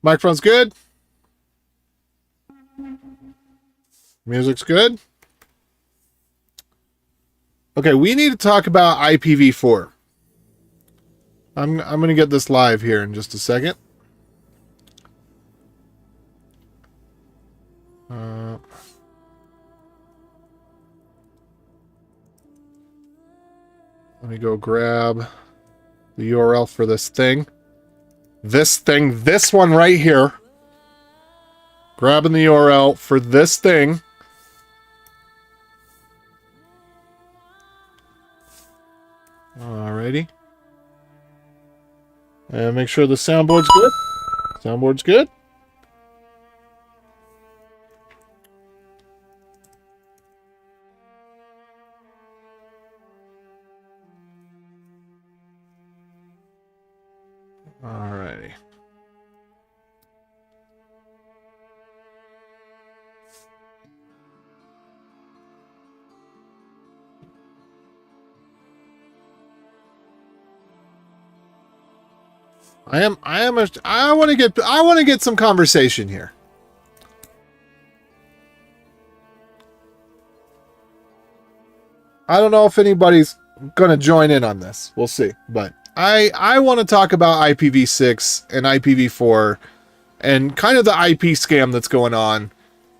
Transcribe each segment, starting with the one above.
Microphone's good. Music's good. Okay, we need to talk about IPv4. I'm going to get this live here in just a second. Let me go grab the URL for this thing. This one right here. Grabbing the URL for this thing. Alrighty. And make sure the soundboard's good. Soundboard's good. Alrighty. I want to get some conversation here. I don't know if anybody's going to join in on this. We'll see. But I want to talk about IPv6 and IPv4 and kind of the IP scam that's going on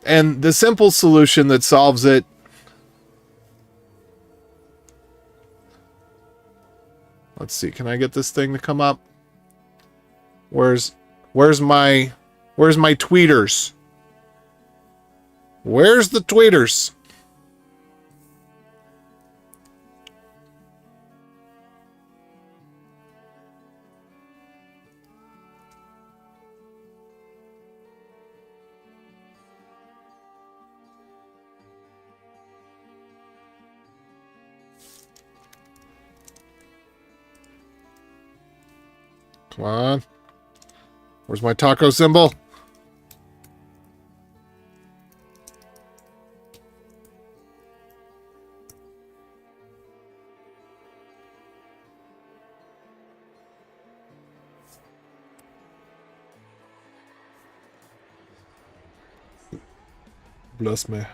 and the simple solution that solves it. Let's see. Can I get this thing to come up? Where's my tweeters? Where's the tweeters? Come on. Where's my taco symbol? Bless me.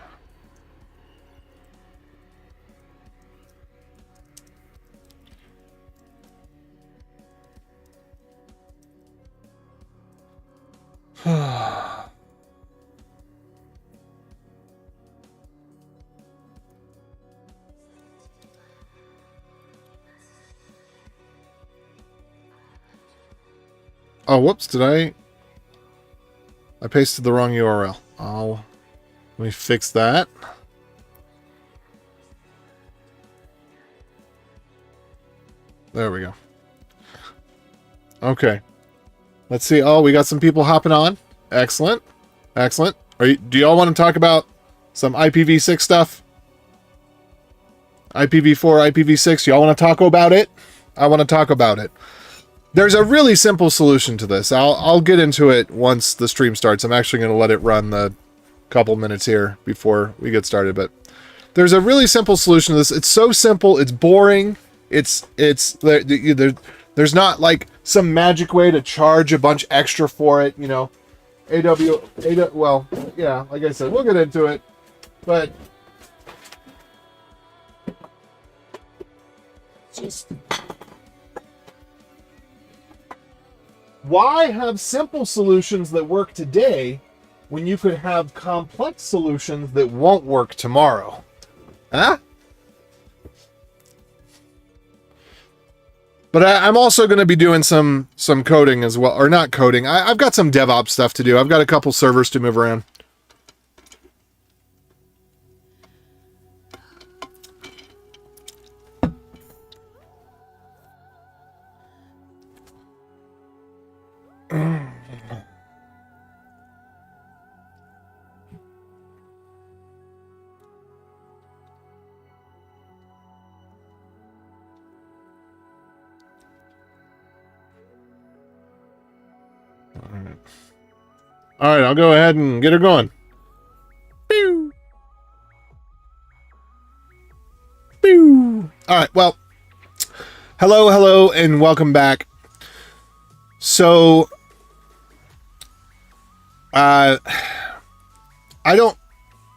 Oh, whoops, I pasted the wrong URL. Let me fix that. There we go. Okay. Let's see. Oh, we got some people hopping on. Excellent. Excellent. Do y'all want to talk about some IPv6 stuff? IPv4, IPv6. Y'all want to talk about it? I want to talk about it. There's a really simple solution to this. I'll get into it once the stream starts. I'm actually going to let it run the couple minutes here before we get started, but there's a really simple solution to this. It's so simple. It's boring. There's not like some magic way to charge a bunch extra for it, you know. Well, yeah, like I said, we'll get into it, but just why have simple solutions that work today when you could have complex solutions that won't work tomorrow? Huh? But I'm also going to be doing some coding as well. Or not coding. I've got some DevOps stuff to do. I've got a couple servers to move around. All right, I'll go ahead and get her going. Pew. Pew. All right, well, hello, and welcome back. So, I don't,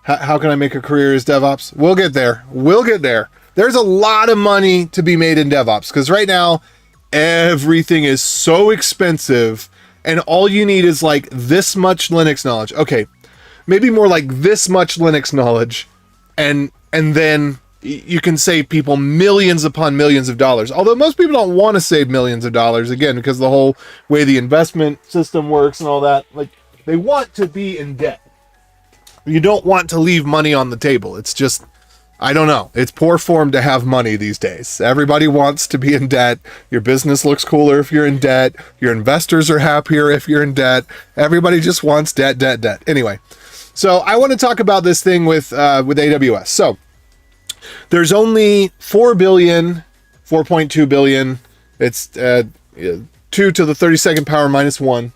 how can I make a career as DevOps? We'll get there. We'll get there. There's a lot of money to be made in DevOps because right now everything is so expensive and all you need is like this much Linux knowledge. Okay, maybe more like this much Linux knowledge and then you can save people millions upon millions of dollars. Although most people don't want to save millions of dollars, again, because the whole way the investment system works and all that, like they want to be in debt. You don't want to leave money on the table. It's just, I don't know. It's poor form to have money these days. Everybody wants to be in debt. Your business looks cooler if you're in debt. Your investors are happier if you're in debt. Everybody just wants debt, debt, debt. Anyway, so I want to talk about this thing with AWS. So there's only 4 billion, 4.2 billion. It's 2 to the 32nd power minus 1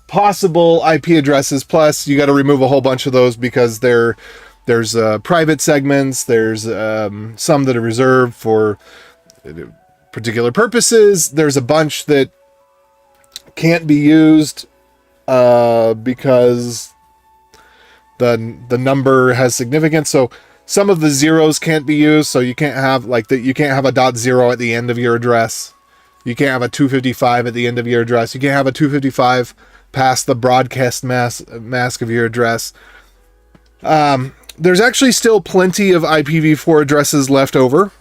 possible IP addresses. Plus, you got to remove a whole bunch of those because there's private segments. There's some that are reserved for particular purposes. There's a bunch that can't be used because the number has significance. So some of the zeros can't be used. So you can't have you can't have a .0 at the end of your address. You can't have a 255 at the end of your address. You can't have a 255 past the broadcast mask of your address. There's actually still plenty of IPv4 addresses left over.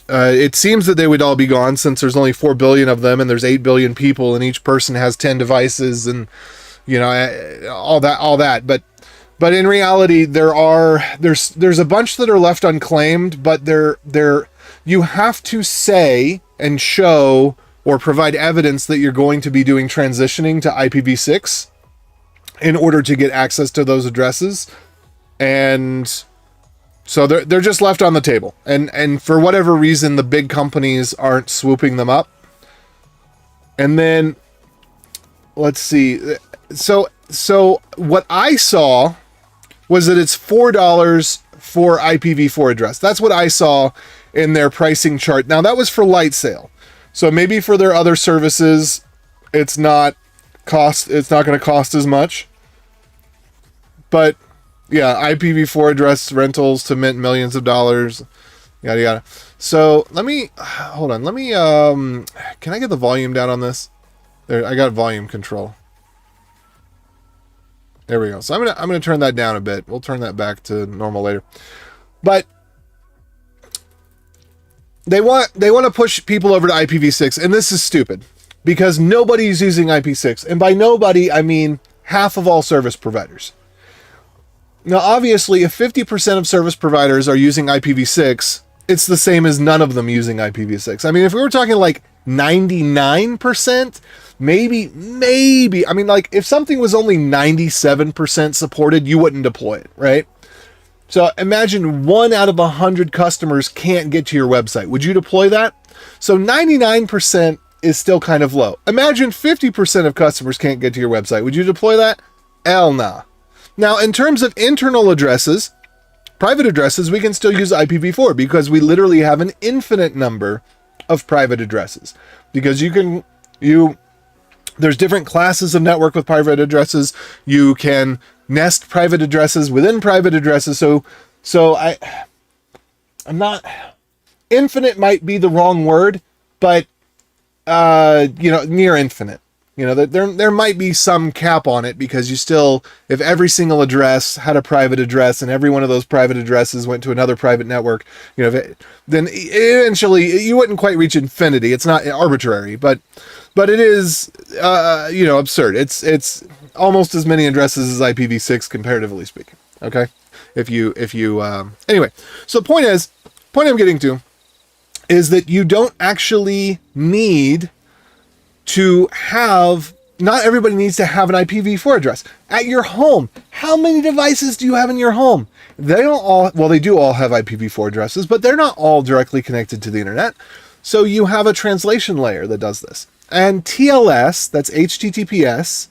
It seems that they would all be gone since there's only 4 billion of them and there's 8 billion people and each person has 10 devices and, you know, all that. But in reality, there's a bunch that are left unclaimed, but you have to say and show or provide evidence that you're going to be doing transitioning to IPv6 in order to get access to those addresses. And so they're just left on the table. And for whatever reason, the big companies aren't swooping them up. And then let's see. So what I saw was that it's $4 for IPv4 address. That's what I saw in their pricing chart. Now that was for light sale. So maybe for their other services, it's not going to cost as much. But yeah, IPv4 address rentals to mint millions of dollars, yada yada. So hold on. Can I get the volume down on this? There, I got volume control. There we go. So I'm gonna turn that down a bit. We'll turn that back to normal later. But they want to push people over to IPv6, and this is stupid because nobody's using IPv6, and by nobody I mean half of all service providers. Now, obviously, if 50% of service providers are using IPv6, it's the same as none of them using IPv6. I mean, if we were talking like 99%, maybe, I mean, like if something was only 97% supported, you wouldn't deploy it, right? So imagine 1 out of 100 customers can't get to your website. Would you deploy that? So 99% is still kind of low. Imagine 50% of customers can't get to your website. Would you deploy that? Hell nah. Now, in terms of internal addresses, private addresses, we can still use IPv4 because we literally have an infinite number of private addresses. Because there's different classes of network with private addresses. You can nest private addresses within private addresses. So I'm not, infinite might be the wrong word, but near infinite. You know, there might be some cap on it because you still, if every single address had a private address and every one of those private addresses went to another private network, then eventually you wouldn't quite reach infinity. It's not arbitrary, but it is, absurd. It's almost as many addresses as IPv6 comparatively speaking. Okay. Anyway, so the point I'm getting to is that you don't actually need to have, not everybody needs to have an IPv4 address. At your home, how many devices do you have in your home? They do all have IPv4 addresses, but they're not all directly connected to the internet. So you have a translation layer that does this. And TLS, that's HTTPS,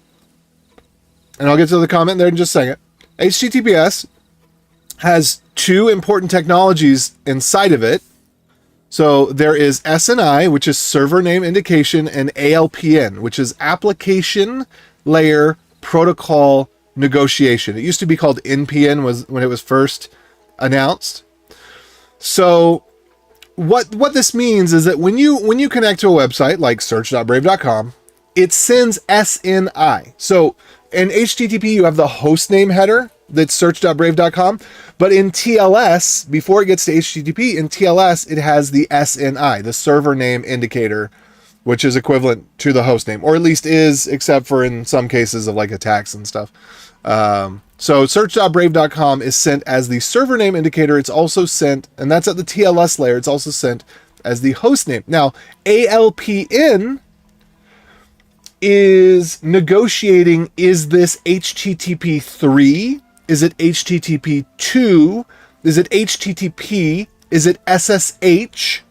and I'll get to the comment there in just a second. HTTPS has 2 important technologies inside of it. So there is SNI, which is server name indication, and ALPN, which is application layer protocol negotiation. It used to be called NPN was when it was first announced. So what this means is that when you connect to a website like search.brave.com, it sends SNI. So in HTTP, you have the hostname header that's search.brave.com, but in TLS, before it gets to HTTP, in TLS, it has the SNI, the server name indicator, which is equivalent to the host name, or at least is, except for in some cases of like attacks and stuff. So search.brave.com is sent as the server name indicator. It's also sent, and that's at the TLS layer, it's also sent as the host name. Now, ALPN is negotiating, is this HTTP 3? Is it HTTP 2? Is it HTTP? Is it SSH?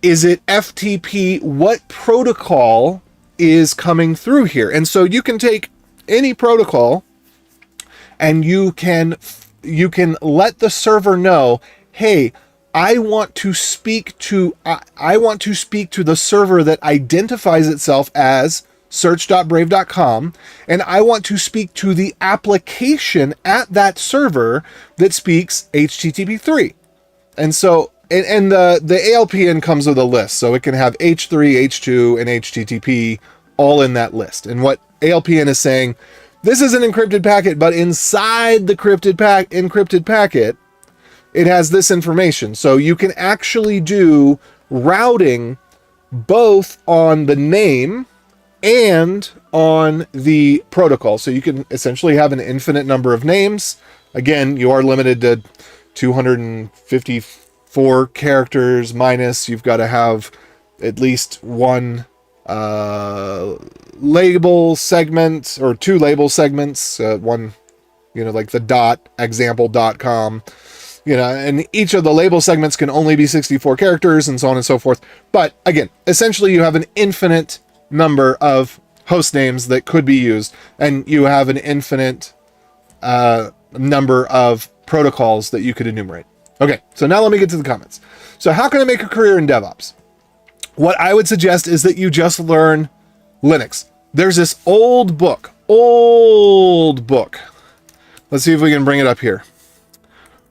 Is it FTP? What protocol is coming through here? And so you can take any protocol and you can let the server know, hey, I want to speak to the server that identifies itself as search.brave.com, and I want to speak to the application at that server that speaks HTTP 3. And so and the ALPN comes with a list, so it can have H3, H2, and HTTP all in that list. And what ALPN is saying, this is an encrypted packet, but inside the encrypted packet, it has this information. So you can actually do routing both on the name and on the protocol. So you can essentially have an infinite number of names. Again, you are limited to 254 characters minus. You've got to have at least one label segment or two label segments. One, like the .example.com. And each of the label segments can only be 64 characters and so on and so forth. But again, essentially you have an infinite number of host names that could be used, and you have an infinite number of protocols that you could enumerate. Okay, so now let me get to the comments. So how can I make a career in DevOps? What I would suggest is that you just learn Linux. There's this old book. Let's see if we can bring it up here.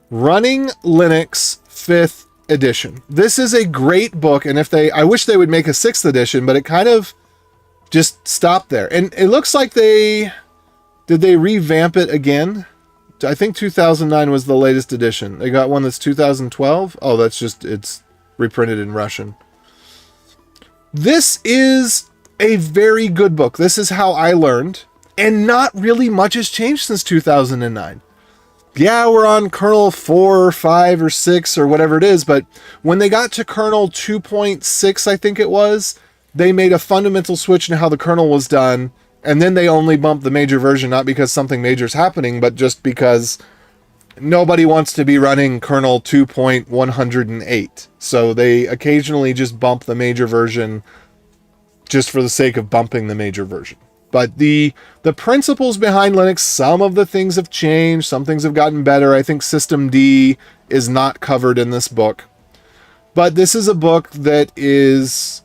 Running Linux 5th edition. This is a great book, and I wish they would make a 6th edition, but it kind of just stopped there. And it looks like did they revamp it again? I think 2009 was the latest edition. They got one that's 2012. Oh, it's reprinted in Russian. This is a very good book. This is how I learned, and not really much has changed since 2009. Yeah, we're on kernel 4 or 5 or 6 or whatever it is, but when they got to kernel 2.6, I think it was, they made a fundamental switch in how the kernel was done, and then they only bumped the major version, not because something major is happening, but just because nobody wants to be running kernel 2.108. So they occasionally just bump the major version just for the sake of bumping the major version. But the principles behind Linux, some of the things have changed, some things have gotten better. I think Systemd is not covered in this book. But this is a book that is,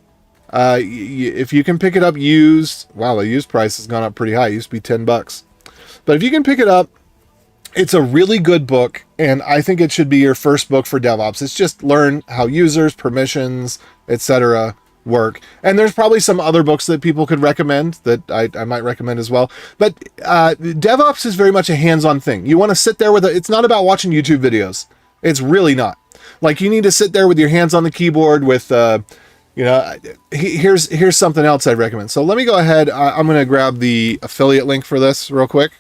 if you can pick it up used, wow, the used price has gone up pretty high. It used to be $10. But if you can pick it up, it's a really good book, and I think it should be your first book for DevOps. It's just learn how users, permissions, etc. work. And there's probably some other books that people could recommend that I might recommend as well. But DevOps is very much a hands-on thing. You want to sit there it's not about watching YouTube videos. It's really not. Like, you need to sit there with your hands on the keyboard with, here's something else I'd recommend. So let me go ahead. I'm going to grab the affiliate link for this real quick,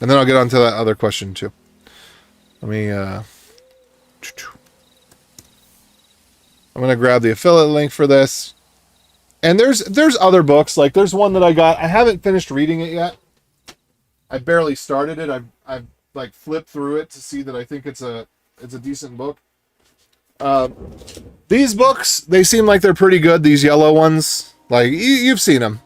and then I'll get on to that other question too. Let me, I'm going to grab the affiliate link for this. And there's other books. Like, there's one that I got. I haven't finished reading it yet. I barely started it. I've like flipped through it to see that I think it's a decent book. These books, they seem like they're pretty good. These yellow ones, like you've seen them.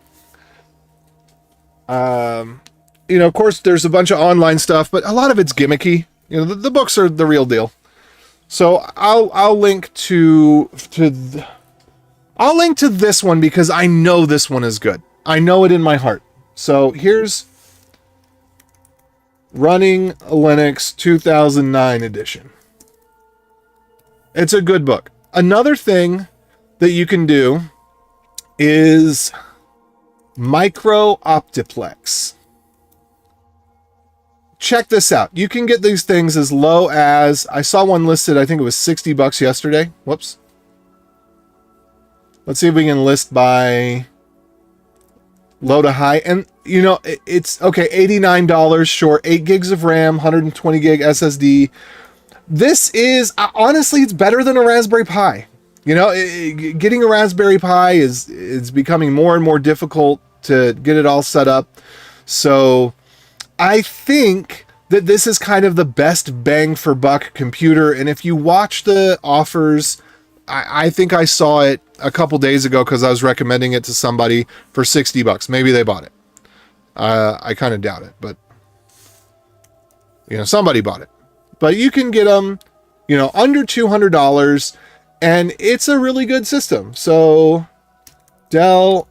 Of course, there's a bunch of online stuff, but a lot of it's gimmicky. The books are the real deal. So I'll link to I'll link to this one because I know this one is good. I know it in my heart. So here's Running Linux 2009 edition. It's a good book. Another thing that you can do is micro-optiplex. Check this out. You can get these things as low as, I saw one listed, I think it was $60 yesterday. Whoops. Let's see if we can list by low to high. And, you know, it's, okay, $89 short, 8 gigs of RAM, 120 gig SSD. This is, honestly, it's better than a Raspberry Pi. You know, getting a Raspberry Pi is becoming more and more difficult to get it all set up. So I think that this is kind of the best bang for buck computer. And if you watch the offers, I think I saw it a couple days ago because I was recommending it to somebody for $60. Maybe they bought it. I kind of doubt it, but you know, somebody bought it. But you can get them, you know, under $200, and it's a really good system. So Dell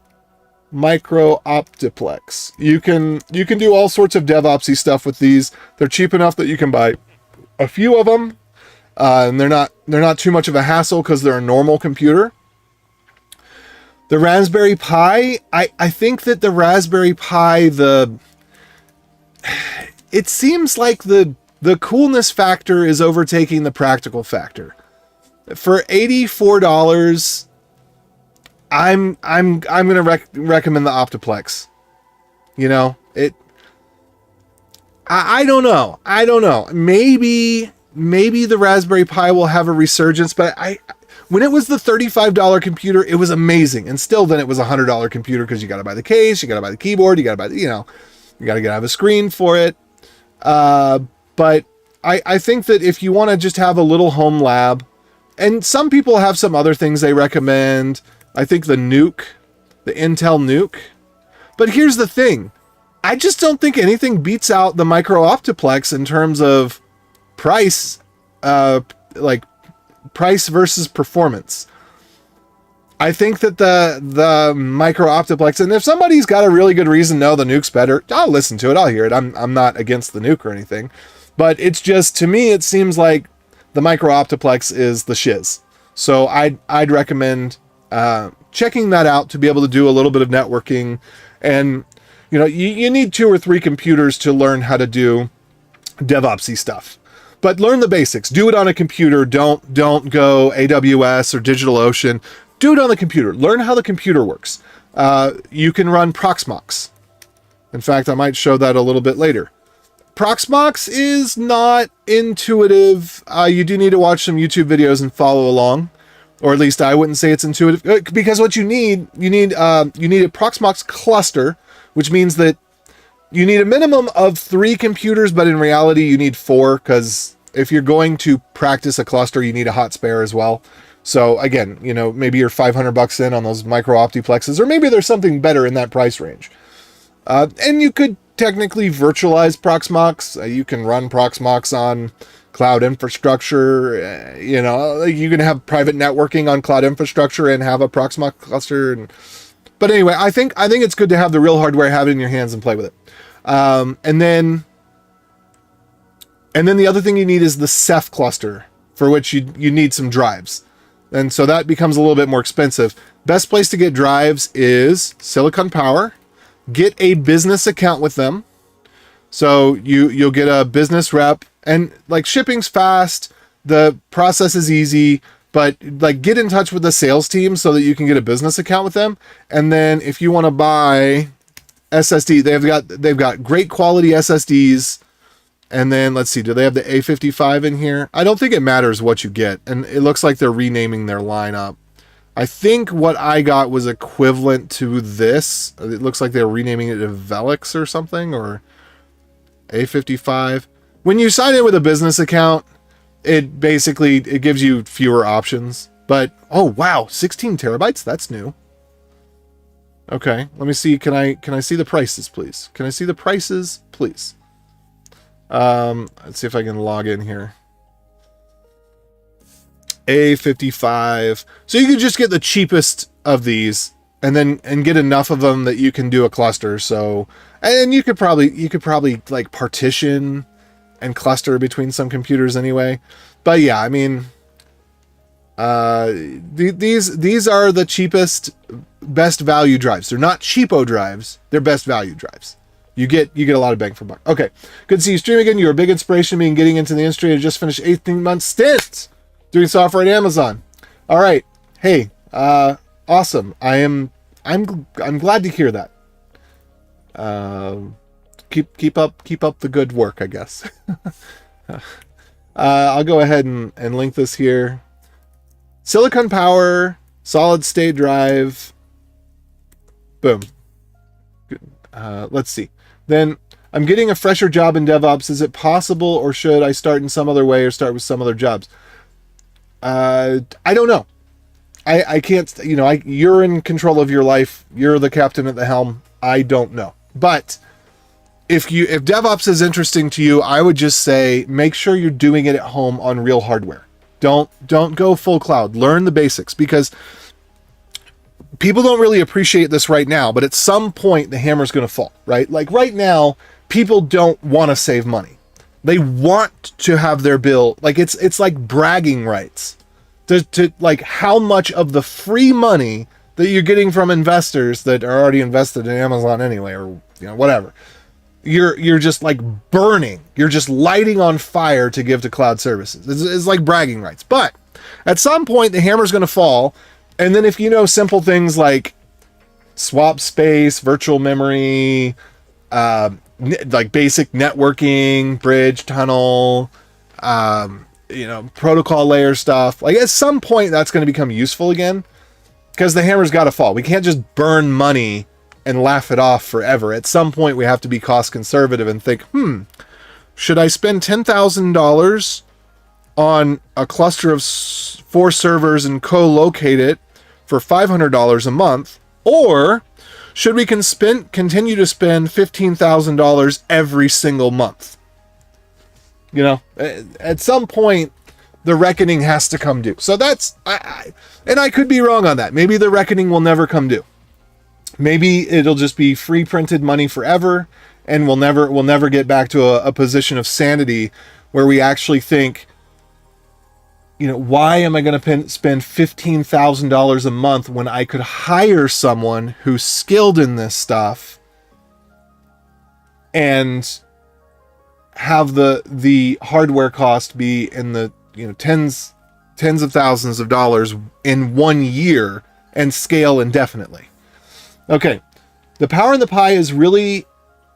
Micro Optiplex. You can do all sorts of DevOpsy stuff with these. They're cheap enough that you can buy a few of them. And they're not too much of a hassle because they're a normal computer. The Raspberry Pi, I think that the Raspberry Pi, it seems like the coolness factor is overtaking the practical factor. For $84, I'm gonna recommend the Optiplex. You know, I don't know. Maybe the Raspberry Pi will have a resurgence, but when it was the $35 computer, it was amazing. And still then it was a $100 computer because you got to buy the case, you got to buy the keyboard, you got to buy the, you know, you got to have a screen for it. But I think that if you want to just have a little home lab, and some people have some other things they recommend. I think the Nuke, the Intel Nuke. But here's the thing. I just don't think anything beats out the Micro Optiplex in terms of price, like price versus performance. I think that the Micro Optiplex, and if somebody's got a really good reason, no, the Nuke's better, I'll listen to it. I'll hear it. I'm not against the Nuke or anything, but it's just, to me, it seems like the Micro Optiplex is the shiz. So I'd recommend checking that out to be able to do a little bit of networking. And you know, you need 2 or 3 computers to learn how to do DevOpsy stuff. But learn the basics. Do it on a computer. Don't go AWS or DigitalOcean. Do it on the computer. Learn how the computer works. You can run Proxmox. In fact, I might show that a little bit later. Proxmox is not intuitive. You do need to watch some YouTube videos and follow along. Or at least I wouldn't say it's intuitive. Because what you need a Proxmox cluster, which means that you need a minimum of 3 computers, but in reality you need 4, because if you're going to practice a cluster, you need a hot spare as well. So again, you know, maybe you're $500 in on those Micro Optiplexes, or maybe there's something better in that price range. And you could technically virtualize Proxmox. You can run Proxmox on cloud infrastructure. You know, you can have private networking on cloud infrastructure and have a Proxmox cluster. But anyway, I think it's good to have the real hardware, have it in your hands and play with it. And then the other thing you need is the Ceph cluster, for which you need some drives. And so that becomes a little bit more expensive. Best place to get drives is Silicon Power. Get a business account with them. So you'll get a business rep, and like shipping's fast, the process is easy, but like get in touch with the sales team so that you can get a business account with them. And then if you want to buy SSD, they've got great quality SSDs. And then let's see, do they have the A55 in here? I don't think it matters what you get. And it looks like they're renaming their lineup. I think what I got was equivalent to this. It looks like they're renaming it to Velix or something, or A55. When you sign in with a business account, it gives you fewer options. But oh wow, 16 terabytes, that's new. Okay, let me see. Can I see the prices, please? Can I see the prices, please? Let's see if I can log in here. A55. So you could just get the cheapest of these and get enough of them that you can do a cluster. So, and you could probably like partition and cluster between some computers anyway. But yeah, I mean, these are the cheapest, best value drives. They're not cheapo drives. They're best value drives. You get a lot of bang for buck. Okay, good to see you stream again. You're a big inspiration to me in getting into the industry. I just finished 18-month stint doing software at Amazon. All right, hey, awesome. I'm glad to hear that. Keep up the good work, I guess. I'll go ahead and link this here. Silicon power, solid state drive. Boom. Good. Let's see. Then I'm getting a fresher job in DevOps. Is it possible, or should I start in some other way or start with some other jobs? I don't know. I can't, you're in control of your life. You're the captain at the helm. I don't know. But if DevOps is interesting to you, I would just say, make sure you're doing it at home on real hardware. Don't go full cloud. Learn the basics, because people don't really appreciate this right now, but at some point the hammer's going to fall, right? Like right now, people don't want to save money. They want to have their bill. Like it's like bragging rights to like how much of the free money that you're getting from investors that are already invested in Amazon anyway, or whatever. You're just like burning. You're just lighting on fire to give to cloud services. It's like bragging rights. But at some point the hammer's going to fall. And then if you know simple things like swap space, virtual memory, like basic networking, bridge, tunnel, protocol layer stuff, like at some point that's going to become useful again, because the hammer's got to fall. We can't just burn money and laugh it off forever. At some point we have to be cost conservative and think, should I spend $10,000 on a cluster of 4 servers and co-locate it for $500 a month, or should we continue to spend $15,000 every single month? At some point the reckoning has to come due. So that's, and I could be wrong on that. Maybe the reckoning will never come due. Maybe it'll just be free printed money forever, and we'll never get back to a position of sanity where we actually think, why am I going to spend $15,000 a month when I could hire someone who's skilled in this stuff and have the hardware cost be in the tens of thousands of dollars in 1 year and scale indefinitely. Okay, the Power in the Pi is really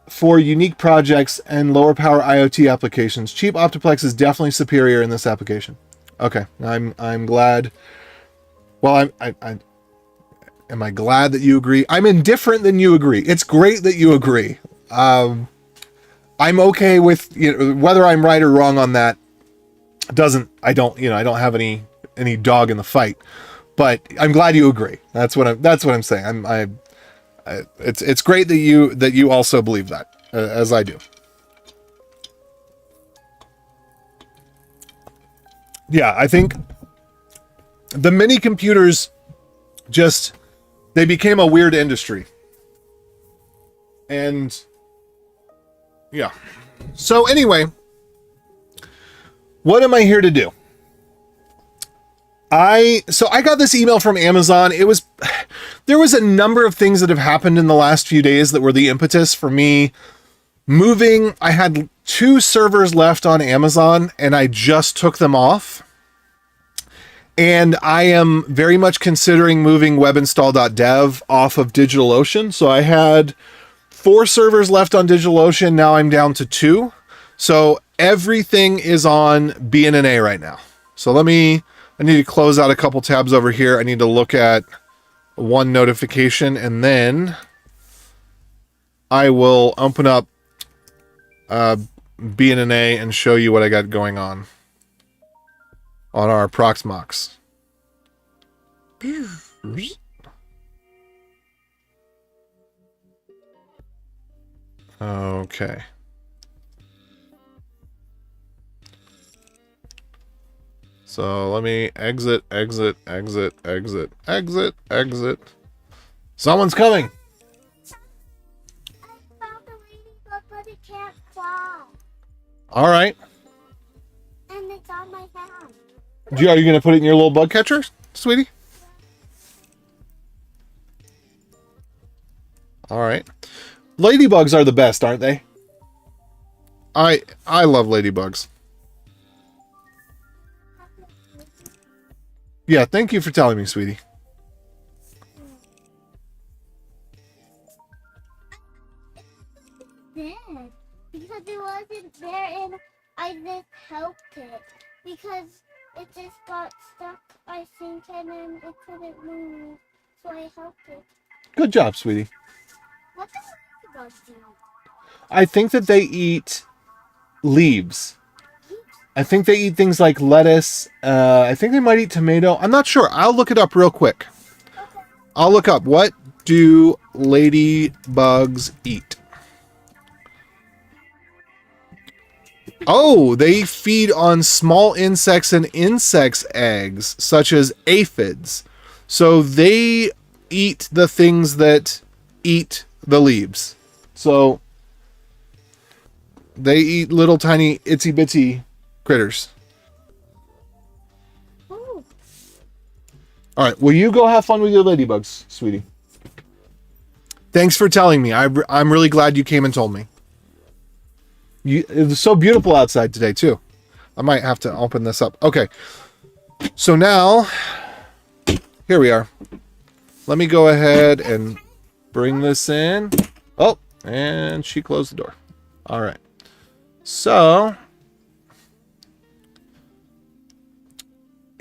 for unique projects and lower power IoT applications. Cheap Optiplex is definitely superior in this application. Okay, I'm glad. Well, am I glad that you agree? I'm indifferent than you agree. It's great that you agree. I'm okay with whether I'm right or wrong on that. I don't have any dog in the fight. But I'm glad you agree. That's what I'm saying. It's great that you also believe that, as I do. Yeah, I think the mini computers they became a weird industry. And yeah. So anyway, what am I here to do? I got this email from Amazon. There was a number of things that have happened in the last few days that were the impetus for me moving. I had 2 servers left on Amazon and I just took them off. And I am very much considering moving webinstall.dev off of DigitalOcean. So I had 4 servers left on DigitalOcean. Now I'm down to 2. So everything is on BNNA right now. So I need to close out a couple tabs over here. I need to look at one notification, and then I will open up BNNA and show you what I got going on our Proxmox. Okay. So let me exit, exit, exit, exit, exit, exit. Someone's coming. I found a ladybug, but it can't fly. All right. And it's on my hand. Are you going to put it in your little bug catcher, sweetie? All right. Ladybugs are the best, aren't they? I love ladybugs. Yeah, thank you for telling me, sweetie. Dead. Because it wasn't there and I just helped it. Because it just got stuck, I think, and then it couldn't move. So I helped it. Good job, sweetie. What does ladybugs do? I think that they eat leaves. I think they eat things like lettuce. I think they might eat tomato. I'm not sure. I'll look it up real quick. Okay. I'll look up, what do ladybugs eat? Oh, they feed on small insects and insects' eggs, such as aphids. So they eat the things that eat the leaves. So they eat little tiny itsy bitsy critters. Ooh. All right, will you go have fun with your ladybugs, sweetie? Thanks for telling me. I'm really glad you came and told me. It was so beautiful outside today, too. I might have to open this up. Okay. So now, here we are. Let me go ahead and bring this in. Oh, and she closed the door. All right. So,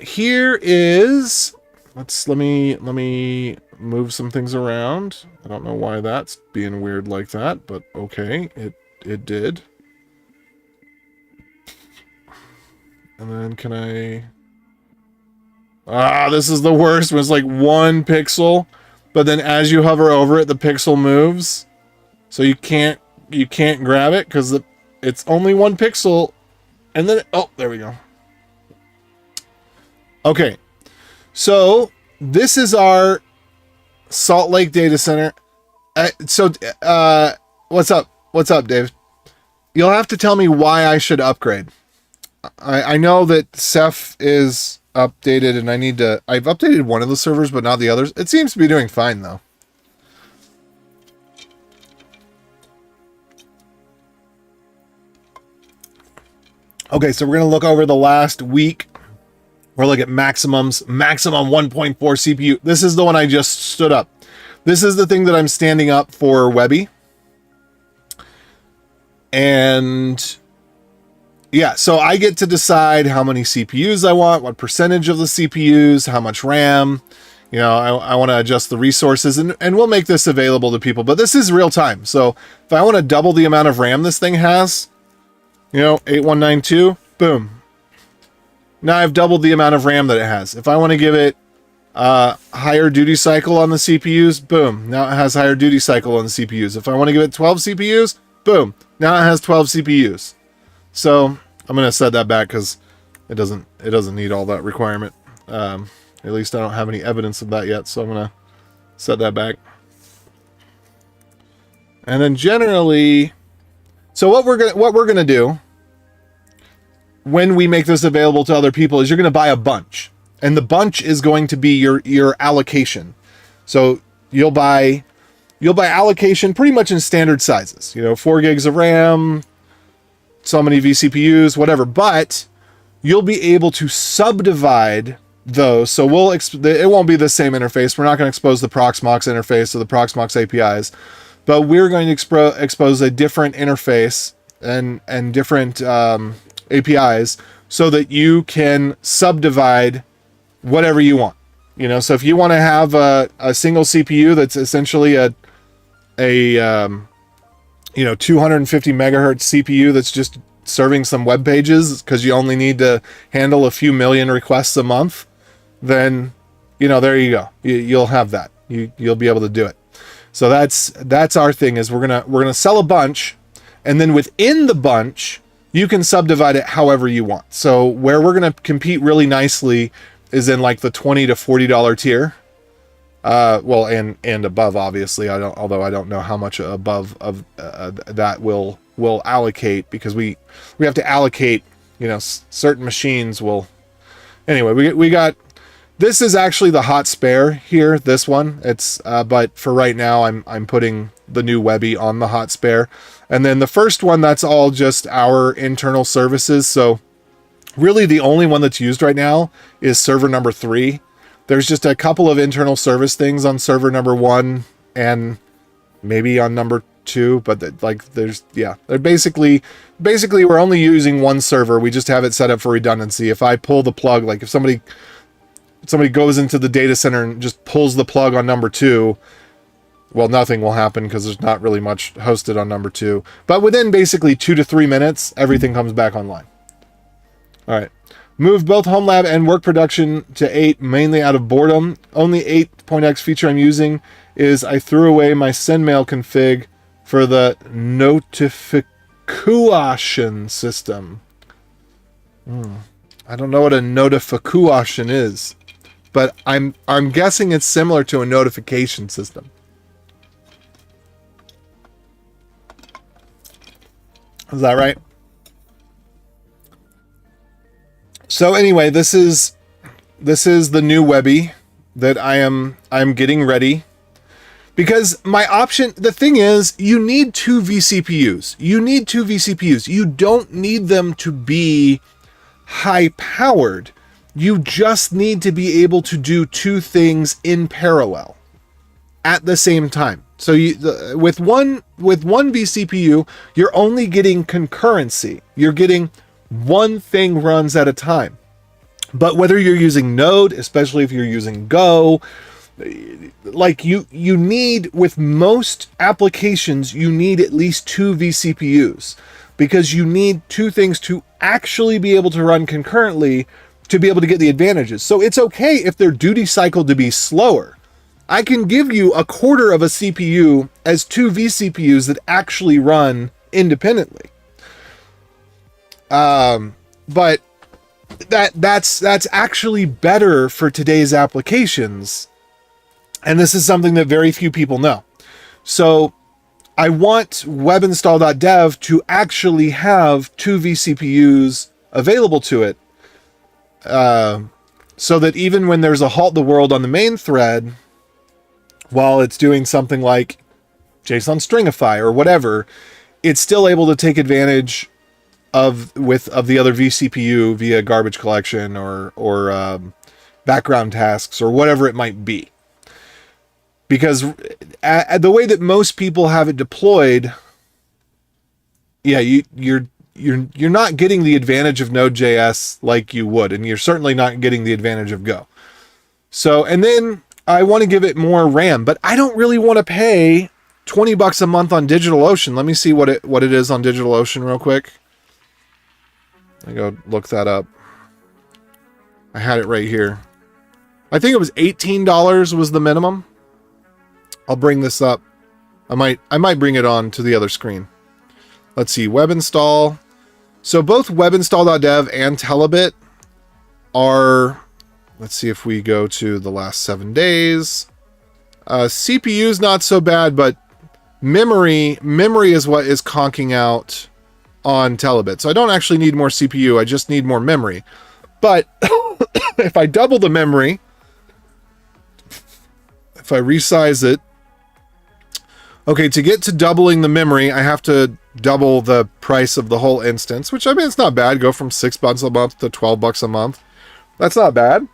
here is... let me move some things around. I don't know why that's being weird like that, but okay, it did. And then can I... this is the worst when it's like 1 pixel, but then as you hover over it, the pixel moves. So you can't grab it because it's only 1 pixel. And then, oh, there we go. Okay. So this is our Salt Lake data center. What's up? What's up, Dave? You'll have to tell me why I should upgrade. I know that Ceph is updated and I've updated one of the servers, but not the others. It seems to be doing fine though. Okay, so we're going to look over the last week. We're looking at maximums. Maximum 1.4 CPU. This is the one I just stood up. This is the thing that I'm standing up for Webby. And yeah, so I get to decide how many CPUs I want, what percentage of the CPUs, how much RAM. You know, I want to adjust the resources, and we'll make this available to people. But this is real time. So if I want to double the amount of RAM this thing has, 8192, boom. Now I've doubled the amount of RAM that it has. If I want to give it higher duty cycle on the CPUs, boom. Now it has higher duty cycle on the CPUs. If I want to give it 12 CPUs, boom. Now it has 12 CPUs. So I'm going to set that back because it doesn't need all that requirement. At least I don't have any evidence of that yet. So I'm going to set that back. And then generally, so what we're going to do when we make this available to other people is you're going to buy a bunch, and the bunch is going to be your allocation. So you'll buy allocation pretty much in standard sizes, 4 gigs of RAM, so many vCPUs, whatever, but you'll be able to subdivide those. So it won't be the same interface. We're not going to expose the Proxmox interface or the Proxmox APIs, but we're going to expose a different interface and different APIs so that you can subdivide whatever you want. So if you want to have a single CPU that's essentially a 250 megahertz CPU that's just serving some web pages because you only need to handle a few million requests a month, then there you go. You'll have that. You'll be able to do it. So that's our thing, is we're gonna sell a bunch, and then within the bunch you can subdivide it however you want. So where we're going to compete really nicely is in like the $20 to $40 tier. Well, and above, obviously. Although I don't know how much above of that will allocate, because we have to allocate, you know, certain machines will. Anyway, we got, this is actually the hot spare here, this one. It's but for right now I'm putting the new Webby on the hot spare. And then the first one, that's all just our internal services. So really the only one that's used right now is server number 3. There's just a couple of internal service things on server number 1 and maybe on number 2, but they're basically we're only using one server. We just have it set up for redundancy. If I pull the plug, like if somebody goes into the data center and just pulls the plug on number 2, well, nothing will happen because there's not really much hosted on number 2. But within basically 2 to 3 minutes, everything comes back online. All right. Moved both home lab and work production to 8, mainly out of boredom. Only 8.x feature I'm using is I threw away my sendmail config for the notification system. I don't know what a notification is, but I'm guessing it's similar to a notification system. Is that right? So anyway, this is the new Webby that I'm getting ready, because my option, the thing is, you need 2 vCPUs. You don't need them to be high powered. You just need to be able to do 2 things in parallel at the same time. So with one vCPU, you're only getting concurrency. You're getting one thing runs at a time. But whether you're using Node, especially if you're using Go, like you need, with most applications, you need at least 2 vCPUs, because you need 2 things to actually be able to run concurrently to be able to get the advantages. So it's okay if their duty cycle to be slower. I can give you a quarter of a CPU as 2 vCPUs that actually run independently. But that's actually better for today's applications. And this is something that very few people know. So I want webinstall.dev to actually have 2 vCPUs available to it. So that even when there's a halt the world on the main thread, while it's doing something like JSON stringify or whatever, it's still able to take advantage of the other vCPU via garbage collection or background tasks or whatever it might be. Because the way that most people have it deployed, yeah, you're not getting the advantage of Node.js like you would, and you're certainly not getting the advantage of Go. So, and then I want to give it more RAM, but I don't really want to pay $20 a month on DigitalOcean. Let me see what it is on DigitalOcean real quick. I go look that up. I had it right here. I think it was $18 was the minimum. I'll bring this up. I might bring it on to the other screen. Let's see, web install. So both webinstall.dev and Telebit are, let's see if we go to the last 7 days. CPU's not so bad, but memory is what is conking out on Telebit. So I don't actually need more CPU, I just need more memory. But if I double the memory, if I resize it, okay, to get to doubling the memory, I have to double the price of the whole instance, which, I mean, it's not bad. Go from $6 a month to $12 a month. That's not bad.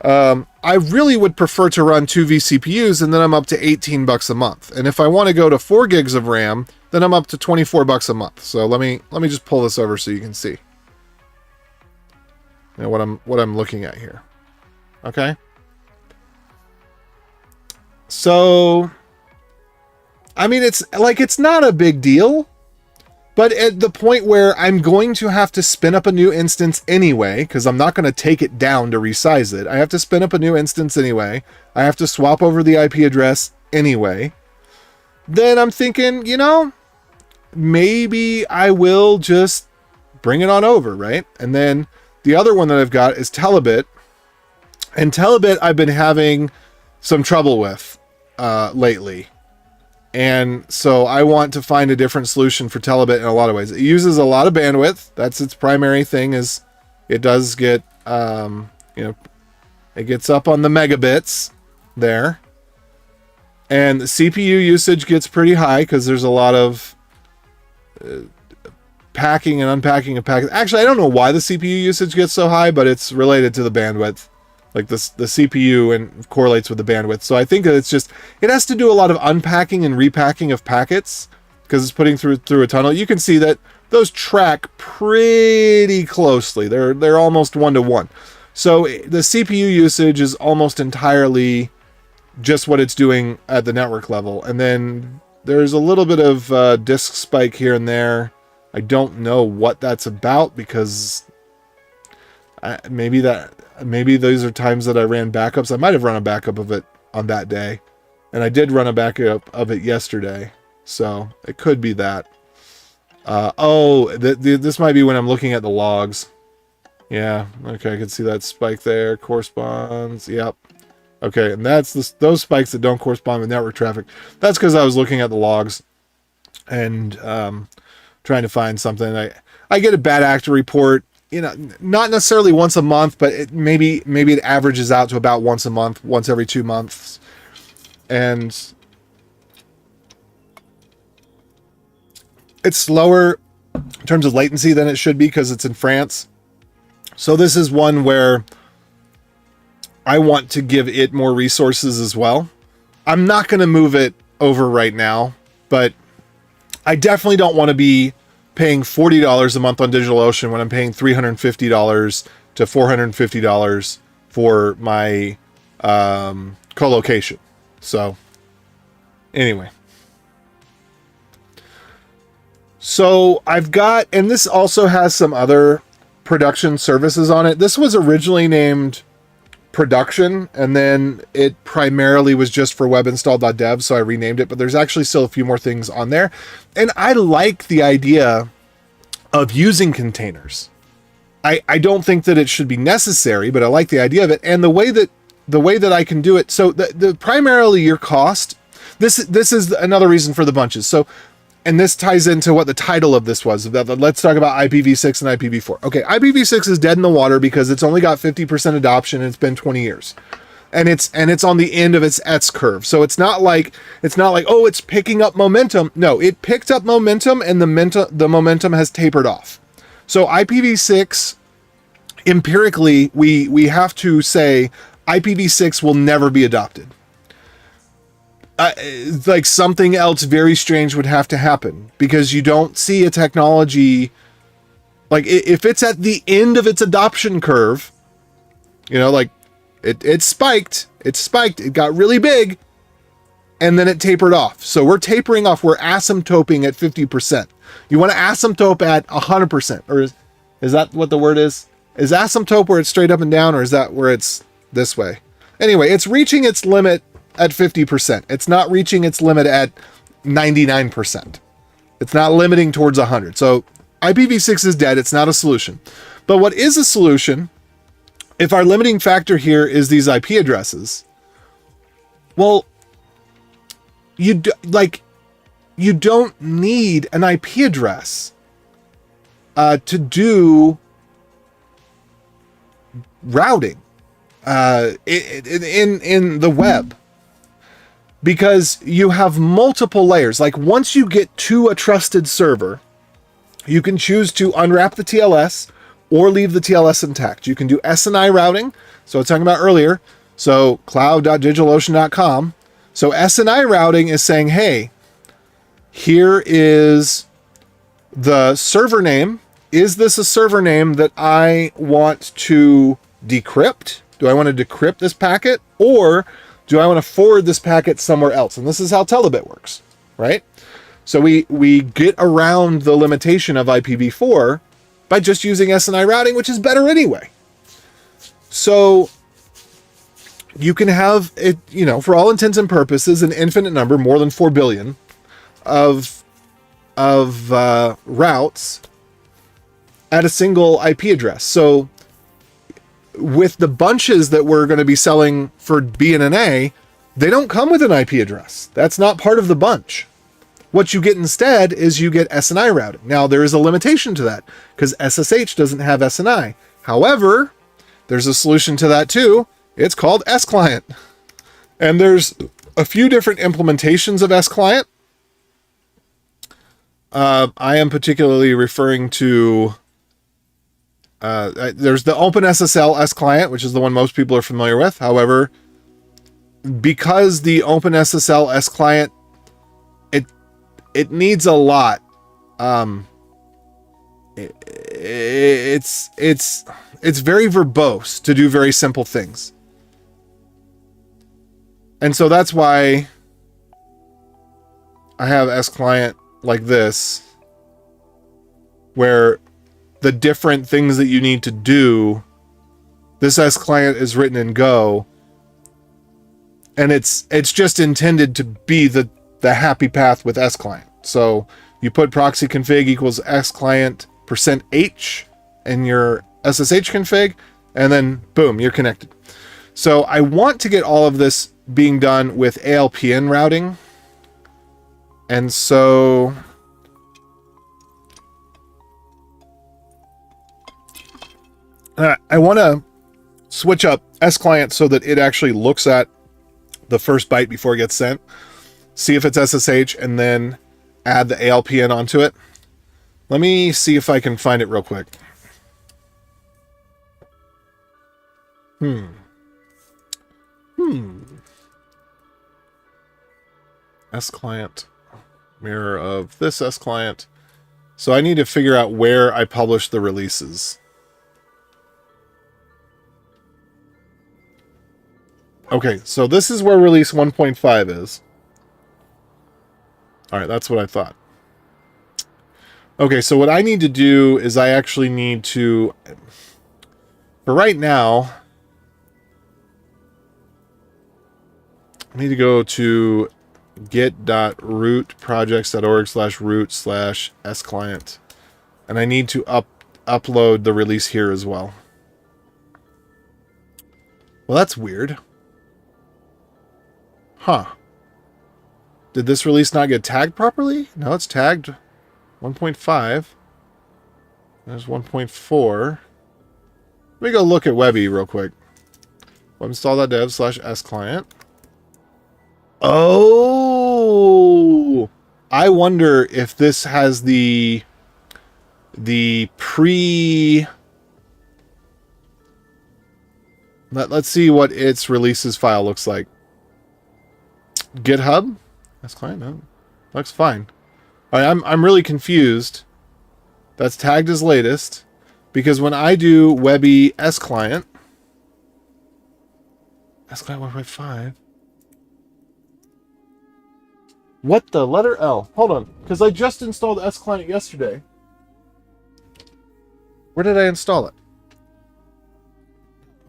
I really would prefer to run 2 vCPUs, and then I'm up to $18 a month. And if I want to go to 4 gigs of RAM, then I'm up to $24 a month. So let me just pull this over so you can see, you know, what I'm looking at here. Okay. So, I mean, it's not a big deal, but at the point where I'm going to have to spin up a new instance anyway, because I'm not going to take it down to resize it. I have to spin up a new instance anyway. I have to swap over the IP address anyway. Then I'm thinking, you know, maybe I will just bring it on over, right? And then the other one that I've got is Telebit. And Telebit I've been having some trouble with lately. And so I want to find a different solution for Telebit in a lot of ways. It uses a lot of bandwidth. That's its primary thing, is it does get, it gets up on the megabits there. And the CPU usage gets pretty high because there's a lot of packing and unpacking of packets. Actually, I don't know why the CPU usage gets so high, but it's related to the bandwidth. Like the CPU and correlates with the bandwidth. So I think that it has to do a lot of unpacking and repacking of packets because it's putting through a tunnel. You can see that those track pretty closely. They're almost 1-to-1. So the CPU usage is almost entirely just what it's doing at the network level. And then there's a little bit of disk spike here and there. I don't know what that's about because maybe those are times that I ran backups. I might have run a backup of it on that day. And I did run a backup of it yesterday. So it could be that. This might be when I'm looking at the logs. Yeah, okay, I can see that spike there. Corresponds, yep. Okay, and that's those spikes that don't correspond with network traffic. That's because I was looking at the logs and trying to find something. I get a bad actor report, not necessarily once a month, but maybe it averages out to about once a month, once every 2 months. And it's slower in terms of latency than it should be because it's in France. So this is one where I want to give it more resources as well. I'm not going to move it over right now, but I definitely don't want to be paying $40 a month on DigitalOcean when I'm paying $350 to $450 for my co-location. So anyway. So I've got, and this also has some other production services on it. This was originally named Production, and then it primarily was just for webinstall.dev, so I renamed it, but there's actually still a few more things on there. And I like the idea of using containers. I don't think that it should be necessary, but I like the idea of it. And the way that I can do it, so the primarily your cost, this is another reason for the bunches. So, and this ties into what the title of this was. Let's talk about IPv6 and IPv4. Okay, IPv6 is dead in the water because it's only got 50% adoption and it's been 20 years. And it's on the end of its S curve. So it's not like, oh, it's picking up momentum. No, it picked up momentum and the momentum has tapered off. So IPv6, empirically, we have to say IPv6 will never be adopted. Like something else very strange would have to happen because you don't see a technology like if it's at the end of its adoption curve, like it spiked, it got really big and then it tapered off. So we're tapering off. We're asymptoting at 50%. You want to asymptote at 100%, or is that what the word is? Is asymptote where it's straight up and down, or is that where it's this way? Anyway, it's reaching its limit at 50%. It's not reaching its limit at 99%. It's not limiting towards 100. So IPv6 is dead. It's not a solution. But what is a solution, if our limiting factor here is these IP addresses, well, you don't need an IP address to do routing in the web. Because you have multiple layers. Like once you get to a trusted server, you can choose to unwrap the TLS or leave the TLS intact. You can do SNI routing. So I was talking about earlier. So cloud.digitalocean.com. So SNI routing is saying, hey, here is the server name. Is this a server name that I want to decrypt? Do I want to decrypt this packet? Or do I want to forward this packet somewhere else? And this is how Telebit works, right? So we get around the limitation of IPv4 by just using SNI routing, which is better anyway. So you can have it, for all intents and purposes, an infinite number, more than 4 billion of routes at a single IP address. So with the bunches that we're going to be selling for BNNA, they don't come with an IP address. That's not part of the bunch. What you get instead is you get SNI routing. Now, there is a limitation to that because SSH doesn't have SNI. However, there's a solution to that too. It's called S-Client. And there's a few different implementations of S-Client. I am particularly referring to there's the OpenSSL S-Client, which is the one most people are familiar with. However, because the OpenSSL S-Client, it needs a lot. It's very verbose to do very simple things. And so that's why I have S-Client like this, where the different things that you need to do, this S-Client is written in Go, and it's just intended to be the happy path with S-Client. So you put proxy config equals S-Client %H in your SSH config, and then boom, you're connected. So I want to get all of this being done with ALPN routing. And so I want to switch up S-Client so that it actually looks at the first byte before it gets sent, see if it's SSH, and then add the ALPN onto it. Let me see if I can find it real quick. S-Client, mirror of this S-Client. So I need to figure out where I publish the releases. Okay, so this is where release 1.5 is. All right, that's what I thought. Okay, so what I need to do is I actually need to, for right now, I need to go to git.rootprojects.org/root/S-Client. And I need to upload the release here as well. Well, that's weird. Huh. Did this release not get tagged properly? No, it's tagged 1.5. There's 1.4. Let me go look at Webby real quick. Install.dev/S-Client. Oh! I wonder if this has the pre... Let's see what its releases file looks like. GitHub? S-Client? No. Looks fine. All right, I'm really confused. That's tagged as latest. Because when I do Webby S-Client... S-Client 1.5... What the letter L? Hold on, because I just installed S-Client yesterday. Where did I install it?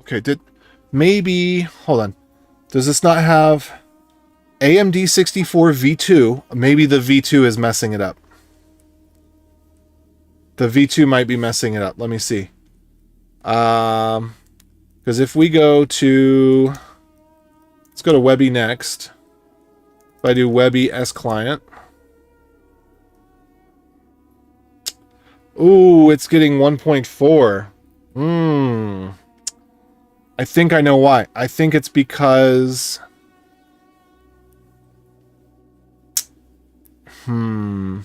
Okay, maybe... Hold on. Does this not have... AMD64 V2, maybe the V2 is messing it up. The V2 might be messing it up. Let me see. Because if we go to... Let's go to Webby next. If I do Webby S-Client. Ooh, it's getting 1.4. I think I know why. I think it's because... I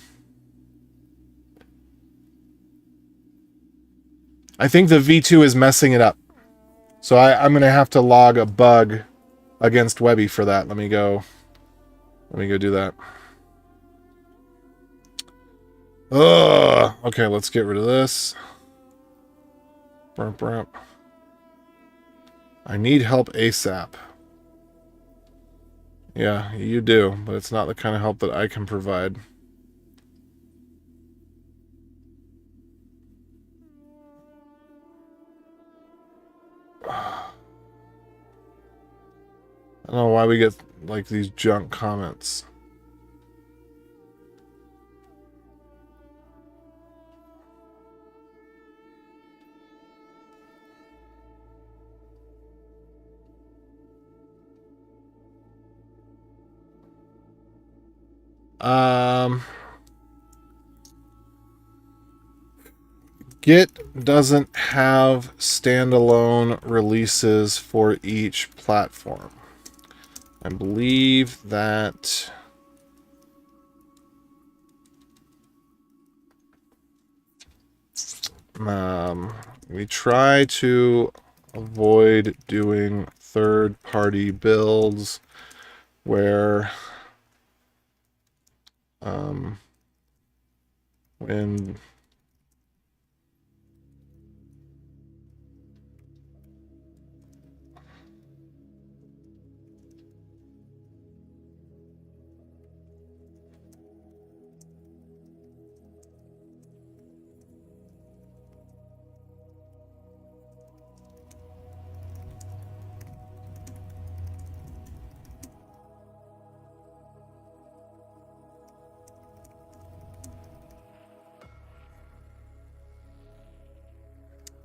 think the V2 is messing it up. So I'm going to have to log a bug against Webby for that. Let me go do that. Ugh. Okay, let's get rid of this. I need help ASAP. Yeah, you do, but it's not the kind of help that I can provide. I don't know why we get like these junk comments. Git doesn't have standalone releases for each platform. I believe that we try to avoid doing third-party builds where when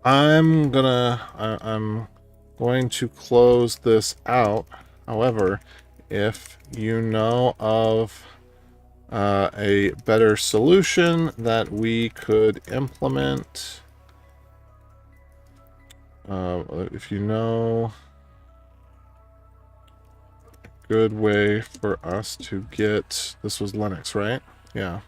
I'm going to close this out. However, if you know of a better solution that we could implement, if you know a good way for us to get, this was Linux, right? Yeah.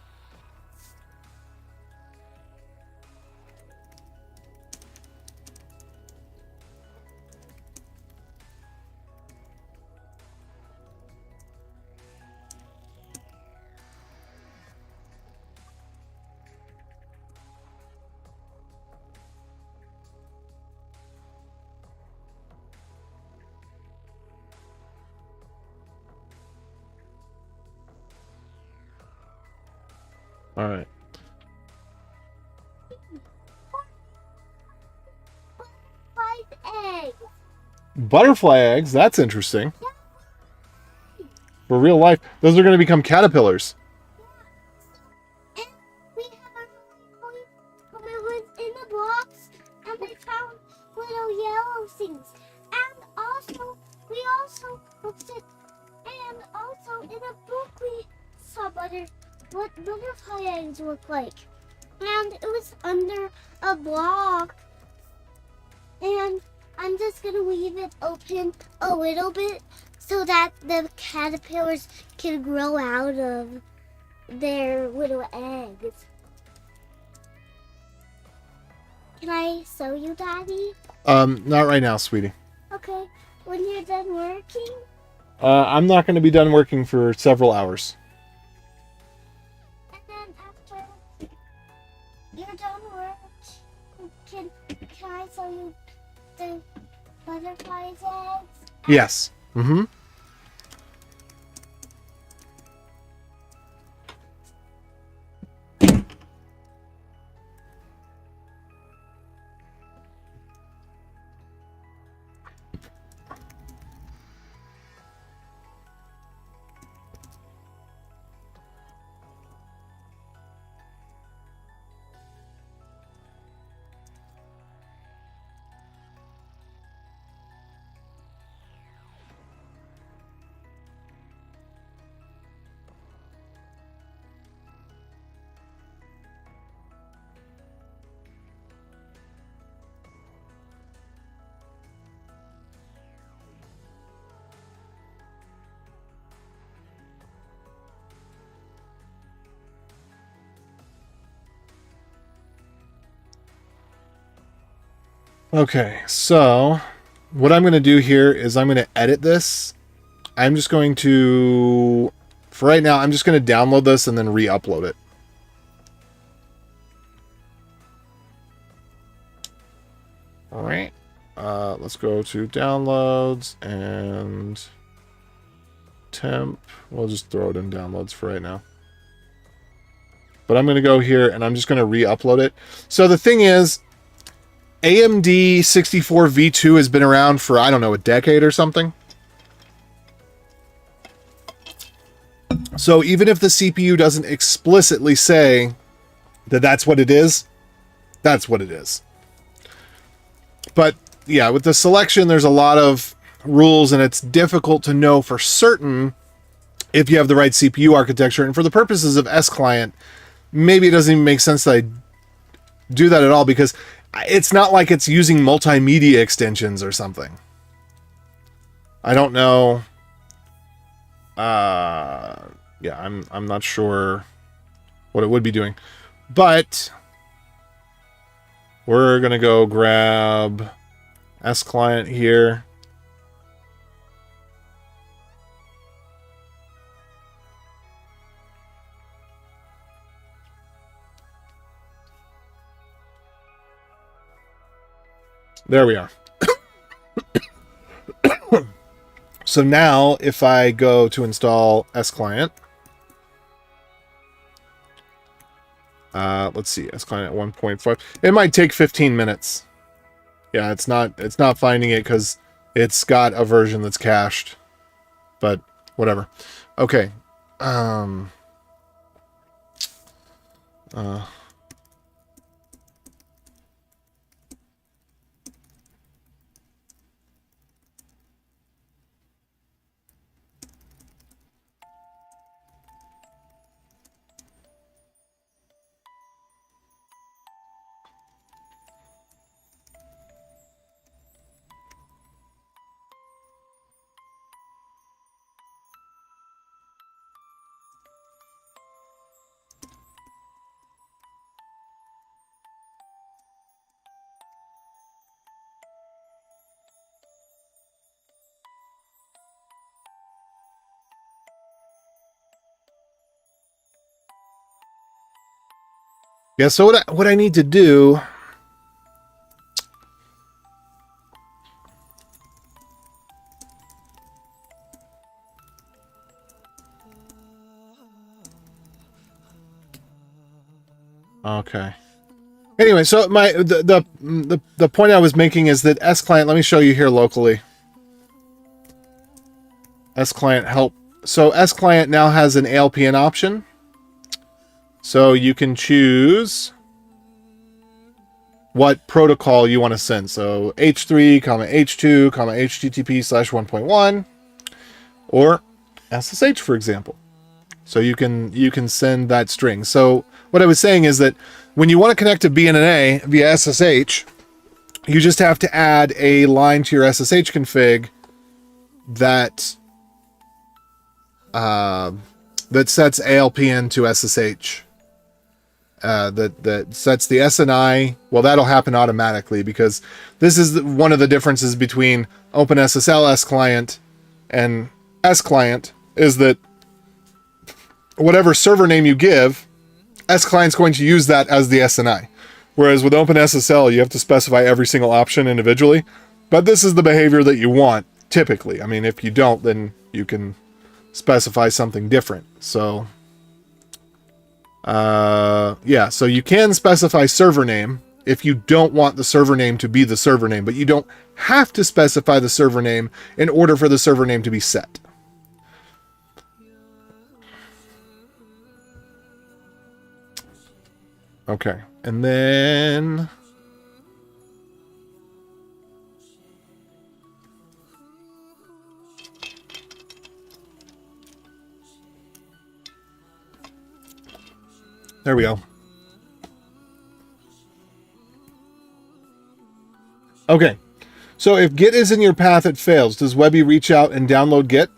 All right. Eggs. Butterfly eggs, that's interesting. For real life, those are going to become caterpillars. And we have a when it was in the box, and we found little yellow things. And also, we also looked at, and also in a book we saw what butterfly eggs look like. And it was under a block. And I'm just going to leave it open a little bit so that the caterpillars can grow out of their little eggs. Can I show you, Daddy? Not right now, sweetie. Okay. When you're done working? I'm not going to be done working for several hours. And then after you're done work, can I show you the butterfly's eggs? Yes. Mm-hmm. Okay, so what I'm going to do here is I'm going to edit this. I'm just going to, for right now, I'm just going to download this and then re-upload it. All right, let's go to downloads and temp. We'll just throw it in downloads for right now. But I'm going to go here and I'm just going to re-upload it. So the thing is, AMD 64 V2 has been around for, I don't know, a decade or something. So even if the CPU doesn't explicitly say that that's what it is, that's what it is. But yeah, with the selection, there's a lot of rules and it's difficult to know for certain if you have the right CPU architecture. And for the purposes of S-Client, maybe it doesn't even make sense that I do that at all, because it's not like it's using multimedia extensions or something. I don't know. Yeah, I'm not sure what it would be doing, but we're gonna go grab S-Client here. There we are. So now if I go to install S-Client, let's see, S-Client 1.5, it might take 15 minutes. Yeah, it's not finding it because it's got a version that's cached, but whatever. Okay. Yeah, so what I need to do, okay. Anyway, so the point I was making is that S-Client, let me show you here locally. S-Client help. So S-Client now has an ALPN option. So you can choose what protocol you want to send. So H3, H2, HTTP/1.1, or SSH, for example. So you can send that string. So what I was saying is that when you want to connect to BNNA via SSH, you just have to add a line to your SSH config that that sets ALPN to SSH. That sets the SNI. Well, that'll happen automatically because this is one of the differences between OpenSSL S-Client and S-Client is that whatever server name you give, S-Client's going to use that as the SNI. Whereas with OpenSSL, you have to specify every single option individually. But this is the behavior that you want, typically. I mean, if you don't, then you can specify something different. So yeah, so you can specify server name if you don't want the server name to be the server name, but you don't have to specify the server name in order for the server name to be set. Okay, and then there we go. Okay, so if Git is in your path, it fails. Does Webby reach out and download Git?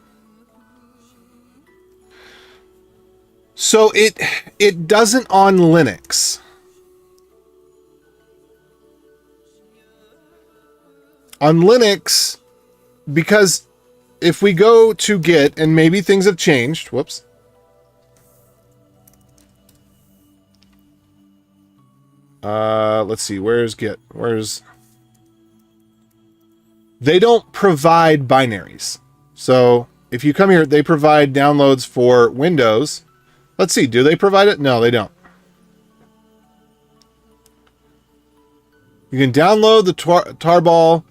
So it doesn't on Linux. On Linux, because if we go to Git, and maybe things have changed, whoops. Let's see, where's Git? They don't provide binaries. So if you come here, they provide downloads for Windows. Let's see, do they provide it? No, they don't. You can download the tarball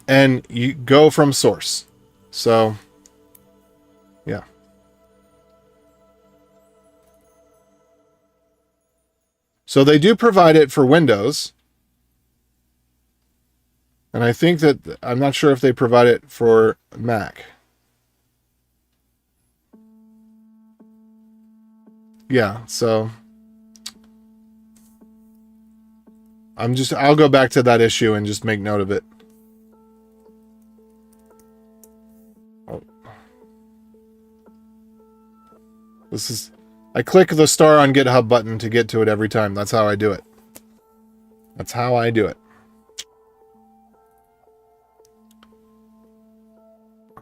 and you go from source. So, yeah. So they do provide it for Windows. And I think that, I'm not sure if they provide it for Mac. yeah, so I'll go back to that issue and just make note of it. Oh. I click the star on GitHub button to get to it every time. That's how I do it. That's how I do it.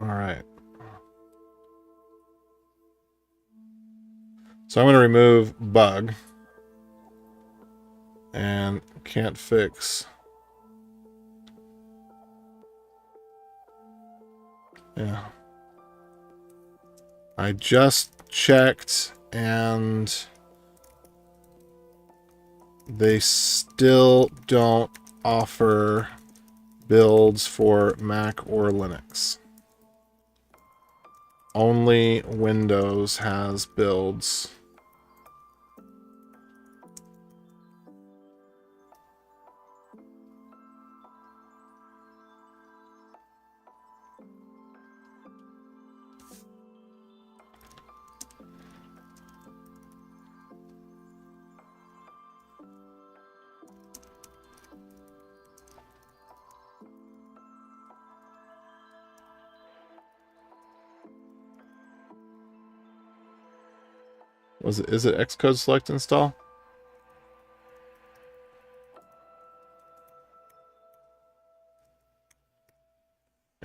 All right. So I'm going to remove bug and can't fix. Yeah. I just checked and they still don't offer builds for Mac or Linux. Only Windows has builds. Is it Xcode select install?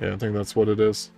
Yeah, I think that's what it is.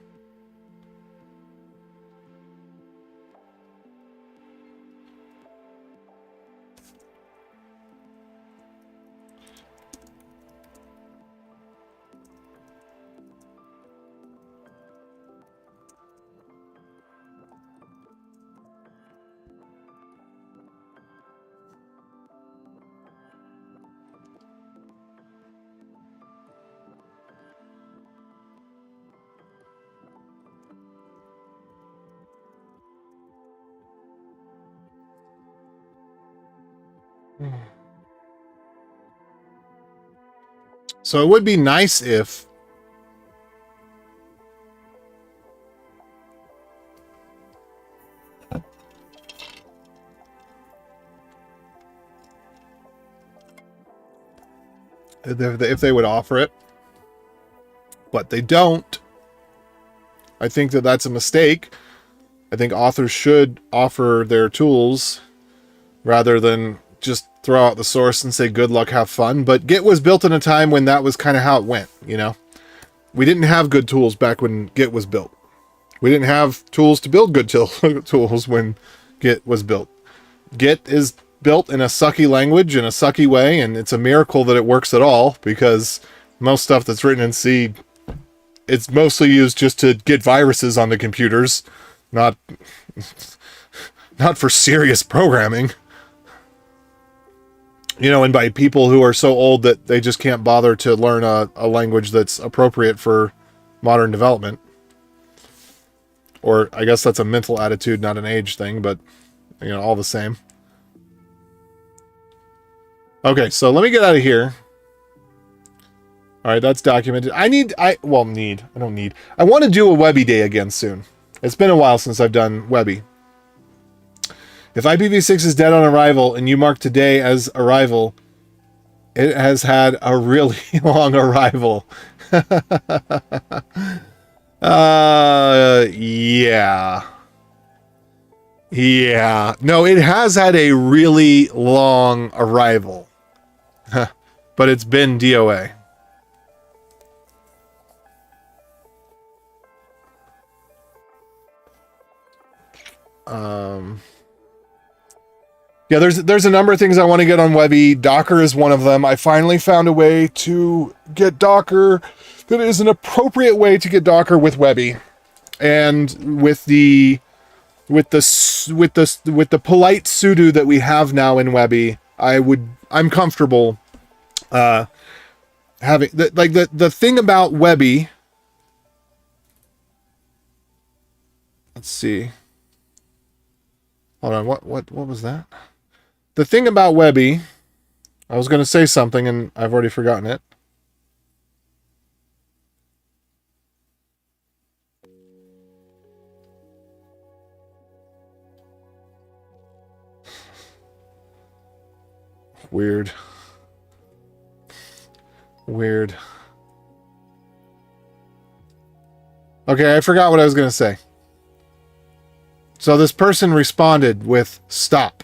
So it would be nice if they would offer it, but they don't. I think that that's a mistake. I think authors should offer their tools rather than just throw out the source and say good luck, have fun. But Git was built in a time when that was kind of how it went, you know? We didn't have good tools back when Git was built. We didn't have tools to build good tools when Git was built. Git is built in a sucky language, in a sucky way, and it's a miracle that it works at all, because most stuff that's written in C, it's mostly used just to get viruses on the computers, not for serious programming. You know, and by people who are so old that they just can't bother to learn a language that's appropriate for modern development. Or I guess that's a mental attitude, not an age thing, but, you know, all the same. Okay, so let me get out of here. All right, that's documented. I want to do a Webby day again soon. It's been a while since I've done Webby. If IPv6 is dead on arrival and you mark today as arrival, it has had a really long arrival. Yeah. Yeah. No, it has had a really long arrival. But it's been DOA. Yeah, there's a number of things I want to get on Webby. Docker is one of them. I finally found a way to get Docker that is an appropriate way to get Docker with Webby, and with the polite sudo that we have now in Webby. I'm comfortable having the thing about Webby. Let's see. Hold on. What was that? The thing about Webby, I was going to say something and I've already forgotten it. Weird. Weird. Okay, I forgot what I was going to say. So this person responded with stop.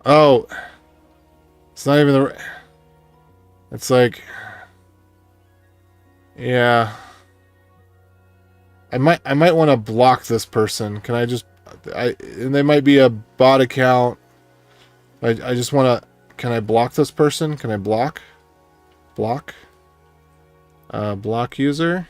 Oh, it's not even the... It's like... Yeah. I might want to block this person. Can I just... and they might be a bot account. I just want to... Can I block this person? Can I block? Block? Block user?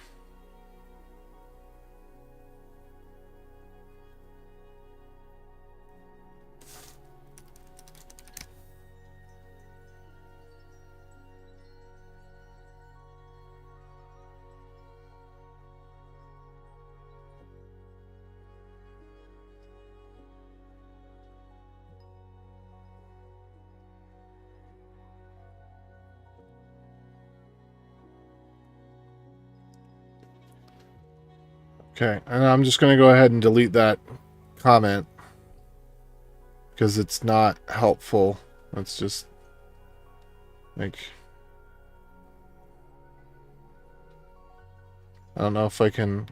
Okay, and I'm just going to go ahead and delete that comment because it's not helpful. Let's just like... I don't know if I can...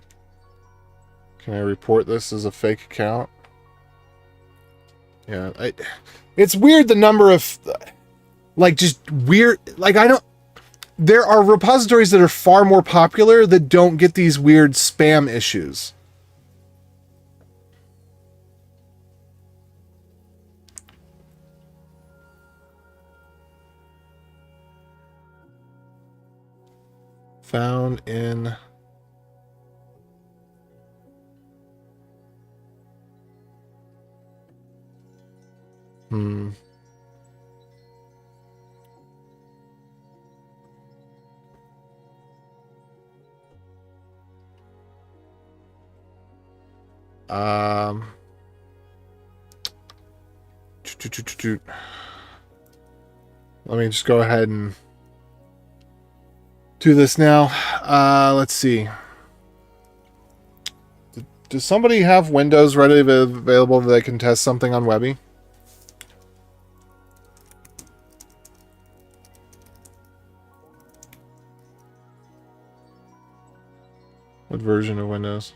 Can I report this as a fake account? Yeah, it's weird the number of... Like, just weird... Like, I don't... There are repositories that are far more popular that don't get these weird spam issues. Found in... Let me just go ahead and do this now. Let's see. Does somebody have Windows readily available that they can test something on Webby? What version of Windows?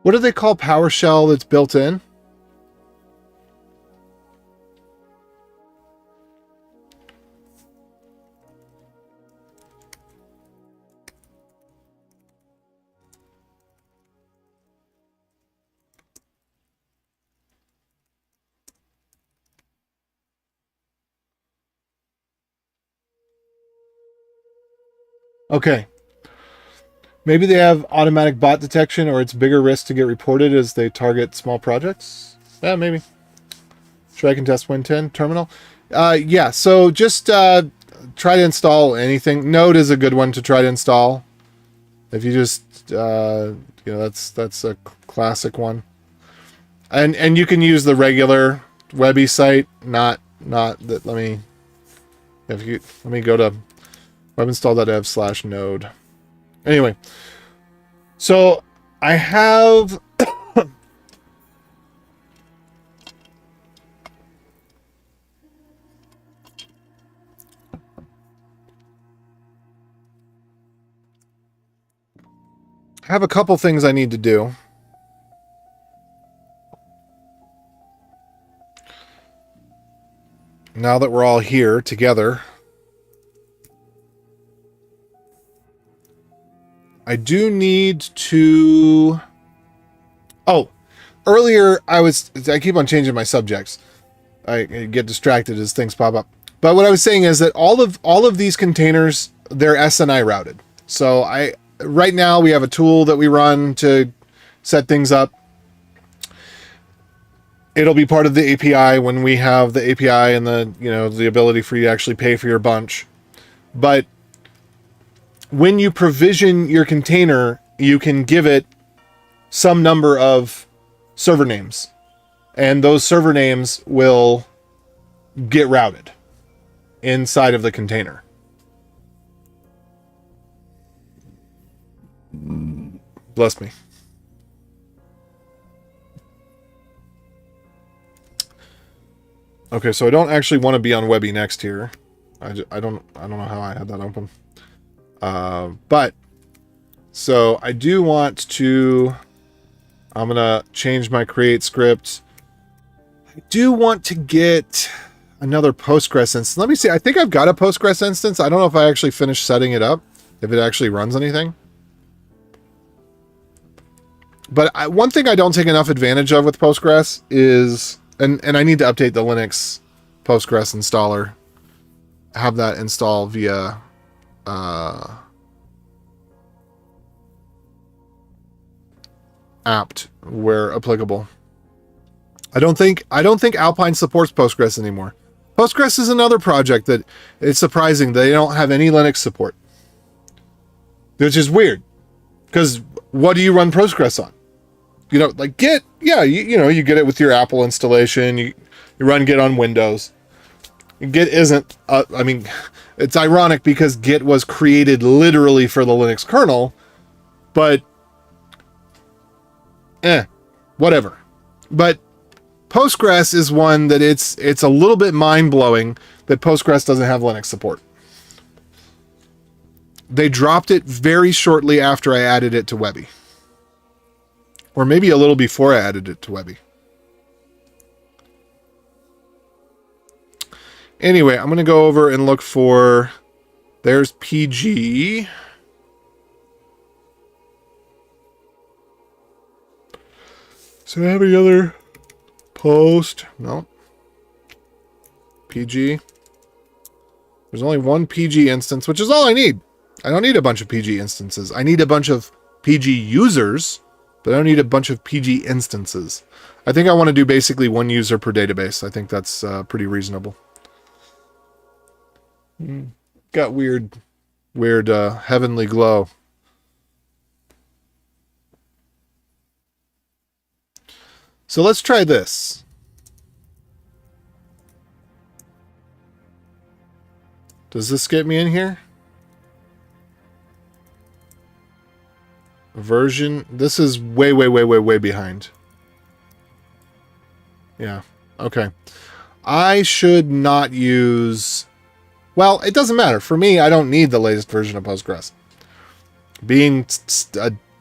What do they call PowerShell that's built in? Okay. Maybe they have automatic bot detection, or it's bigger risk to get reported as they target small projects. Yeah, maybe. Try can test Win10 terminal. Yeah, so just try to install anything. Node is a good one to try to install. If you just, that's a classic one. And you can use the regular Webby site, not that. Let me go to webinstall.dev/node. Anyway, so I have a couple things I need to do. Now that we're all here together. I do need to Oh, earlier I keep on changing my subjects. I get distracted as things pop up. But what I was saying is that all of these containers, they're SNI routed. So right now we have a tool that we run to set things up. It'll be part of the API when we have the API and the ability for you to actually pay for your bunch. But when you provision your container, you can give it some number of server names, and those server names will get routed inside of the container. Bless me. Okay, so I don't actually want to be on Webby next here. I don't know how I had that open. But so I do want to. I'm gonna change my create script. I do want to get another Postgres instance. Let me see. I think I've got a Postgres instance. I don't know if I actually finished setting it up, if it actually runs anything. But one thing I don't take enough advantage of with Postgres is, and I need to update the Linux Postgres installer. Have that install via apt where applicable. I don't think Alpine supports Postgres anymore. Postgres is another project that it's surprising they don't have any Linux support, which is weird. Because what do you run Postgres on? Like Git. Yeah, you get it with your Apple installation. You run Git on Windows. Git isn't. I mean, it's ironic because Git was created literally for the Linux kernel, but whatever. But Postgres is one that it's a little bit mind-blowing that Postgres doesn't have Linux support. They dropped it very shortly after I added it to Webby. Or maybe a little before I added it to Webby. Anyway, I'm going to go over and look for... There's PG. So I have any other post? No. PG. There's only one PG instance, which is all I need. I don't need a bunch of PG instances. I need a bunch of PG users, but I don't need a bunch of PG instances. I think I want to do basically one user per database. I think that's pretty reasonable. Got weird heavenly glow. So let's try this. Does this get me in here? Version. This is way behind. Yeah. Okay. I should not use... Well, it doesn't matter. For me, I don't need the latest version of Postgres. Being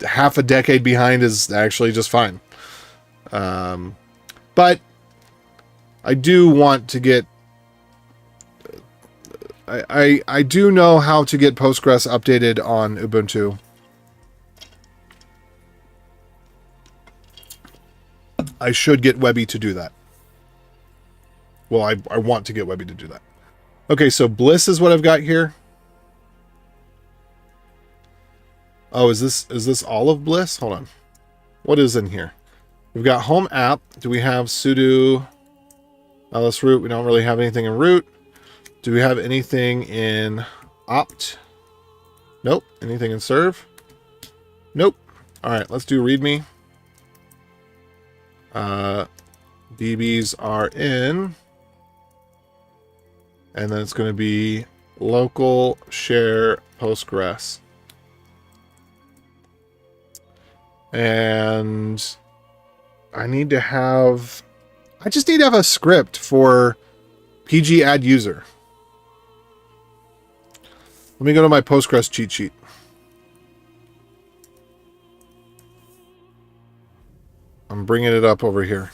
half a decade behind is actually just fine. But I do want to get... I do know how to get Postgres updated on Ubuntu. I should get Webby to do that. Well, I want to get Webby to do that. Okay, so Bliss is what I've got here. Oh, is this all of Bliss? Hold on. What is in here? We've got home app. Do we have sudo ls root? We don't really have anything in root. Do we have anything in opt? Nope. Anything in serve? Nope. All right, let's do readme. DBs are in. And then it's going to be local share Postgres. And I need to have... I just need to have a script for PG add user. Let me go to my Postgres cheat sheet. I'm bringing it up over here.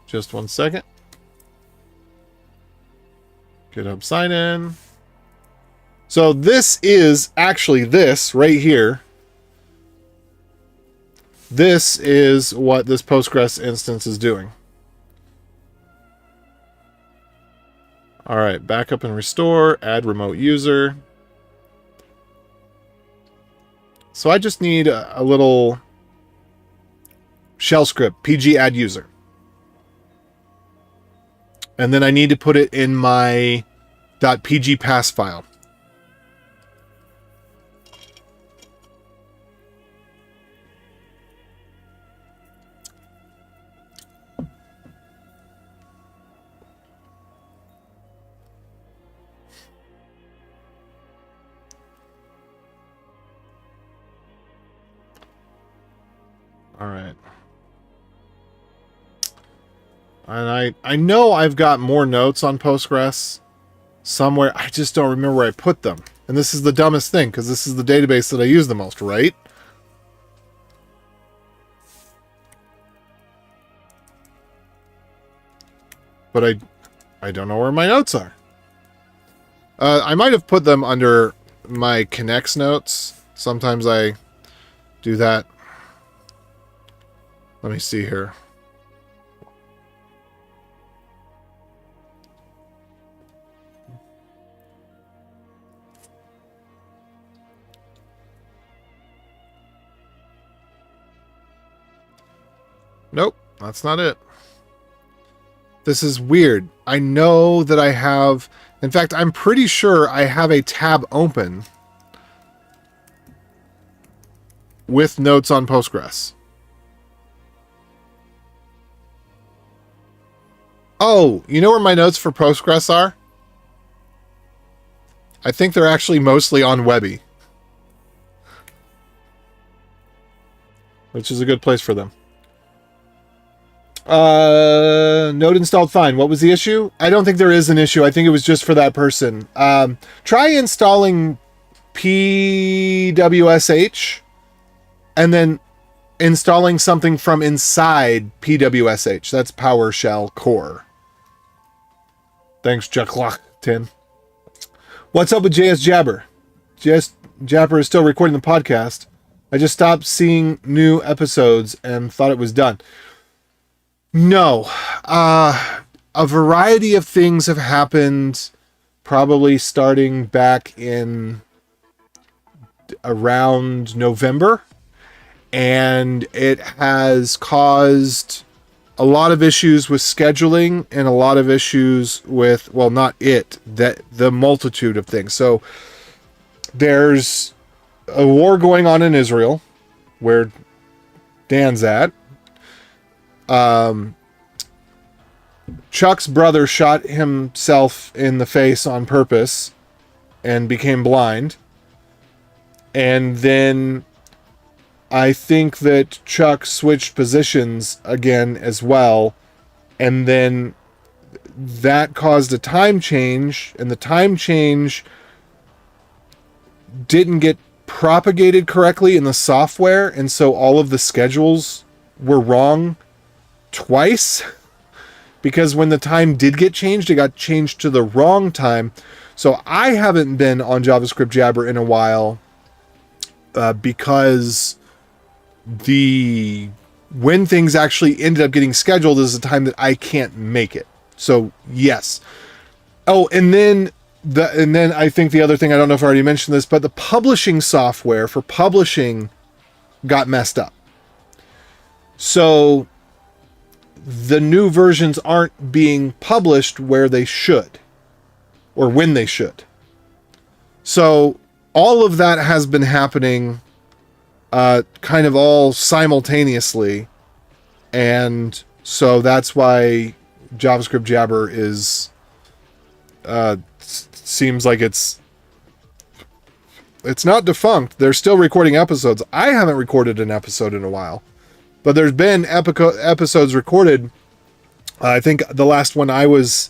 Just one second. GitHub sign in. So this is actually this right here this is what this Postgres instance is doing. All right, backup and restore, add remote user. So I just need a little shell script, pg add user. And then I need to put it in my .pg pass file. All right. And I know I've got more notes on Postgres somewhere. I just don't remember where I put them. And this is the dumbest thing, because this is the database that I use the most, right? But I don't know where my notes are. I might have put them under my connects notes. Sometimes I do that. Let me see here. Nope, that's not it. This is weird. I know that I have... In fact, I'm pretty sure I have a tab open with notes on Postgres. Oh, you know where my notes for Postgres are? I think they're actually mostly on Webby, which is a good place for them. Node installed fine. What was the issue? I don't think there is an issue. I think it was just for that person. Try installing pwsh and then installing something from inside pwsh. That's PowerShell core. Thanks, Jack10. What's up with JS Jabber? JS Jabber is still recording the podcast. I just stopped seeing new episodes and thought it was done. No. A variety of things have happened, probably starting back in around November, and it has caused a lot of issues with scheduling and a lot of issues with, well, not it, that the multitude of things. So there's a war going on in Israel where Dan's at. Chuck's brother shot himself in the face on purpose and became blind. And then I think that Chuck switched positions again as well. And then that caused a time change, and the time change didn't get propagated correctly in the software. And so all of the schedules were wrong twice, because when the time did get changed, it got changed to the wrong time. So I haven't been on JavaScript Jabber in a while, because when things actually ended up getting scheduled is the time that I can't make it. So yes. Oh, and then I think the other thing, I don't know if I already mentioned this, but the publishing software for publishing got messed up. So the new versions aren't being published where they should, or when they should. So all of that has been happening kind of all simultaneously. And so that's why JavaScript Jabber is seems like it's not defunct. They're still recording episodes. I haven't recorded an episode in a while, but there's been episodes recorded. I think the last one I was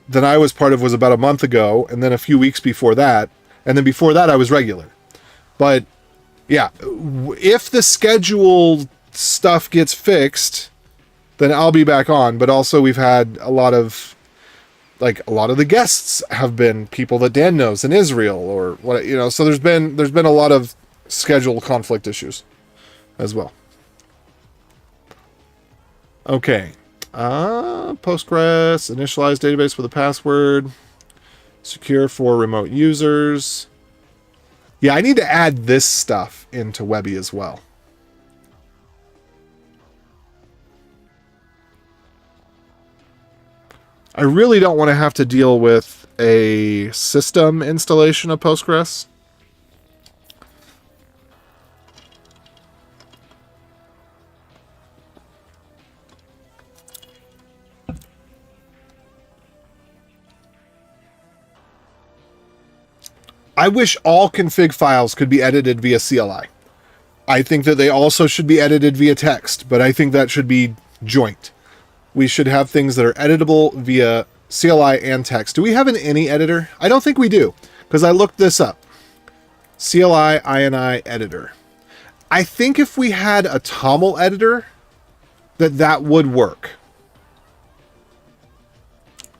part of was about a month ago, and then a few weeks before that, and then before that I was regular. But yeah, if the schedule stuff gets fixed, then I'll be back on. But also we've had a lot of the guests have been people that Dan knows in Israel, or what, so there's been a lot of schedule conflict issues as well. Okay. Postgres, initialize database with a password. Secure for remote users. Yeah, I need to add this stuff into Webby as well. I really don't want to have to deal with a system installation of Postgres. I wish all config files could be edited via CLI. I think that they also should be edited via text, but I think that should be joint. We should have things that are editable via CLI and text. Do we have an any editor? I don't think we do, because I looked this up. CLI INI editor. I think if we had a TOML editor, that would work.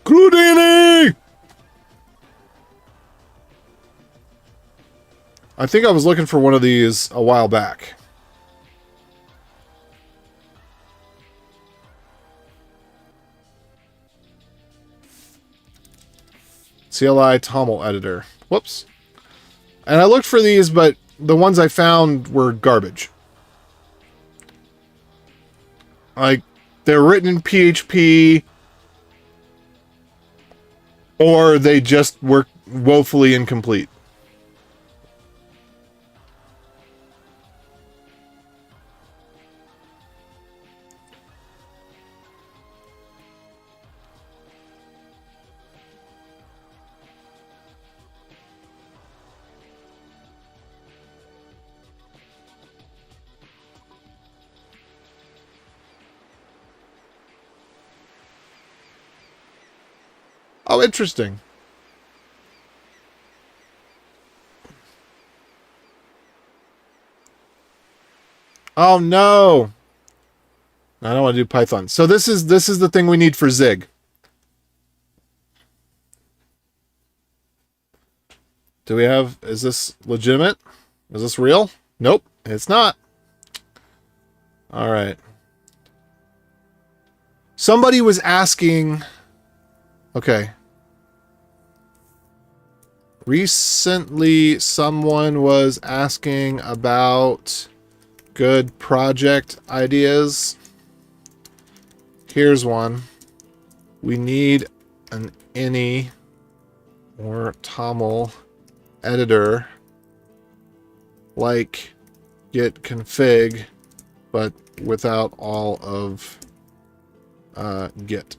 Crudini! I think I was looking for one of these a while back. CLI TOML editor. Whoops. And I looked for these, but the ones I found were garbage. Like, they're written in PHP, or they just were woefully incomplete. Oh, interesting. Oh no. I don't want to do Python. So this is the thing we need for Zig. Do we have, is this legitimate? Is this real? Nope, it's not. All right. Somebody was asking, okay. Recently, someone was asking about good project ideas. Here's one. We need an any or TOML editor like git config, but without all of git.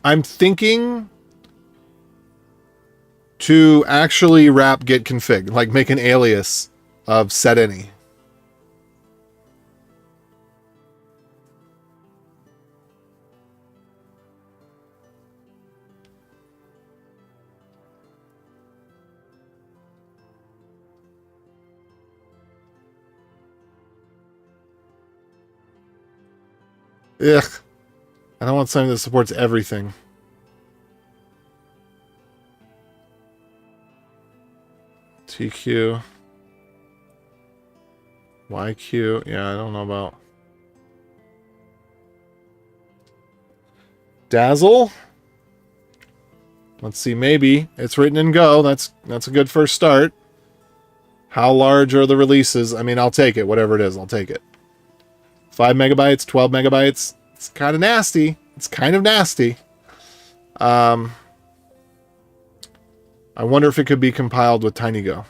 I'm thinking to actually wrap git config, like make an alias of set any. Ugh. I don't want something that supports everything. TQ. YQ. Yeah, I don't know about. Dazzle. Let's see, maybe. It's written in Go. That's a good first start. How large are the releases? I mean, I'll take it. Whatever it is, I'll take it. 5 megabytes, 12 megabytes. It's kind of nasty. It's kind of nasty. I wonder if it could be compiled with TinyGo.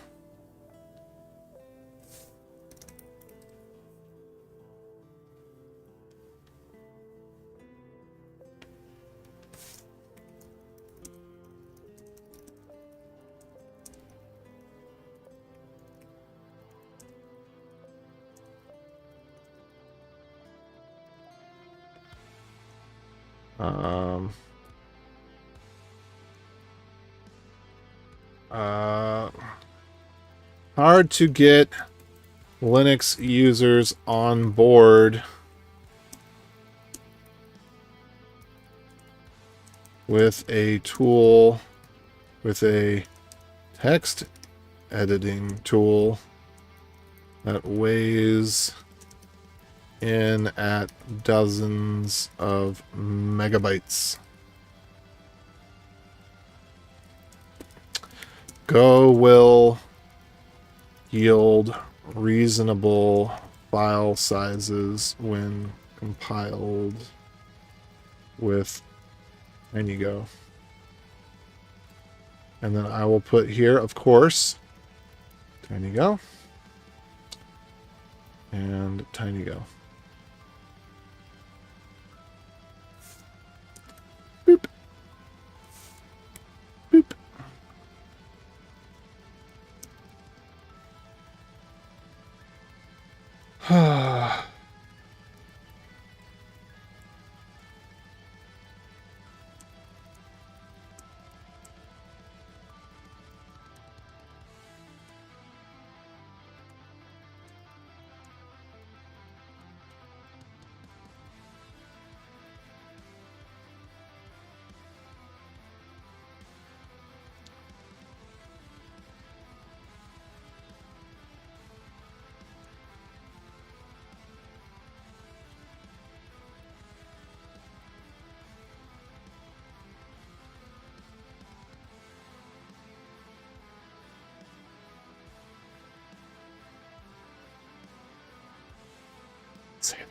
Hard to get Linux users on board with a tool, with a text editing tool that weighs in at dozens of megabytes. Go will yield reasonable file sizes when compiled with TinyGo. And then I will put here, of course, TinyGo and TinyGo. Boop. Boop. Say that.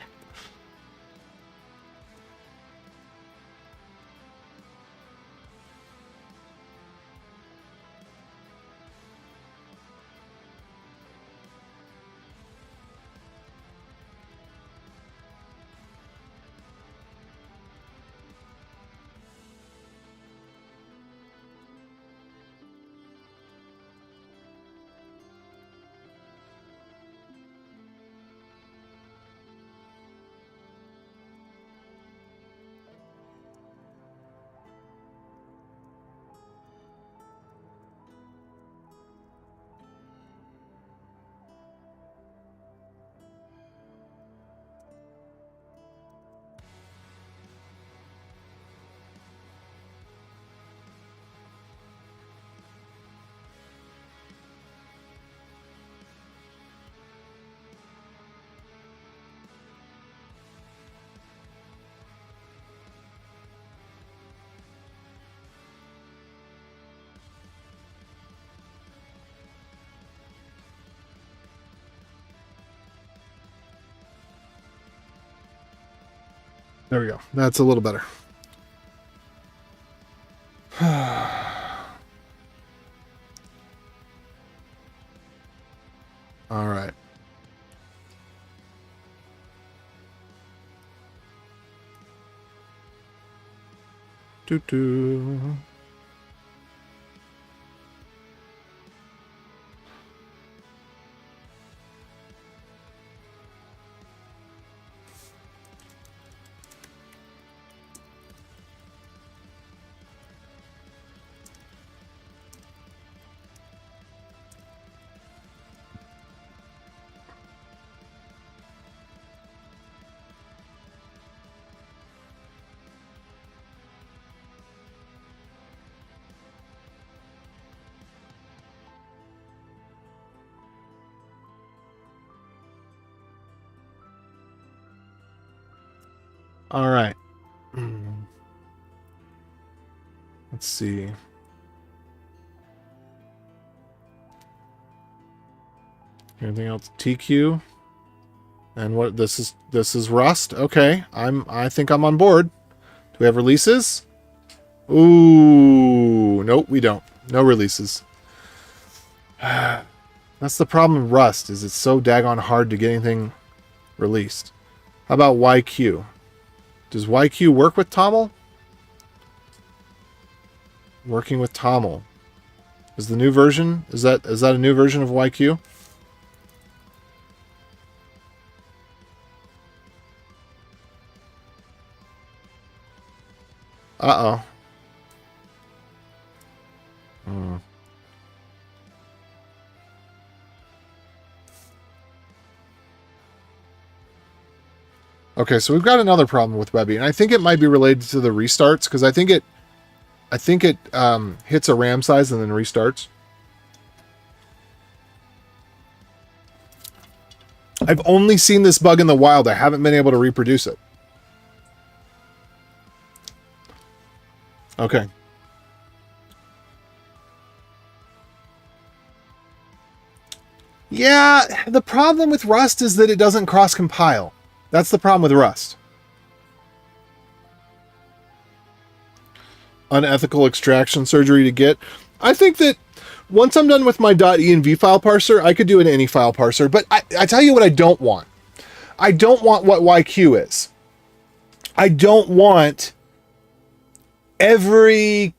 There we go. That's a little better. All right. Doo-doo. All right. Let's see. Anything else? TQ. And what this is Rust. Okay. I think I'm on board. Do we have releases? Ooh, nope, we don't. No releases. That's the problem with Rust, is it's so daggone hard to get anything released. How about YQ? Does YQ work with TOML? Working with TOML. Is the new version? Is that a new version of YQ? Uh-oh. Okay, so we've got another problem with Webby, and I think it might be related to the restarts, because I think it I think it hits a RAM size and then restarts. I've only seen this bug in the wild. I haven't been able to reproduce it. Okay. Yeah, the problem with Rust is that it doesn't cross-compile. That's the problem with Rust. Unethical extraction surgery to Git. I think that once I'm done with my .env file parser, I could do an any file parser. But I tell you what I don't want. I don't want what YQ is. I don't want every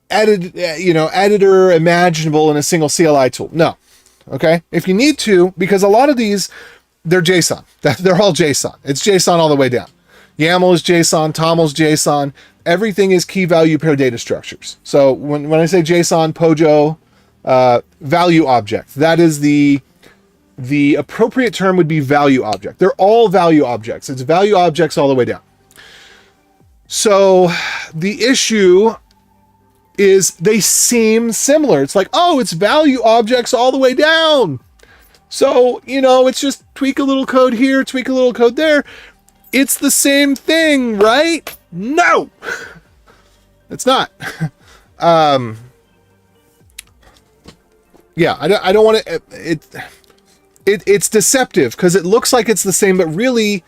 editor imaginable in a single CLI tool. No. Okay? If you need to, because a lot of these, they're JSON. They're all JSON. It's JSON all the way down. YAML is JSON, TOML's JSON. Everything is key value pair data structures. So when I say JSON, POJO, value object, that is the appropriate term would be value object. They're all value objects. It's value objects all the way down. So the issue is they seem similar. It's like, oh, it's value objects all the way down. So, it's just tweak a little code here, tweak a little code there. It's the same thing, right? No, it's not. Yeah, I don't want to, it's deceptive because it looks like it's the same, but really,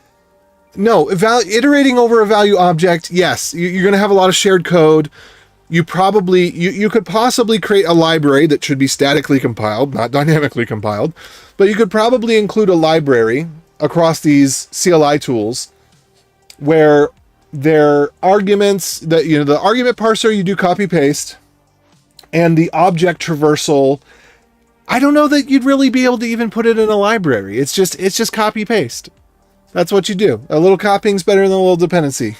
no, iterating over a value object. Yes, you're going to have a lot of shared code. You probably, you could possibly create a library that should be statically compiled, not dynamically compiled, but you could probably include a library across these CLI tools where their arguments that, the argument parser, you do copy paste, and the object traversal, I don't know that you'd really be able to even put it in a library. It's just copy paste. That's what you do. A little copying is better than a little dependency.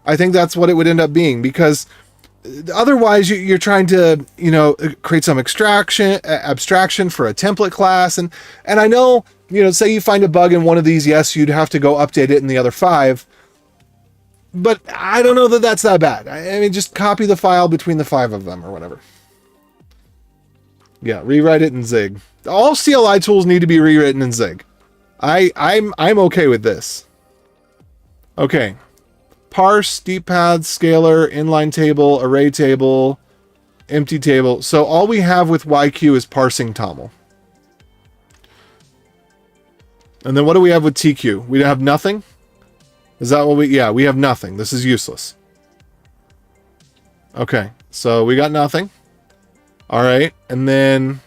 I think that's what it would end up being, because otherwise you're trying to, create some abstraction for a template class. And I know, say you find a bug in one of these, yes, you'd have to go update it in the other 5. But I don't know that that's that bad. I mean, just copy the file between the 5 of them or whatever. Yeah, rewrite it in Zig. All CLI tools need to be rewritten in Zig. I'm okay with this. Okay. Parse, deep paths, scalar, inline table, array table, empty table. So all we have with YQ is parsing TOML. And then what do we have with TQ? We have nothing? Is that what we have nothing. This is useless. Okay, so we got nothing. All right, and then,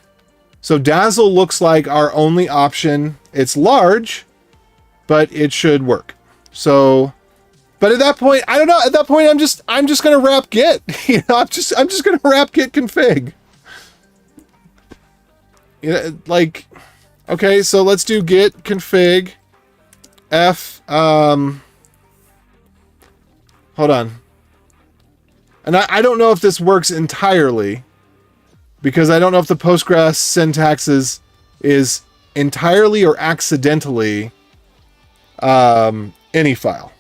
so Dazzle looks like our only option. It's large, but it should work. So, but at that point, I don't know. At that point, I'm just gonna wrap git. I'm just gonna wrap git config. Okay, so let's do git config f. Hold on. And I don't know if this works entirely, because I don't know if the Postgres syntax is entirely or accidentally any file.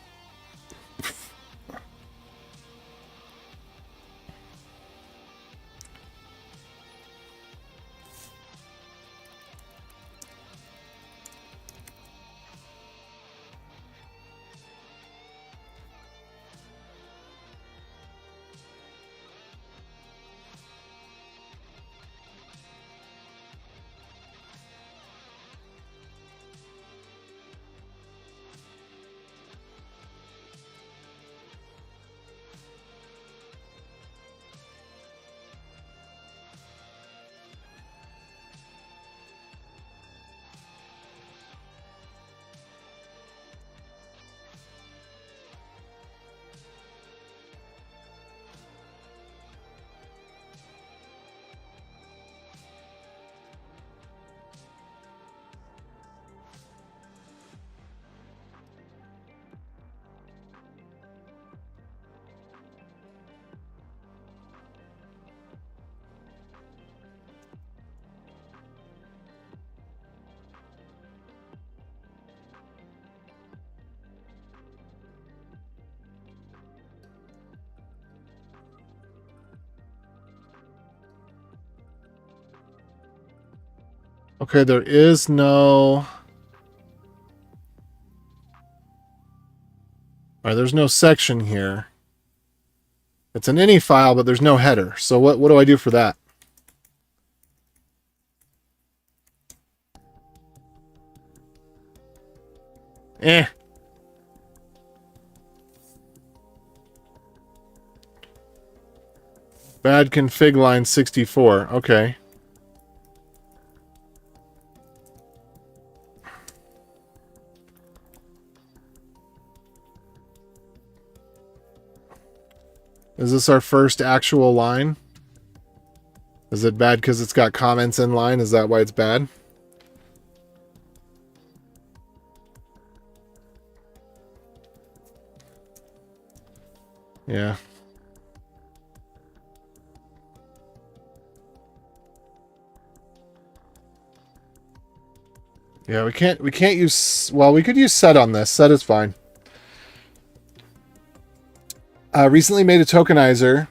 Okay, there is no... Alright, there's no section here. It's an ini file, but there's no header. So what do I do for that? Bad config line 64. Okay. Is this our first actual line? Is it bad because it's got comments in line? Is that why it's bad? Yeah. Yeah, we can't use, well, we could use set on this. Set is fine. Recently made a tokenizer.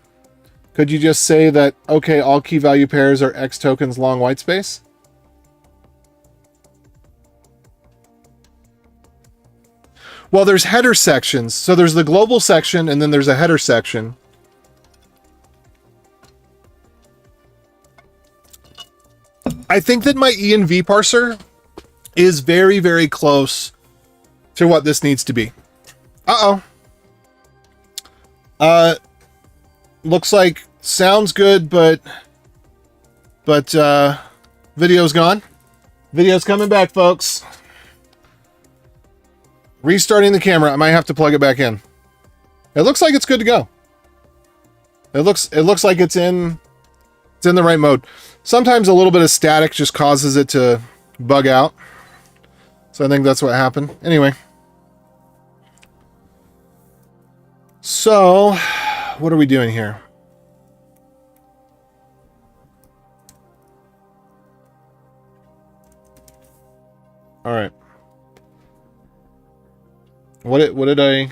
Could you just say that, okay, all key value pairs are X tokens long whitespace? Well, there's header sections. So there's the global section, and then there's a header section. I think that my env parser is very, very close to what this needs to be. Looks like sounds good, but video's gone. Video's coming back, folks. Restarting the camera. I might have to plug it back in. It looks like it's good to go. It looks like it's in the right mode. Sometimes a little bit of static just causes it to bug out. So I think that's what happened. Anyway. So, what are we doing here? All right. What did I...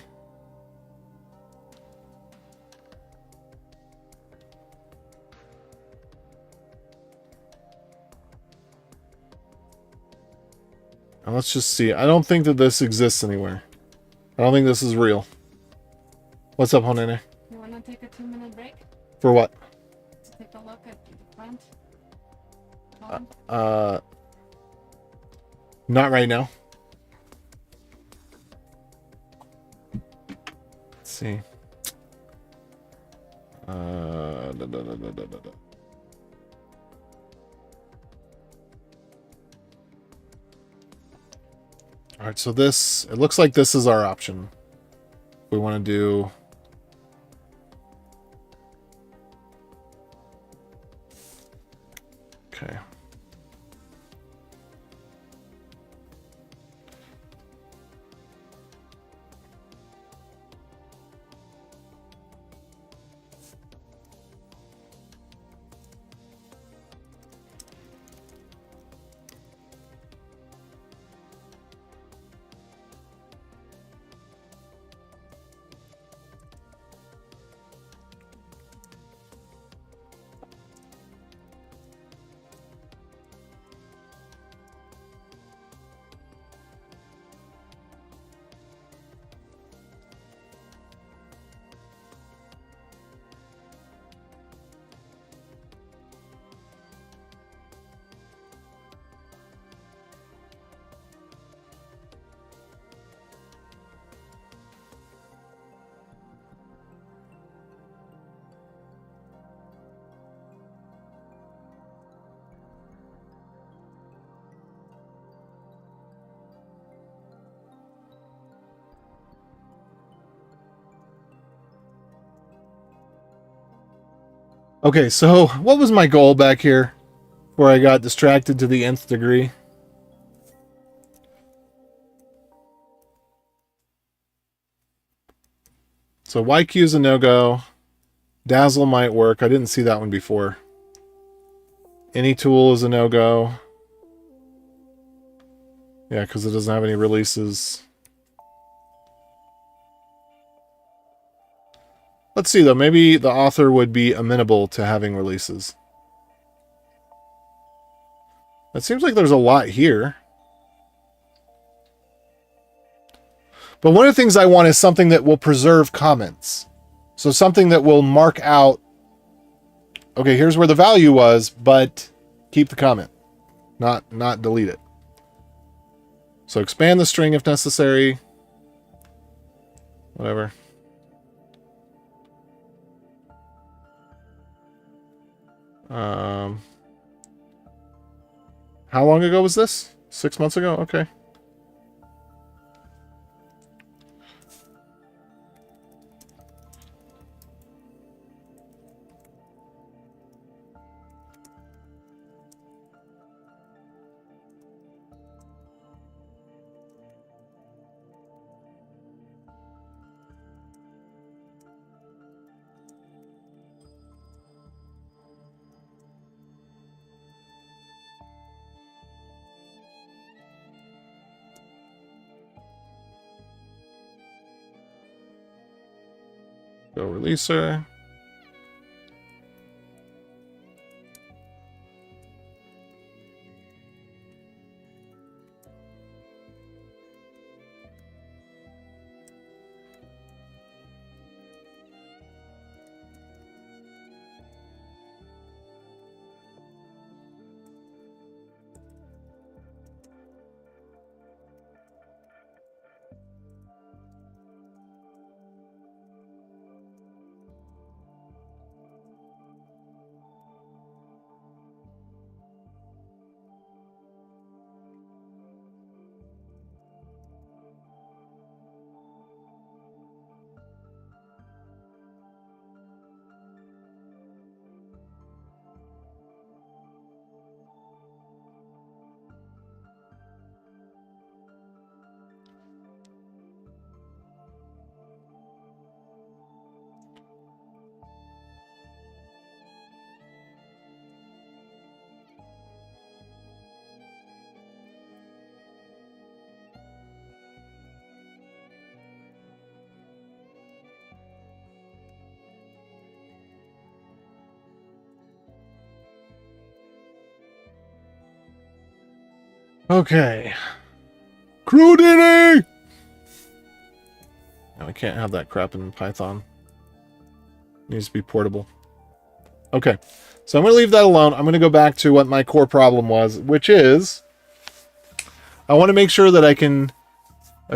Let's just see. I don't think that this exists anywhere. I don't think this is real. What's up, Honene? You want to take a 2-minute break? For what? To take a look at the plant? Not right now. Let's see. All right, so this, it looks like this is our option. We want to do... Okay. Okay, so what was my goal back here before I got distracted to the nth degree? So YQ is a no-go. Dazzle might work. I didn't see that one before. Any tool is a no-go. Yeah, because it doesn't have any releases. Let's see, though. Maybe the author would be amenable to having releases. It seems like there's a lot here. But one of the things I want is something that will preserve comments. So something that will mark out, okay, here's where the value was, but keep the comment, not delete it. So expand the string if necessary. Whatever. How long ago was this? 6 months ago? Okay. Go releaser. Okay. Crudity! No, we can't have that crap in Python. It needs to be portable. Okay. So I'm going to leave that alone. I'm going to go back to what my core problem was, which is I want to make sure that I can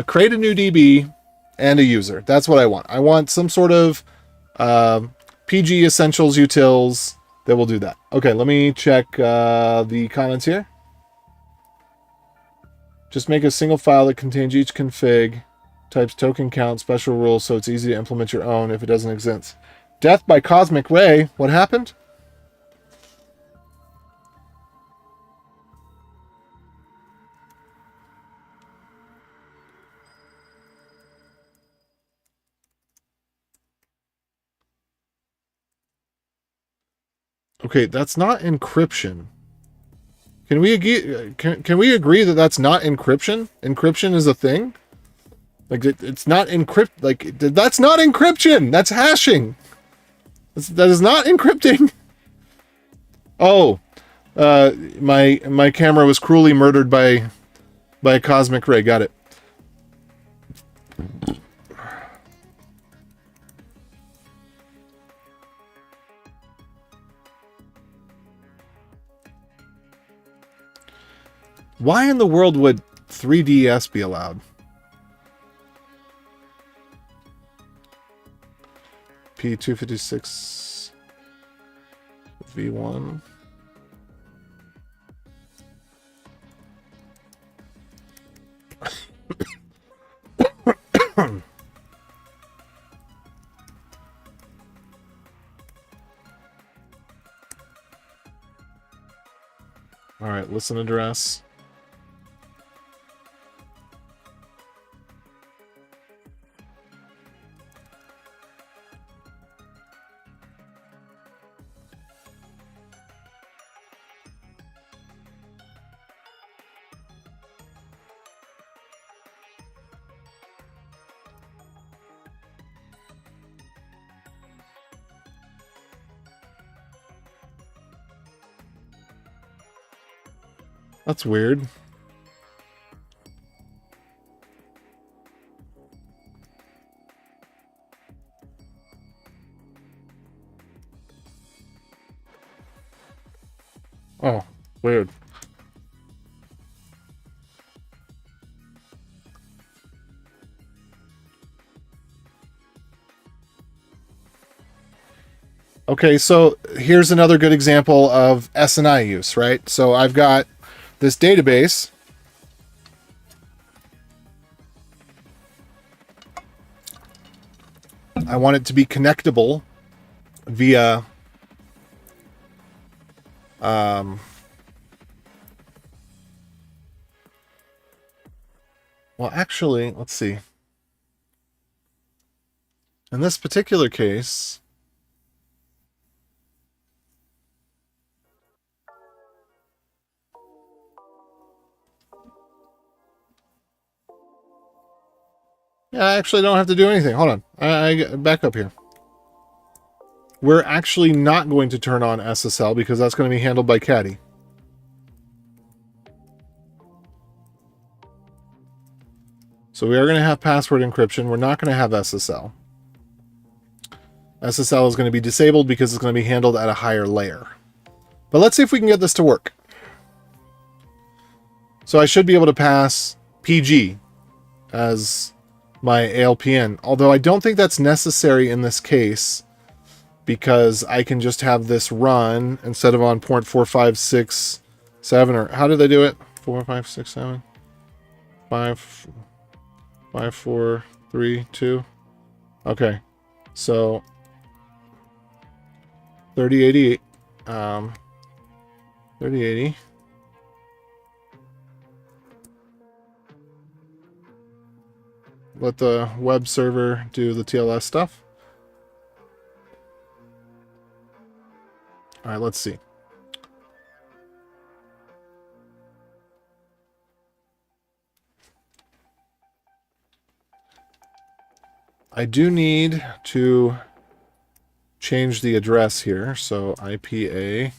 create a new DB and a user. That's what I want. I want some sort of PG Essentials utils that will do that. Okay, let me check the comments here. Just make a single file that contains each config, types token count, special rules, so it's easy to implement your own if it doesn't exist. Death by Cosmic Ray. What happened? Okay, that's not encryption. Can we agree? Can we agree that that's not encryption? Encryption is a thing. Like it's not encrypt. Like that's not encryption. That's hashing. That is not encrypting. Oh, my camera was cruelly murdered by a cosmic ray. Got it. Why in the world would 3DS be allowed? P256 V1. All right, listen address. That's weird. Oh, weird. Okay, so here's another good example of SNI use, right? So I've got this database. I want it to be connectable via well, actually, let's see. In this particular case, yeah, I actually don't have to do anything. Hold on. I back up here. We're actually not going to turn on SSL because that's going to be handled by Caddy. So we are going to have password encryption. We're not going to have SSL. SSL is going to be disabled because it's going to be handled at a higher layer. But let's see if we can get this to work. So I should be able to pass PG as my ALPN, although I don't think that's necessary in this case because I can just have this run instead of on port 4567, or how did they do it? 4567 5 5 4 3 2. Okay, so 3088 3080. Let the web server do the TLS stuff. All right, let's see. I do need to change the address here. So IPA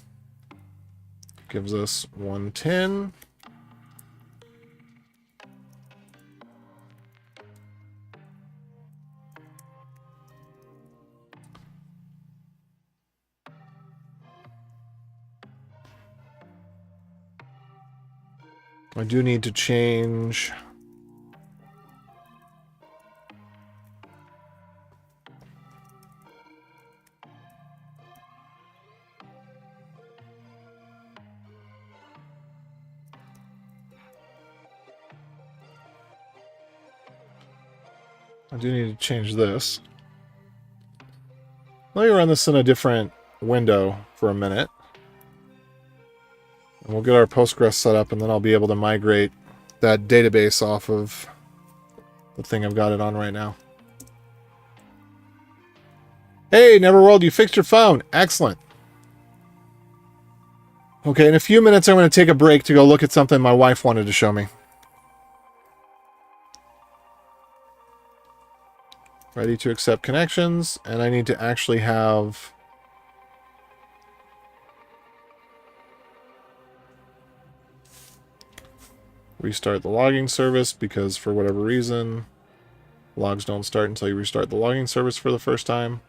gives us 110. I do need to change this. Let me run this in a different window for a minute. And we'll get our Postgres set up, and then I'll be able to migrate that database off of the thing I've got it on right now. Hey, Neverworld, you fixed your phone. Excellent. Okay, in a few minutes, I'm going to take a break to go look at something my wife wanted to show me. Ready to accept connections, and I need to actually have restart the logging service because for whatever reason, logs don't start until you restart the logging service for the first time.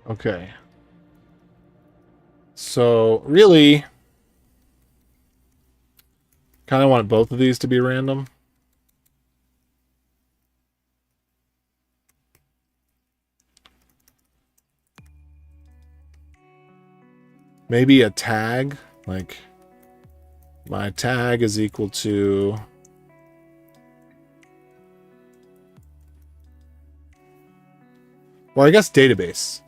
Okay. So, really, kind of want both of these to be random. maybe a tag, like my tag is equal to well, I guess database.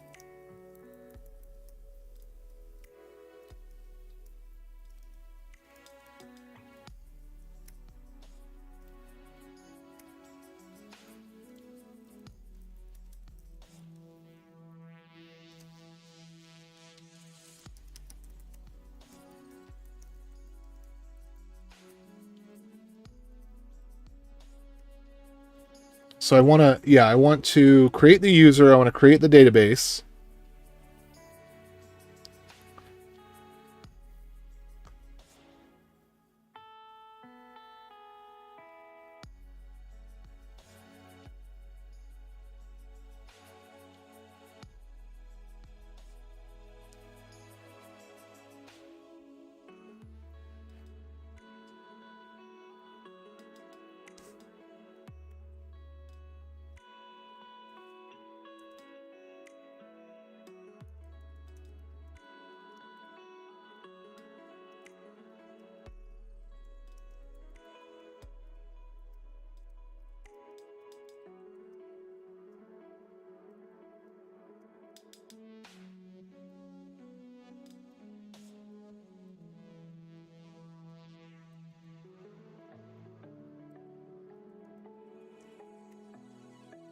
So I want to, yeah, I want to create the user. I want to create the database.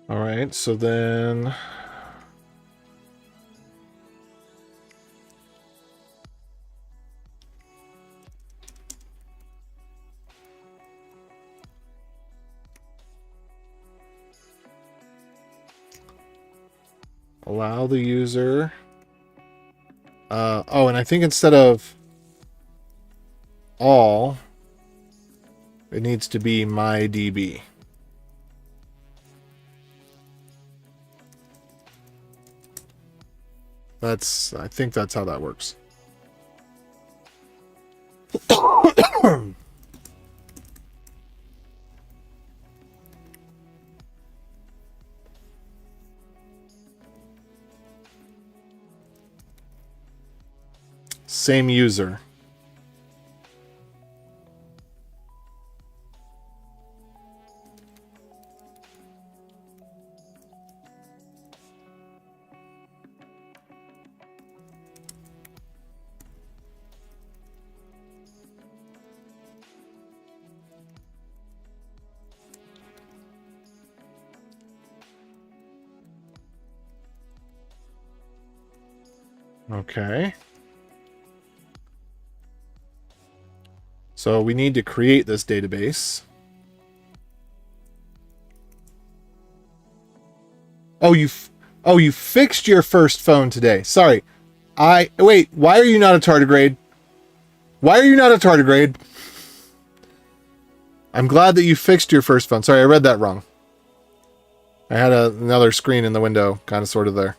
All right, so then allow the user. Oh, and I think instead of all, it needs to be my DB. I think that's how that works. Same user. Okay. So we need to create this database. Oh, you fixed your first phone today. Sorry. Wait, why are you not a tardigrade? Why are you not a tardigrade? I'm glad that you fixed your first phone. Sorry, I read that wrong. I had another screen in the window, kind of sort of there.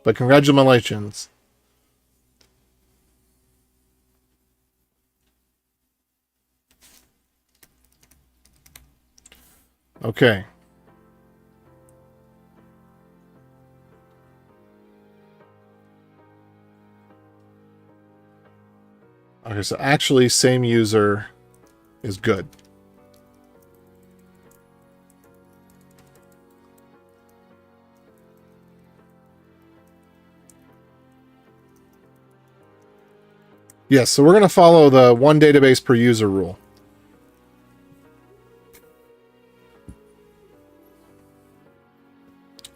But congratulations. Okay. Okay, so actually same user is good. Yes, so we're going to follow the one database per user rule.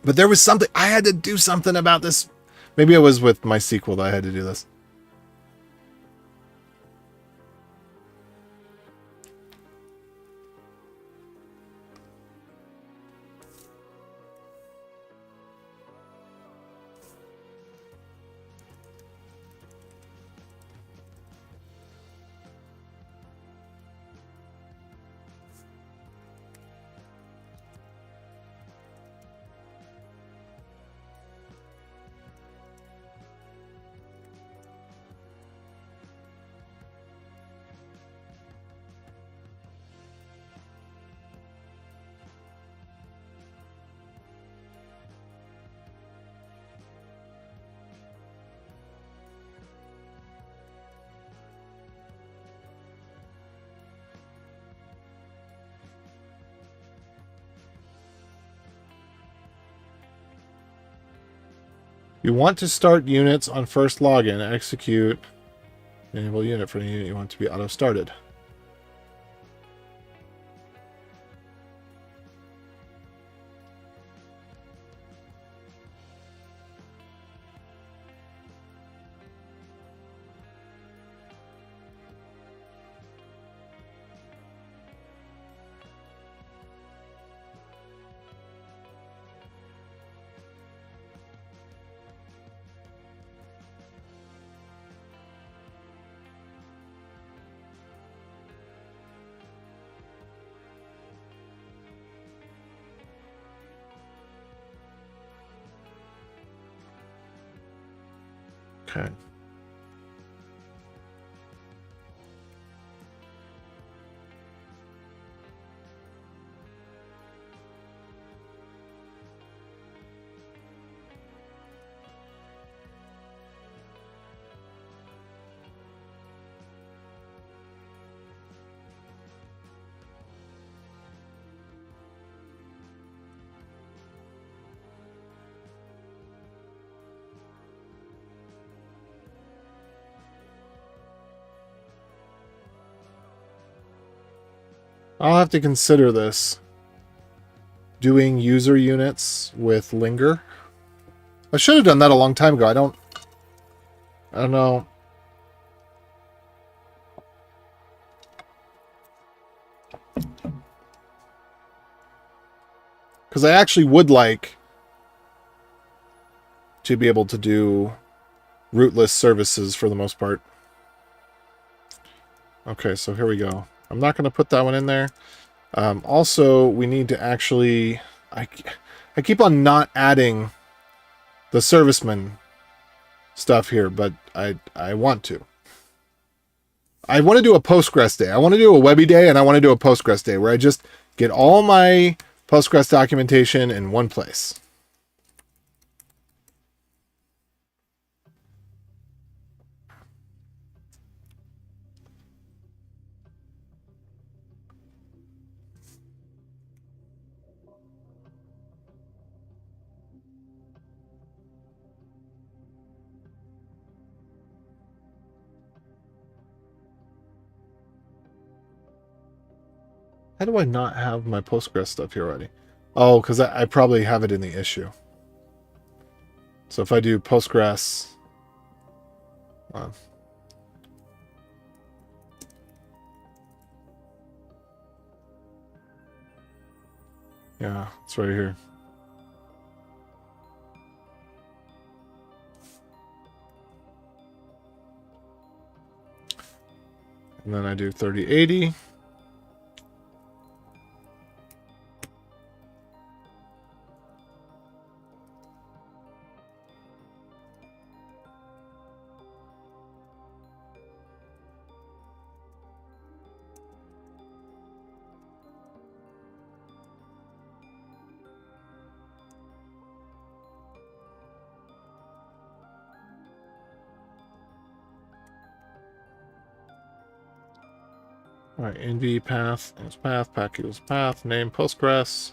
But there was something, I had to do something about this. Maybe it was with MySQL that I had to do this. You want to start units on first login. Execute. Enable unit for any unit you want to be auto-started. Okay. I'll have to consider this. Doing user units with Linger. I should have done that a long time ago. I don't know. Because I actually would like to be able to do rootless services for the most part. Okay, so here we go. I'm not going to put that one in there. Also, we need to actually... I keep on not adding the serviceman stuff here, but I want to. I want to do a Postgres day. I want to do a Webby day, and I want to do a Postgres day, where I just get all my Postgres documentation in one place. How do I not have my Postgres stuff here already? Oh, because I probably have it in the issue. So if I do Postgres... yeah, it's right here. And then I do 3080. All right, NV path is path, pack equals path, name Postgres,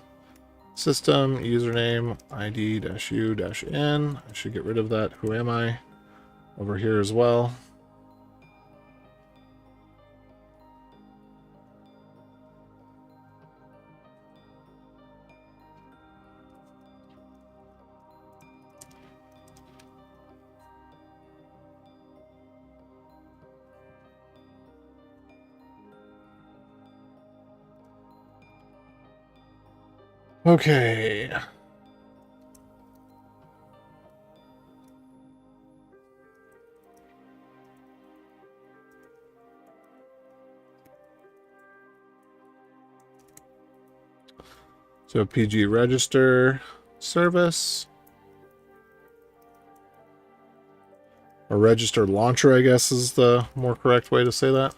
system, username, ID-U-N. I should get rid of that. Who am I? Over here as well. Okay. So PG register service. Or register launcher, I guess, is the more correct way to say that.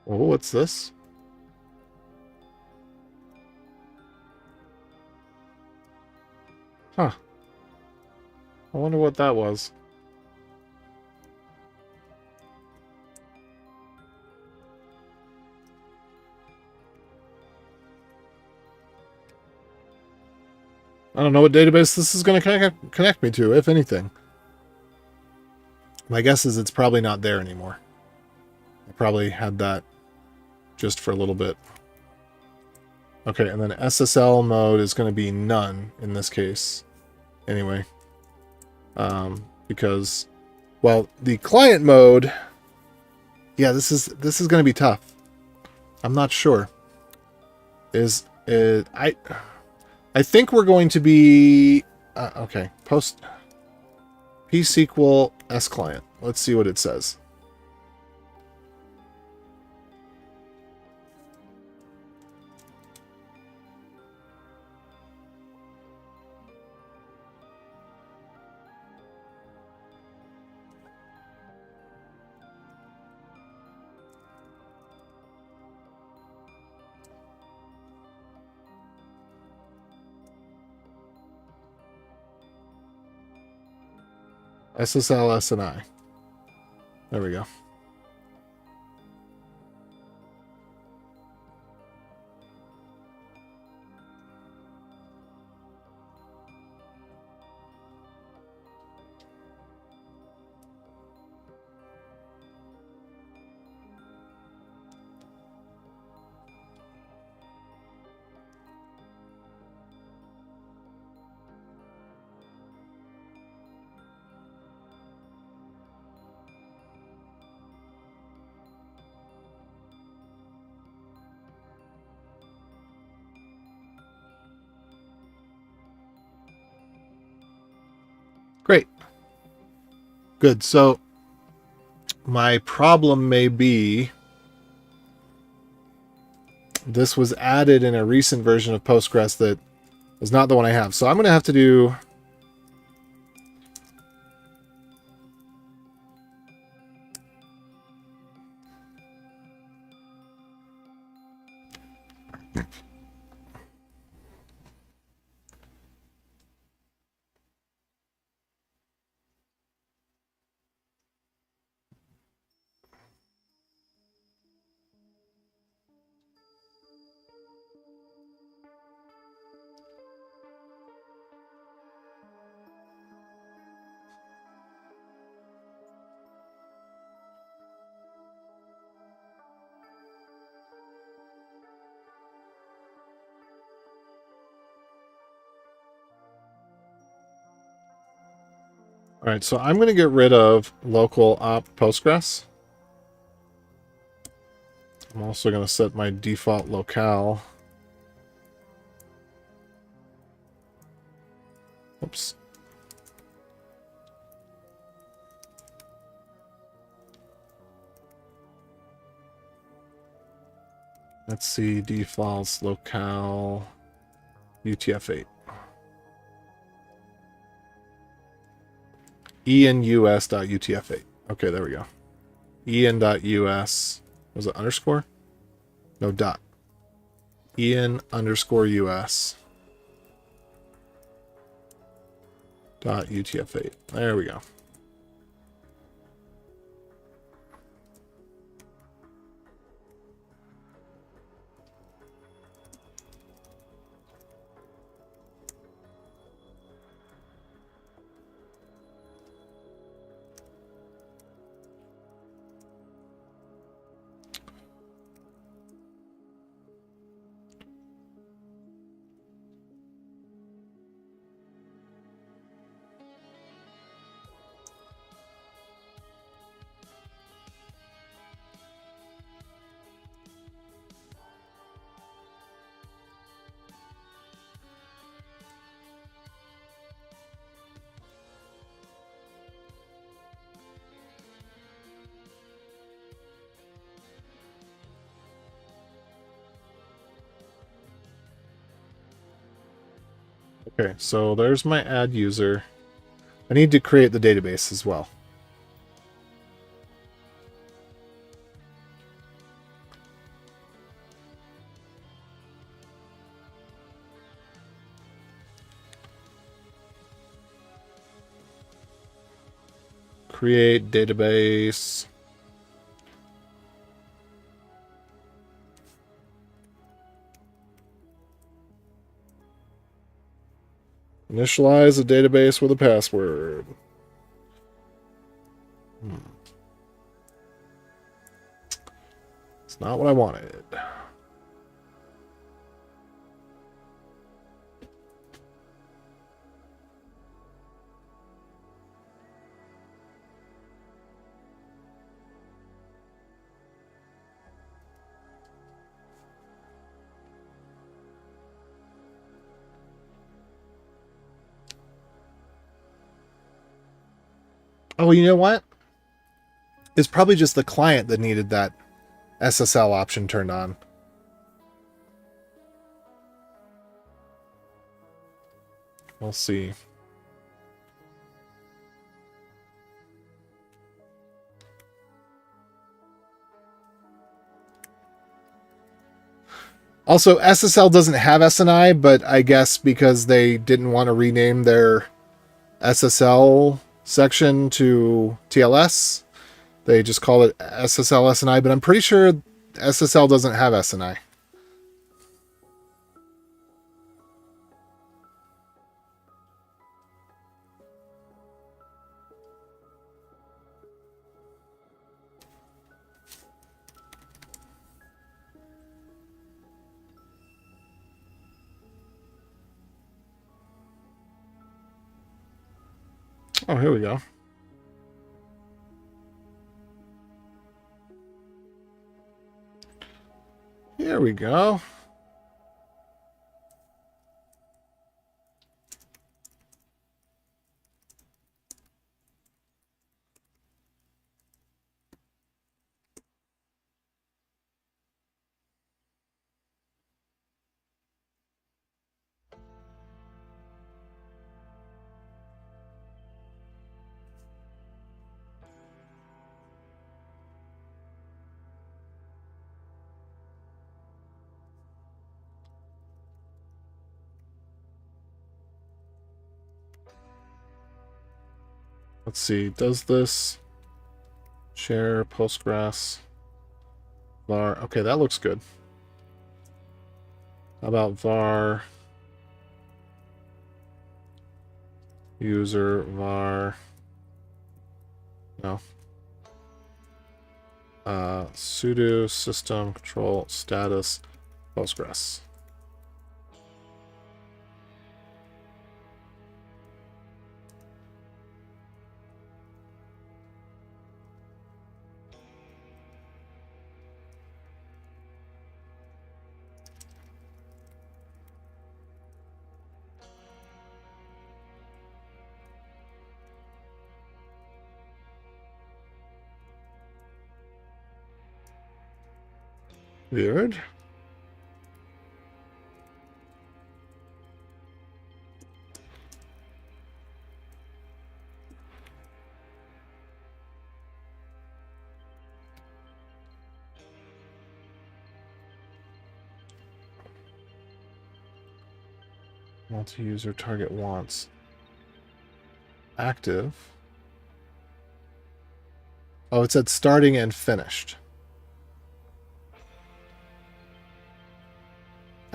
Oh, what's this? Huh. I wonder what that was. I don't know what database this is going to connect me to, if anything. My guess is it's probably not there anymore. I probably had that just for a little bit. Okay, and then SSL mode is going to be none in this case. Anyway. Because, well, the client mode... Yeah, this is going to be tough. I'm not sure. I think we're going to be... okay, post... pSQL S client. Let's see what it says. SSL SNI. There we go. Great. Good. So my problem may be this was added in a recent version of Postgres that is not the one I have. So I'm going to have to do... All right, so I'm going to get rid of local op Postgres. I'm also going to set my default locale. Oops. Let's see, defaults, locale, UTF-8. enus.utf8. Okay, there we go. en.us. Was it underscore? No, dot. en_us. Dot UTF-8. There we go. Okay, so there's my add user. I need to create the database as well. create database. Initialize a database with a password. It's not what I wanted. Oh, you know what? It's probably just the client that needed that SSL option turned on. We'll see. Also, SSL doesn't have SNI, but I guess because they didn't want to rename their SSL section to TLS, they just call it SSL SNI, but I'm pretty sure SSL doesn't have SNI. Oh, here we go. Here we go. Let's see, does this share Postgres var? Okay, that looks good. How about var user var? No. Sudo system control status Postgres. Weird. Multi-user target wants active. Oh, it said starting and finished.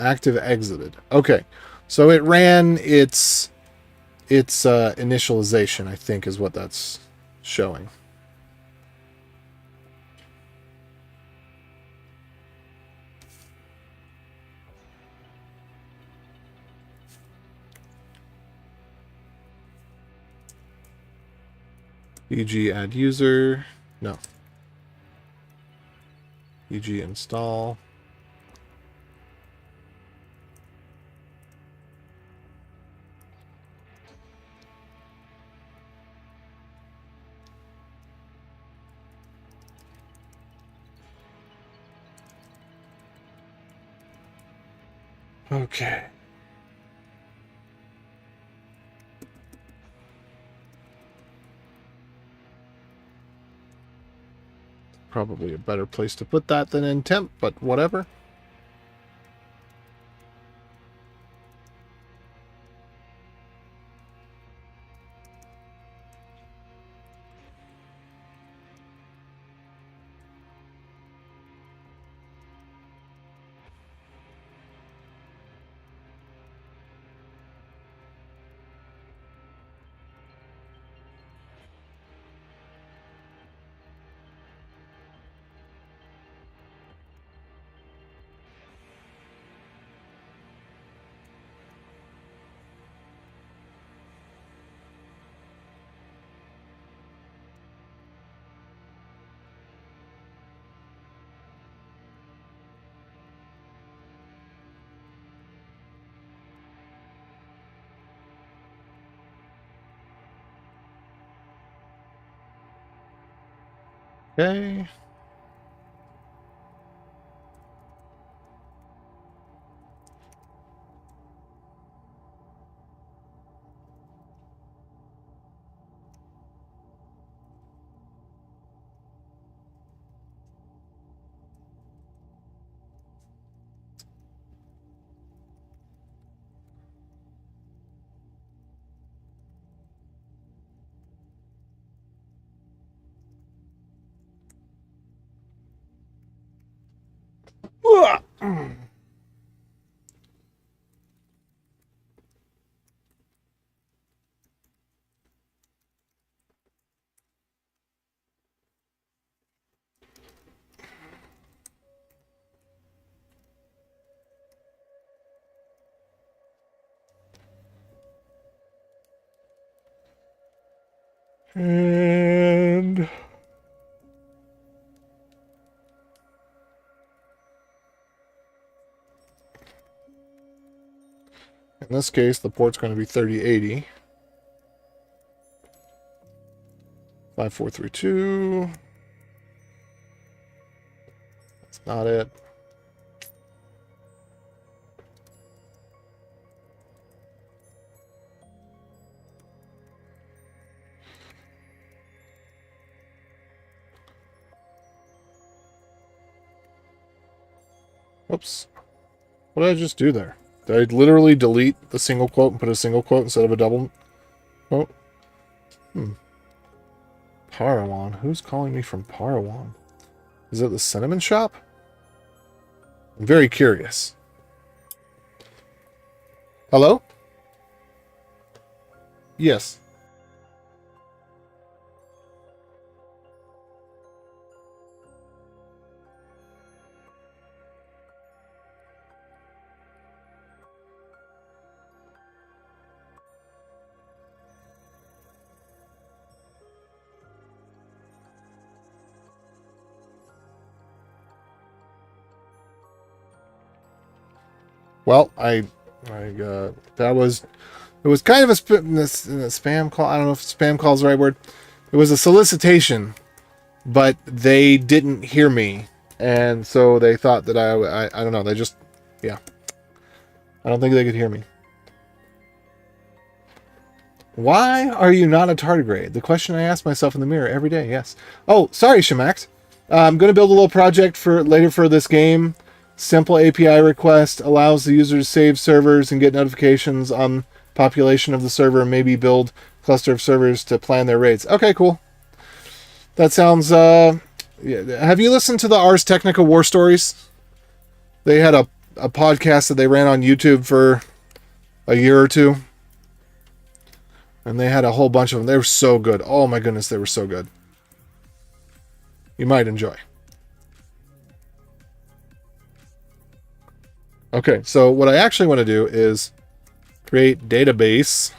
Active exited. Okay, so it ran its initialization, I think, is what that's showing. EG add user. No. EG install. Okay. Probably a better place to put that than in temp, but whatever. Okay. And in this case, the port's going to be 3080. 5432. That's not it. Oops. What did I just do there? Did I literally delete the single quote and put a single quote instead of a double quote? Parawan. Who's calling me from Parawan? Is it the cinnamon shop? I'm very curious. Hello? Yes. Well, that was, it was kind of a spam call. I don't know if spam call is the right word. It was a solicitation, but they didn't hear me. And so they thought that I don't know. They just, yeah. I don't think they could hear me. Why are you not a tardigrade? The question I ask myself in the mirror every day. Yes. Oh, sorry, Shemax. I'm going to build a little project for later for this game. Simple API request allows the user to save servers and get notifications on population of the server and maybe build a cluster of servers to plan their rates. Okay, cool. That sounds... yeah. Have you listened to the Ars Technica War Stories? They had a podcast that they ran on YouTube for a year or two. And they had a whole bunch of them. They were so good. Oh my goodness, they were so good. You might enjoy. Okay, so what I actually want to do is create database.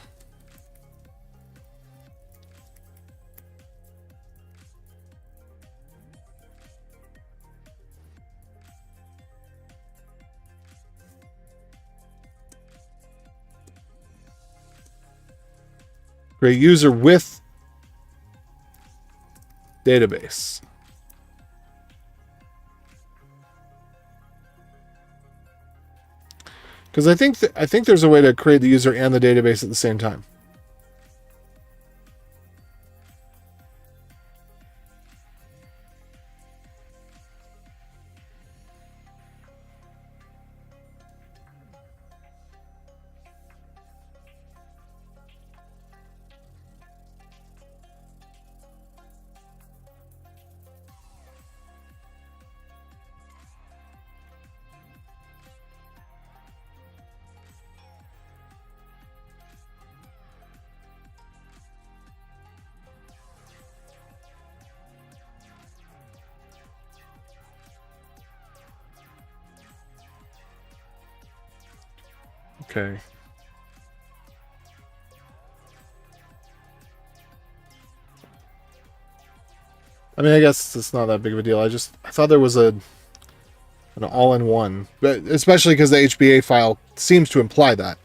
Create user with database. Because I think there's a way to create the user and the database at the same time. Okay. I mean, I guess it's not that big of a deal. I thought there was an all-in-one, but especially because the HBA file seems to imply that.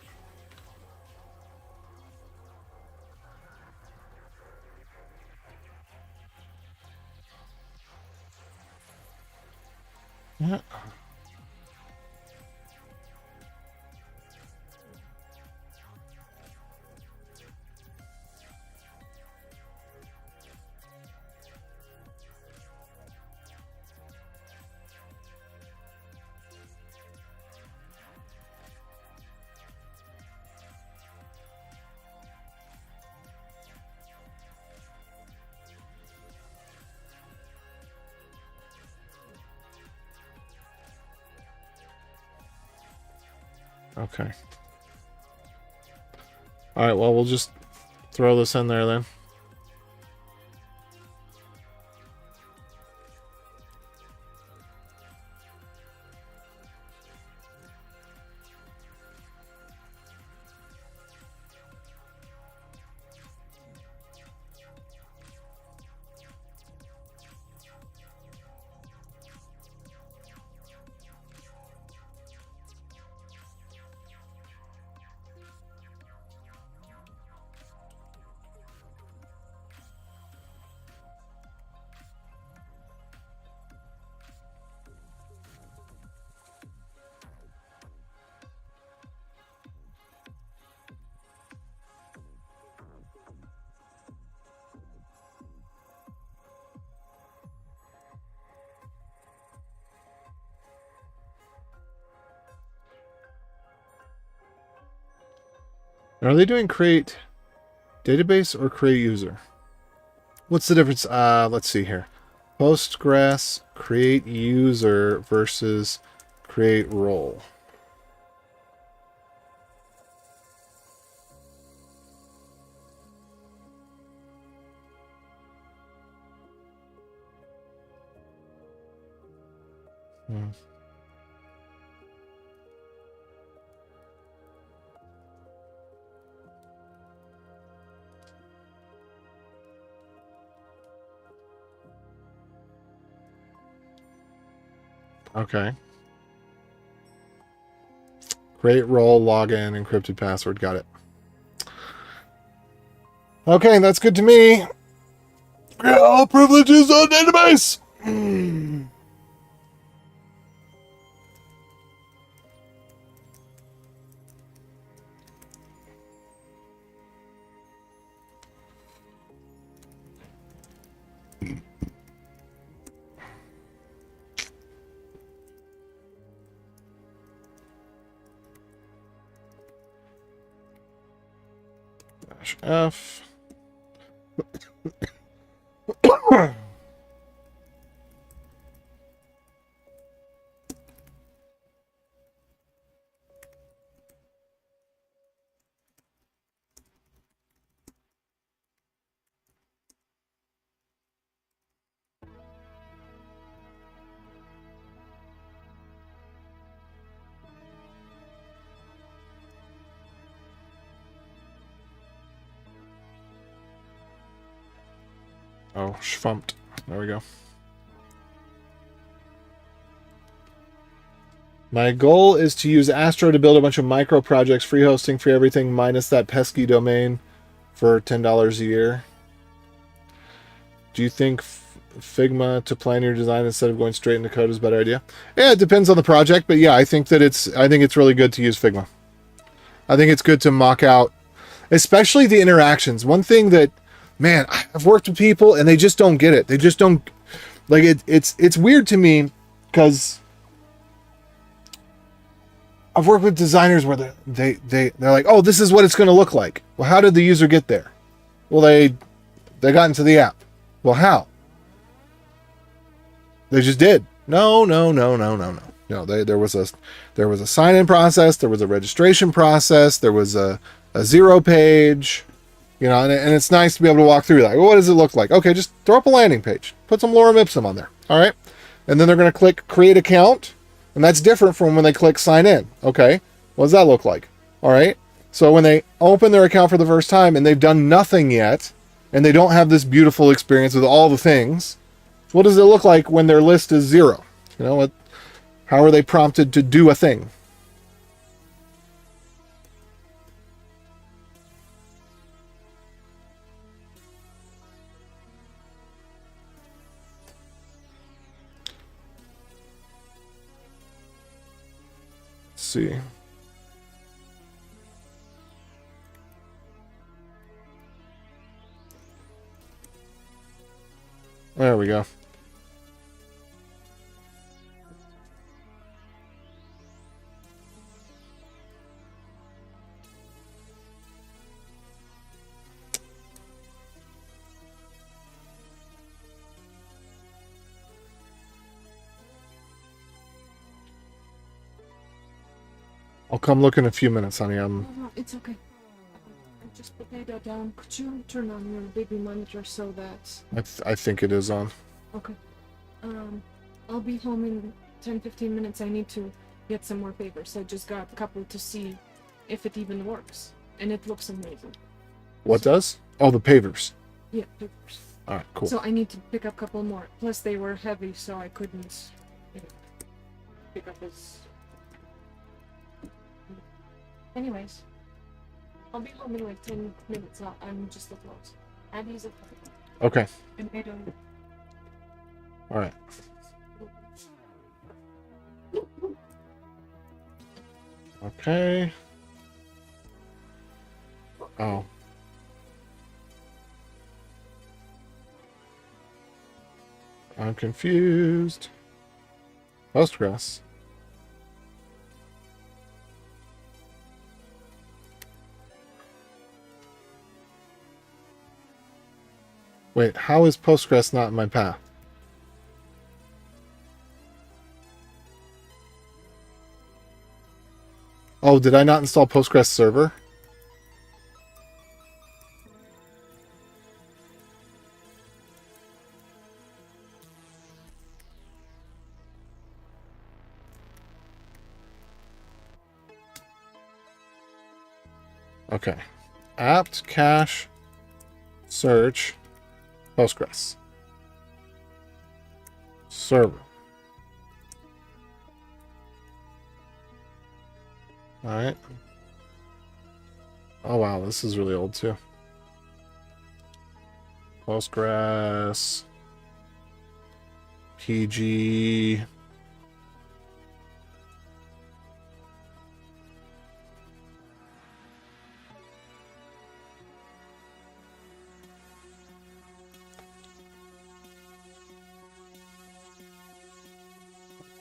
Yeah. Okay. All right, well, we'll just throw this in there then. Are they doing create database or create user? What's the difference? Let's see here. Postgres create user versus create role. Hmm. Okay. Create role, login, encrypted password. Got it. Okay, that's good to me. All privileges on database. F. Oh, schfumped. There we go. My goal is to use Astro to build a bunch of micro projects, free hosting, free everything, minus that pesky domain for $10 a year. Do you think Figma to plan your design instead of going straight into code is a better idea? Yeah, it depends on the project, but yeah, I think it's really good to use Figma. I think it's good to mock out, especially the interactions. One thing that, man, I've worked with people and they just don't get it. They just don't like it. It's weird to me because I've worked with designers where they're like, oh, this is what it's going to look like. Well, how did the user get there? Well, they got into the app. Well, how? They just did. No. No, there was a sign-in process. There was a registration process. There was a zero page. You know, and it's nice to be able to walk through that. Well, what does it look like? Okay, just throw up a landing page. Put some lorem ipsum on there. All right, and then they're going to click create account. And that's different from when they click sign in. Okay, what does that look like? All right, so when they open their account for the first time and they've done nothing yet, and they don't have this beautiful experience with all the things, what does it look like when their list is 0? You know, how are they prompted to do a thing? see. There we go. I'll come look in a few minutes, honey. No, it's okay. I just put data down. Could you turn on your baby monitor so that... I think it is on. Okay. I'll be home in 10-15 minutes. I need to get some more papers. I just got a couple to see if it even works. And it looks amazing. What does? Oh, the pavers. Yeah, papers. All right, cool. So I need to pick up a couple more. Plus they were heavy, so I couldn't pick up as... Anyways, I'll be home in like 10 minutes. I'm just at close. Abby's at home. Okay. And I don't... All right. Okay. Oh. I'm confused. Postgres. Wait, how is Postgres not in my path? Oh, did I not install Postgres server? Okay. Apt cache search Postgres server. All right. Oh wow, this is really old too. Postgres PG.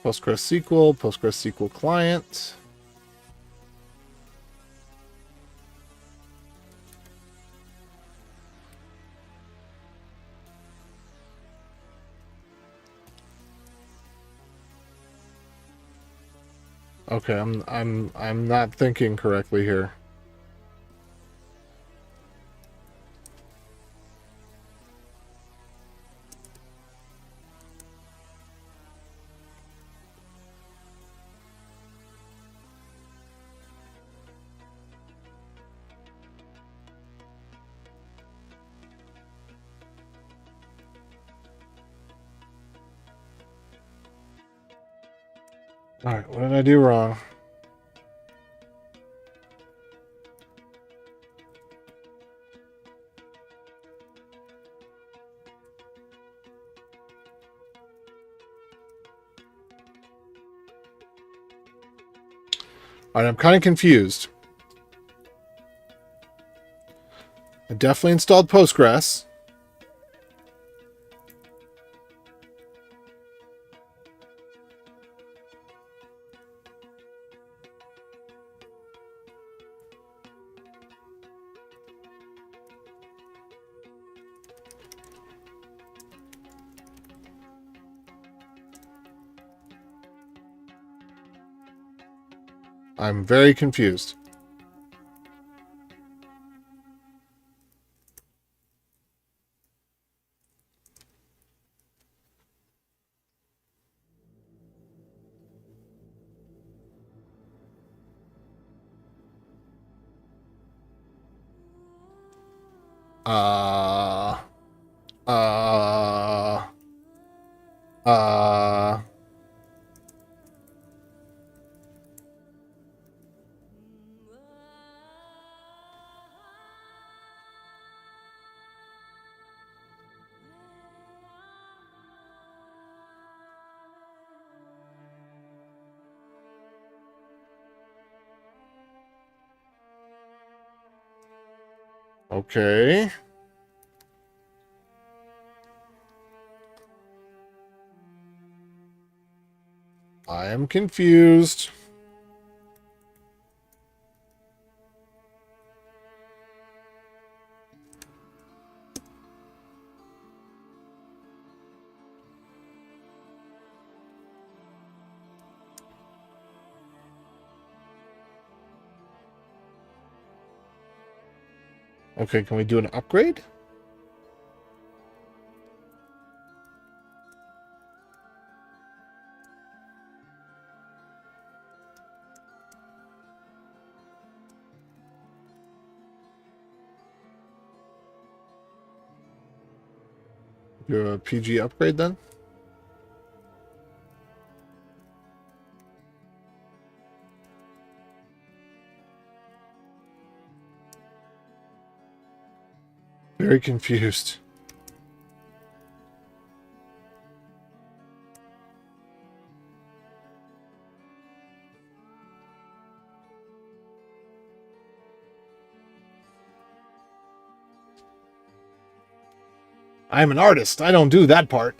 PostgreSQL, PostgreSQL client. Okay, I'm not thinking correctly here. All right, what did I do wrong? All right, I'm kind of confused. I definitely installed Postgres. I'm very confused. Uh, uh, uh. Okay. I am confused. Okay, can we do an upgrade? Do a PG upgrade then? Very confused. I'm an artist. I don't do that part.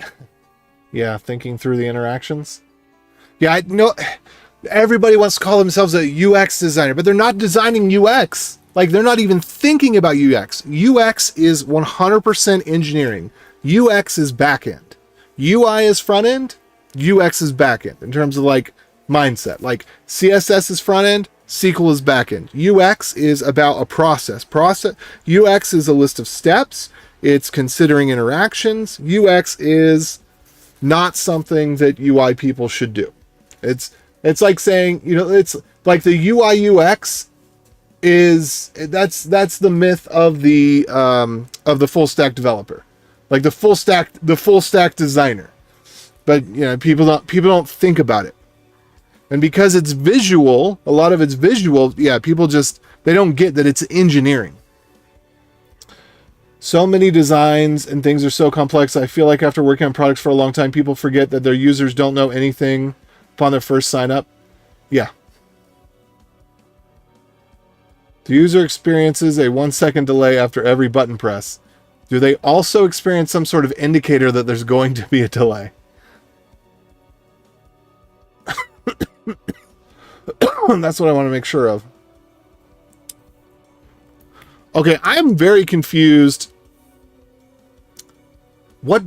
Yeah, thinking through the interactions. Yeah, I know everybody wants to call themselves a UX designer, but they're not designing UX. Like, they're not even thinking about UX. UX is 100% engineering. UX is backend. UI is front end. UX is backend in terms of like mindset. Like CSS is front end. SQL is backend. UX is about a process. UX is a list of steps. It's considering interactions. UX is not something that UI people should do. It's like saying, you know, it's like the UI UX is that's the myth of the full stack developer, like the full stack designer. But you know, people don't think about it, and because it's visual, a lot of it's visual. Yeah, people they don't get that it's engineering. So many designs and things are so complex. I feel like after working on products for a long time, people forget that their users don't know anything upon their first sign up. Yeah. The user experiences a 1-second delay after every button press. Do they also experience some sort of indicator that there's going to be a delay? That's what I want to make sure of. Okay, I am very confused. What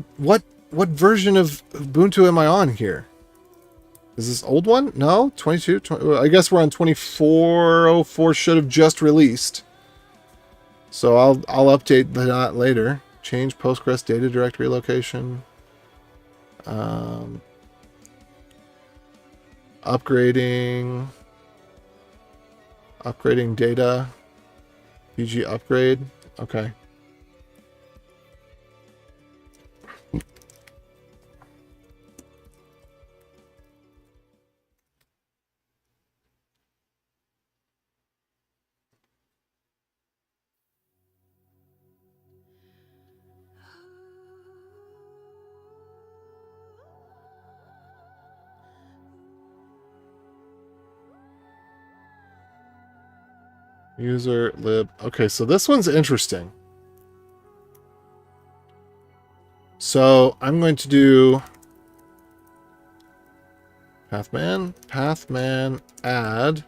version of Ubuntu am I on here? Is this old one? No, 22. 20, I guess we're on 2404. Should have just released. So I'll update that later. Change Postgres data directory location. Upgrading data. PG upgrade. Okay. User lib. Okay, so this one's interesting. So I'm going to do pathman add.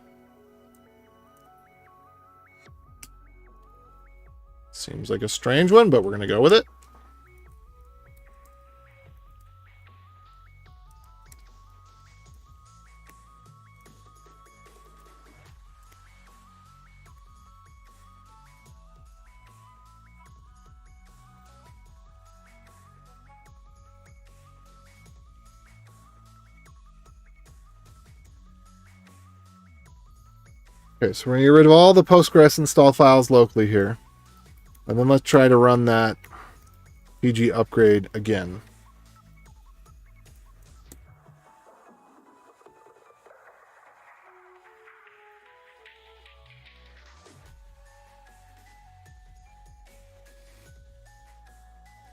Seems like a strange one, but we're going to go with it. Okay, so we're going to get rid of all the Postgres install files locally here. And then let's try to run that PG upgrade again.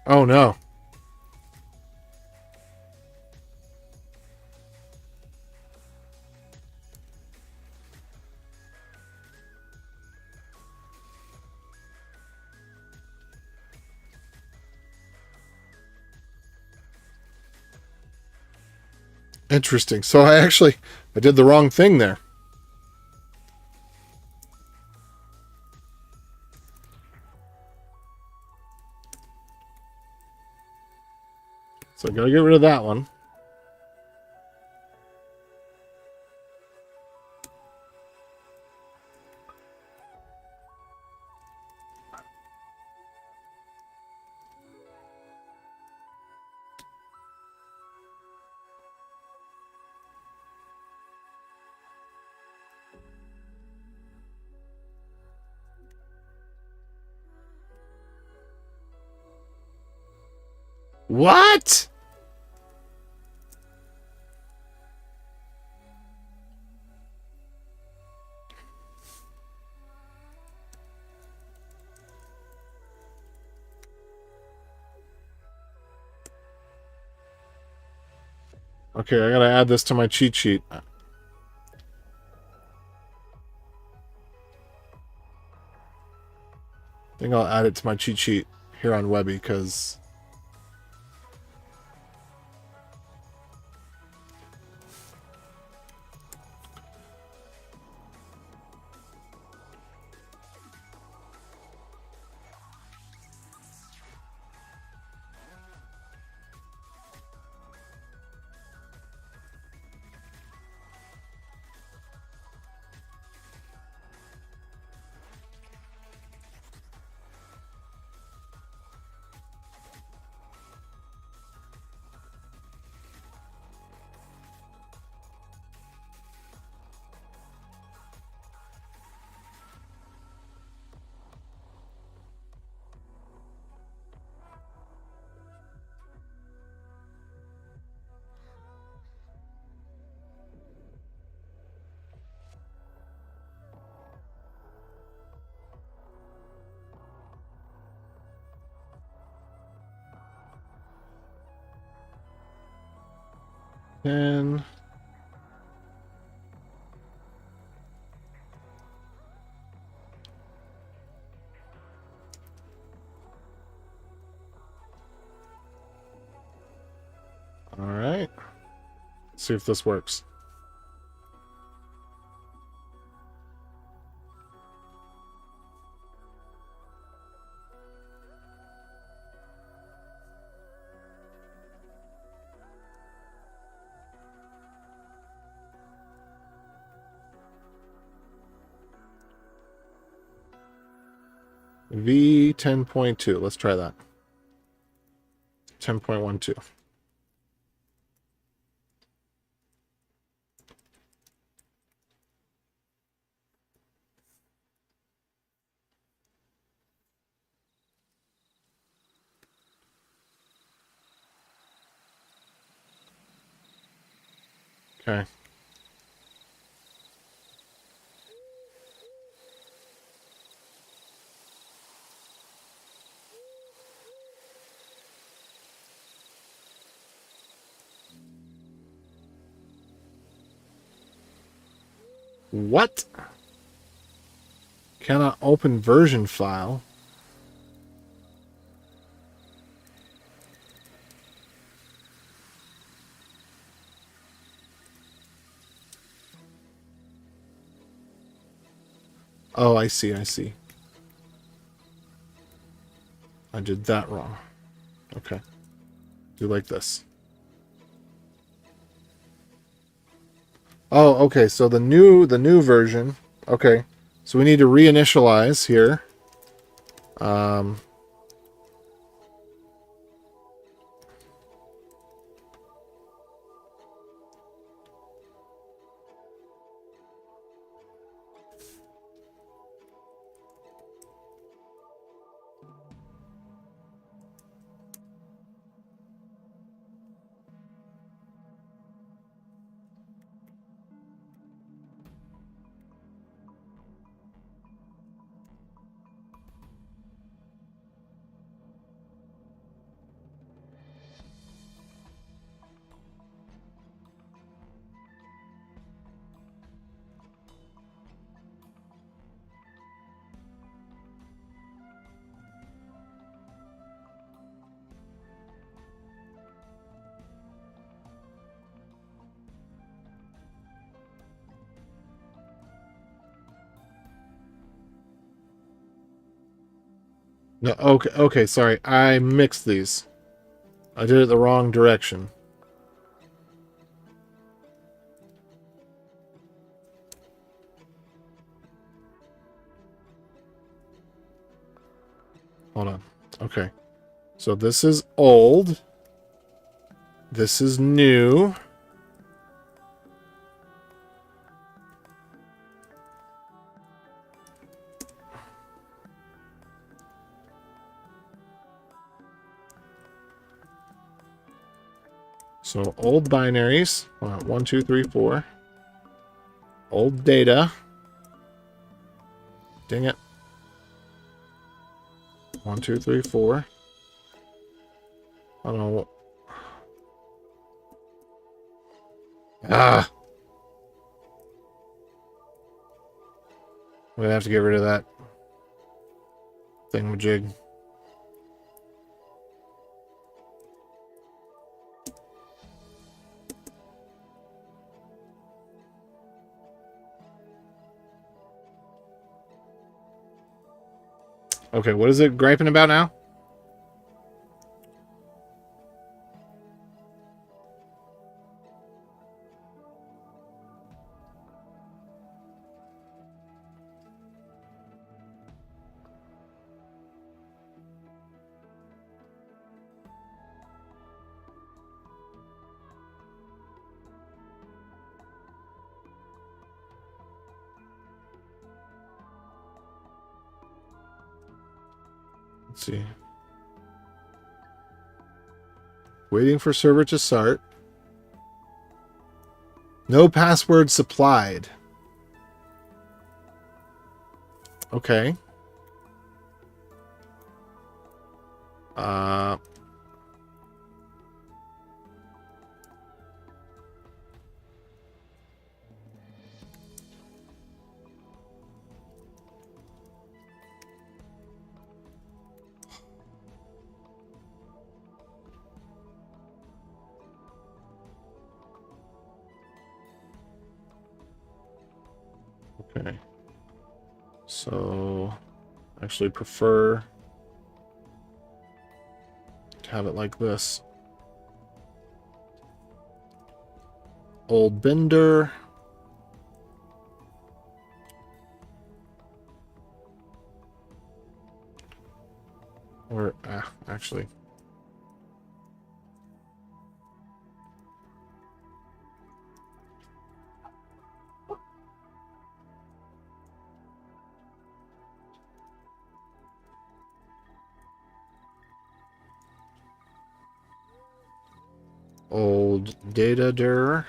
Oh no. Interesting. So I did the wrong thing there. So I gotta get rid of that one. What? Okay, I gotta add this to my cheat sheet. I think I'll add it to my cheat sheet here on Webby, because... And... Alright. See if this works. V10.2. Let's try that. 10.12. Okay. What? Cannot open version file. Oh, I see, I see. I did that wrong. Okay. Do like this. Oh, okay, so the new version. Okay. So we need to reinitialize here. No, okay, okay, sorry. I mixed these. I did it the wrong direction. Hold on. Okay. So this is old. This is new. So old binaries. 1, 2, 3, 4. Old data. Dang it. 1, 2, 3, 4. I don't know. Ah! I'm gonna have to get rid of that thingamajig. Okay, what is it griping about now? Let's see. Waiting for server to start. No password supplied. Okay. Okay. So, I actually prefer to have it like this. Old Bender. Or, actually. Old data dir.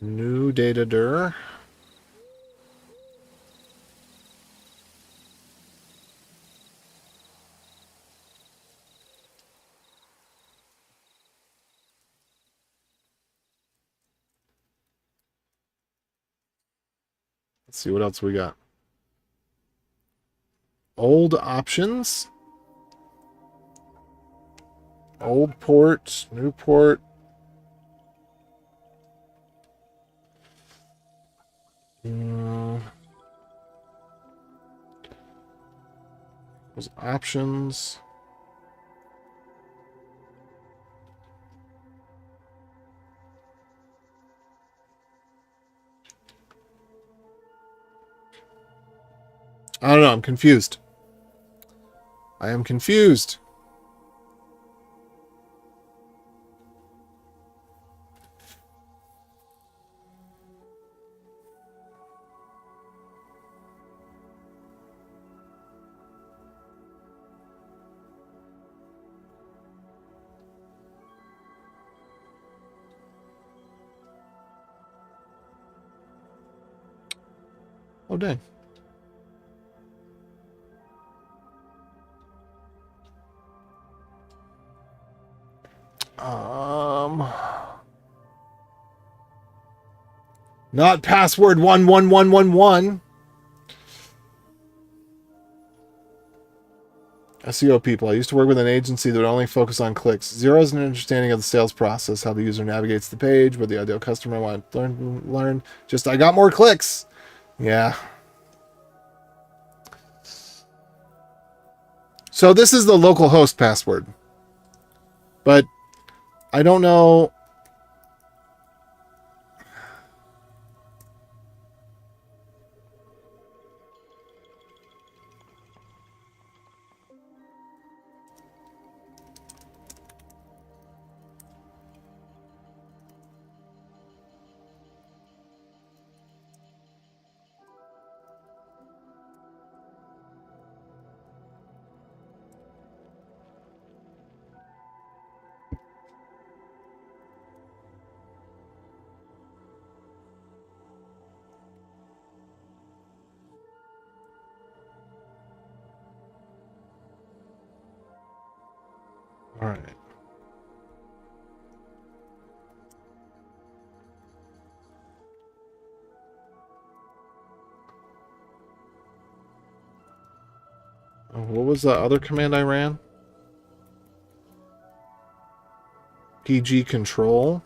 New data dir. Let's see what else we got. Old options. Old port, new port. Those options. I don't know. I'm confused. I am confused. Oh, dang. Not password 11111. SEO people. I used to work with an agency that would only focus on clicks. Zero is an understanding of the sales process, how the user navigates the page, what the ideal customer wants to learn. Just, I got more clicks. Yeah. So this is the local host password. But I don't know. All right. Oh, what was the other command I ran? PG control.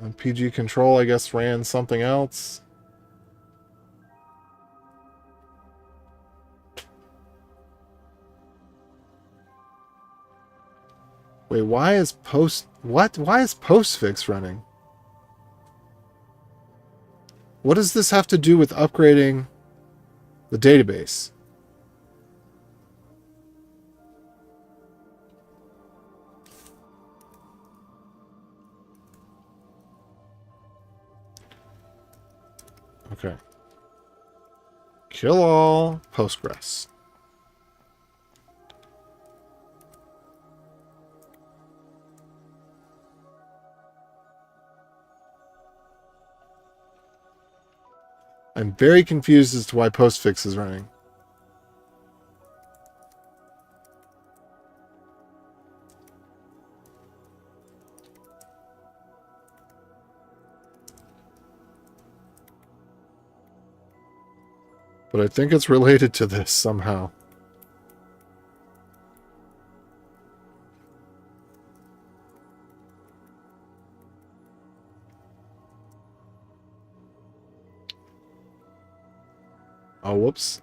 And PG control, I guess, ran something else. Wait, why is why is postfix running? What does this have to do with upgrading the database? Okay. Kill all Postgres. I'm very confused as to why postfix is running. But I think it's related to this somehow. Oh, whoops.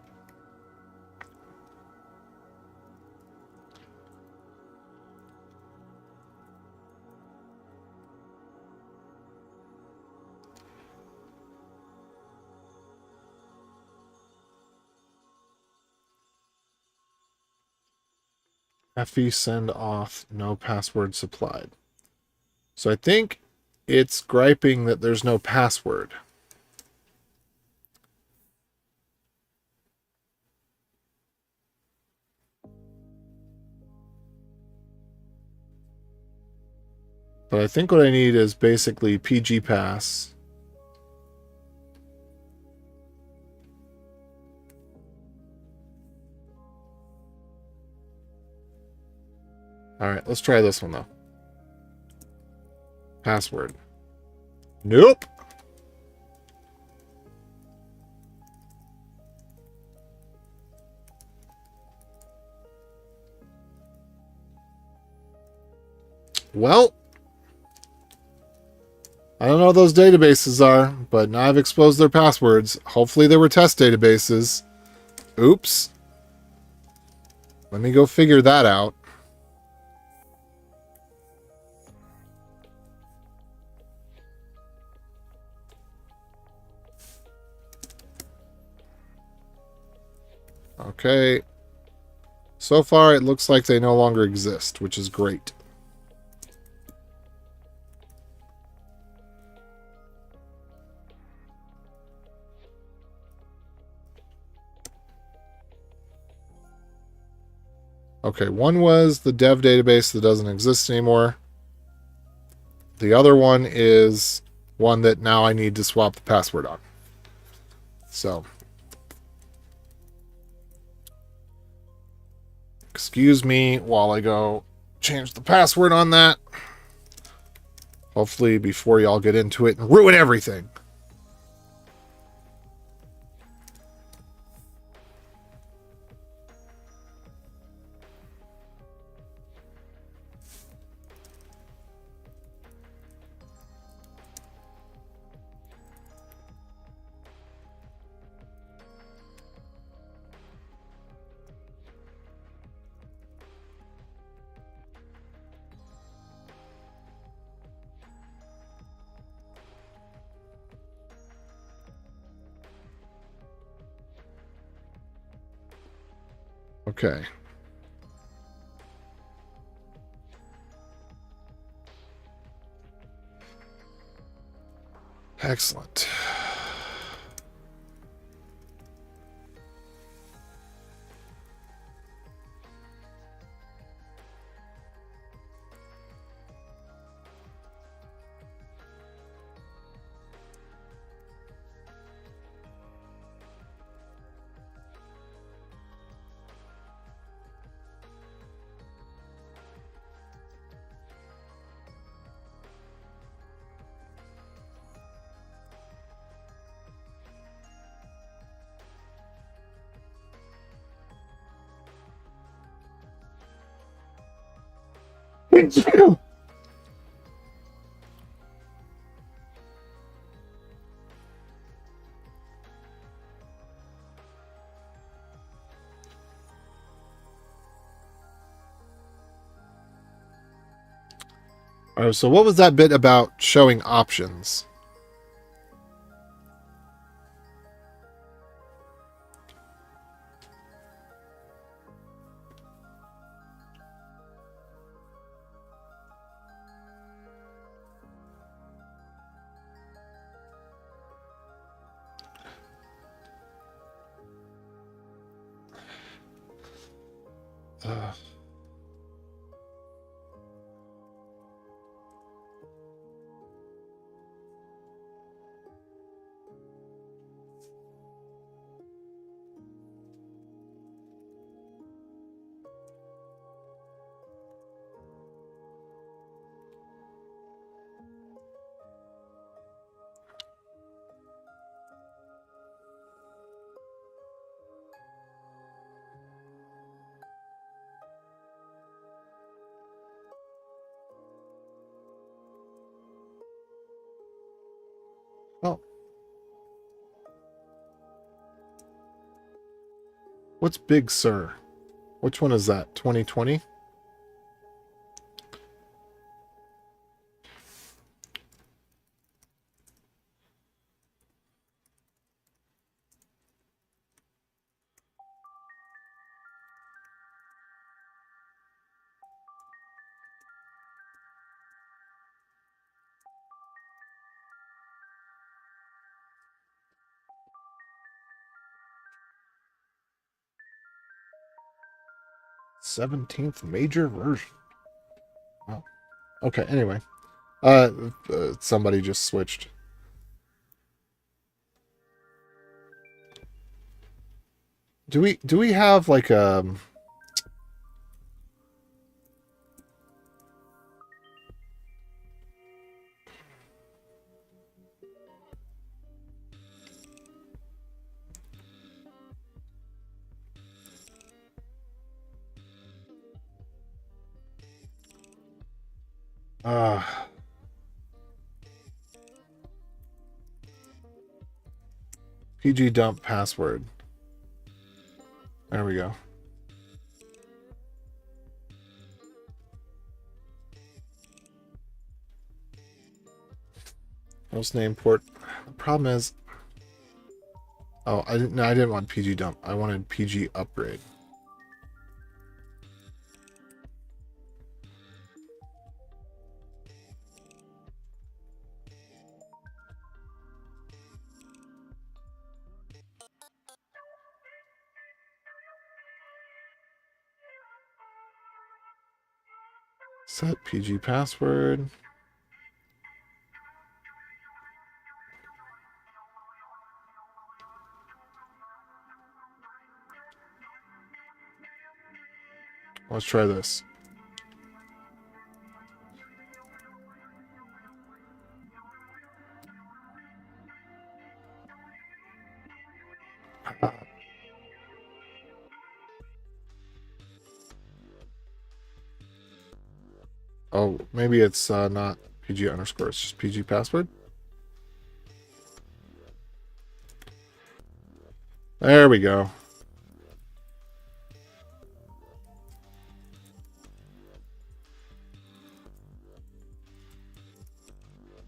FE send off, no password supplied. So I think it's griping that there's no password. But I think what I need is basically PG pass. All right, let's try this one though. Password. Nope. Well, I don't know what those databases are, but now I've exposed their passwords. Hopefully they were test databases. Oops. Let me go figure that out. Okay. So far, it looks like they no longer exist, which is great. Okay, one was the dev database that doesn't exist anymore. The other one is one that now I need to swap the password on. So, excuse me while I go change the password on that. Hopefully before y'all get into it and ruin everything. Okay. Excellent. Oh, so what was that bit about showing options? Uh, oh. What's Big Sur? Which one is that? 2020? '17th major version. Oh. Okay, anyway. Somebody just switched. Do we have like uh PG dump password? There we go. Host name port. The problem is, oh, I didn't want PG dump. I wanted PG upgrade. Set PG password. Let's try this. Oh, maybe it's not PG underscore. It's just PG password. There we go.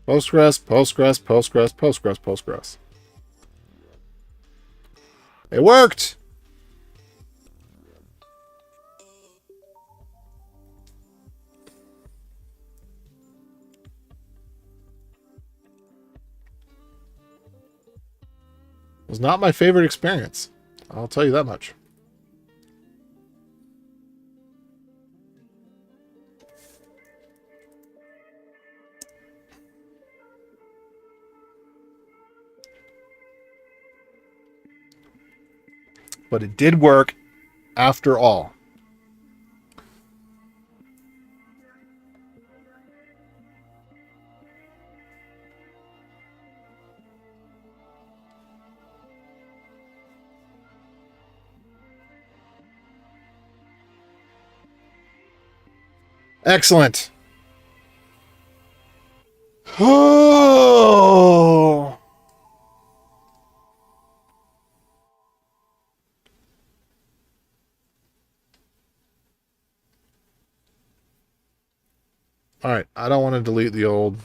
Postgres, Postgres, Postgres, Postgres, Postgres. It worked! It was not my favorite experience. I'll tell you that much. But it did work after all. Excellent. Oh. All right, I don't want to delete the old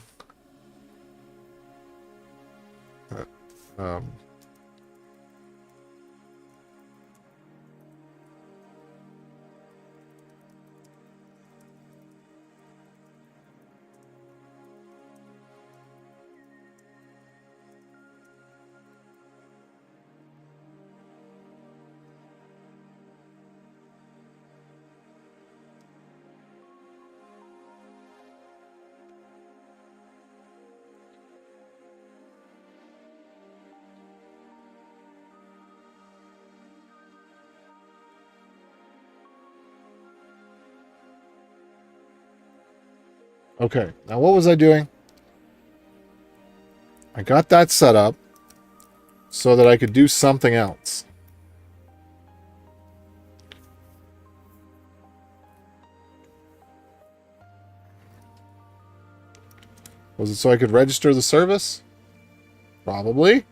Okay, now what was I doing? I got that set up so that I could do something else. Was it so I could register the service? Probably.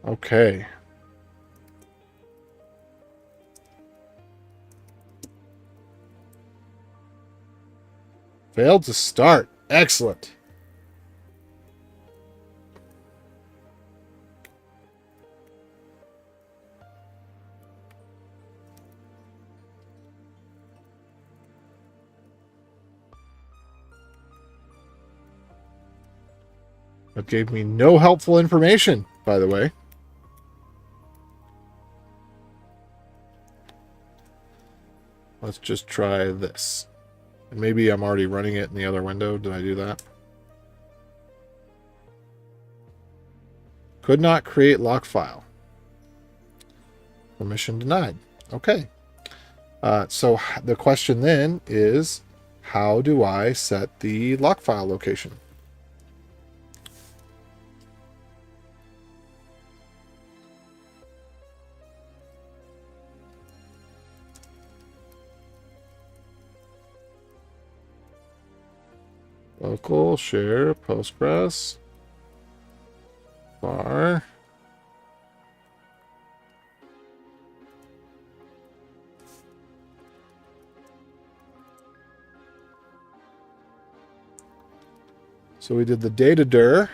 Okay. Failed to start. Excellent. That gave me no helpful information, by the way. Let's just try this. And maybe I'm already running it in the other window. Did I do that? Could not create lock file. Permission denied. Okay. So the question then is, how do I set the lock file location? Local, share, Postgres, var. So we did the data dir.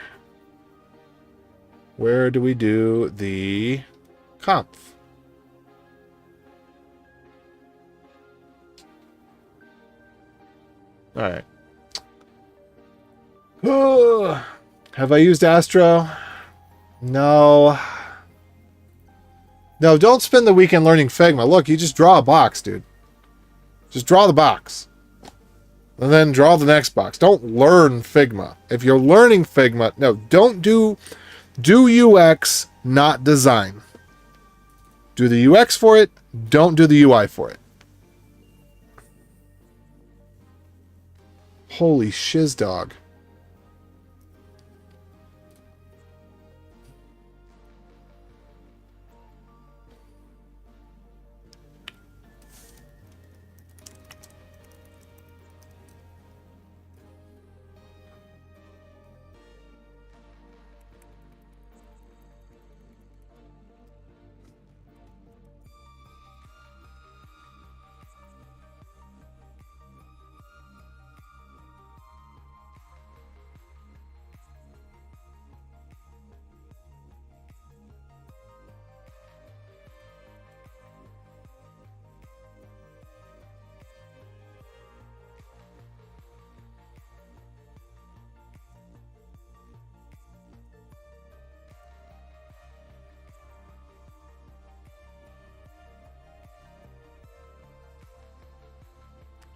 Where do we do the conf? All right. Have I used Astro? No. No, don't spend the weekend learning Figma. Look, you just draw a box, dude. Just draw the box. And then draw the next box. Don't learn Figma. If you're learning Figma, no, don't do UX, not design. Do the UX for it. Don't do the UI for it. Holy shiz dog.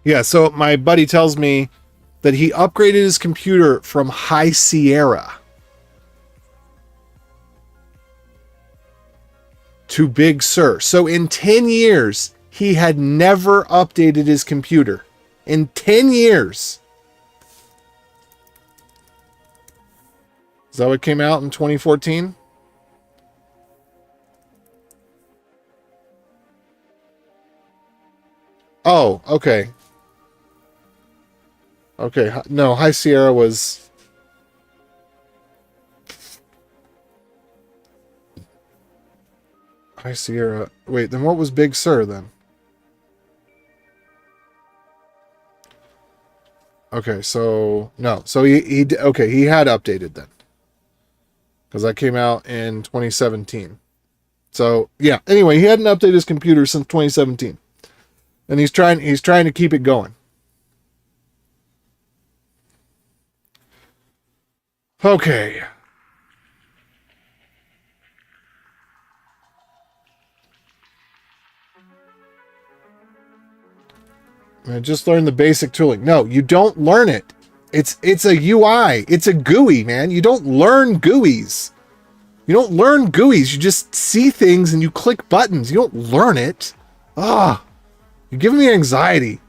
Yeah, so my buddy tells me that he upgraded his computer from High Sierra to Big Sur. So in 10 years, he had never updated his computer. In 10 years. Is that what came out in 2014? Oh, okay. Okay, no, High Sierra was... High Sierra... Wait, then what was Big Sur, then? Okay, so... No, so he okay, he had updated then. Because that came out in 2017. So, yeah, anyway, he hadn't updated his computer since 2017. And he's trying to keep it going. Okay. I just learned the basic tooling. No, you don't learn it. It's a UI. It's a GUI, man. You don't learn GUIs. You don't learn GUIs. You just see things and you click buttons. You don't learn it. Ah, you're giving me anxiety.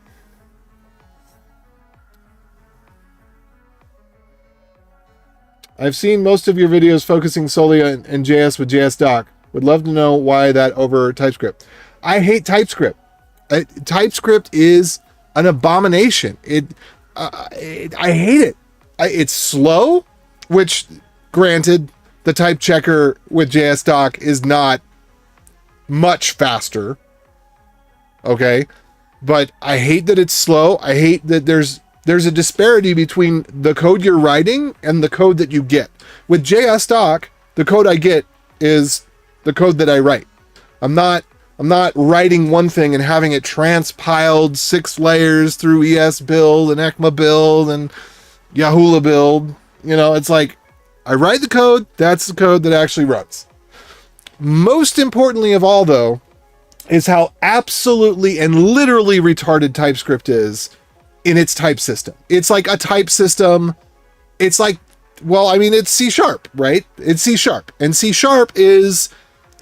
I've seen most of your videos focusing solely on JS with JSDoc. Would love to know why that over TypeScript. I hate TypeScript. TypeScript is an abomination. I hate it. It's slow, which, granted, the type checker with JSDoc is not much faster. Okay, but I hate that it's slow. I hate that there's a disparity between the code you're writing and the code that you get. With JSDoc, the code I get is the code that I write. I'm not writing one thing and having it transpiled 6 layers through ES build and ECMA build and Yahoo build. You know, it's like I write the code, that's the code that actually runs. Most importantly of all, though, is how absolutely and literally retarded TypeScript is in its type system. It's like a type system. It's like, well, I mean, it's C#, right? It's C#. And C#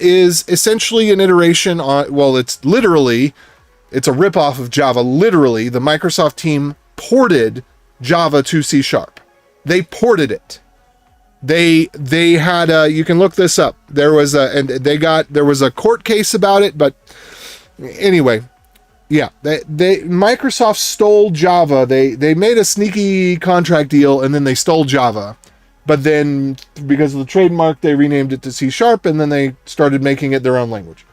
is essentially an iteration on, well, it's a ripoff of Java. Literally, the Microsoft team ported Java to C#. They ported it. They had you can look this up. There was a court case about it, but anyway, yeah, Microsoft stole Java. They made a sneaky contract deal and then they stole Java. But then because of the trademark, they renamed it to C# and then they started making it their own language.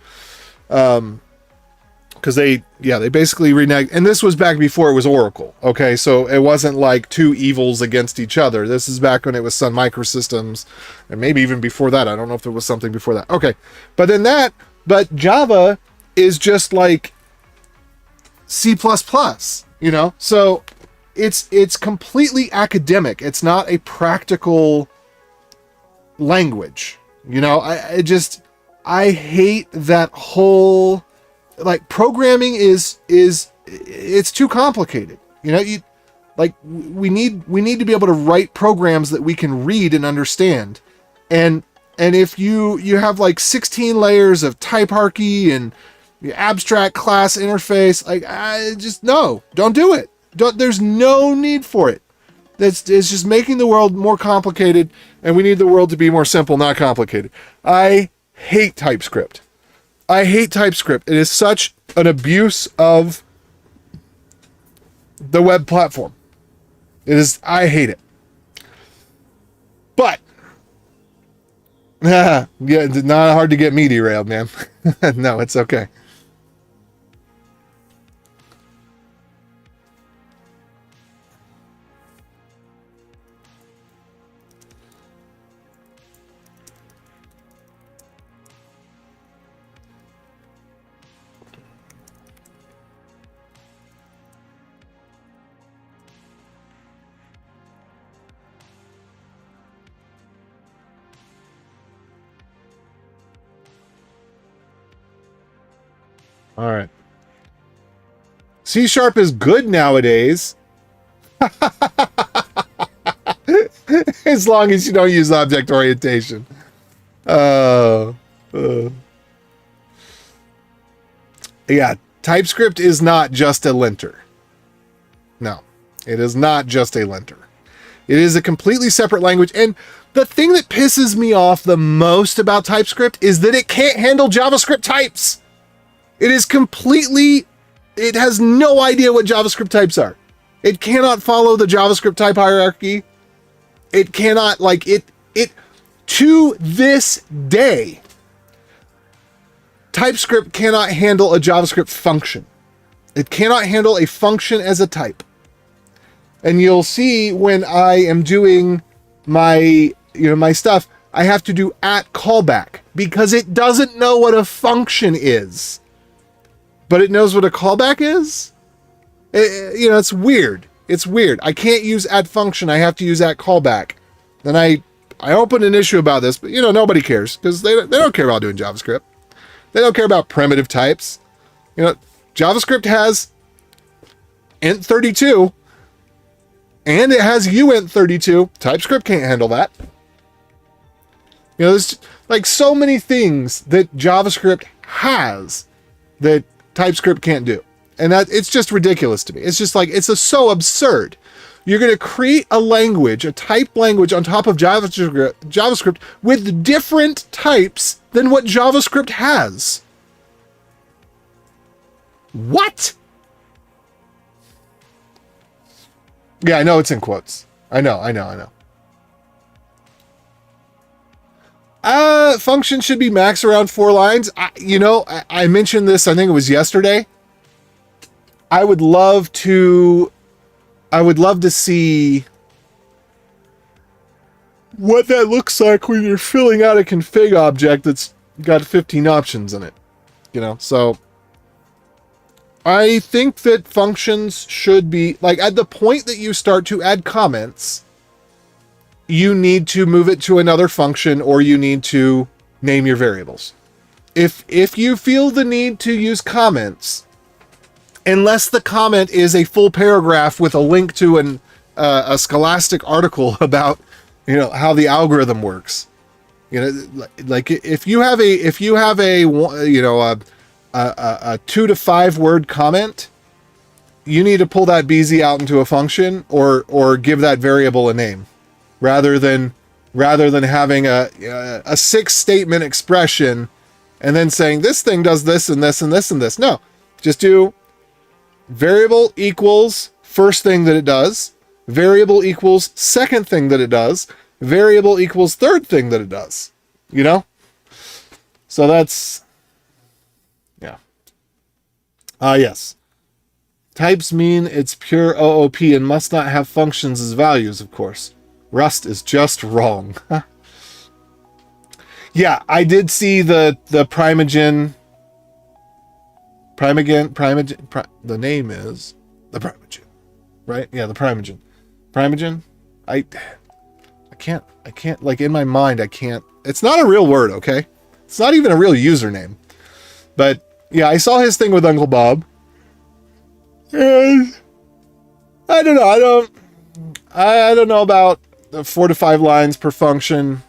Because they basically reneged, and this was back before it was Oracle. Okay, so it wasn't like two evils against each other. This is back when it was Sun Microsystems, and maybe even before that. I don't know if there was something before that. Okay, but Java is just like C++, you know? So it's completely academic. It's not a practical language. You know, I hate that whole, like, programming is it's too complicated. You know, we need to be able to write programs that we can read and understand. And And if you have like 16 layers of typearchy and the abstract class interface, like just no, don't do it. There's no need for it. It's just making the world more complicated, and we need the world to be more simple, not complicated. I hate TypeScript. I hate TypeScript. It is such an abuse of the web platform. I hate it. But yeah, it's not hard to get me derailed, man. No, it's okay. All right. C# is good nowadays. As long as you don't use object orientation. Yeah, TypeScript is not just a linter. No, it is not just a linter. It is a completely separate language. And the thing that pisses me off the most about TypeScript is that it can't handle JavaScript types. It is completely, it has no idea what JavaScript types are. It cannot follow the JavaScript type hierarchy. It cannot, like, it to this day, TypeScript cannot handle a JavaScript function. It cannot handle a function as a type. And you'll see when I am doing my, my stuff, I have to do @callback because it doesn't know what a function is. But it knows what a callback is? It's weird. It's weird. I can't use @function. I have to use @callback. Then I opened an issue about this, but nobody cares because they don't care about doing JavaScript. They don't care about primitive types. JavaScript has int32 and it has uint32. TypeScript can't handle that. There's like so many things that JavaScript has that TypeScript can't do. And that it's just ridiculous to me. It's just like, it's so absurd. You're going to create a language, a type language on top of JavaScript with different types than what JavaScript has. What? Yeah, I know it's in quotes. I know. Function should be max around 4 lines. I mentioned this, I think it was yesterday. I would love to see what that looks like when you're filling out a config object that's got 15 options in it. So I think that functions should be, like, at the point that you start to add comments, you need to move it to another function or you need to name your variables. If you feel the need to use comments, unless the comment is a full paragraph with a link to a scholastic article about how the algorithm works, like if you have a 2 to 5 word comment, you need to pull that BZ out into a function or give that variable a name, rather than having a 6 statement expression and then saying this thing does this and this and this and this. No, just do variable equals first thing that it does, variable equals second thing that it does, variable equals third thing that it does. So that's, yeah. Yes. Types mean it's pure OOP and must not have functions as values, of course. Rust is just wrong. Yeah, I did see the Primogen. The name is the Primogen, right? Yeah, the Primogen. I can't, like, in my mind, I can't. It's not a real word, okay? It's not even a real username. But yeah, I saw his thing with Uncle Bob. And I don't know. I don't know about the 4 to 5 lines per function.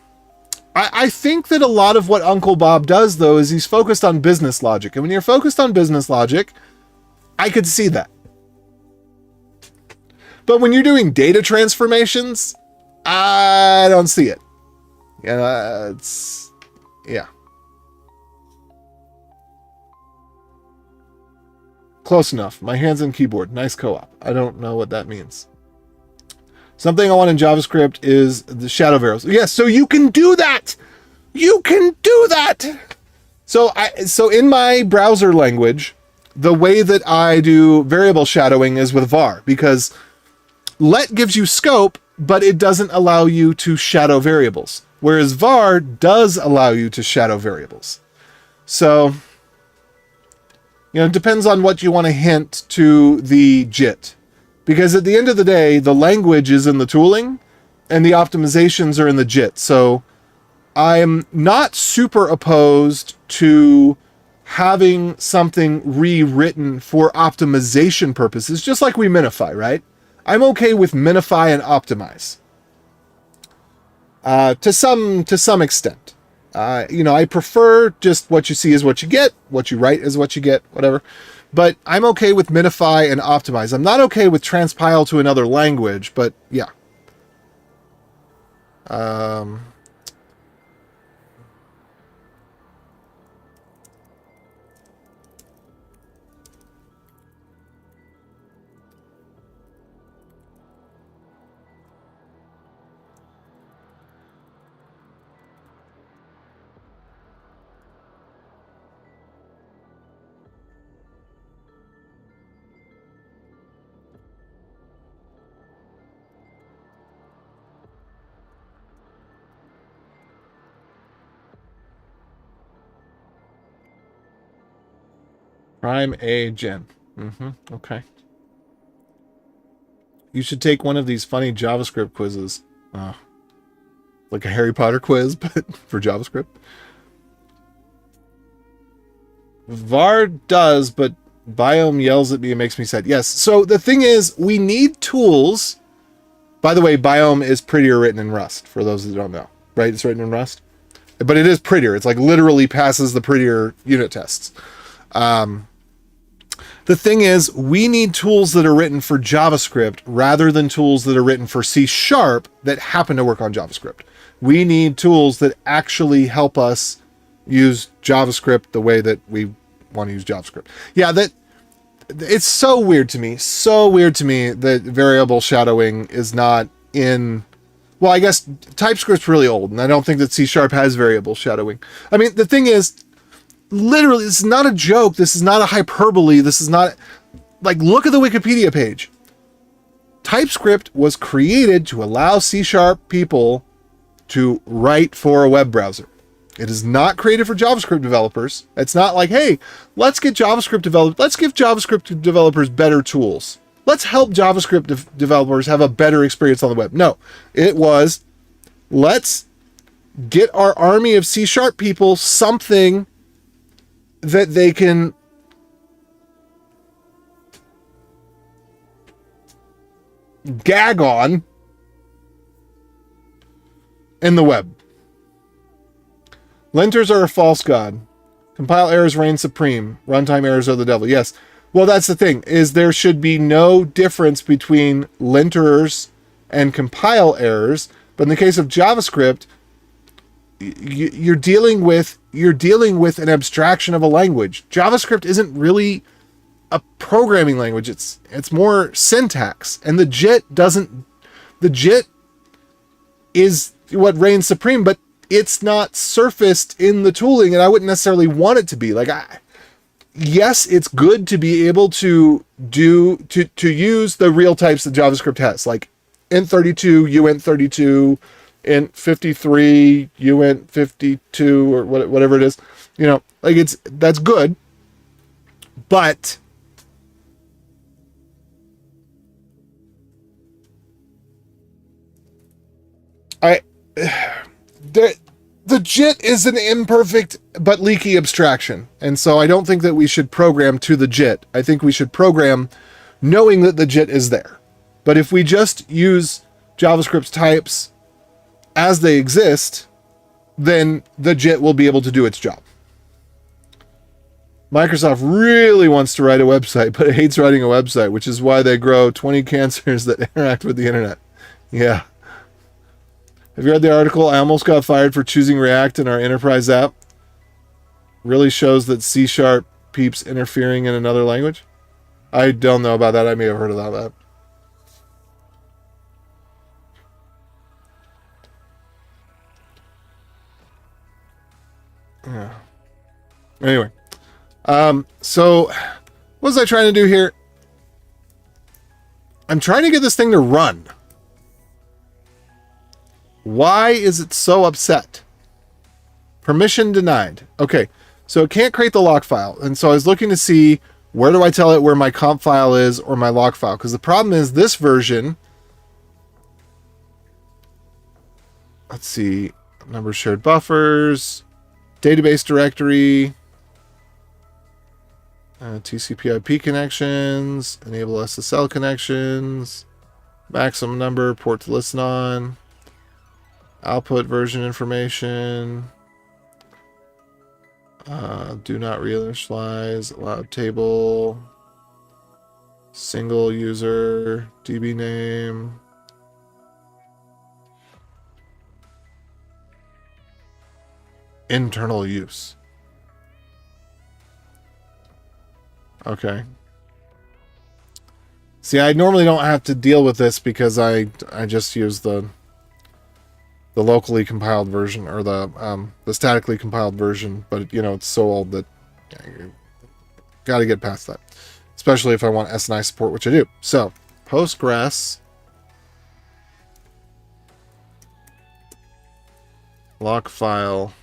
I think that a lot of what Uncle Bob does, though, is he's focused on business logic. And when you're focused on business logic, I could see that. But when you're doing data transformations, I don't see it. Yeah, yeah. Close enough. My hands on keyboard. Nice co-op. I don't know what that means. Something I want in JavaScript is the shadow variables. Yes, so you can do that. You can do that. So in my browser language, the way that I do variable shadowing is with var, because let gives you scope, but it doesn't allow you to shadow variables, whereas var does allow you to shadow variables. So, it depends on what you want to hint to the JIT. Because at the end of the day, the language is in the tooling and the optimizations are in the JIT. So I'm not super opposed to having something rewritten for optimization purposes, just like we minify, right? I'm okay with minify and optimize to some extent. I prefer just what you see is what you get, what you write is what you get, whatever. But I'm okay with minify and optimize. I'm not okay with transpile to another language, but yeah. Prime A Gen. Okay. You should take one of these funny JavaScript quizzes. Like a Harry Potter quiz, but for JavaScript. var does, but biome yells at me and makes me sad. Yes, so the thing is, we need tools. By the way, biome is prettier written in Rust, for those that don't know. Right? It's written in Rust. But it is prettier. It's like literally passes the prettier unit tests. The thing is, we need tools that are written for JavaScript rather than tools that are written for C# that happen to work on JavaScript. We need tools that actually help us use JavaScript the way that we want to use JavaScript. Yeah, it's so weird to me that variable shadowing is not in... Well, I guess TypeScript's really old, and I don't think that C# has variable shadowing. I mean, the thing is, literally, this is not a joke. This is not a hyperbole. This is not... Like, look at the Wikipedia page. TypeScript was created to allow C# people to write for a web browser. It is not created for JavaScript developers. It's not like, hey, let's give JavaScript developers better tools. Let's help JavaScript developers have a better experience on the web. No, it was, let's get our army of C# people something that they can gag on in the web. Linters are a false god. Compile errors reign supreme. Runtime errors are the devil. Yes. Well, that's the thing, is there should be no difference between linters and compile errors. But in the case of JavaScript, you're dealing with an abstraction of a language. JavaScript isn't really a programming language. It's more syntax. And the JIT is what reigns supreme, but it's not surfaced in the tooling, and I wouldn't necessarily want it to be. Like, yes, it's good to be able to use the real types that JavaScript has, like int32, uint32, int53, uint52, or whatever it is. Like, that's good, but the JIT is an imperfect but leaky abstraction. And so I don't think that we should program to the JIT. I think we should program knowing that the JIT is there. But if we just use JavaScript's types as they exist, then the JIT will be able to do its job. Microsoft really wants to write a website, but it hates writing a website, which is why they grow 20 cancers that interact with the internet. Yeah. Have you read the article? I almost got fired for choosing React in our enterprise app. Really shows that C# peeps interfering in another language. I don't know about that. I may have heard about that. Yeah. Anyway. So what was I trying to do here? I'm trying to get this thing to run. Why is it so upset? Permission denied. Okay. So it can't create the lock file. And so I was looking to see, where do I tell it where my comp file is or my lock file? Because the problem is this version. Let's see. Number of shared buffers. Database directory. TCP IP connections. Enable SSL connections. Maximum number. Port to listen on. Output version information. Do not reinitialize. Allowed table. Single user. DB name. Internal use. Okay. See, I normally don't have to deal with this because I just use the locally compiled version, or the statically compiled version, but you know, it's so old that you got to get past that, especially if I want SNI support, which I do. So Postgres lock file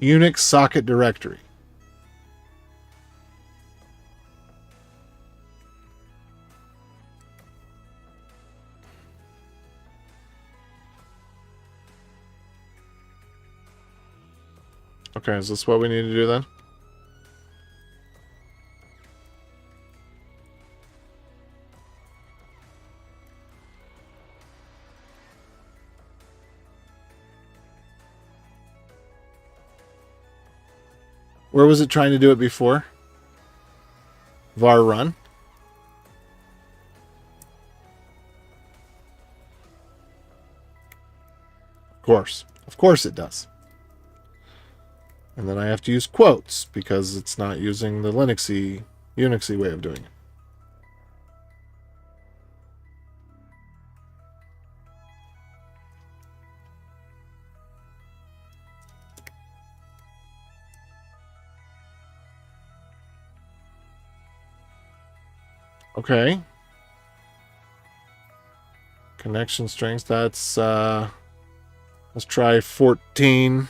Unix socket directory. Okay, is this what we need to do then? Where was it trying to do it before? Var run. Of course it does. And then I have to use quotes because it's not using the Linuxy, Unixy way of doing it. Okay. Connection strings, that's, let's try 14.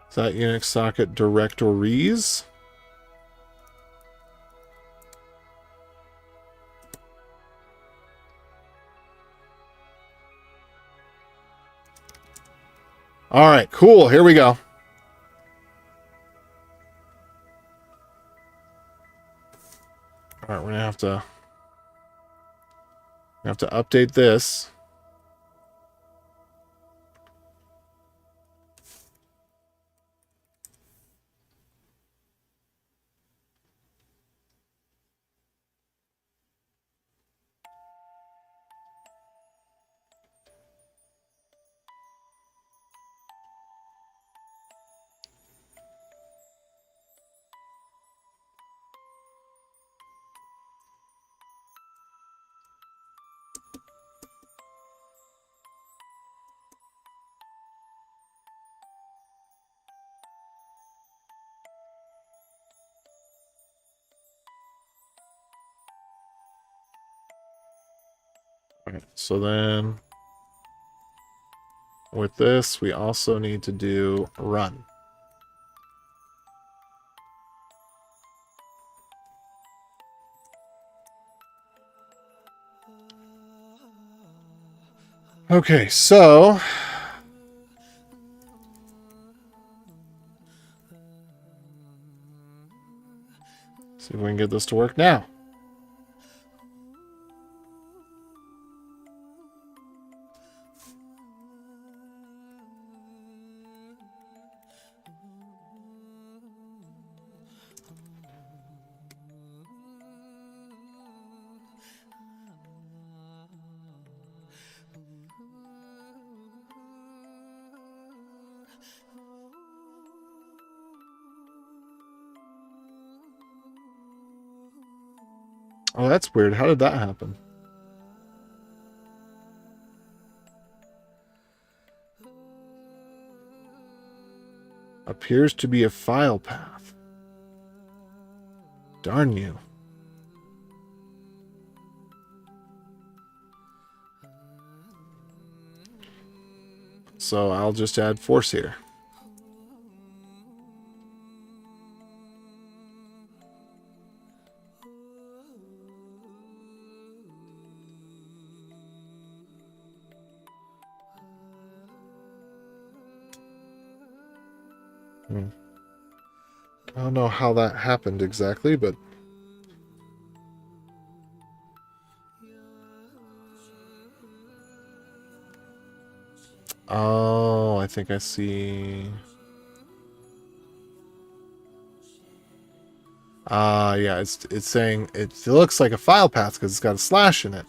Is that Unix socket directories? All right, cool. Here we go. All right, we're gonna have to update this. right, so then with this, we also need to do run. Okay, so see if we can get this to work now. Oh, that's weird. How did that happen? Appears to be a file path. Darn you. So I'll just add force here. I don't know how that happened exactly, but oh, I think I see. Yeah, it's saying it looks like a file path because it's got a slash in it.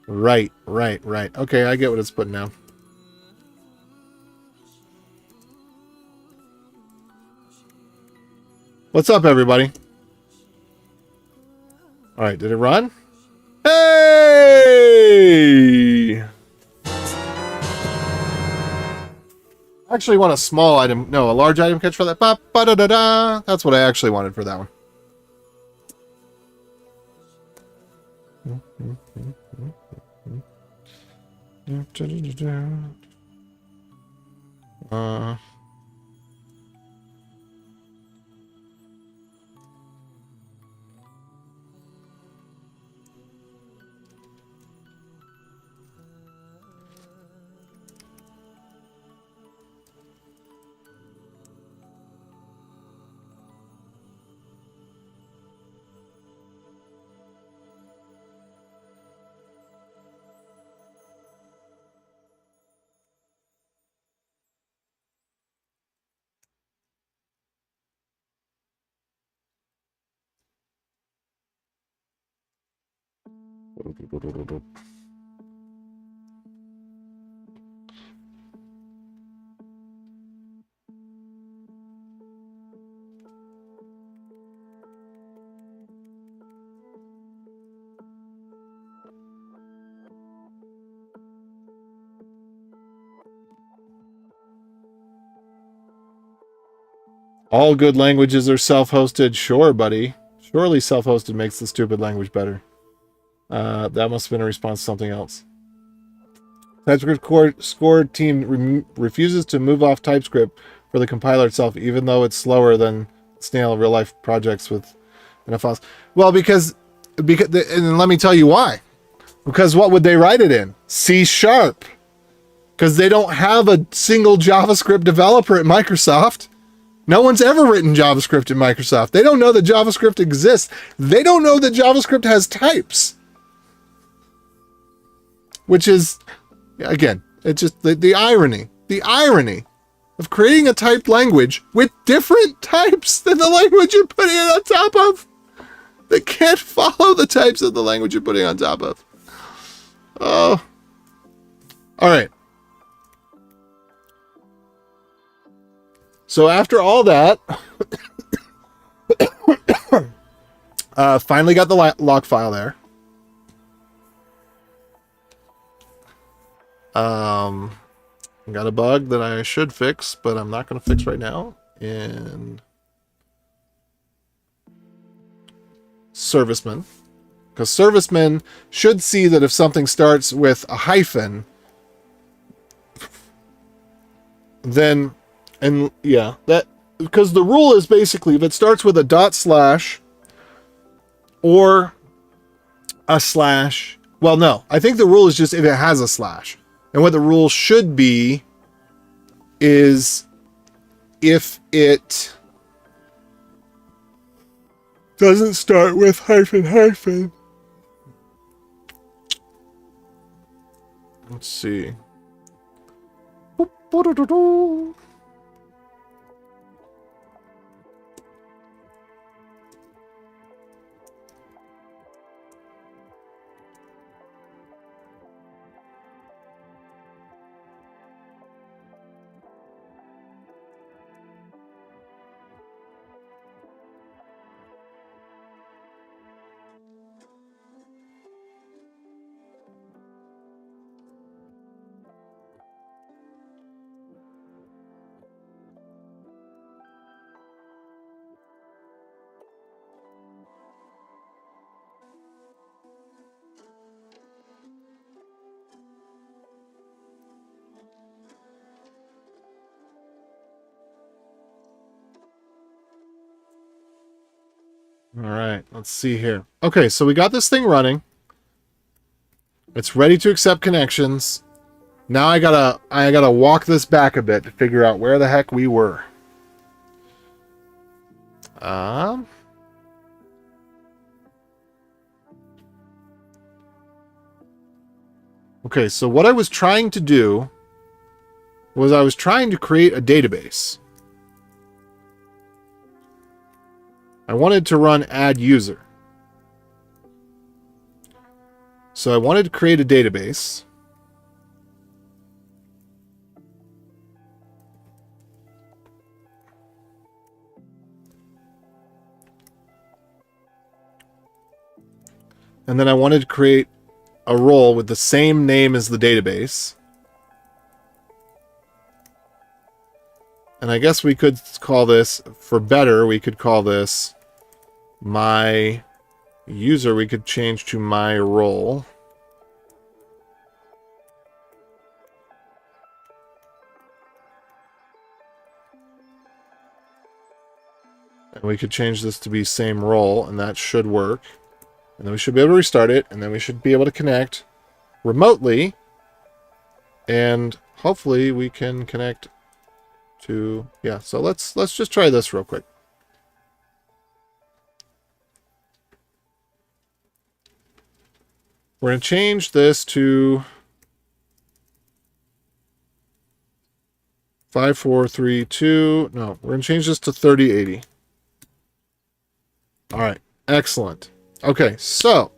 Right. Okay, I get what it's putting down. What's up, everybody? All right, did it run? Hey! I actually want a small item. No, a large item catch for that. Ba, ba, da, da, da. That's what I actually wanted for that one. All good languages are self-hosted. Sure, buddy. Surely self-hosted makes the stupid language better. That must have been a response to something else. TypeScript score team refuses to move off TypeScript for the compiler itself, even though it's slower than Snail real-life projects with enough files. Well, because and let me tell you why. Because what would they write it in? C#. Because they don't have a single JavaScript developer at Microsoft. No one's ever written JavaScript at Microsoft. They don't know that JavaScript exists. They don't know that JavaScript has types. Which is, again, it's just the irony. The irony of creating a typed language with different types than the language you're putting it on top of. They can't follow the types of the language you're putting on top of. Oh. All right. So after all that, finally got the log file there. Got a bug that I should fix, but I'm not going to fix right now. In Serviceman. Because servicemen should see that if something starts with a hyphen, then, and yeah, that, because the rule is basically if it starts with a dot slash or a slash, well, no, I think the rule is just if it has a slash. And what the rule should be is if it doesn't start with hyphen hyphen. Let's see. All right, let's see here. Okay, so we got this thing running. It's ready to accept connections. Now I gotta walk this back a bit to figure out where the heck we were. Okay, so what I was trying to do was I was trying to create a database. I wanted to run add user. So I wanted to create a database. And then I wanted to create a role with the same name as the database. And I guess we could call this, for better, we could call this my user. We could change to my role. And we could change this to be same role, and that should work. And then we should be able to restart it, and then we should be able to connect remotely. And hopefully we can connect to, yeah, so let's just try this real quick. We're going to change this to 5432. No, we're going to change this to 3080. All right, excellent. Okay, so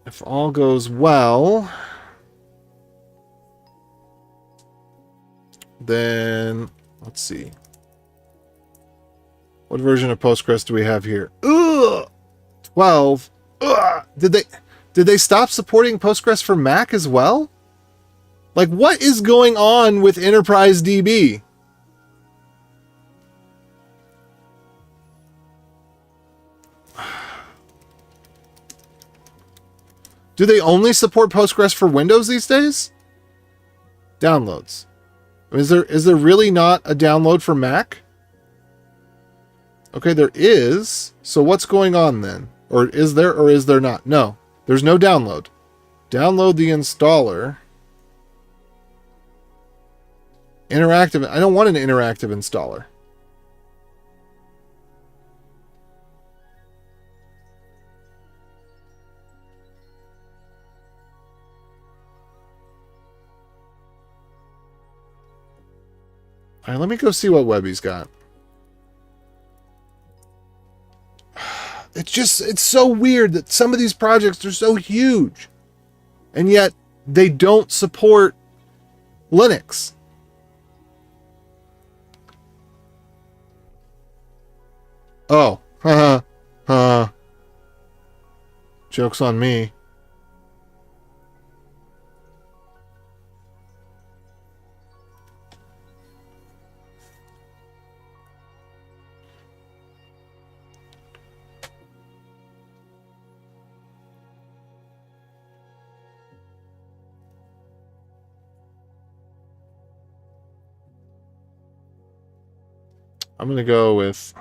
if all goes well, then let's see. What version of Postgres do we have here? Ugh! 12. Ugh! Did they stop supporting Postgres for Mac as well? Like, what is going on with Enterprise DB? Do they only support Postgres for Windows these days? Downloads. Is there really not a download for Mac? Okay, there is. So what's going on then? Or is there not? No, there's no download. Download the installer. Interactive. I don't want an interactive installer. All right, let me go see what Webby's got. It's so weird that some of these projects are so huge, and yet they don't support Linux. Oh, haha, joke's on me. I'm gonna go with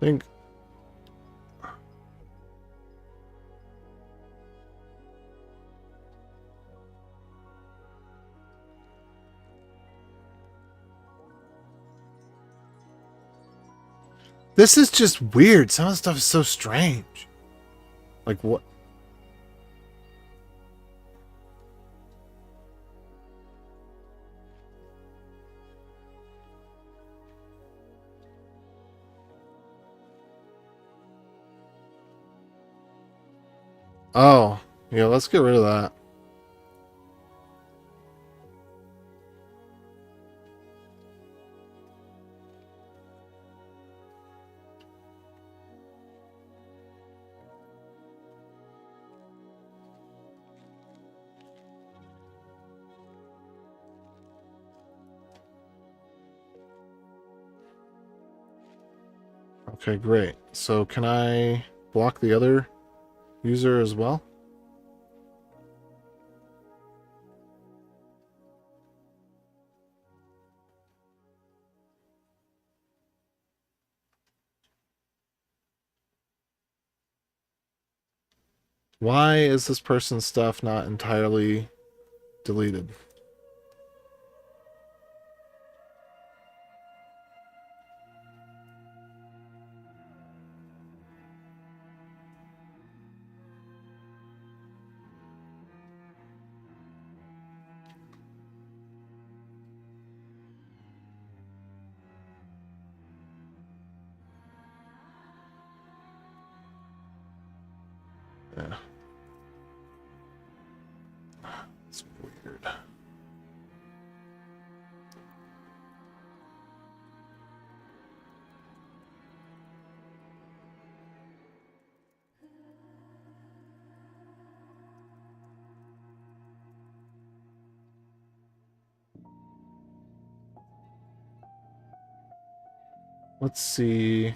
I think this is just weird. Some of the stuff is so strange. Like what? Oh, yeah, let's get rid of that. Okay, great. So can I block the other user as well? Why is this person's stuff not entirely deleted? Yeah. It's weird. Let's see.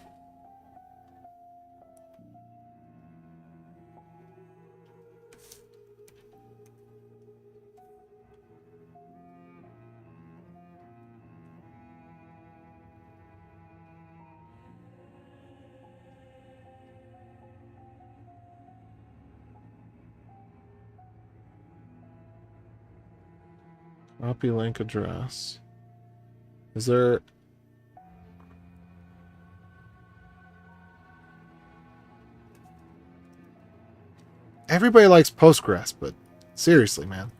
Copy link address. Is there... Everybody likes Postgres, but seriously, man.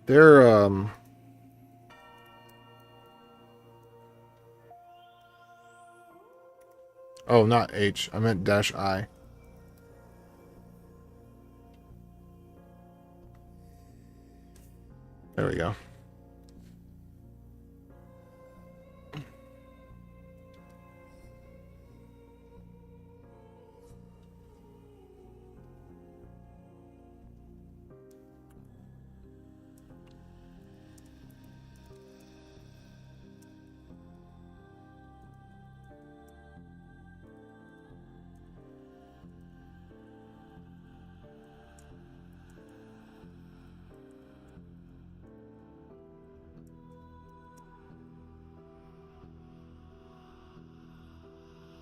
They're, Oh, not H. I meant -I. There we go.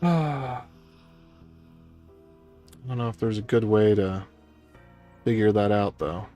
I don't know if there's a good way to figure that out, though.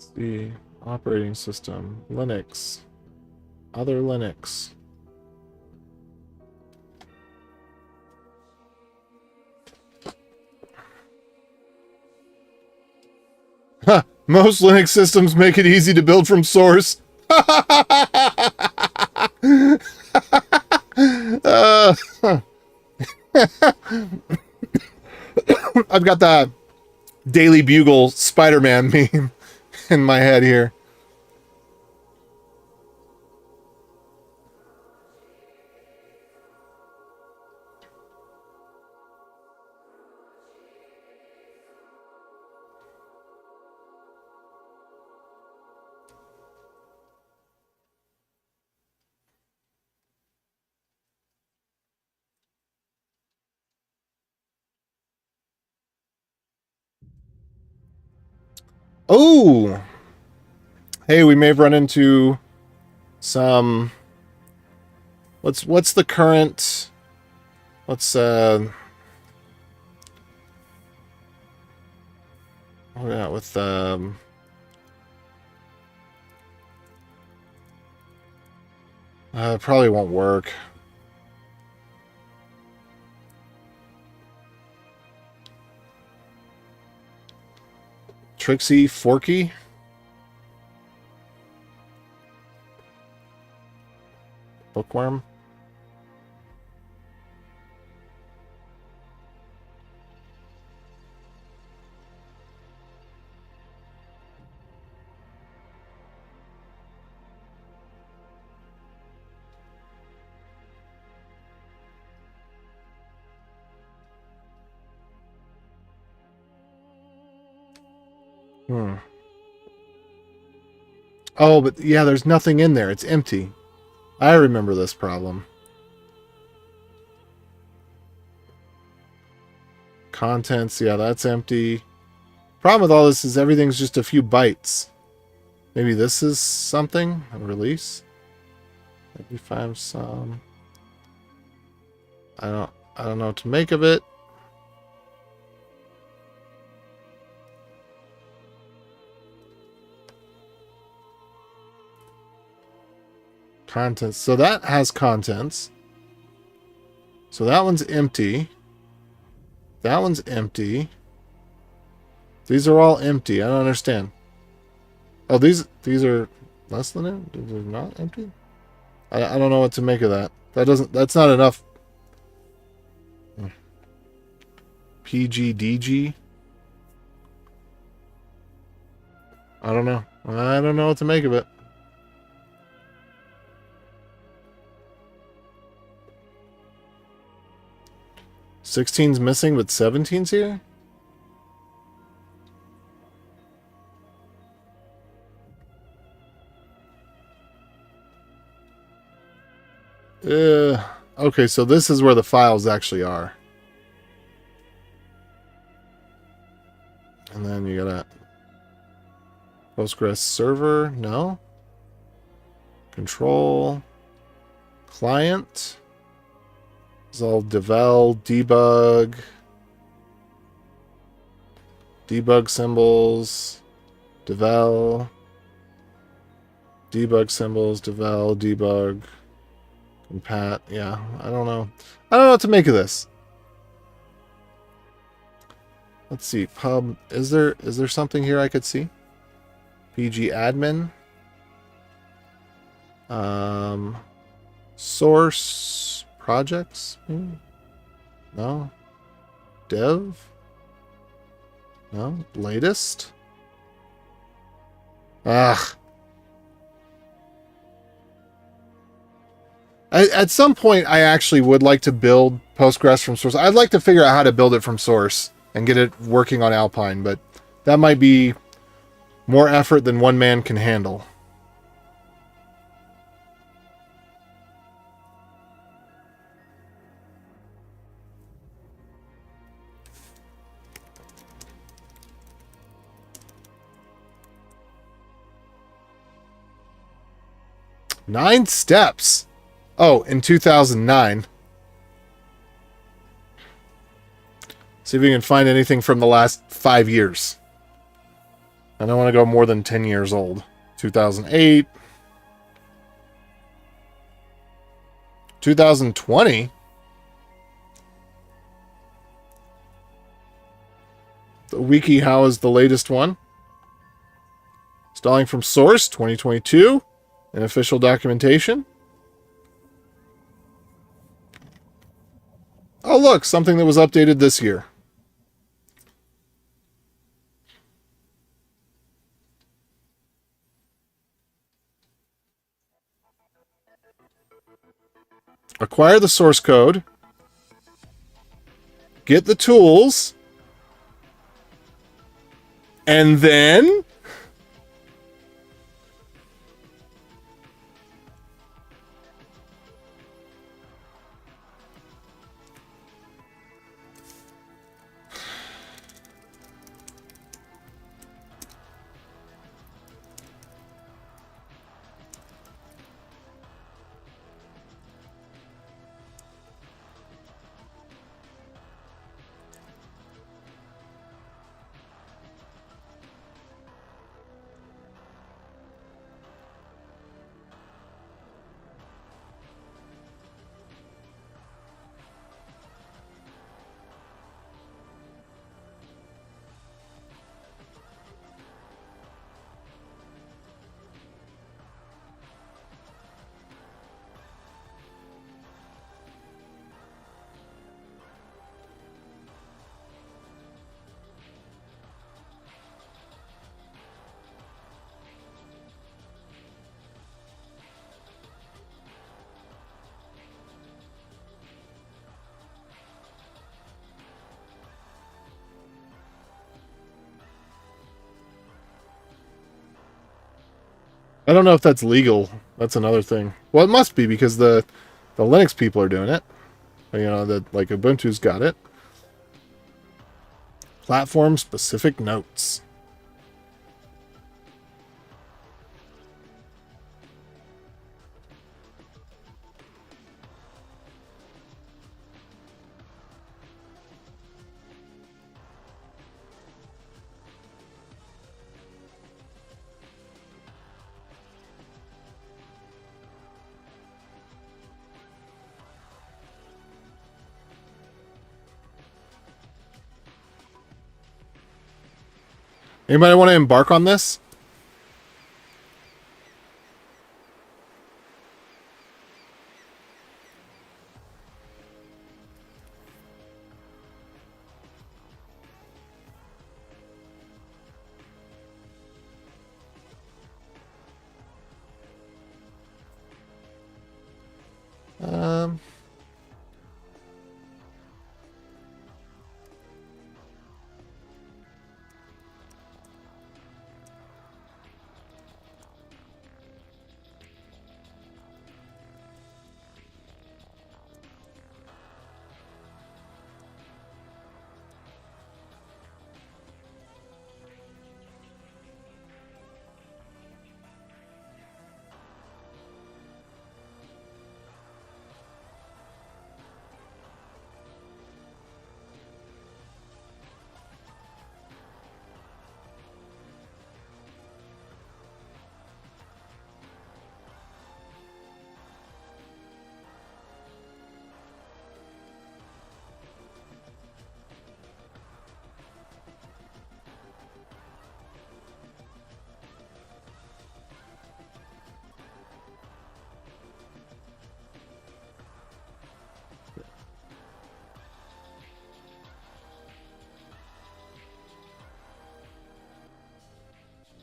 Let's see. Operating system. Linux. Other Linux. Huh. Most Linux systems make it easy to build from source. I've got the Daily Bugle Spider-Man meme in my head here. Oh, hey, we may have run into some. What's the current? What's what are we at with probably won't work. Trixie Forky. Bookworm. Oh, but yeah, there's nothing in there. It's empty. I remember this problem. Contents, yeah, that's empty. Problem with all this is everything's just a few bytes. Maybe this is something? A release? Maybe find some. I don't know what to make of it. Contents. So that has contents. So that one's empty. That one's empty. These are all empty. I don't understand. Oh, these are less than empty? They're not empty? I don't know what to make of that. That's not enough. PGDG. I don't know. I don't know what to make of it. '16's missing, but 17's here? Okay, so this is where the files actually are. And then you got a Postgres server, no? Control. Client. It's all devel, debug. Debug symbols. Devel. Debug symbols, devel, debug. Compat, yeah, I don't know. I don't know what to make of this. Let's see, pub, is there something here I could see? PG admin. Source projects? No. Dev? No. Latest? Ugh. At some point, I actually would like to build Postgres from source. I'd like to figure out how to build it from source and get it working on Alpine, but that might be more effort than one man can handle. Nine steps. Oh, in 2009. See if we can find anything from the last 5 years. I don't want to go more than 10 years old. 2008. 2020. The WikiHow is the latest one. Installing from source 2022 in official documentation. Oh, look, something that was updated this year. Acquire the source code. Get the tools. And then I don't know if that's legal. That's another thing. Well, it must be because the Linux people are doing it. You know, that like Ubuntu's got it. Platform specific notes. Anybody want to embark on this? Um,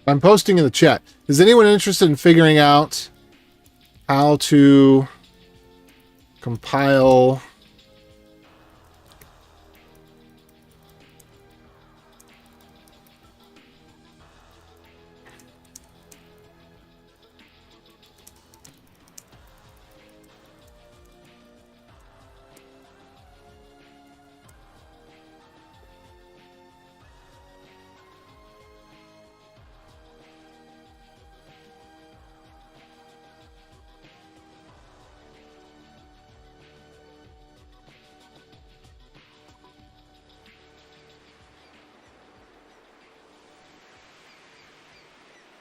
I'm posting in the chat. Is anyone interested in figuring out how to compile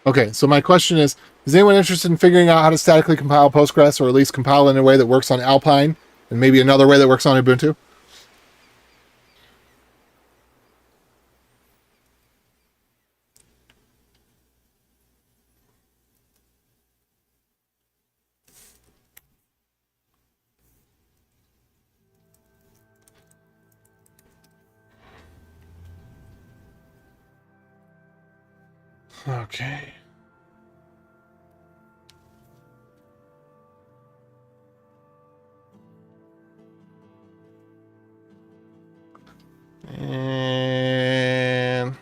Okay, so my question is anyone interested in figuring out how to statically compile Postgres, or at least compile in a way that works on Alpine, and maybe another way that works on Ubuntu? Okay. And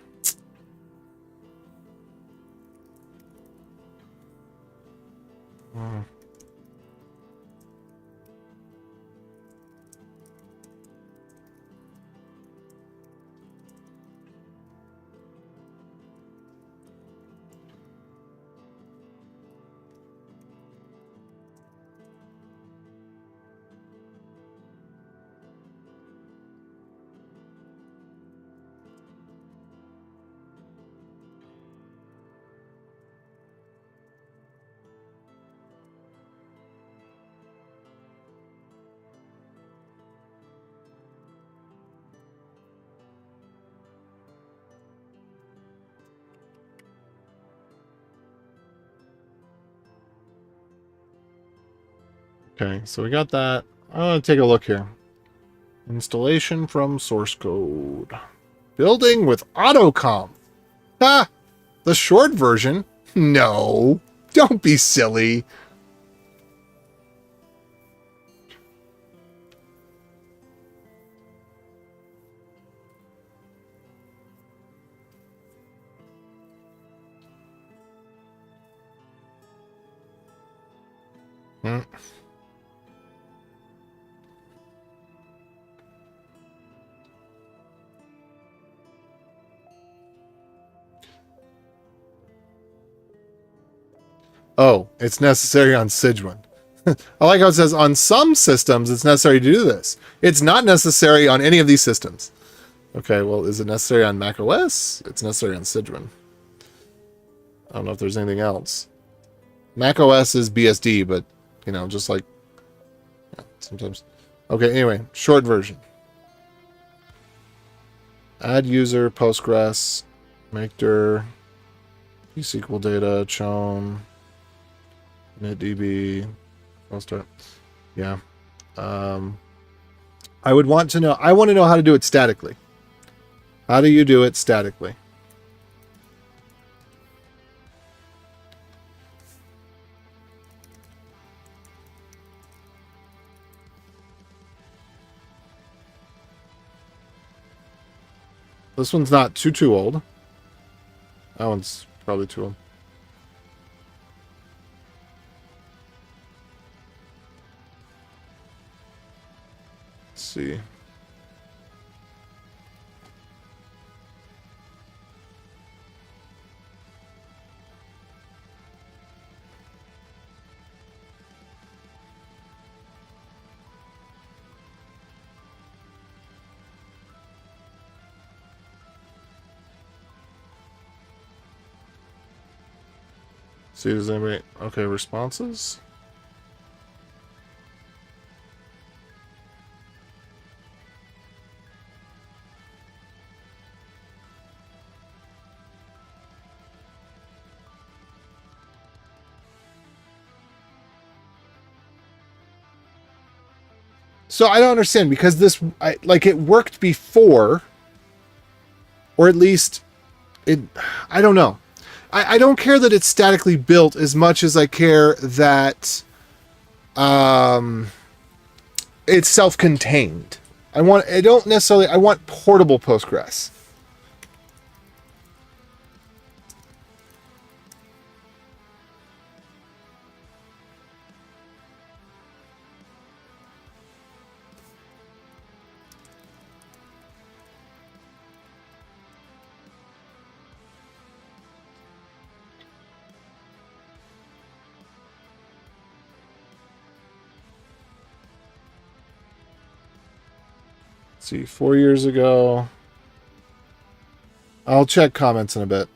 okay, so we got that. I'm going to take a look here. Installation from source code. Building with AutoComp. Ah, the short version? No, don't be silly. Hmm. Oh, it's necessary on Sijuan. I like how it says on some systems it's necessary to do this. It's not necessary on any of these systems. Okay, well, is it necessary on Mac OS? It's necessary on Sijuan. I don't know if there's anything else. Mac OS is BSD, but, you know, just like, yeah, sometimes. Okay, anyway, short version. Add user, Postgres, make dir, SQL data, chown, initdb. I'll start. Yeah. I would want to know, I want to know how to do it statically. How do you do it statically? This one's not too old. That one's probably too old. Let's see. See, does anybody... Okay, responses? So I don't understand, because this... like, it worked before, or at least... it... I don't know. I don't care that it's statically built as much as I care that it's self-contained. I want portable Postgres. See, 4 years ago. I'll check comments in a bit.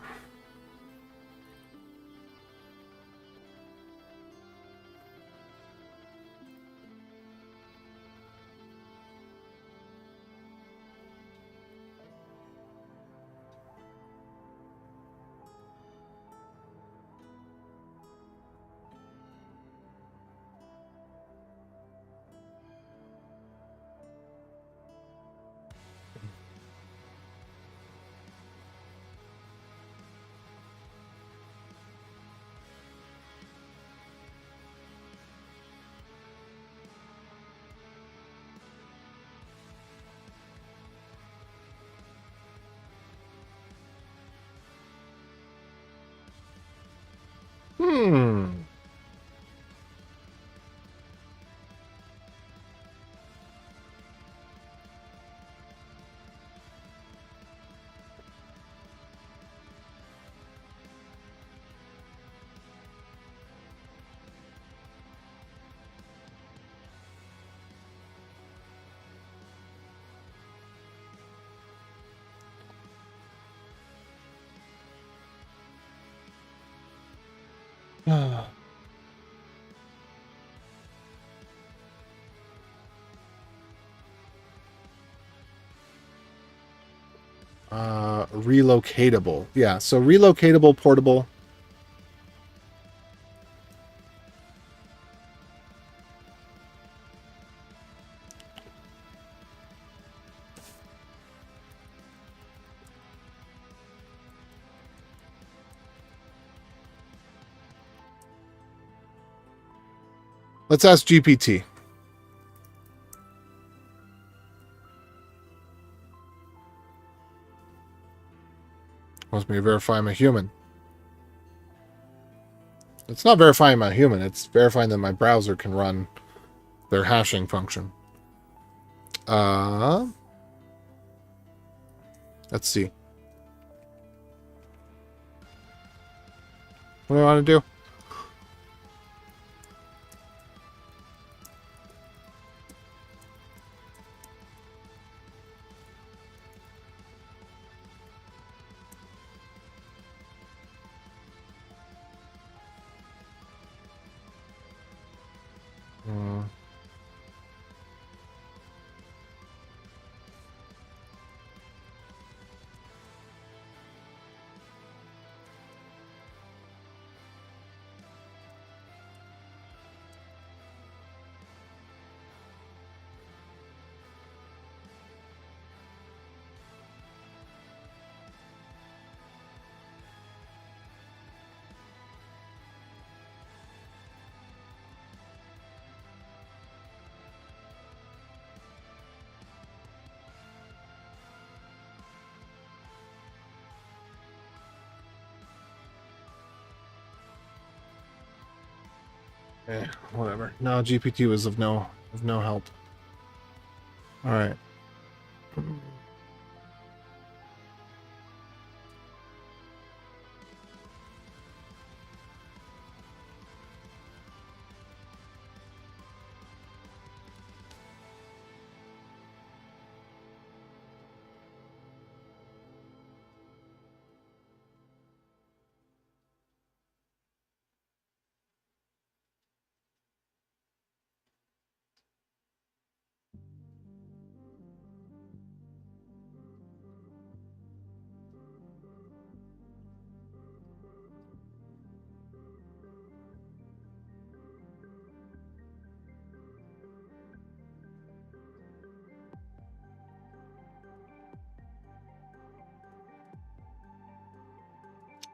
Hmm. Relocatable. Yeah, so relocatable, portable. Let's ask GPT. Wants me to verify I'm a human. It's not verifying I'm a human. It's verifying that my browser can run their hashing function. Let's see. What do I want to do? Whatever. No, GPT was of no help. All right.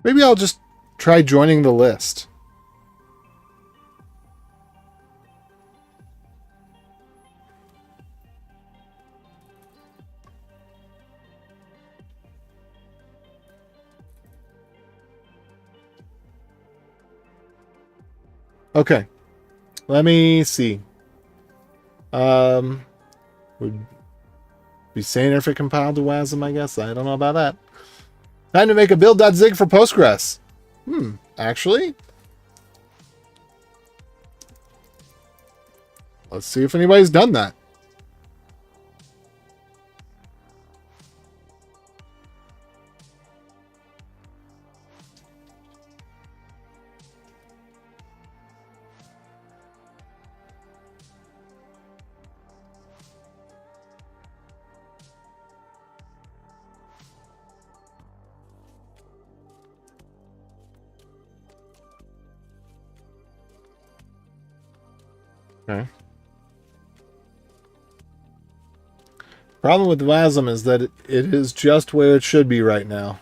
Maybe I'll just try joining the list. Okay. Let me see. Would be saner if it compiled to WASM, I guess. I don't know about that. Time to make a build.zig for Postgres. Actually, let's see if anybody's done that. Okay. Problem with WASM is that it is just where it should be right now.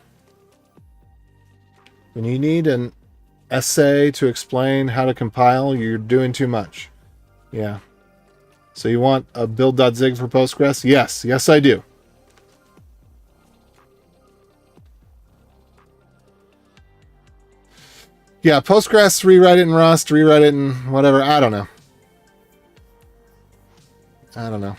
When you need an essay to explain how to compile, you're doing too much. Yeah. So you want a build.zig for Postgres? Yes. Yes, I do. Yeah, Postgres, rewrite it in Rust, rewrite it in whatever. I don't know. I don't know.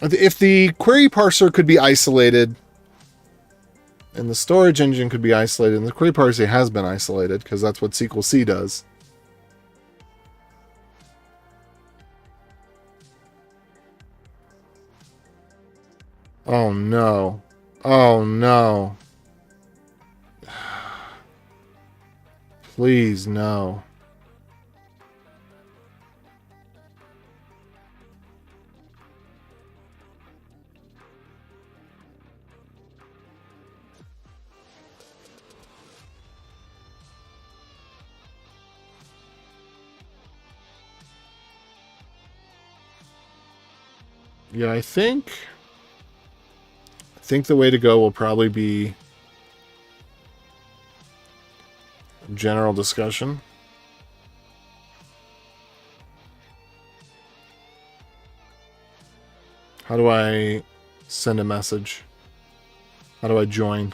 If the query parser could be isolated, and the storage engine could be isolated, and the query parser has been isolated, because that's what SQL C does. Oh no. Oh no. Please, no. Yeah, I think the way to go will probably be general discussion. How do I send a message? How do I join?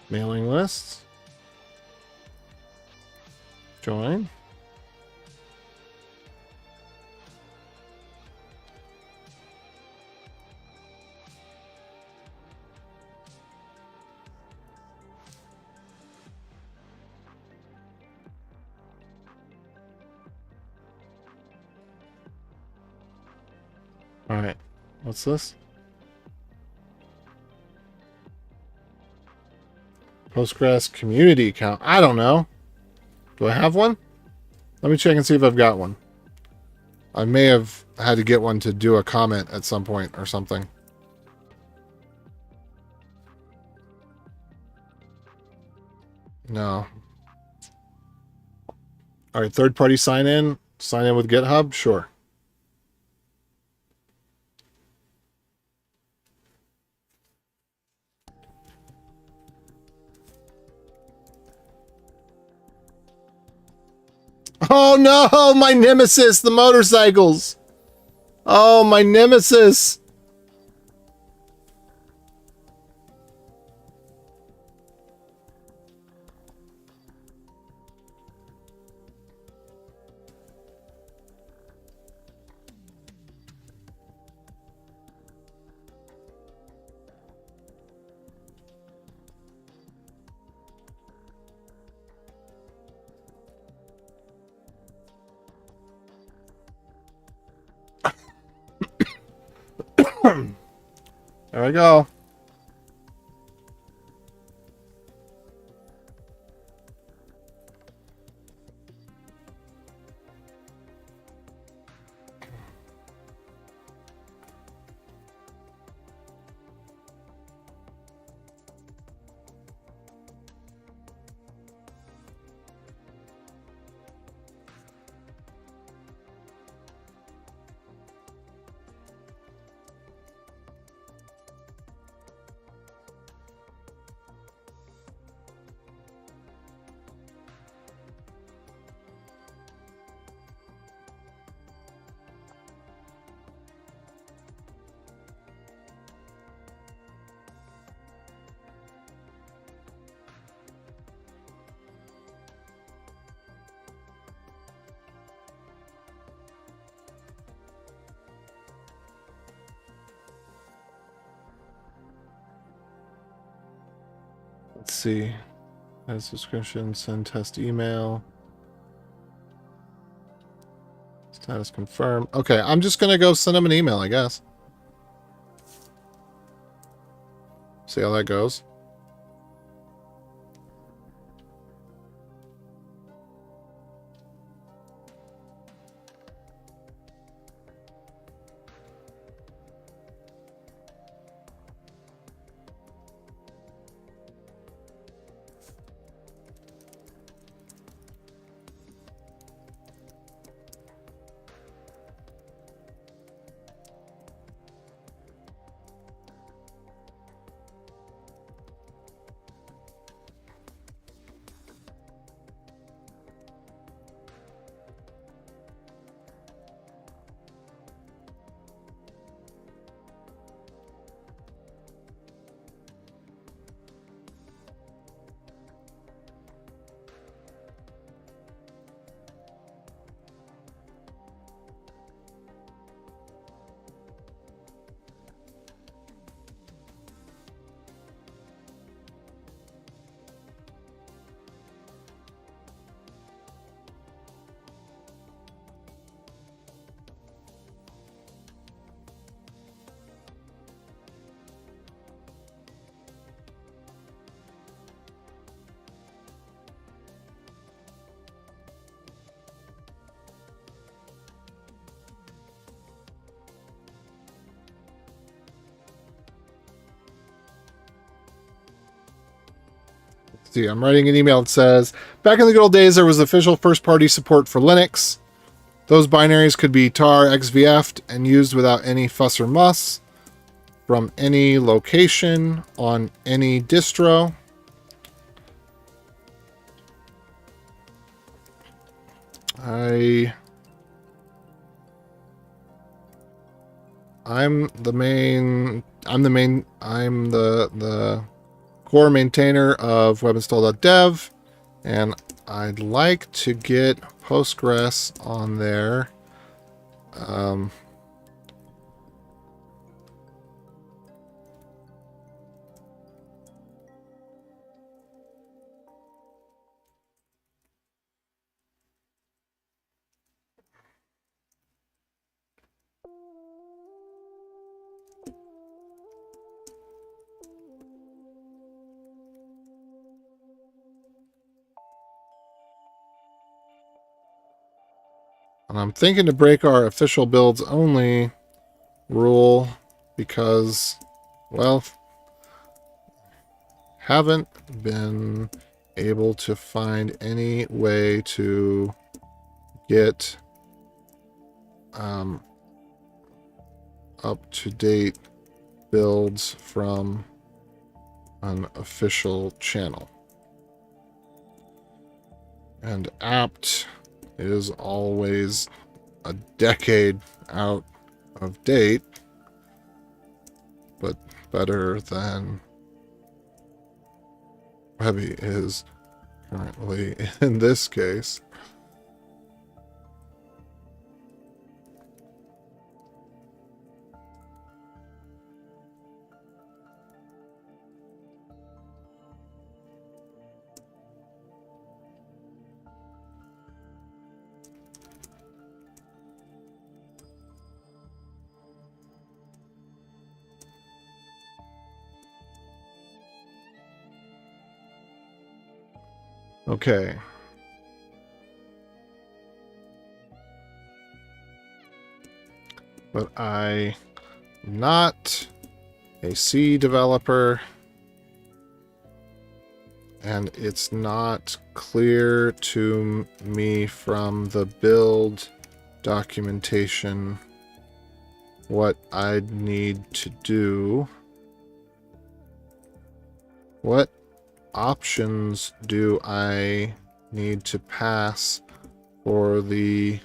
Mailing lists. Join. All right. What's this? Postgres community account. I don't know. Do I have one? Let me check and see if I've got one. I may have had to get one to do a comment at some point or something. No. All right, third-party sign-in. Sign in with GitHub? Sure. Oh no, my nemesis, the motorcycles. Oh, my nemesis. There we go. Let's see. Add subscription, send test email. Status confirmed. Okay, I'm just gonna go send him an email, I guess. See how that goes. See, I'm writing an email that says, back in the good old days, there was official first-party support for Linux. Those binaries could be tar xvf'd and used without any fuss or muss from any location on any distro. I'm the core maintainer of webinstall.dev, and I'd like to get Postgres on there. And I'm thinking to break our official builds only rule because, well, haven't been able to find any way to get up-to-date builds from an official channel. And apt is always a decade out of date, but better than Webby is currently in this case. Okay. But I'm not a C developer, and it's not clear to me from the build documentation what I'd need to do. What options do I need to pass for the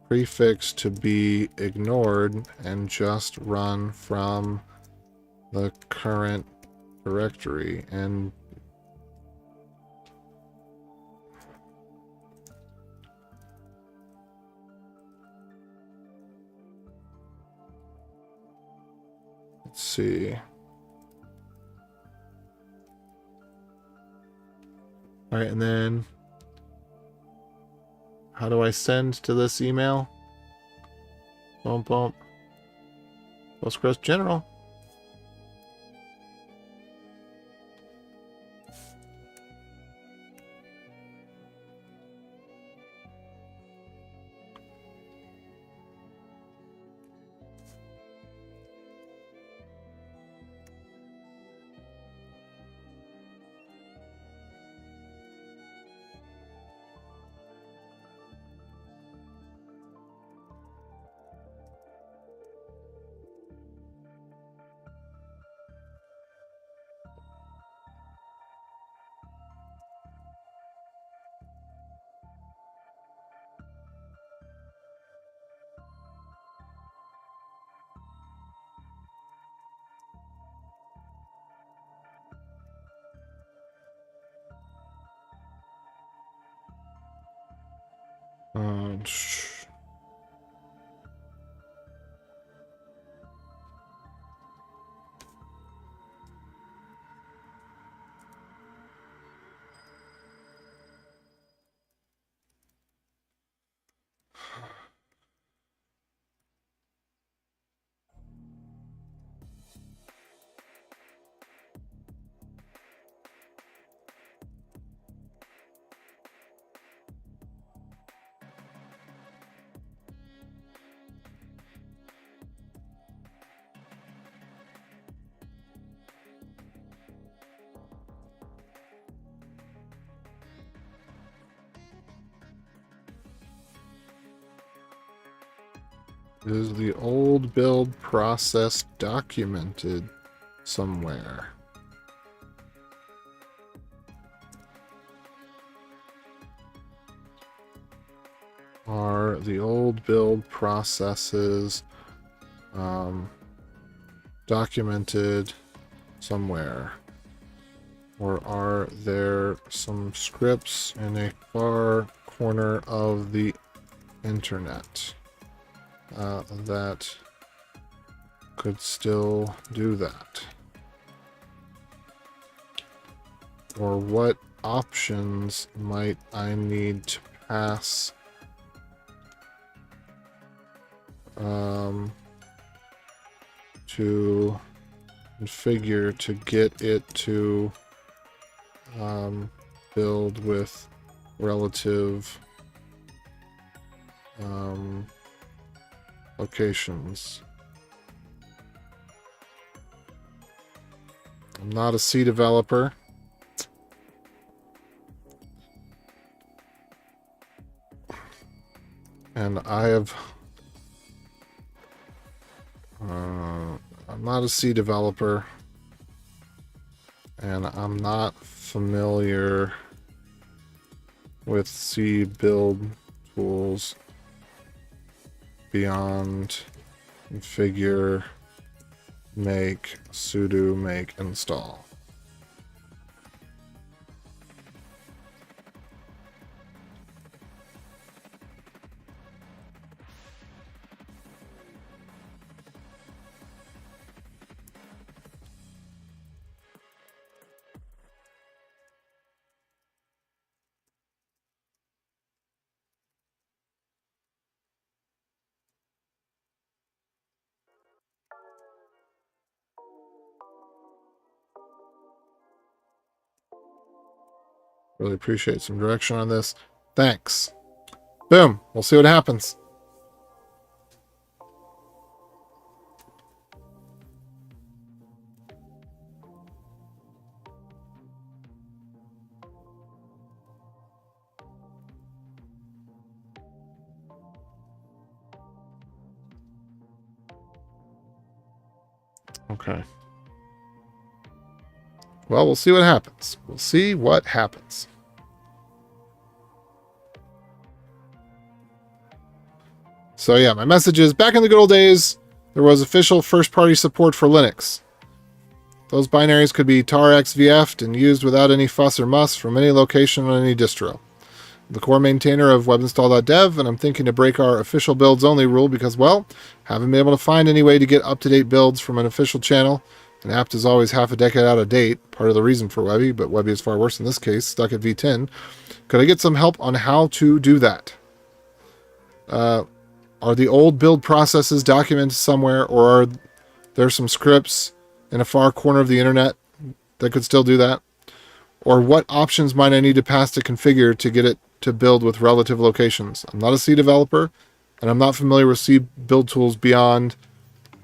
prefix to be ignored and just run from the current directory? And let's see. All right, and then how do I send to this email? Boom, boom. Postgres General. Is the old build process documented somewhere? Are the old build processes documented somewhere? Or are there some scripts in a far corner of the internet that could still do that? Or what options might I need to pass to configure to get it to build with relative locations? I'm not a C developer. And I have I'm not a C developer, and I'm not familiar with C build tools beyond configure, make, sudo, make, install. Really appreciate some direction on this. Thanks. Boom. We'll see what happens. Okay. Well, we'll see what happens. We'll see what happens. So yeah, my message is, back in the good old days, there was official first-party support for Linux. Those binaries could be tar-xvf'd and used without any fuss or muss from any location on any distro. I'm the core maintainer of webinstall.dev, and I'm thinking to break our official builds only rule because, well, haven't been able to find any way to get up-to-date builds from an official channel. And apt is always half a decade out of date, part of the reason for Webby, but Webby is far worse in this case, stuck at V10. Could I get some help on how to do that? Are the old build processes documented somewhere, or are there some scripts in a far corner of the internet that could still do that? Or what options might I need to pass to configure to get it to build with relative locations? I'm not a C developer, and I'm not familiar with C build tools beyond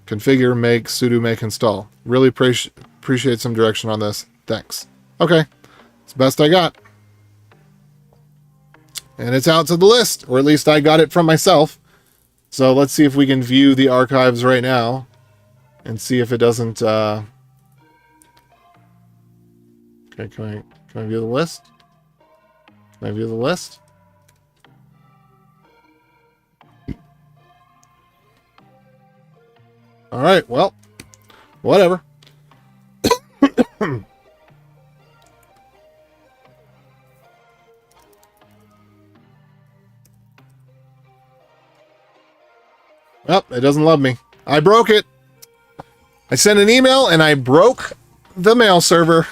configure, make, sudo, make, install. Really appreciate some direction on this. Thanks. Okay. It's the best I got. And it's out to the list, or at least I got it from myself. So let's see if we can view the archives right now and see if it doesn't... Okay, can I view the list? Can I view the list? All right, well, whatever. Well, it doesn't love me. I broke it. I sent an email and I broke the mail server.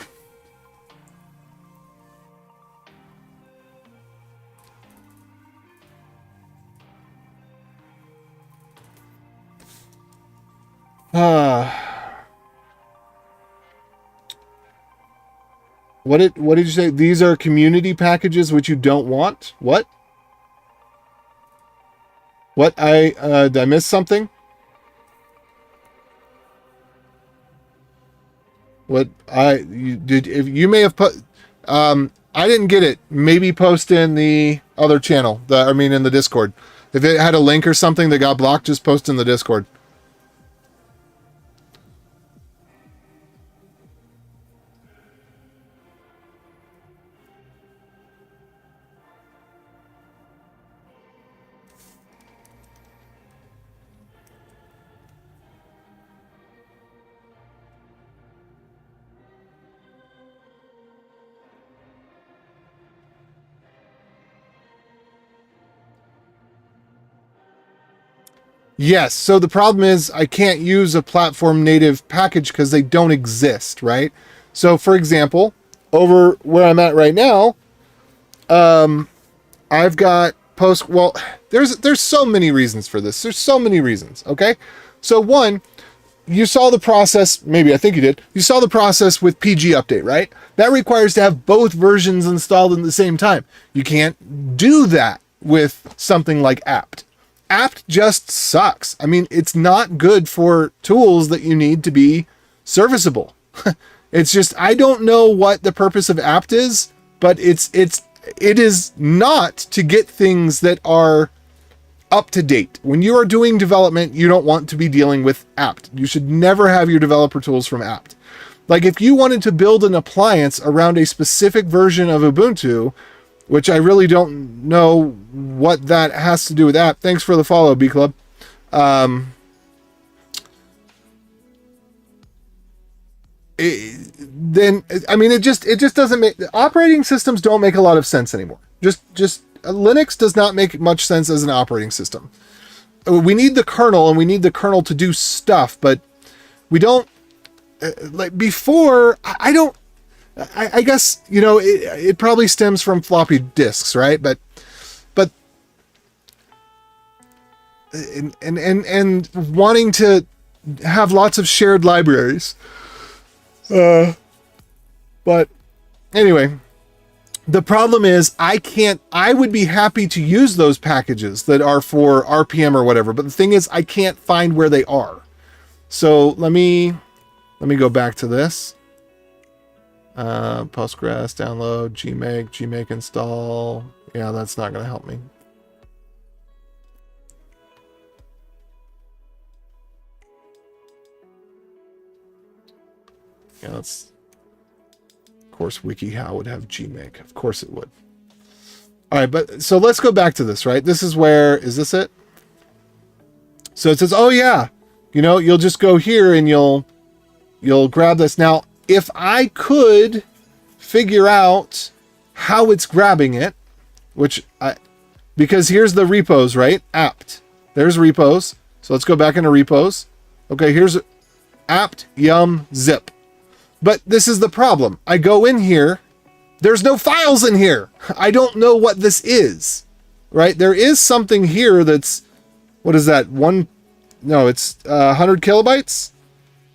What did you say? These are community packages which you don't want? What? What? Did I miss something? What you may have put, I didn't get it. Maybe post in the other channel, in the Discord. If it had a link or something that got blocked, just post in the Discord. Yes, so the problem is I can't use a platform native package because they don't exist, right? So for example, over where I'm at right now, I've got well, there's so many reasons for this. There's so many reasons, okay? So one, you saw the process, maybe I think you did. You saw the process with PG update, right? That requires to have both versions installed at the same time. You can't do that with something like apt. Apt just sucks. I mean, it's not good for tools that you need to be serviceable. It's just, I don't know what the purpose of apt is, but it is not to get things that are up to date. When you are doing development, you don't want to be dealing with apt. You should never have your developer tools from apt. Like if you wanted to build an appliance around a specific version of Ubuntu, which I really don't know what that has to do with apt. Thanks for the follow, B Club. Then I mean, it just doesn't make, operating systems don't make a lot of sense anymore. Just Linux does not make much sense as an operating system. We need the kernel, and we need the kernel to do stuff, but we don't, like before, I guess, you know, it probably stems from floppy disks, right? But and wanting to have lots of shared libraries. But anyway, the problem is I would be happy to use those packages that are for RPM or whatever, but the thing is I can't find where they are. So let me go back to this. Postgres, download, gmake install. Yeah, that's not going to help me. Yeah, that's, of course, WikiHow would have gmake. Of course it would. All right, but so let's go back to this, right? This is where, is this it? So it says, oh yeah, you know, you'll just go here and you'll grab this. Now, if I could figure out how it's grabbing it, because here's the repos, right? Apt. There's repos. So let's go back into repos. Okay, here's apt yum zip. But this is the problem. I go in here. There's no files in here. I don't know what this is, right? There is something here that's, what is that? It's 100 kilobytes.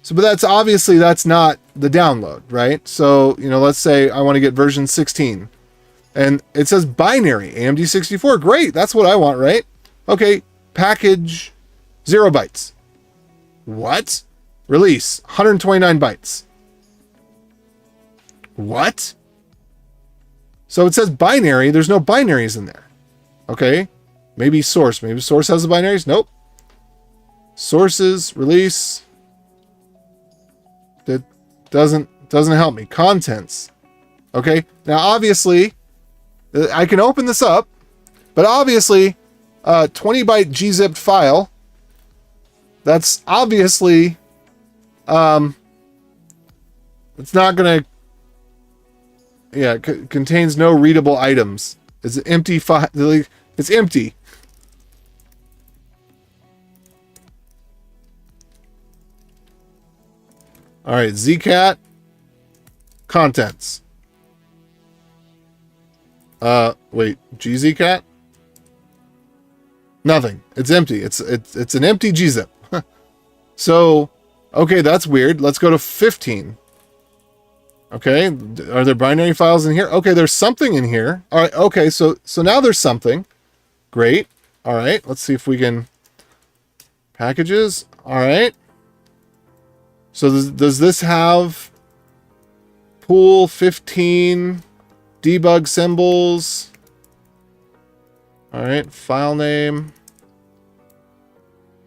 So, but that's obviously, that's not the download, right? So, you know, let's say I want to get version 16 and it says binary AMD 64. Great. That's what I want, right? Okay. Package 0 bytes. What? Release 129 bytes. What? So it says binary. There's no binaries in there. Okay. Maybe source. Maybe source has the binaries. Nope. Sources, release. That doesn't help me. Contents. Okay. Now, obviously, I can open this up, but obviously, 20 byte gzipped file. That's obviously, it's not going to, yeah, contains no readable items. It's an empty file. It's empty. All right, Zcat contents. Wait, gzcat? Nothing. It's empty. It's an empty gzip. So, okay, that's weird. Let's go to 15. Okay, are there binary files in here? Okay, there's something in here. All right, okay, so now there's something. Great. All right, let's see if we can packages. All right. So does this have pool 15 debug symbols? All right, file name.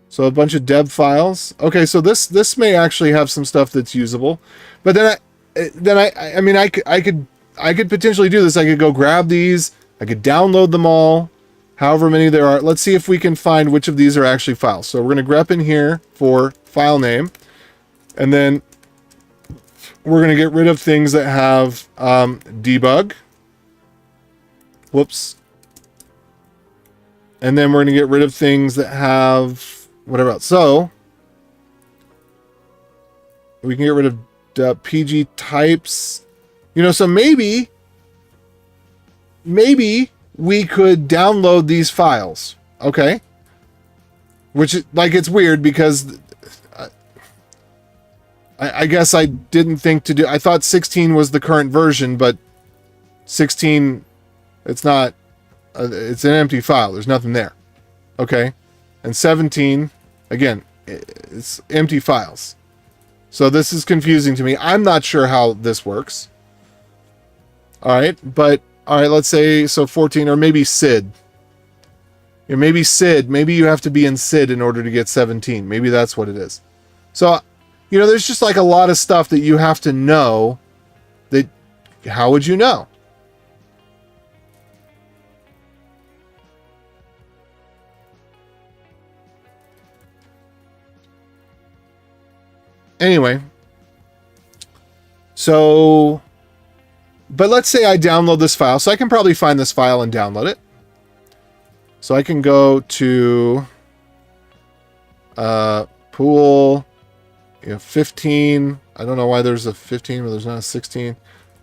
So a bunch of deb files. Okay, so this may actually have some stuff that's usable. But I mean I could potentially do this. I could go grab these. I could download them all. However many there are. Let's see if we can find which of these are actually files. So we're going to grep in here for file name. And then we're going to get rid of things that have debug. Whoops. And then we're going to get rid of things that have whatever else. So we can get rid of PG types. You know, so maybe we could download these files. Okay. Which, like, it's weird because I guess I didn't think to do... I thought 16 was the current version, but 16, it's not... it's an empty file. There's nothing there. Okay. And 17, again, it's empty files. So this is confusing to me. I'm not sure how this works. All right. But, all right, let's say, so 14, or maybe SID. Or maybe SID. Maybe you have to be in SID in order to get 17. Maybe that's what it is. So, you know, there's just like a lot of stuff that you have to know that, how would you know? Anyway, so, but let's say I download this file. So I can probably find this file and download it. So I can go to pool, 15. I don't know why there's a 15, but there's not a 16.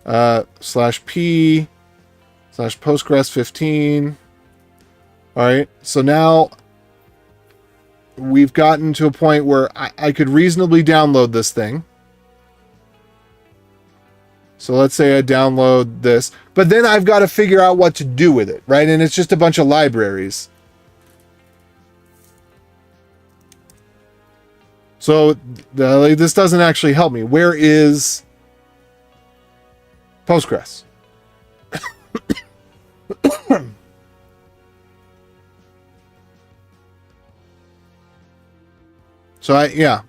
/p /Postgres 15. All right. So now we've gotten to a point where I could reasonably download this thing. So let's say I download this, but then I've got to figure out what to do with it, right? And it's just a bunch of libraries. So this doesn't actually help me. Where is Postgres? So yeah.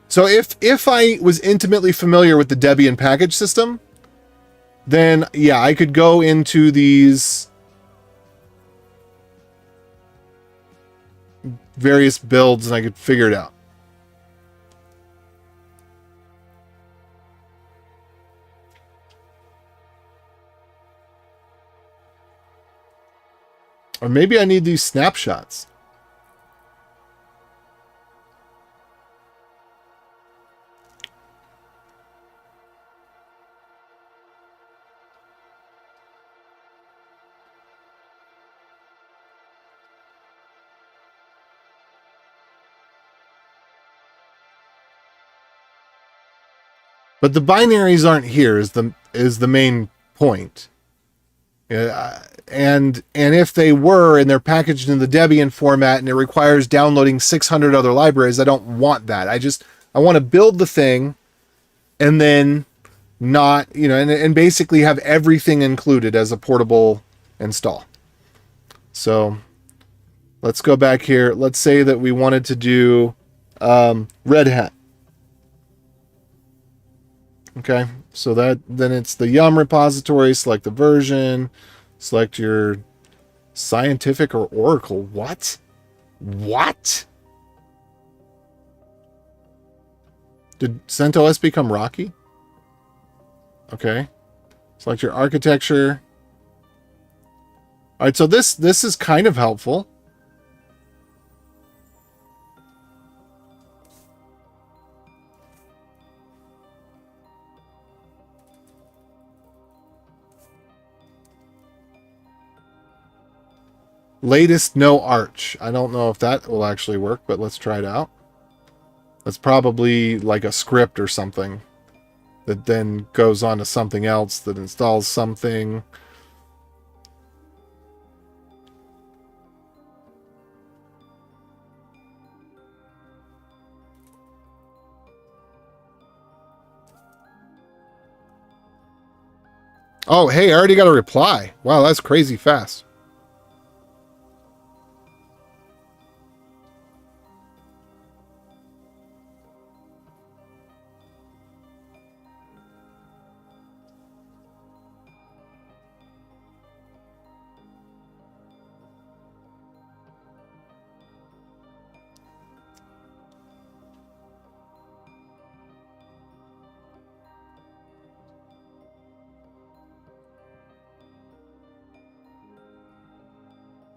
So if I was intimately familiar with the Debian package system, then yeah, I could go into these various builds and I could figure it out. Or maybe I need these snapshots. But the binaries aren't here is the main point. And if they were and they're packaged in the Debian format and it requires downloading 600 other libraries, I don't want that. I want to build the thing and then not, you know, and basically have everything included as a portable install. So let's go back here. Let's say that we wanted to do Red Hat. Okay, so then it's the Yum repository, select the version, select your scientific or Oracle. What? What? Did CentOS become Rocky? Okay. Select your architecture. All right, so this is kind of helpful. Latest no arch. I don't know if that will actually work, but let's try it out. That's probably like a script or something that then goes on to something else that installs something. Oh, hey, I already got a reply. Wow, that's crazy fast.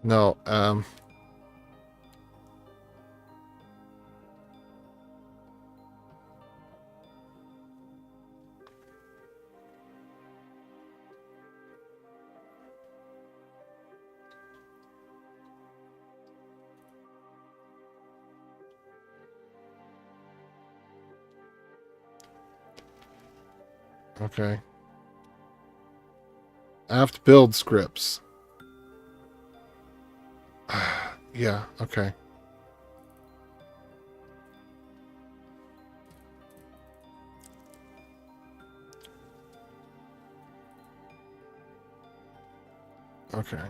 No, okay. Apt build scripts. Yeah, okay. Okay.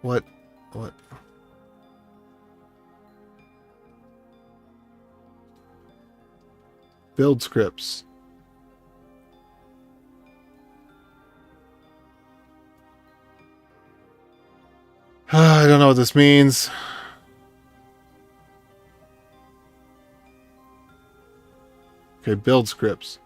What? Build scripts. I don't know what this means. Okay, build scripts.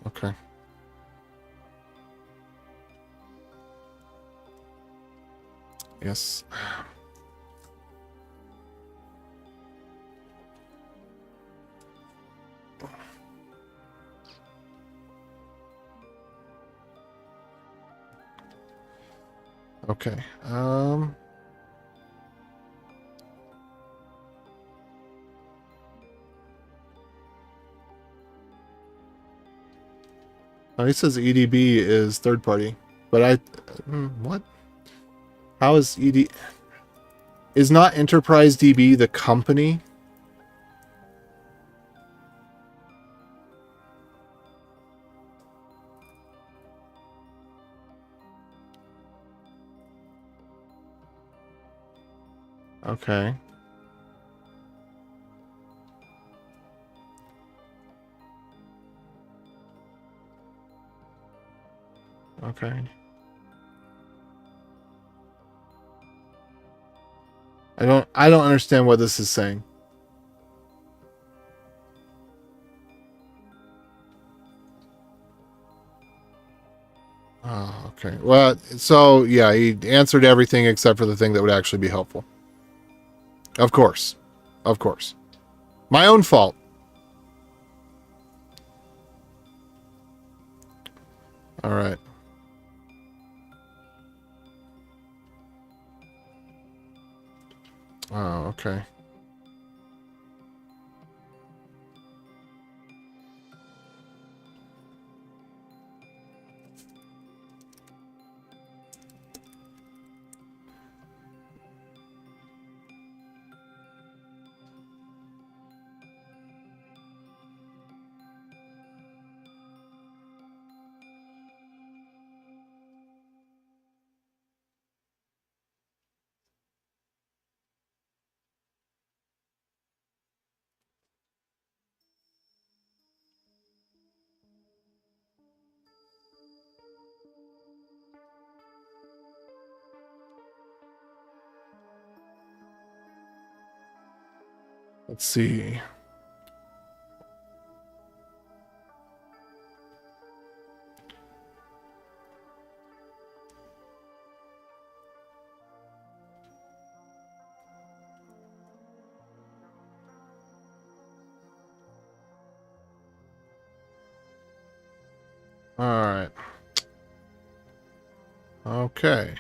Okay. Yes. Okay. Oh, he says EDB is third party, but what? How is ED? Is not Enterprise DB the company? Okay. Okay. I don't understand what this is saying. Oh, okay. Well, so yeah, he answered everything except for the thing that would actually be helpful. Of course. Of course. My own fault. All right. Oh, okay. Let's see. All right. Okay.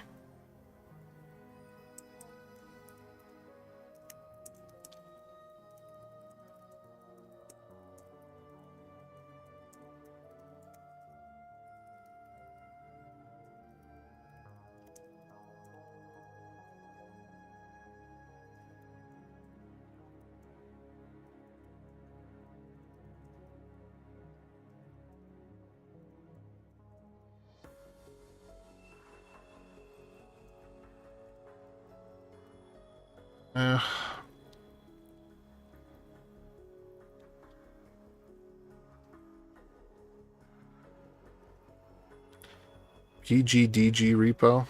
Uh, PGDG repo.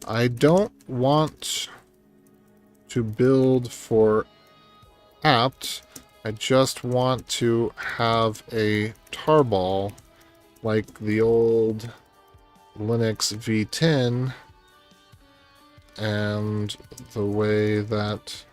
I don't want to build for apt. I just want to have a tarball like the old Linux v10, and the way that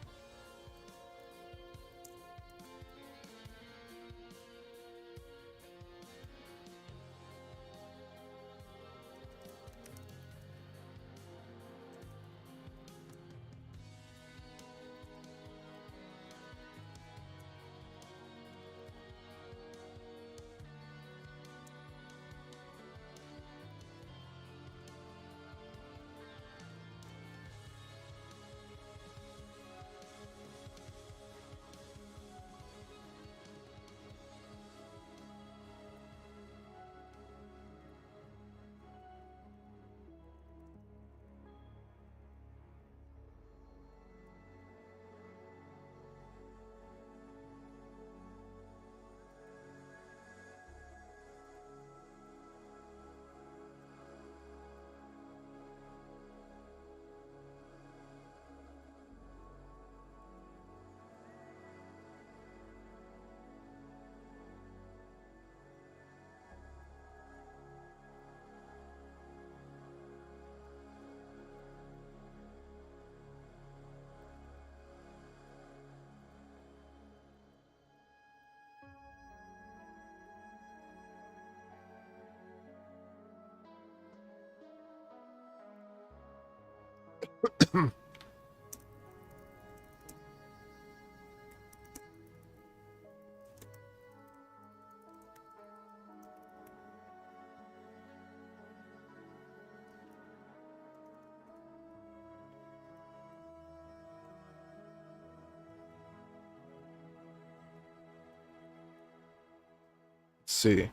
see.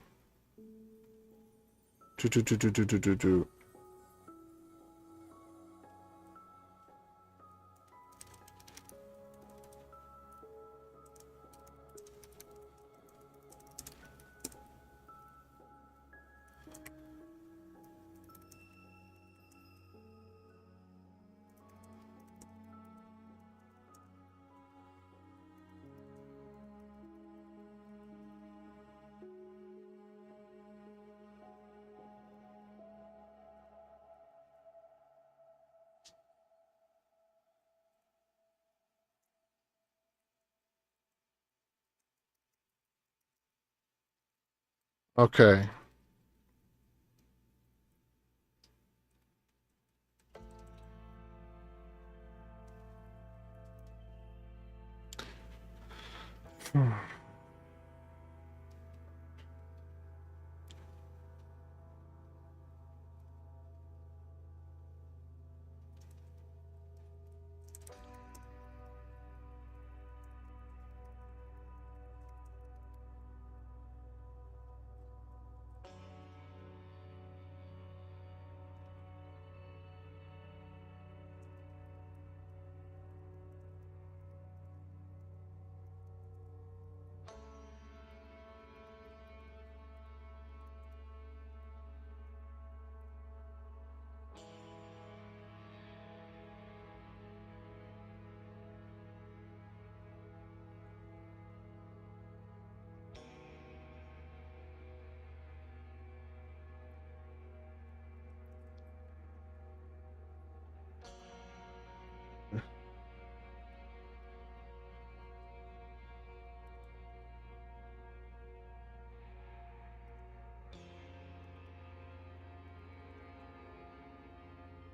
Do. Okay.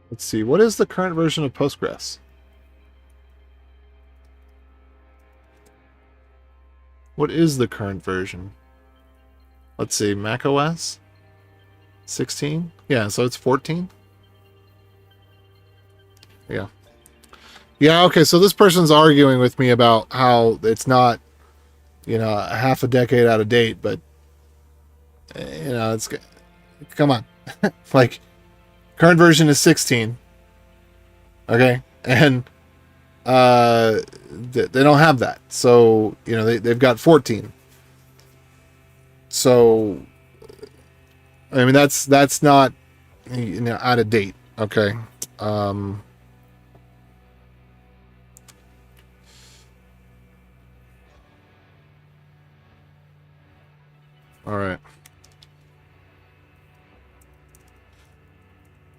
Let's see. What is the current version of Postgres? What is the current version? Let's see. Mac OS 16? Yeah, so it's 14? Yeah. Yeah, okay, so this person's arguing with me about how it's not, a half a decade out of date, but, it's, come on. Like, current version is 16. Okay? And, they don't have that. So, they've got 14. So, I mean, that's not, you know, out of date. Okay. Um, all right.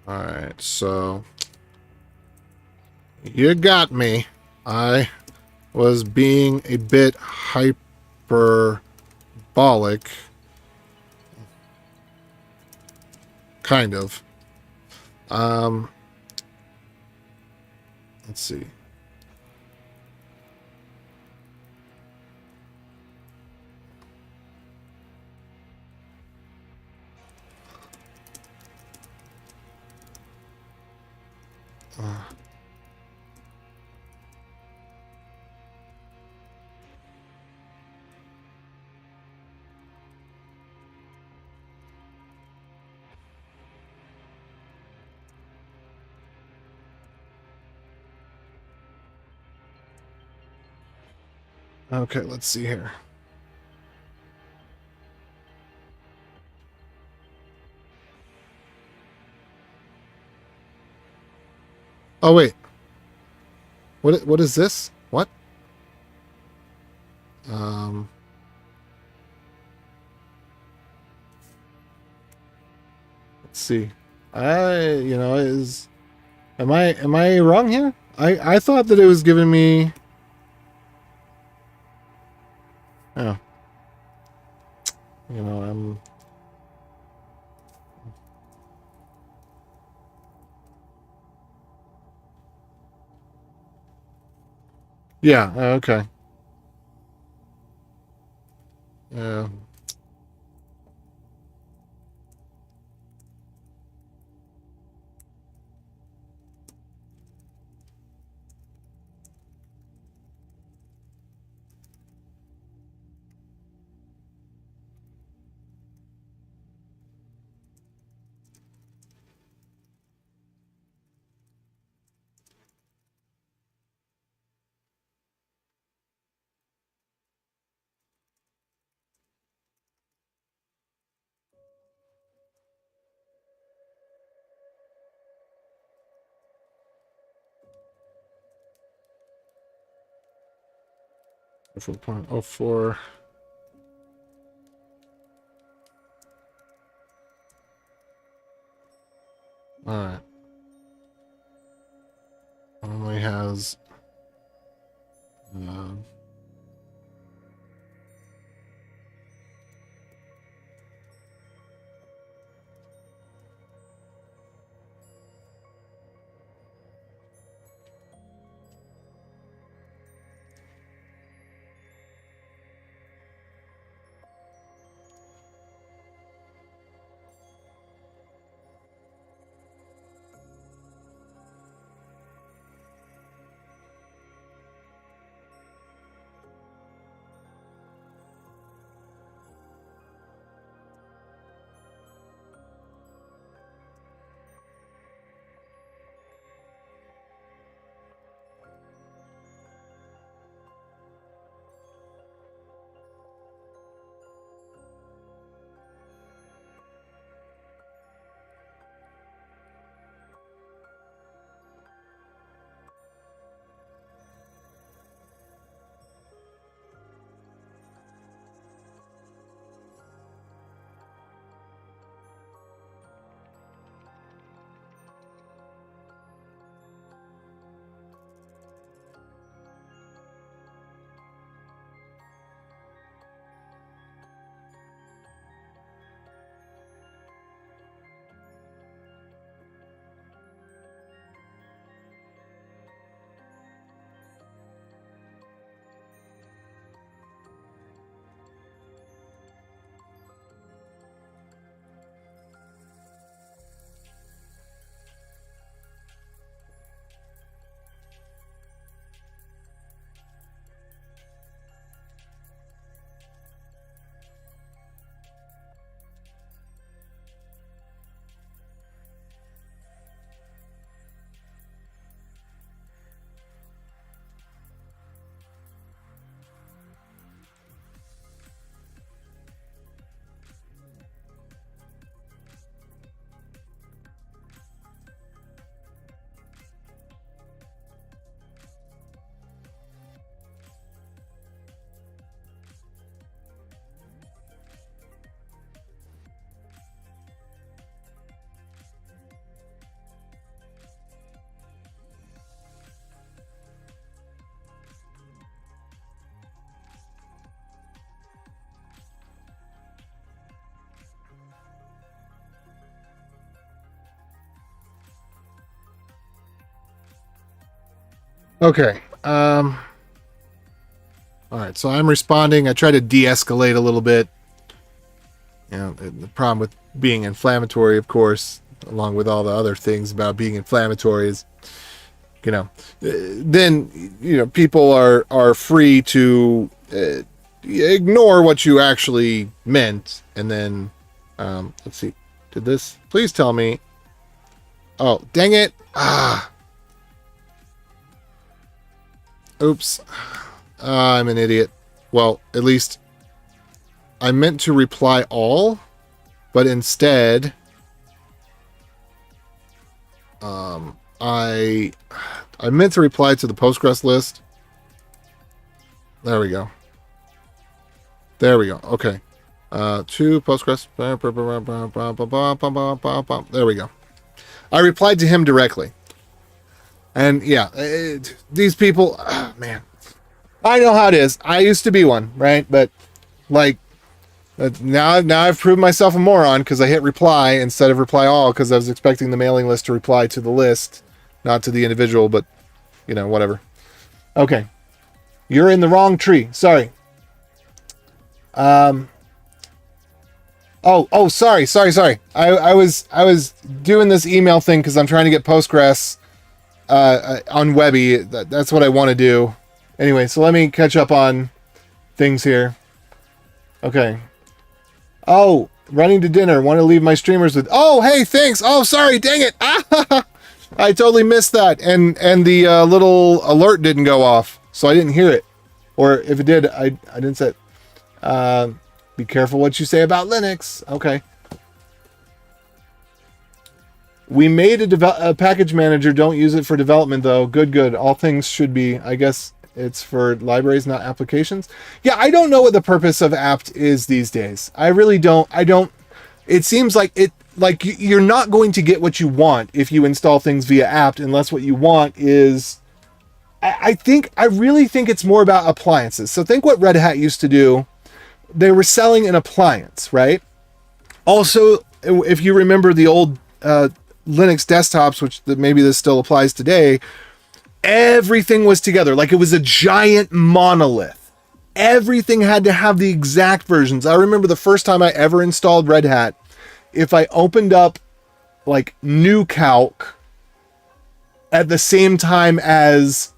All right. So you got me. I was being a bit hyperbolic. Kind of. Um, let's see. Okay, let's see here. Oh wait. What is this? What? Um let's see. You know, am I wrong here? I thought that it was giving me. Oh, you know, I'm. Yeah. Okay. Yeah. .04. All right. Only has. Uh, Okay. All right. So I'm responding. I try to de-escalate a little bit. You know, the problem with being inflammatory, of course, along with all the other things about being inflammatory is, you know, then, you know, people are free to ignore what you actually meant. And then, let's see, did this, please tell me. Oh, dang it. Oops. I'm an idiot. Well, at least I meant to reply all, but instead, I meant to reply to the Postgres list. There we go. There we go. Okay. To Postgres. There we go. I replied to him directly. And yeah, these people, man, I know how it is. I used to be one, right? But like, now I've proven myself a moron because I hit reply instead of reply all because I was expecting the mailing list to reply to the list, not to the individual, but, you know, whatever. Okay. You're in the wrong tree. Sorry. Sorry. I was doing this email thing because I'm trying to get Postgres on Webby. That's what I want to do. Anyway, so let me catch up on things here. Okay. Oh, running to dinner. Want to leave my streamers with. Oh, hey, thanks. Oh, sorry. Dang it. I totally missed that. And the little alert didn't go off, so I didn't hear it. Or if it did, I didn't say it. Be careful what you say about Linux. Okay. We made a package manager. Don't use it for development, though. Good. All things should be. I guess it's for libraries, not applications. Yeah, I don't know what the purpose of apt is these days. I really don't. It seems like you're not going to get what you want if you install things via apt, unless what you want is. I really think it's more about appliances. So think what Red Hat used to do. They were selling an appliance, right? Also, if you remember the old Linux desktops, which maybe this still applies today, everything was together. Like it was a giant monolith. Everything had to have the exact versions. I remember the first time I ever installed Red Hat, if I opened up like New Calc at the same time as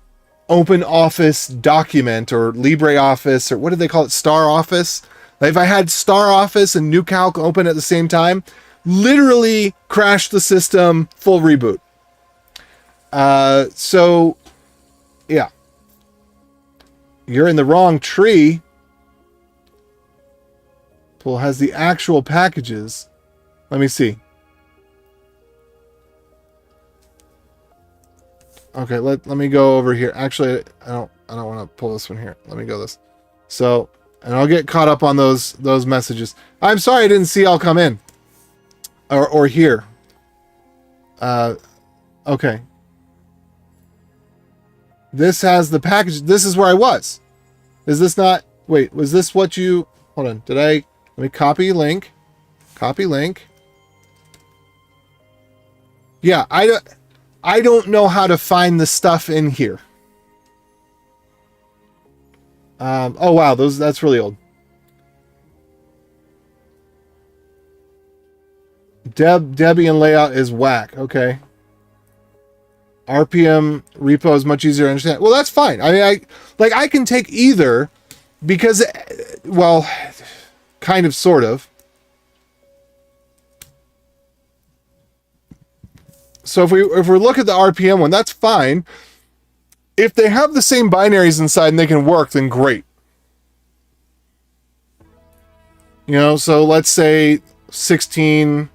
Open Office Document or LibreOffice or what do they call it? Star Office. Like if I had Star Office and New Calc open at the same time, literally crashed the system, full reboot. So yeah, you're in the wrong tree. Pool has the actual packages. Let me see. Okay, let me go over here. Actually, I don't want to pull this one here. Let me go this. So, and I'll get caught up on those messages. I'm sorry I didn't see y'all come in. Or here. Okay. This has the package. This is where I was. Is this not? Wait, was this what you? Hold on. Let me copy link. Copy link. Yeah, I don't know how to find the stuff in here. Oh wow, that's really old. Debian layout is whack. Okay. RPM repo is much easier to understand. Well, that's fine. I mean, I can take either because, well, kind of, sort of. So if we look at the RPM one, that's fine. If they have the same binaries inside and they can work, then great. You know, so let's say 16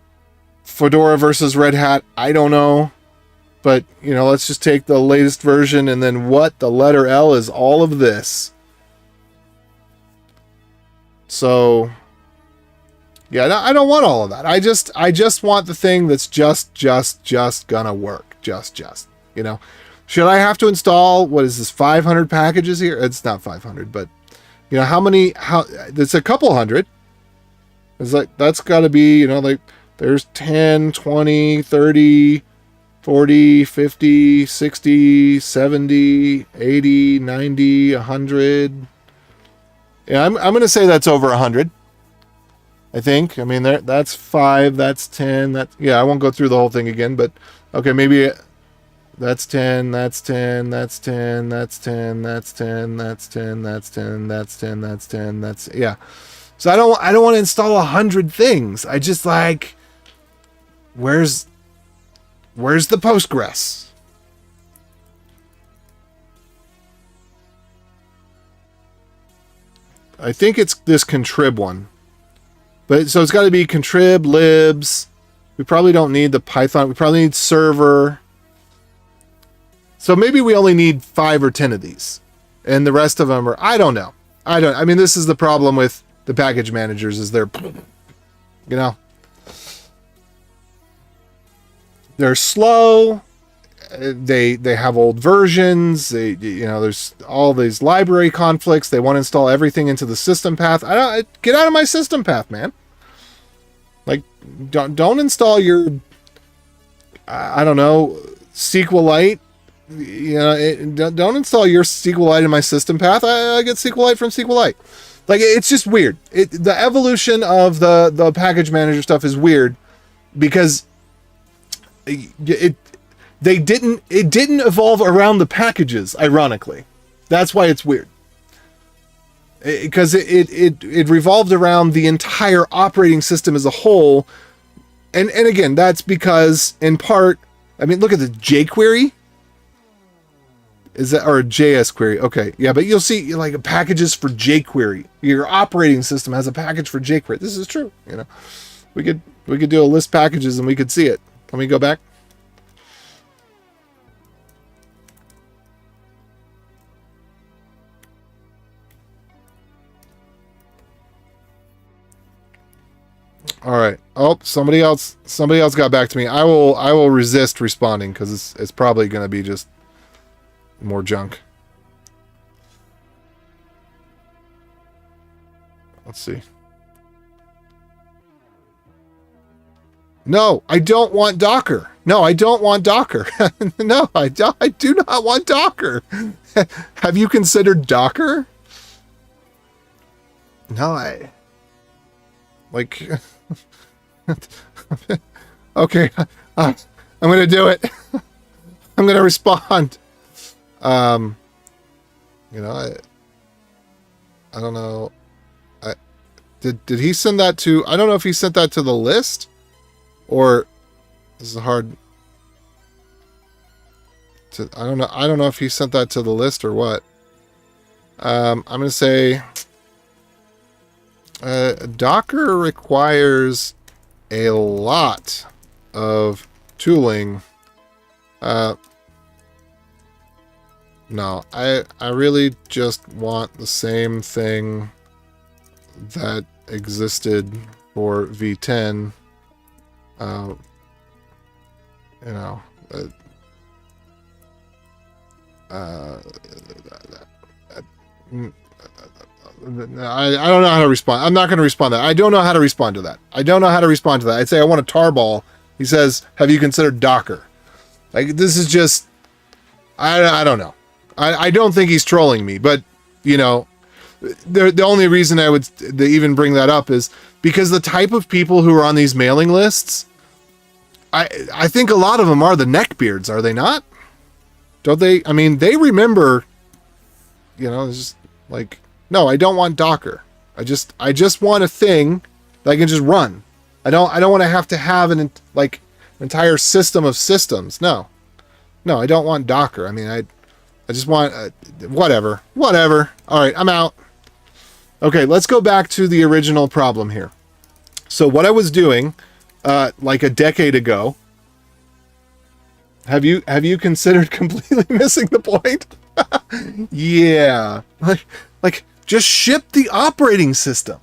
Fedora versus Red Hat. I don't know. But, you know, let's just take the latest version and then what? The letter L is all of this. So, yeah, I don't want all of that. I just want the thing that's just gonna work. Just, you know. Should I have to install, what is this, 500 packages here? It's not 500, but, you know, it's a couple hundred. It's like, that's gotta be, you know, like, there's 10, 20, 30, 40, 50, 60, 70, 80, 90, 100. Yeah, I'm going to say that's over 100. I think. I mean, that's 5, that's 10, yeah, I won't go through the whole thing again, but okay, maybe that's 10, that's 10, that's 10, that's 10, that's 10, that's 10, that's 10, that's 10, that's 10, that's, yeah. So I don't want to install 100 things. I just like, where's the Postgres? I think it's this contrib one. But so it's got to be contrib, libs. We probably don't need the Python. We probably need server. So maybe we only need 5 or 10 of these. And the rest of them are, I don't know. I mean, this is the problem with the package managers is they're, you know, they're slow. They have old versions. There's all these library conflicts. They want to install everything into the system path. Get out of my system path, man. Like, don't install your, I don't know, SQLite. Don't install your SQLite in my system path. I get SQLite from SQLite. Like, it's just weird. The evolution of the package manager stuff is weird because it didn't evolve around the packages, ironically. That's why it's weird. Because it revolved around the entire operating system as a whole. And again, that's because, in part, I mean, look at the jQuery. Is that, or a JS query? Okay, yeah, but you'll see, like, packages for jQuery. Your operating system has a package for jQuery. This is true, you know. We could do a list packages and we could see it. Let me go back. All right. Oh, somebody else got back to me. I will resist responding because it's probably going to be just more junk. Let's see. No, I don't want Docker. No, I don't want Docker. No, I do not want Docker. Have you considered Docker? No, like, okay, I'm going to do it. I'm going to respond. I don't know. Did he send that to, I don't know if he sent that to the list or this is hard to, I don't know if he sent that to the list or what. I'm going to say, Docker requires a lot of tooling. No, I really just want the same thing that existed for V10. I don't know how to respond. I'm not going to respond to that. I don't know how to respond to that. I'd say I want a tarball. He says, have you considered Docker? Like, this is just, I don't know. I don't think he's trolling me, but, you know, the only reason I would even bring that up is because the type of people who are on these mailing lists, I think a lot of them are the neckbeards, are they not? Don't they? I mean, they remember, you know, it's just like, no, I don't want Docker. I just want a thing that I can just run. I don't want to have an entire system of systems. No, I don't want Docker. I mean, I just want whatever. All right, I'm out. Okay, let's go back to the original problem here. So what I was doing, like a decade ago, have you considered completely missing the point? Yeah, like just ship the operating system.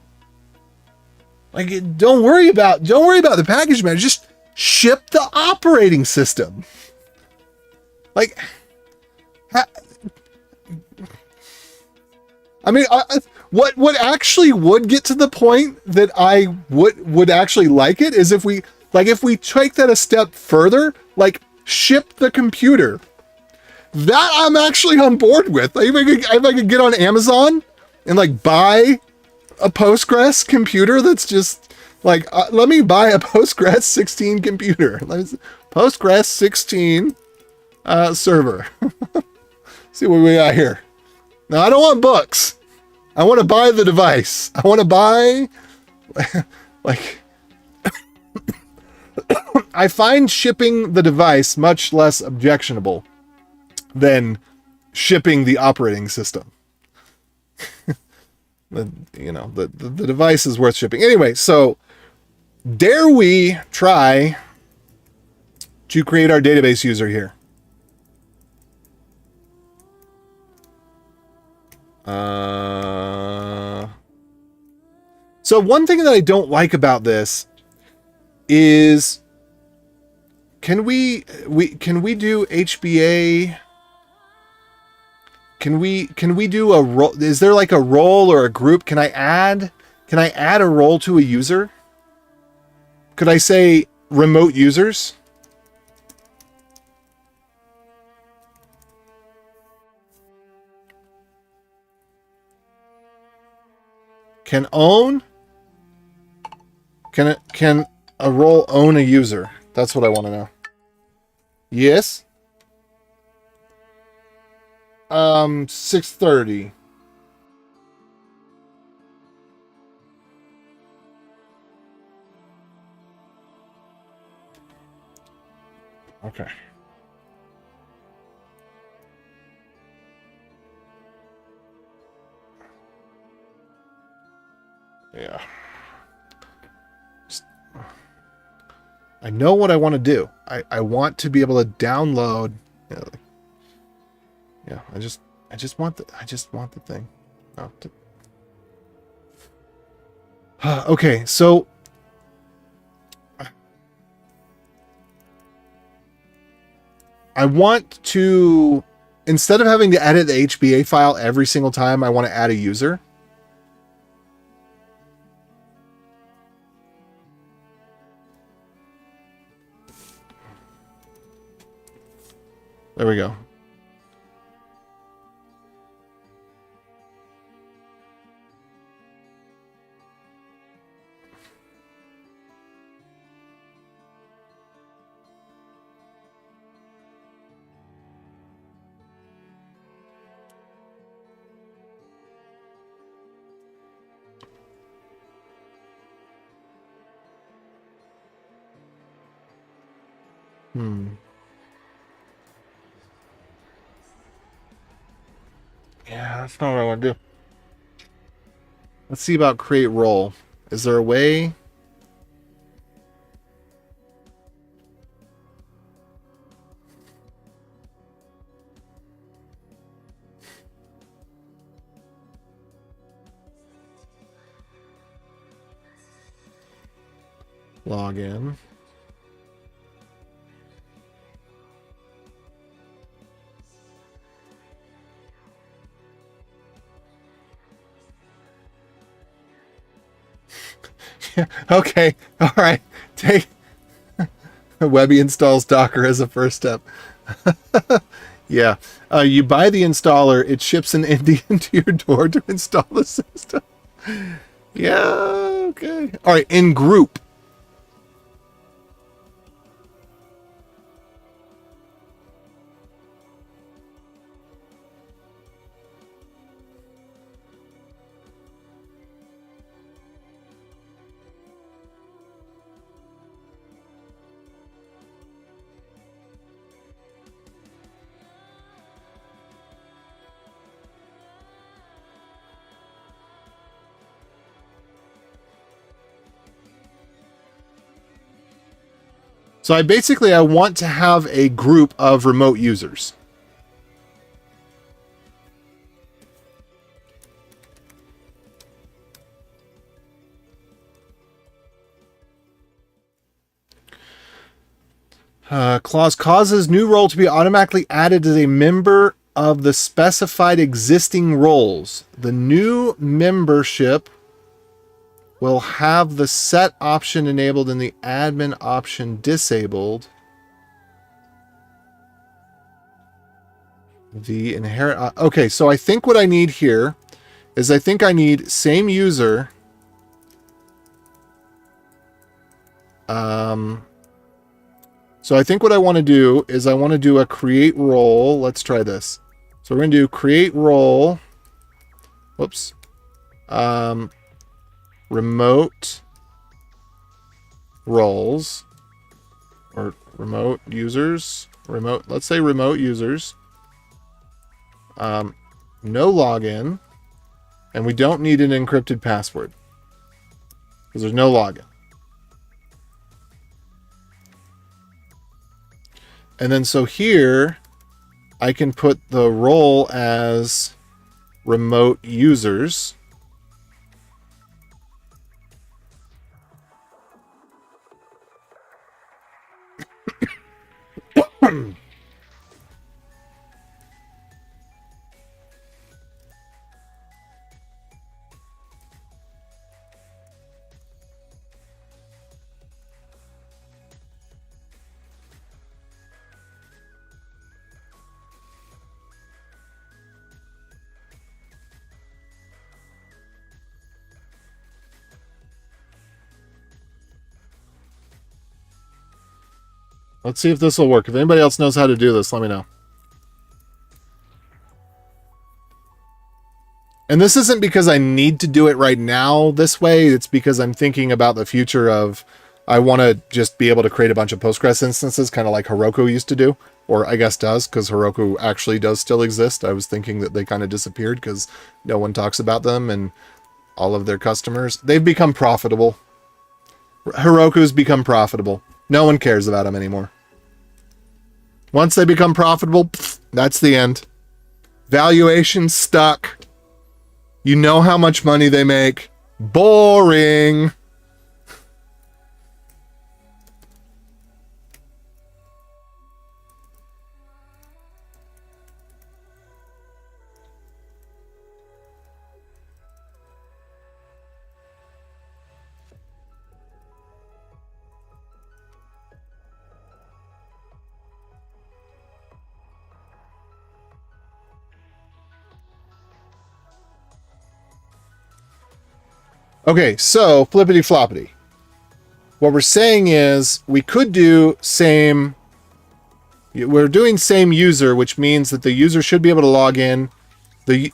Like, don't worry about the package manager. Just ship the operating system. Like, I mean, what actually would get to the point that I would actually like it is if we take that a step further. Like, ship the computer. That I'm actually on board with. Like, if I could get on Amazon and like buy a Postgres computer that's just like, let me buy a Postgres 16 computer. Postgres 16 server. See what we got here. Now, I don't want books. I want to buy the device. I want to buy, like, I find shipping the device much less objectionable than shipping the operating system. The device is worth shipping. Anyway, so dare we try to create our database user here? So one thing that I don't like about this is, can we do HBA? Can we do a role? Is there like a role or a group? Can I add a role to a user? Could I say remote users? Can a role own a user? That's what I want to know. Yes. 6:30. Okay. Yeah. I know what I want to do. I want to be able to download. Yeah, I just want the thing. Oh, okay, so I want to, instead of having to edit the HBA file every single time I want to add a user. There we go. Yeah, that's not what I want to do. Let's see about create role. Is there a way? Log in. Okay, all right. Take Webby installs Docker as a first step. Yeah, you buy the installer, it ships an Indian to your door to install the system. Yeah, okay. All right, in group. So I want to have a group of remote users. Clause causes new role to be automatically added as a member of the specified existing roles. The new membership will have the set option enabled and the admin option disabled. the inherit. Okay, so I think what I need here is I think I need same user. So I think what I want to do is I want to do a create role. Let's try this. So we're going to do create role. Whoops. Remote roles or remote users. Remote. Let's say remote users. No login. And we don't need an encrypted password because there's no login. And then so here, I can put the role as remote users. Let's see if this will work. If anybody else knows how to do this, let me know. And this isn't because I need to do it right now this way. It's because I'm thinking about the future of I want to just be able to create a bunch of Postgres instances, kind of like Heroku used to do, or I guess does, because Heroku actually does still exist. I was thinking that they kind of disappeared because no one talks about them and all of their customers. They've become profitable. Heroku's become profitable. No one cares about them anymore. Once they become profitable, that's the end. Valuation stuck. You know how much money they make. Boring. Okay, so flippity floppity. What we're saying is we could do same. We're doing same user, which means that the user should be able to log in. The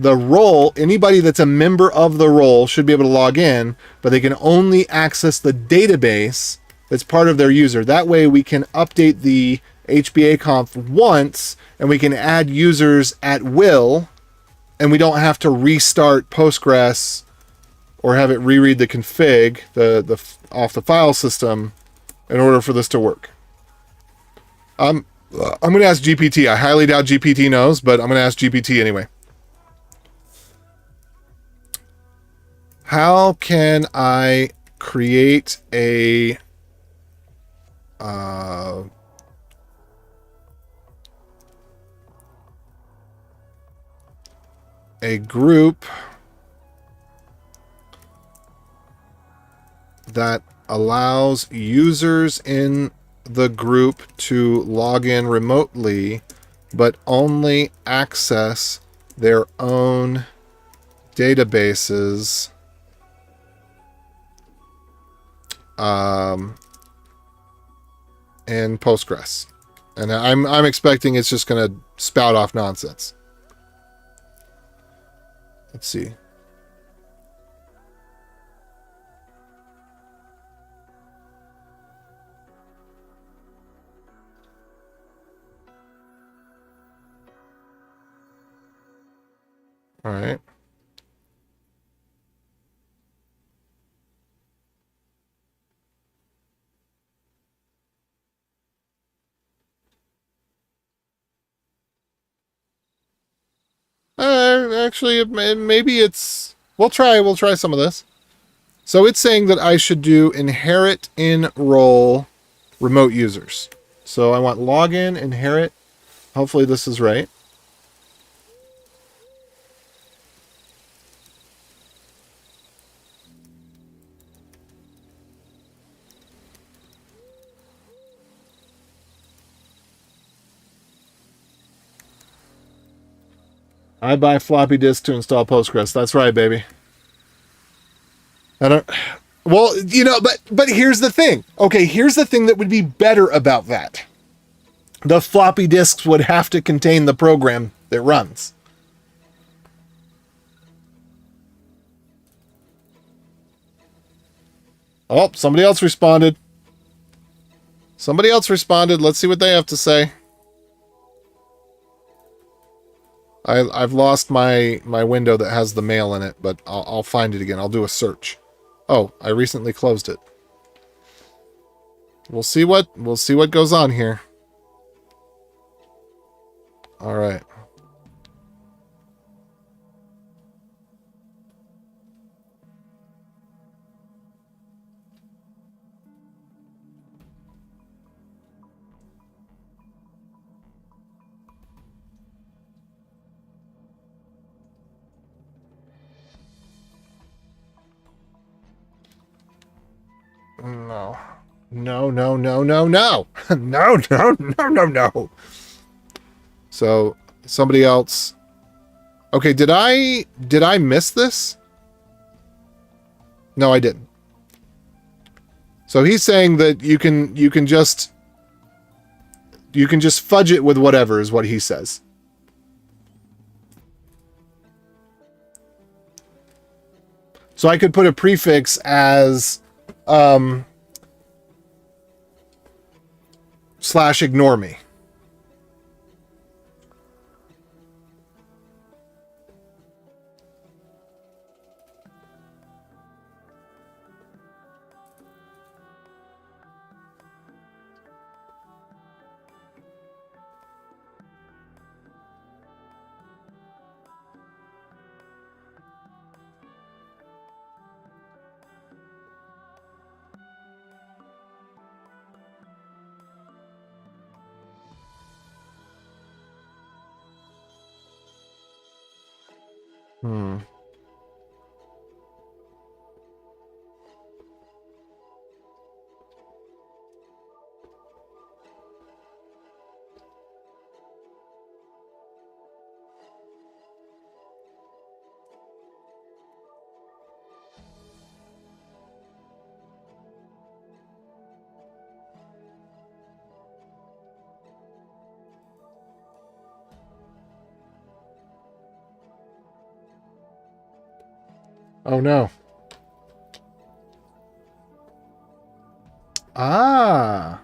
role, anybody that's a member of the role should be able to log in, but they can only access the database that's part of their user. That way we can update the HBAconf once, and we can add users at will, and we don't have to restart Postgres or have it reread the config off the file system in order for this to work. I'm going to ask GPT. I highly doubt GPT knows, but I'm going to ask GPT anyway. How can I create a group that allows users in the group to log in remotely, but only access their own databases in Postgres? And I'm expecting it's just going to spout off nonsense. Let's see. All right. Actually, maybe it's. We'll try some of this. So it's saying that I should do inherit in role remote users. So I want login, inherit. Hopefully this is right. I buy floppy disk to install Postgres. That's right, baby. I don't. Well, you know, but here's the thing. Okay, here's the thing that would be better about that. The floppy disks would have to contain the program that runs. Oh, somebody else responded. Somebody else responded. Let's see what they have to say. I've lost my window that has the mail in it, but I'll find it again. I'll do a search. Oh, I recently closed it. We'll see what goes on here. All right. No. No, no, no, no, no. No, no, no, no, no. So, somebody else. Okay, did I miss this? No, I didn't. So he's saying that you can just fudge it with whatever is what he says. So I could put a prefix as / ignore me. Hmm. Oh no. Ah.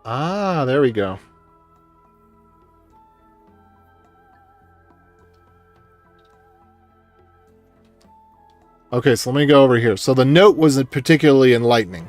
Ah, there we go. Okay, so let me go over here. So the note wasn't particularly enlightening.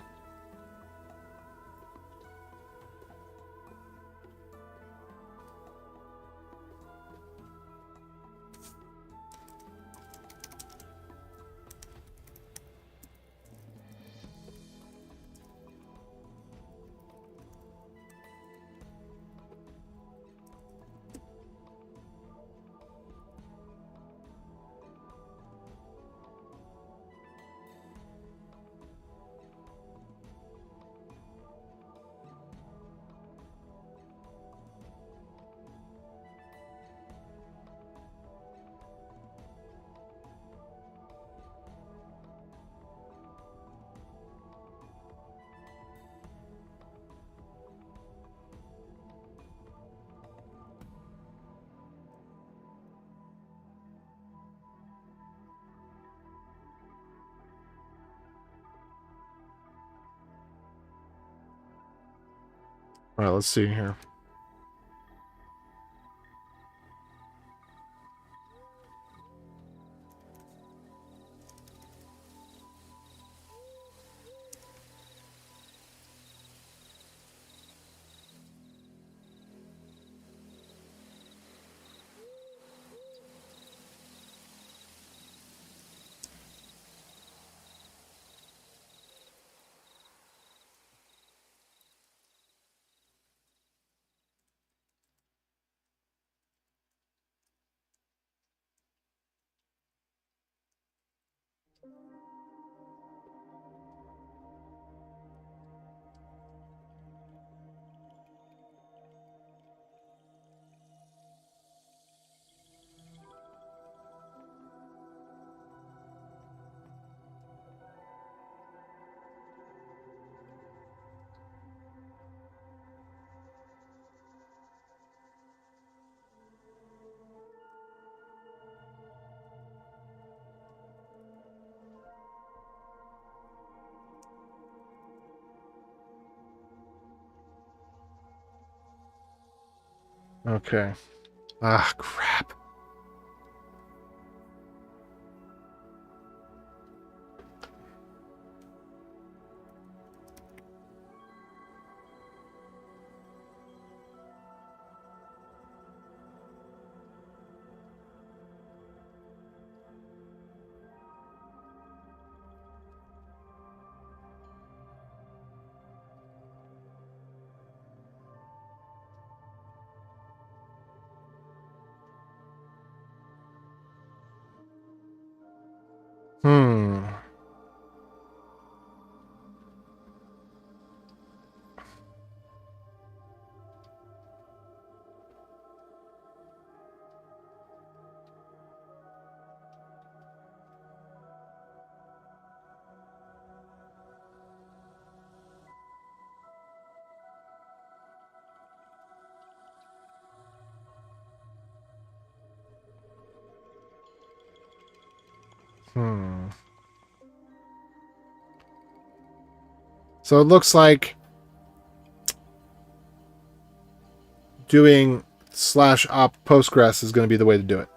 All right, let's see here. Okay. Ah, crap. Hmm. Hmm. So it looks like doing /op Postgres is going to be the way to do it.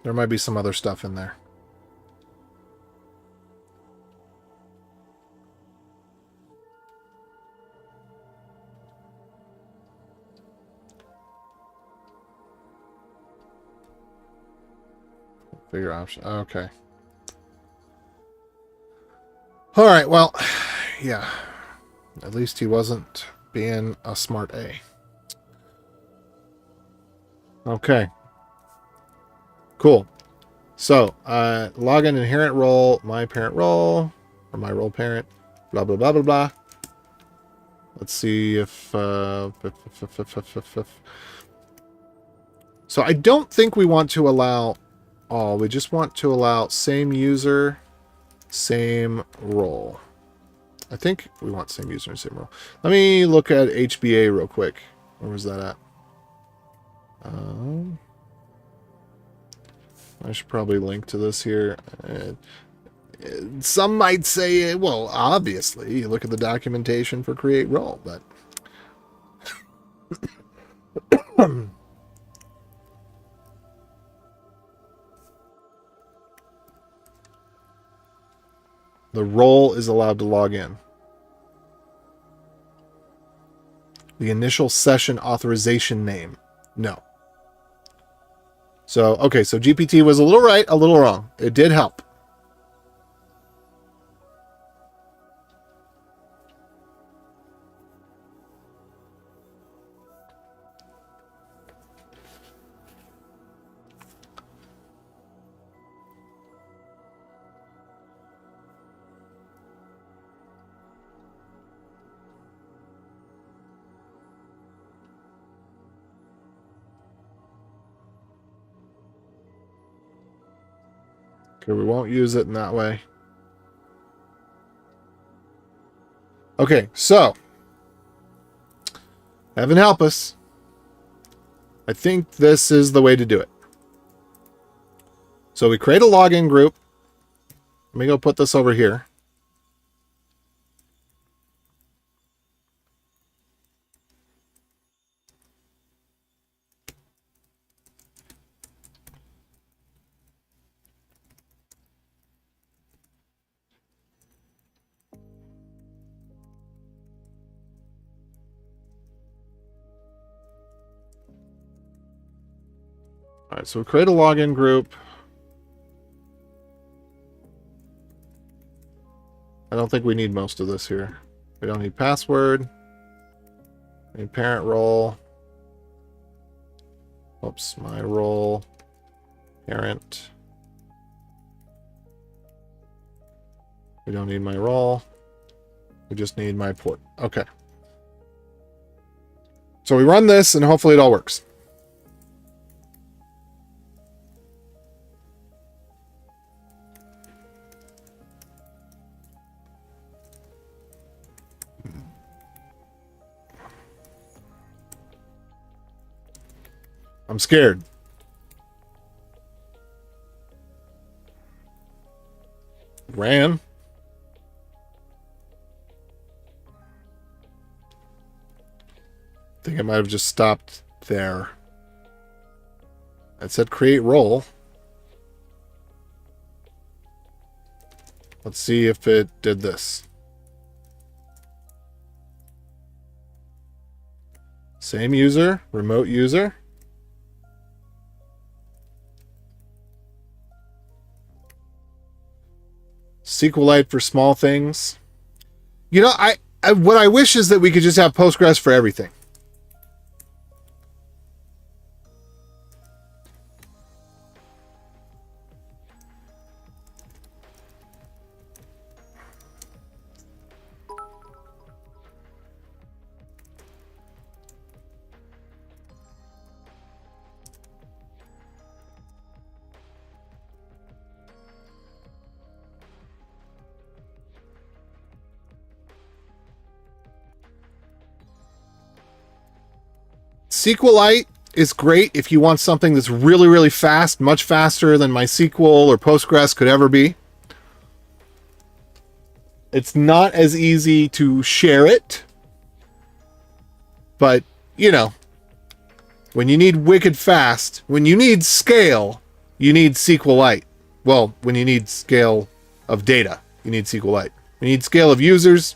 There might be some other stuff in there. Figure option. Okay. All right. Well, yeah. At least he wasn't being a smart A. Okay. Cool. So, login inherent role, my parent role, or my role parent, blah, blah, blah, blah, blah. Let's see if so I don't think we want to allow all. We just want to allow same user, same role. I think we want same user and same role. Let me look at HBA real quick. Where was that at? I should probably link to this here. Some might say, well, obviously, you look at the documentation for create role, but the role is allowed to log in. The initial session authorization name. No. So, okay, so GPT was a little right, a little wrong. It did help. Okay, we won't use it in that way. Okay, so heaven help us. I think this is the way to do it. So we create a login group. Let me go put this over here. All right, so we create a login group. I don't think we need most of this here. We don't need password. We need parent role. Oops, my role. Parent. We don't need my role. We just need my port. Okay. So we run this and hopefully it all works. I'm scared. ran. I think I might have just stopped there. It said create role. Let's see if it did this. Same user, remote user. SQLite for small things. You know, what I wish is that we could just have Postgres for everything. SQLite is great if you want something that's really, really fast, much faster than MySQL or Postgres could ever be. It's not as easy to share it, but, you know, when you need wicked fast, when you need scale, you need SQLite. Well, when you need scale of data, you need SQLite. When you need scale of users,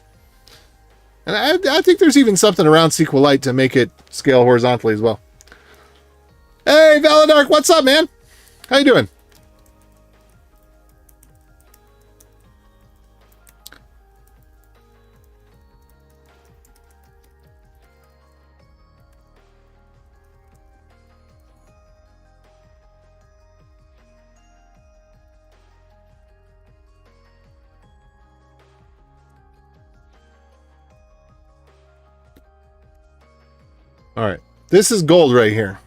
and I think there's even something around SQLite to make it scale horizontally as well. Hey, Valadark, what's up, man? How you doing? All right, this is gold right here.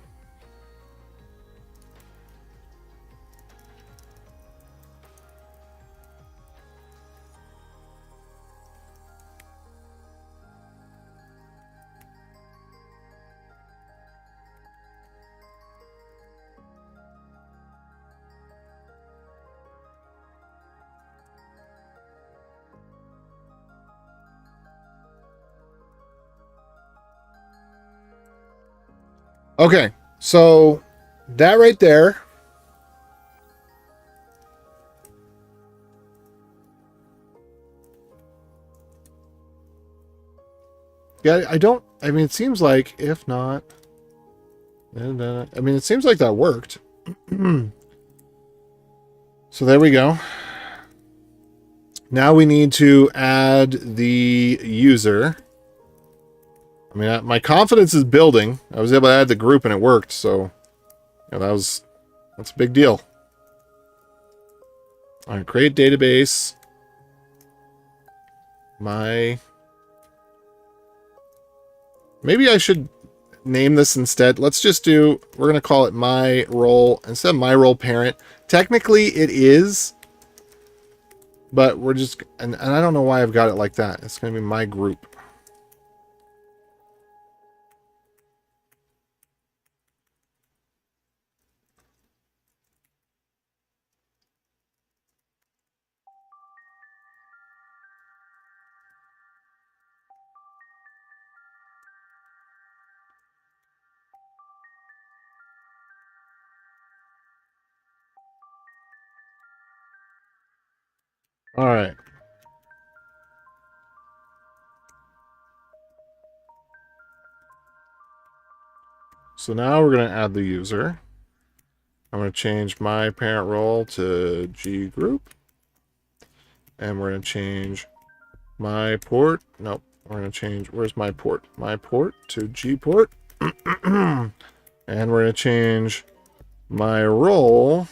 Okay, so that right there. Yeah, I mean, it seems like, if not, I mean, it seems like that worked. So there we go. Now we need to add the user. I mean, my confidence is building. I was able to add the group and it worked, so yeah, that's a big deal. All right, create database. Maybe I should name this instead. Let's just we're going to call it my role instead of my role parent. Technically it is, but we're just, and I don't know why I've got it like that. It's going to be my group. All right. So now we're going to add the user. I'm going to change my parent role to G group. And we're going to change my port. Nope. We're going to change, where's my port? My port to G port. And we're going to change my role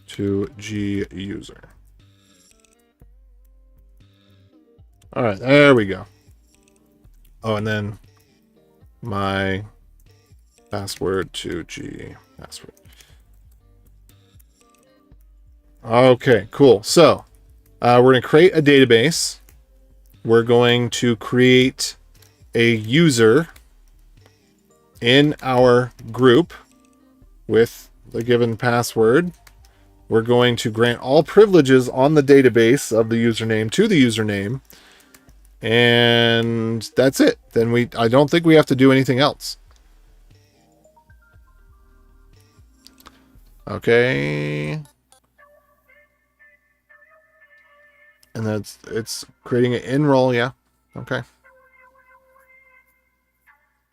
to G user. All right, there we go. Oh, and then my password to G password. Okay, cool. So we're going to create a database. We're going to create a user in our group with the given password. We're going to grant all privileges on the database of the username to the username. And that's it. Then I don't think we have to do anything else. Okay. And it's creating an enroll, yeah. Okay.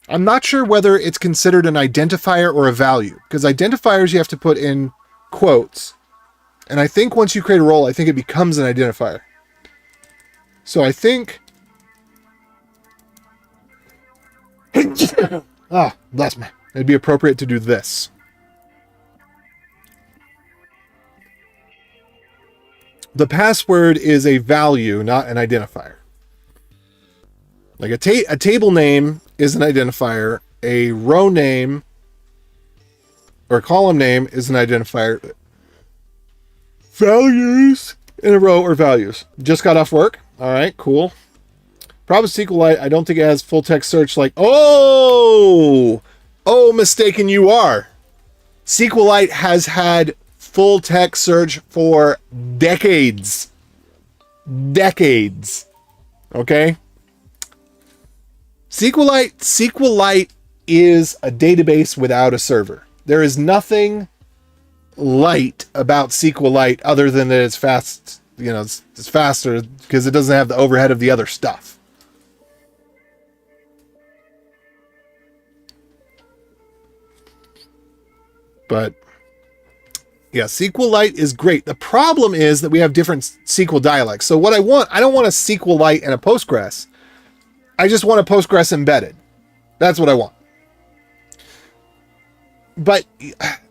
I'm not sure whether it's considered an identifier or a value, because identifiers you have to put in quotes. And I think once you create a role, I think it becomes an identifier. So I think... bless me. It'd be appropriate to do this. The password is a value, not an identifier. Like a table name is an identifier. A row name or a column name is an identifier. Values in a row or values. Just got off work. All right, cool. Problem SQLite, I don't think it has full text search like, oh, mistaken you are. SQLite has had full text search for decades. Decades. Okay? SQLite is a database without a server. There is nothing light about SQLite other than that it's fast, it's faster because it doesn't have the overhead of the other stuff. But yeah, SQLite is great. The problem is that we have different SQL dialects. So what I don't want a SQLite and a Postgres. I just want a Postgres embedded. That's what I want. But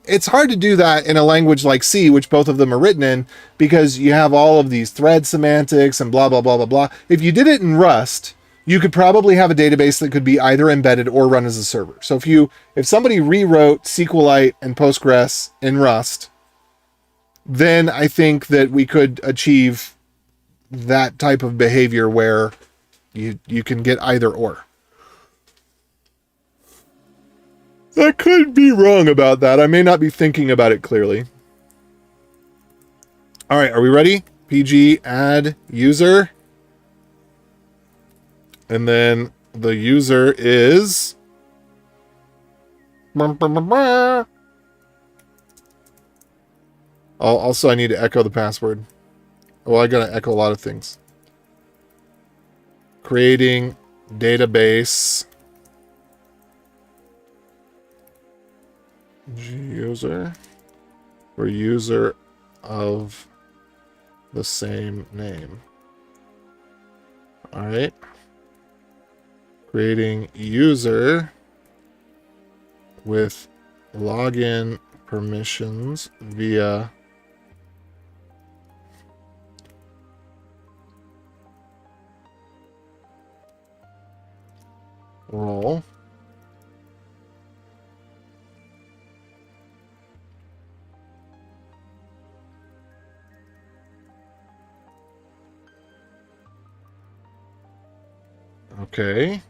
it's hard to do that in a language like C, which both of them are written in, because you have all of these thread semantics and blah, blah, blah, blah, blah. If you did it in Rust, you could probably have a database that could be either embedded or run as a server. So if somebody rewrote SQLite and Postgres in Rust, then I think that we could achieve that type of behavior where you can get either or. I could be wrong about that. I may not be thinking about it clearly. All right, are we ready? PG add user. And then the user is... Also, I need to echo the password. Well, I gotta echo a lot of things. Creating database user or user of the same name. All right. Creating user with login permissions via role. Okay.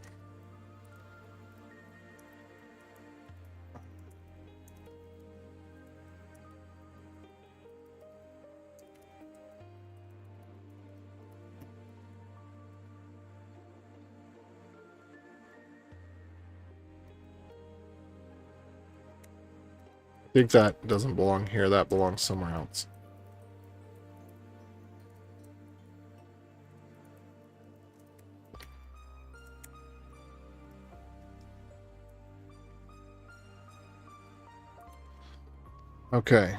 I think that doesn't belong here. That belongs somewhere else. Okay.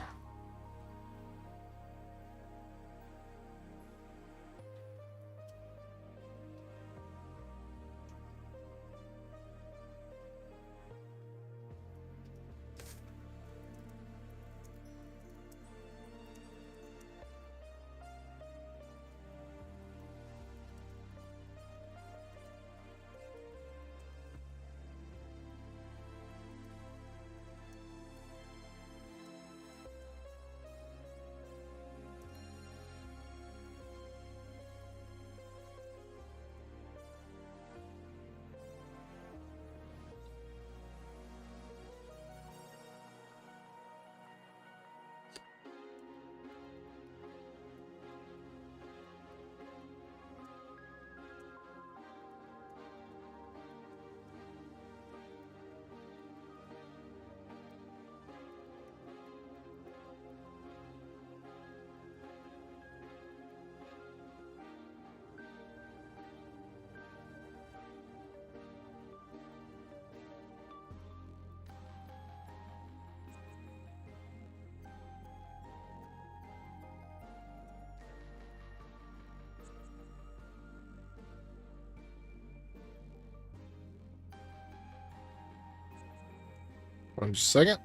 One second.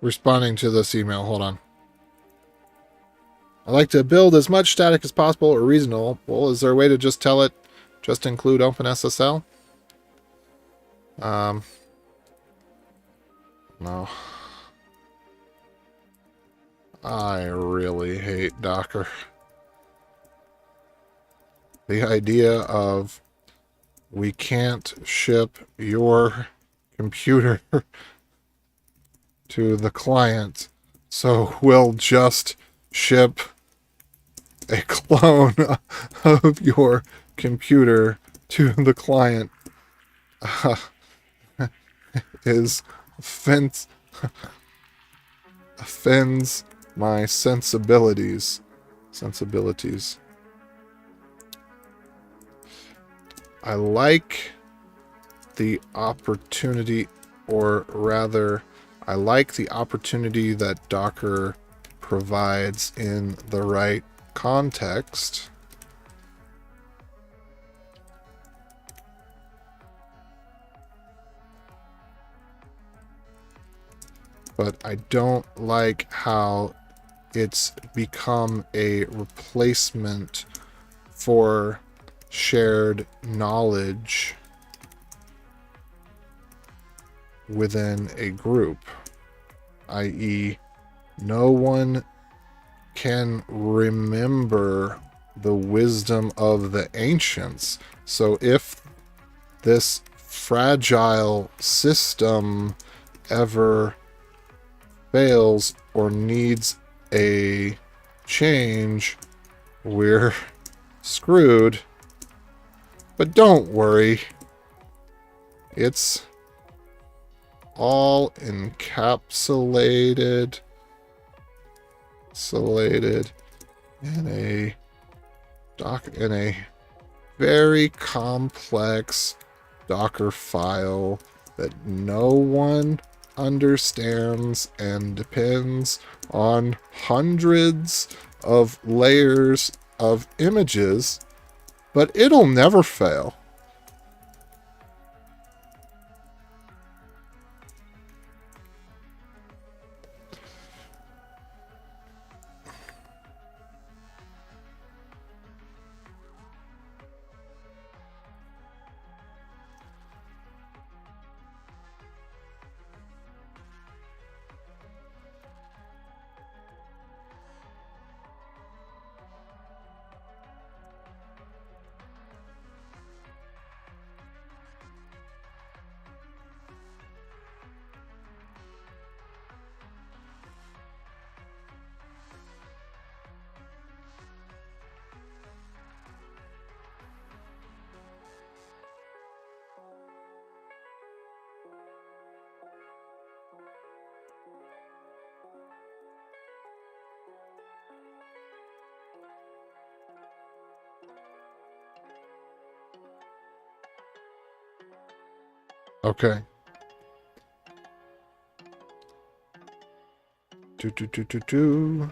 Responding to this email. Hold on. I like to build as much static as possible or reasonable. Well, is there a way to just tell it, just include OpenSSL? No. I really hate Docker. The idea of we can't ship your computer to the client, so we'll just ship a clone of your computer to the client is offends my sensibilities. I like the opportunity, or rather, I like the opportunity that Docker provides in the right context. But I don't like how it's become a replacement for shared knowledge within a group, i.e., no one can remember the wisdom of the ancients. So if this fragile system ever fails or needs a change, we're screwed. But don't worry, it's all encapsulated in a very complex Docker file that no one understands and depends on hundreds of layers of images, but it'll never fail. Okay. Do.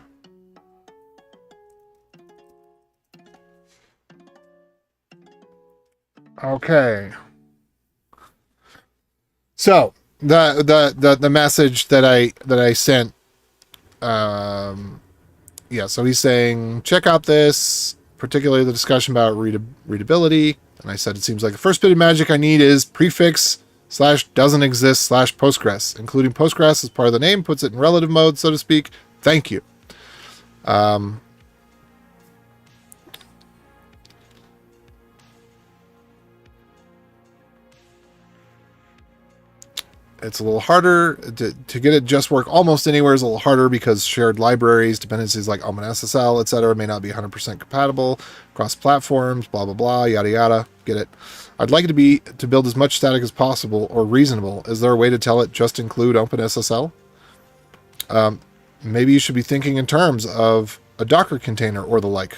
Okay. So the message that I sent, yeah. So he's saying check out this, particularly the discussion about readability. And I said it seems like the first bit of magic I need is prefix / doesn't exist / Postgres, including Postgres as part of the name, puts it in relative mode, so to speak. Thank you. It's a little harder to get it just work almost anywhere is a little harder because shared libraries, dependencies like SSL, etc. may not be 100% compatible across platforms, blah, blah, blah, yada, yada. Get it. I'd like it to build as much static as possible or reasonable. Is there a way to tell it just include OpenSSL? Maybe you should be thinking in terms of a Docker container or the like, ?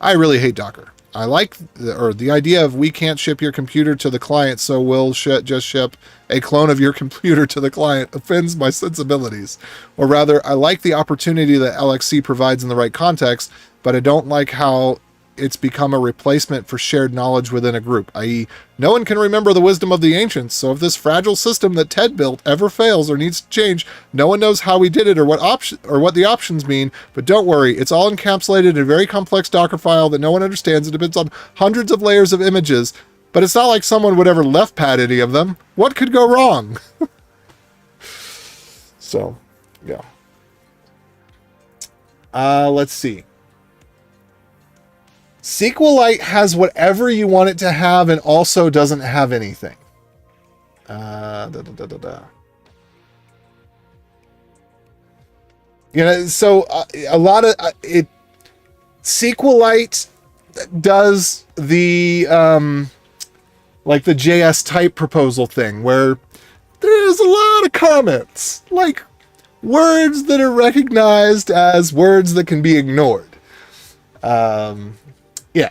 I really hate Docker. I like the idea of we can't ship your computer to the client, so we'll just ship a clone of your computer to the client offends my sensibilities. Or rather, I like the opportunity that LXC provides in the right context, but I don't like how it's become a replacement for shared knowledge within a group, i.e. no one can remember the wisdom of the ancients, so if this fragile system that Ted built ever fails or needs to change, no one knows how we did it or what the options mean, but don't worry, it's all encapsulated in a very complex Docker file that no one understands. It depends on hundreds of layers of images, but it's not like someone would ever left pad any of them. What could go wrong? So, yeah. Let's see. SQLite has whatever you want it to have and also doesn't have anything. You know, so a lot of it. SQLite does the like the JS type proposal thing where there's a lot of comments, like words that are recognized as words that can be ignored. Yeah.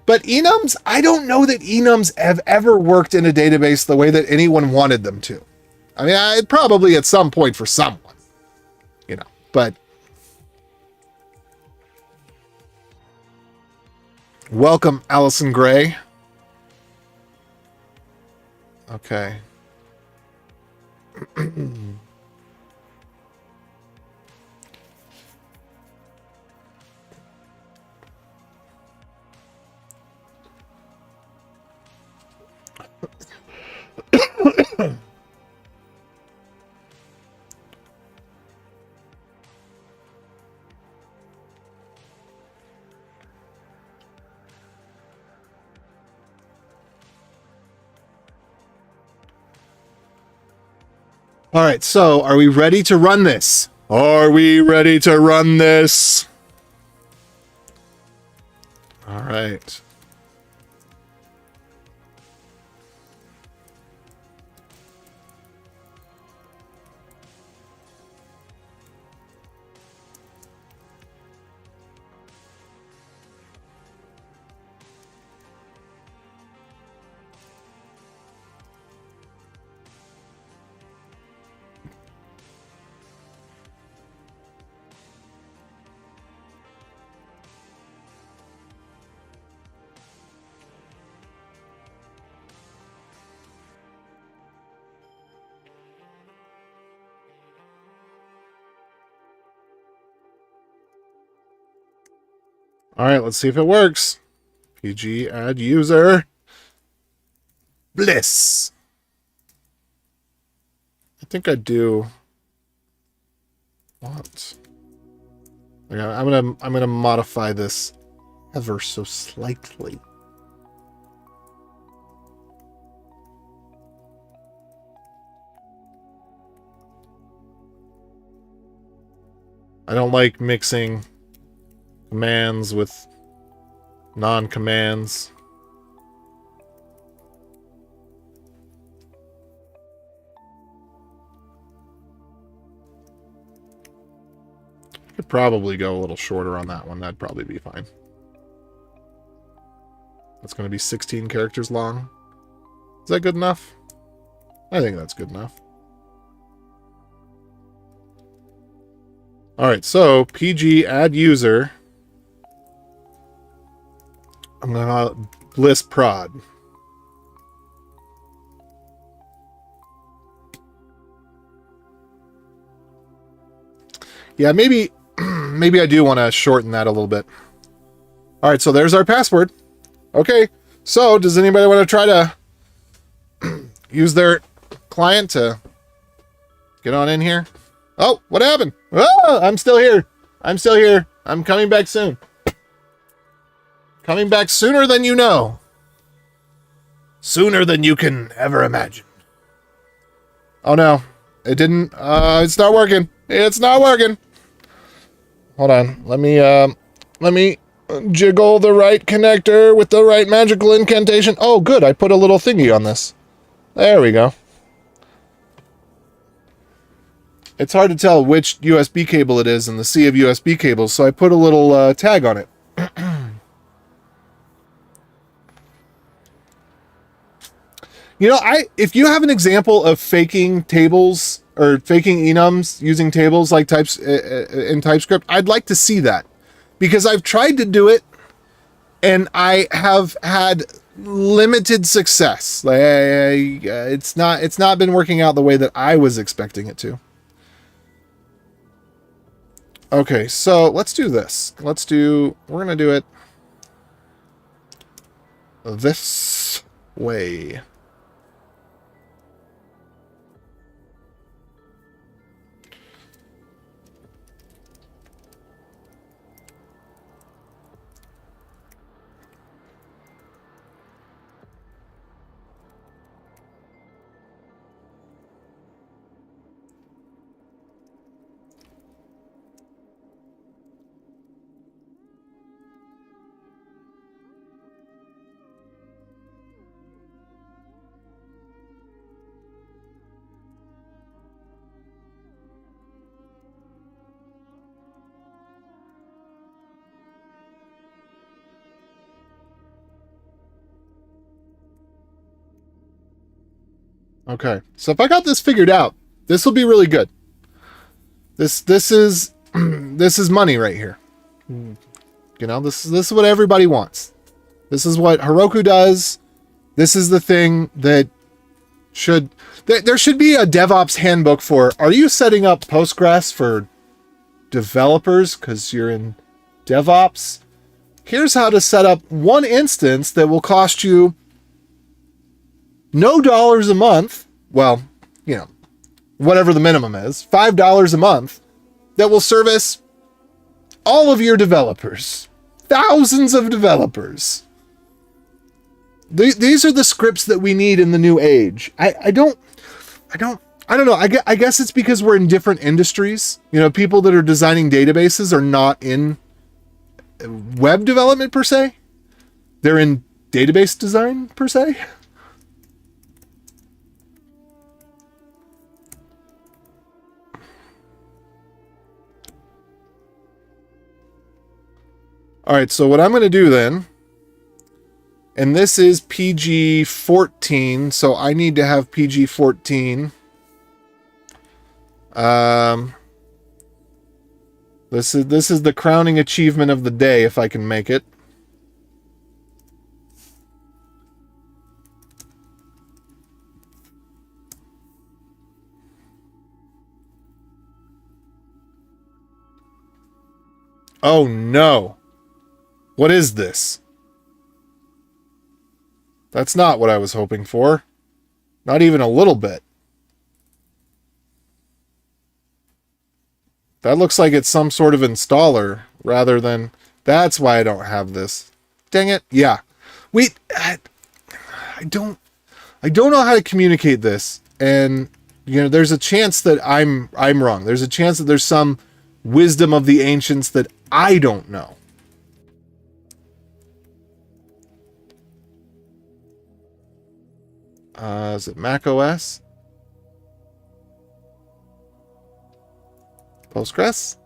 But enums, I don't know that enums have ever worked in a database the way that anyone wanted them to. I mean, probably at some point for someone, you know, but welcome, Allison Gray. Okay. All right, so are we ready to run this? Are we ready to run this? All right. All right, let's see if it works. PG add user. Bliss. I think I do. What? Okay, I'm gonna modify this ever so slightly. I don't like mixing commands with non-commands. Could probably go a little shorter on that one. That'd probably be fine. That's going to be 16 characters long. Is that good enough? I think that's good enough. All right, so PG add user. I'm going to list prod. Yeah, maybe I do want to shorten that a little bit. All right, so there's our password. Okay, so does anybody want to try to use their client to get on in here? Oh, what happened? Oh, I'm still here. I'm still here. I'm coming back soon. Coming back sooner than you know. Sooner than you can ever imagine. Oh no, it didn't. It's not working. It's not working. Hold on. Let me jiggle the right connector with the right magical incantation. Oh, good. I put a little thingy on this. There we go. It's hard to tell which USB cable it is in the sea of USB cables, so I put a little tag on it. You know, if you have an example of faking tables or faking enums using tables like types in TypeScript, I'd like to see that, because I've tried to do it and I have had limited success. Like, it's not been working out the way that I was expecting it to. Okay, so let's do this. We're gonna do it this way. Okay, so if I got this figured out, this will be really good. This is this is money right here. You know, this is what everybody wants. This is what Heroku does. This is the thing that should there should be a DevOps handbook for. Are you setting up Postgres for developers because you're in DevOps? Here's how to set up one instance that will cost you no dollars a month. Well, you know, whatever the minimum is, $5 a month, that will service all of your developers, thousands of developers. These are the scripts that we need in the new age. I don't know. I guess it's because we're in different industries. You know, people that are designing databases are not in web development per se. They're in database design per se. All right, so what I'm going to do then, and this is PG-14, so I need to have PG-14. This is the crowning achievement of the day, if I can make it. Oh no. What is this? That's not what I was hoping for. Not even a little bit. That looks like it's some sort of installer rather than... That's why I don't have this. Dang it. Yeah. Wait. I don't know how to communicate this. And, you know, there's a chance that I'm wrong. There's a chance that there's some wisdom of the ancients that I don't know. Is it Mac OS? Postgres?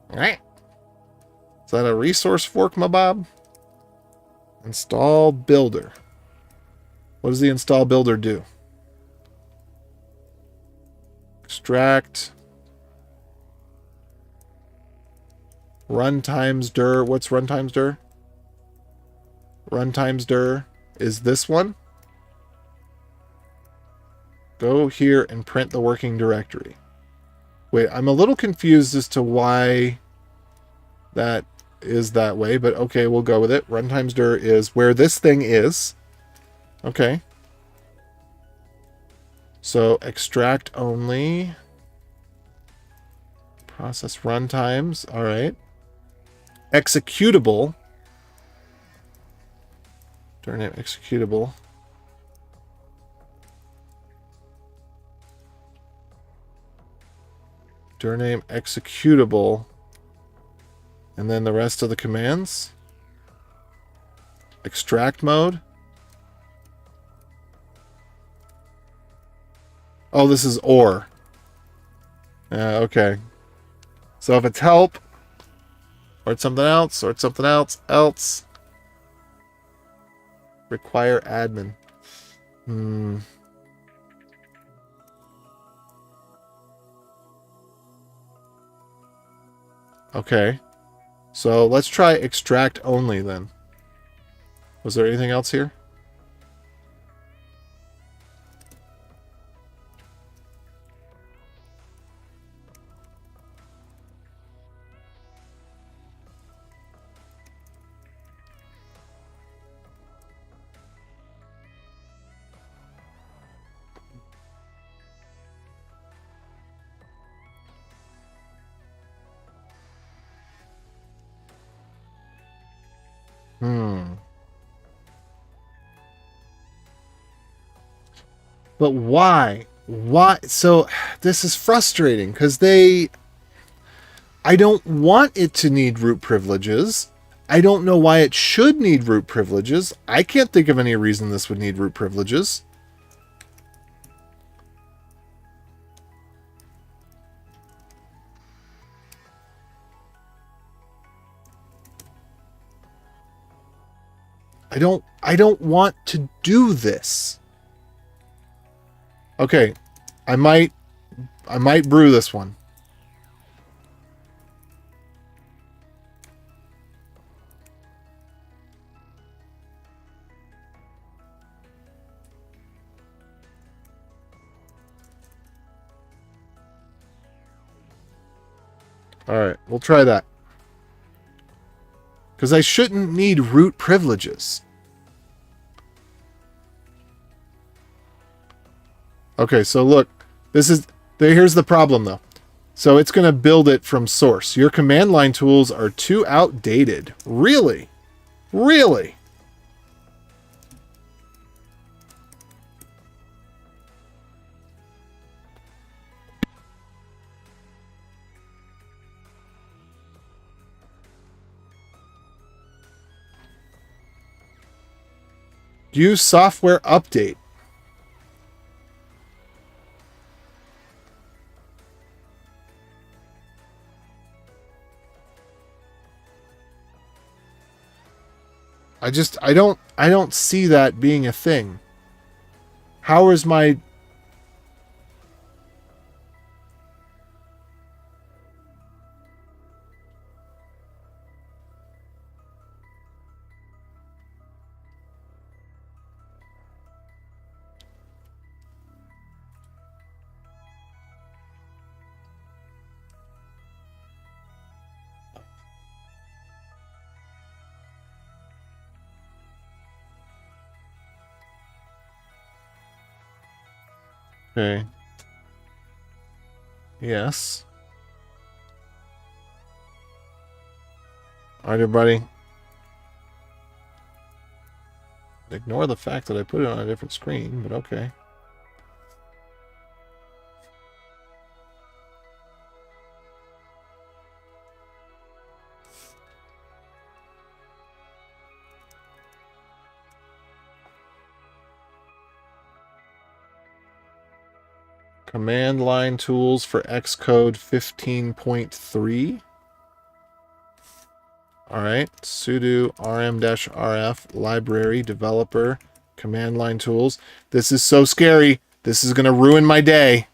Alright. Is that a resource fork, my Bob? Install builder. What does the install builder do? Extract. Runtimes dir. What's runtimes dir? Runtimes dir is this one. Go here and print the working directory. Wait, I'm a little confused as to why that is that way, but okay, we'll go with it. Runtimes dir is where this thing is. Okay. So extract only. Process runtimes. All right. Executable. Darn it, executable. Dir name executable. And then the rest of the commands. Extract mode. Oh, this is or. Okay. So if it's help, or it's something else, or it's something else. Require admin. Okay. So let's try extract only then. Was there anything else here? But why? Why? So this is frustrating because I don't want it to need root privileges. I don't know why it should need root privileges. I can't think of any reason this would need root privileges. I don't want to do this. Okay, I might brew this one. All right, we'll try that. Because I shouldn't need root privileges. Okay, so look, here's the problem though. So it's going to build it from source. Your command line tools are too outdated. Really? Really? Use software update. I don't see that being a thing. How is my... Okay. Yes. All right, everybody. Ignore the fact that I put it on a different screen, but okay. Command line tools for Xcode 15.3. All right, sudo rm-rf library developer command line tools. This is so scary. This is going to ruin my day.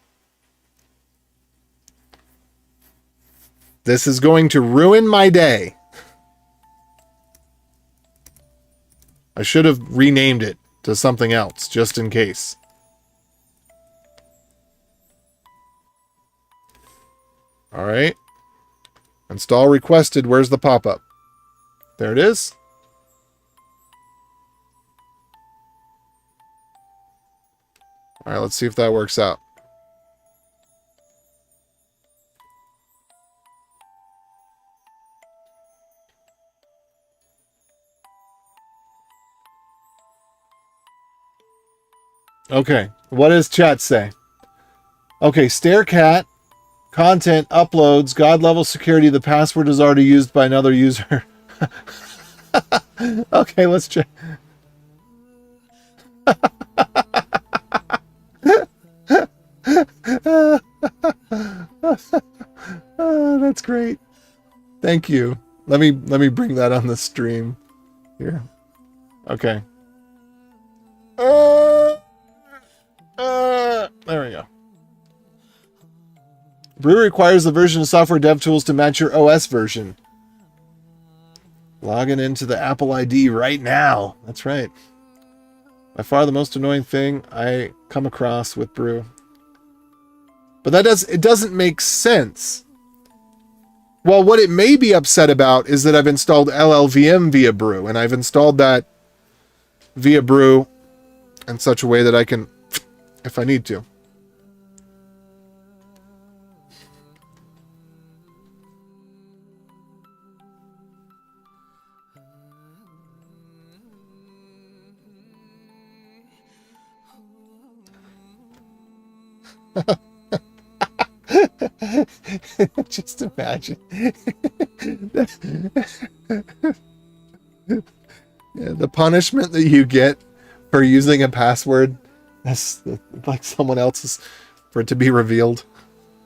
This is going to ruin my day. I should have renamed it to something else, just in case. All right. Install requested. Where's the pop-up? There it is. All right, let's see if that works out. Okay, what does chat say? Okay, starecat, content, uploads, God level security, the password is already used by another user. Okay, let's check. Oh, that's great. Thank you. Let me bring that on the stream here. Okay. There we go. Brew requires the version of software dev tools to match your OS version. Logging into the Apple ID right now. That's right. By far the most annoying thing I come across with Brew. But it doesn't make sense. Well, what it may be upset about is that I've installed LLVM via Brew, and I've installed that via Brew in such a way that I can, if I need to. Just imagine. Yeah, the punishment that you get for using a password that's like someone else's, for it to be revealed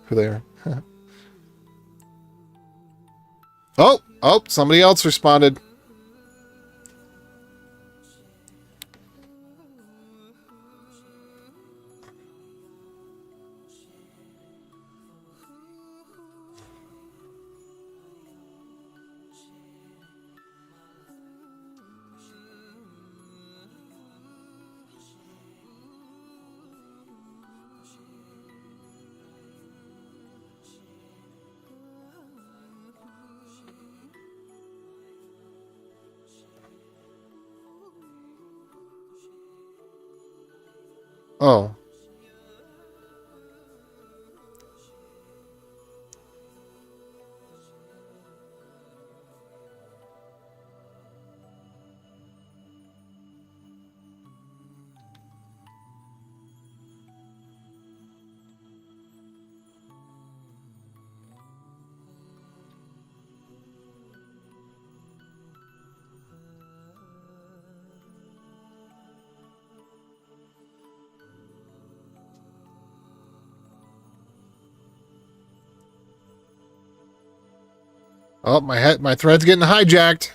who they are. Oh, somebody else responded. Oh. Oh, my thread's getting hijacked.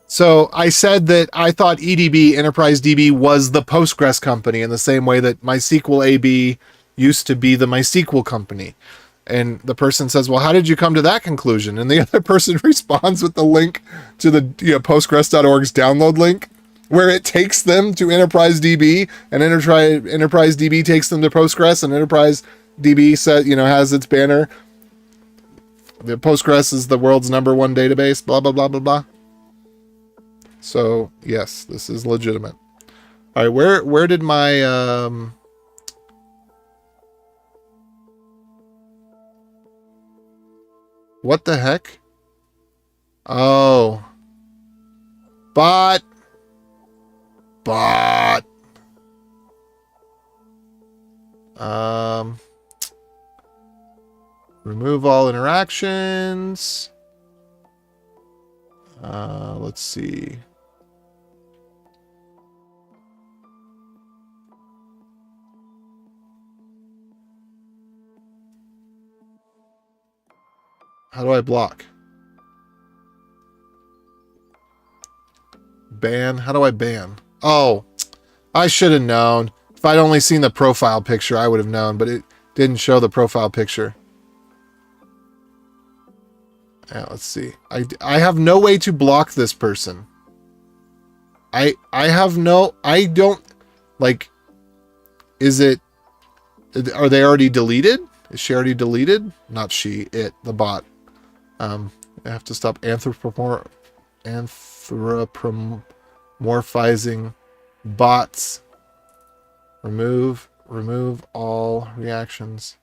So I said that I thought EDB, Enterprise DB, was the Postgres company in the same way that MySQL AB used to be the MySQL company. And the person says, well, how did you come to that conclusion? And the other person responds with the link to the Postgres.org's download link, where it takes them to Enterprise DB, and Enterprise DB takes them to Postgres, and Enterprise DB has its banner. The Postgres is the world's #1 database, blah, blah, blah, blah, blah. So, yes, this is legitimate. All right, where did my... What the heck? Oh. Bot. Remove all interactions. Let's see. How do I block? Ban? How do I ban? Oh, I should have known. If I'd only seen the profile picture, I would have known, but it didn't show the profile picture. Yeah, let's see. I have no way to block this person. I don't, like, is it, are they already deleted? Is she already deleted? Not she, it, the bot. I have to stop anthropomorphizing bots. Remove all reactions.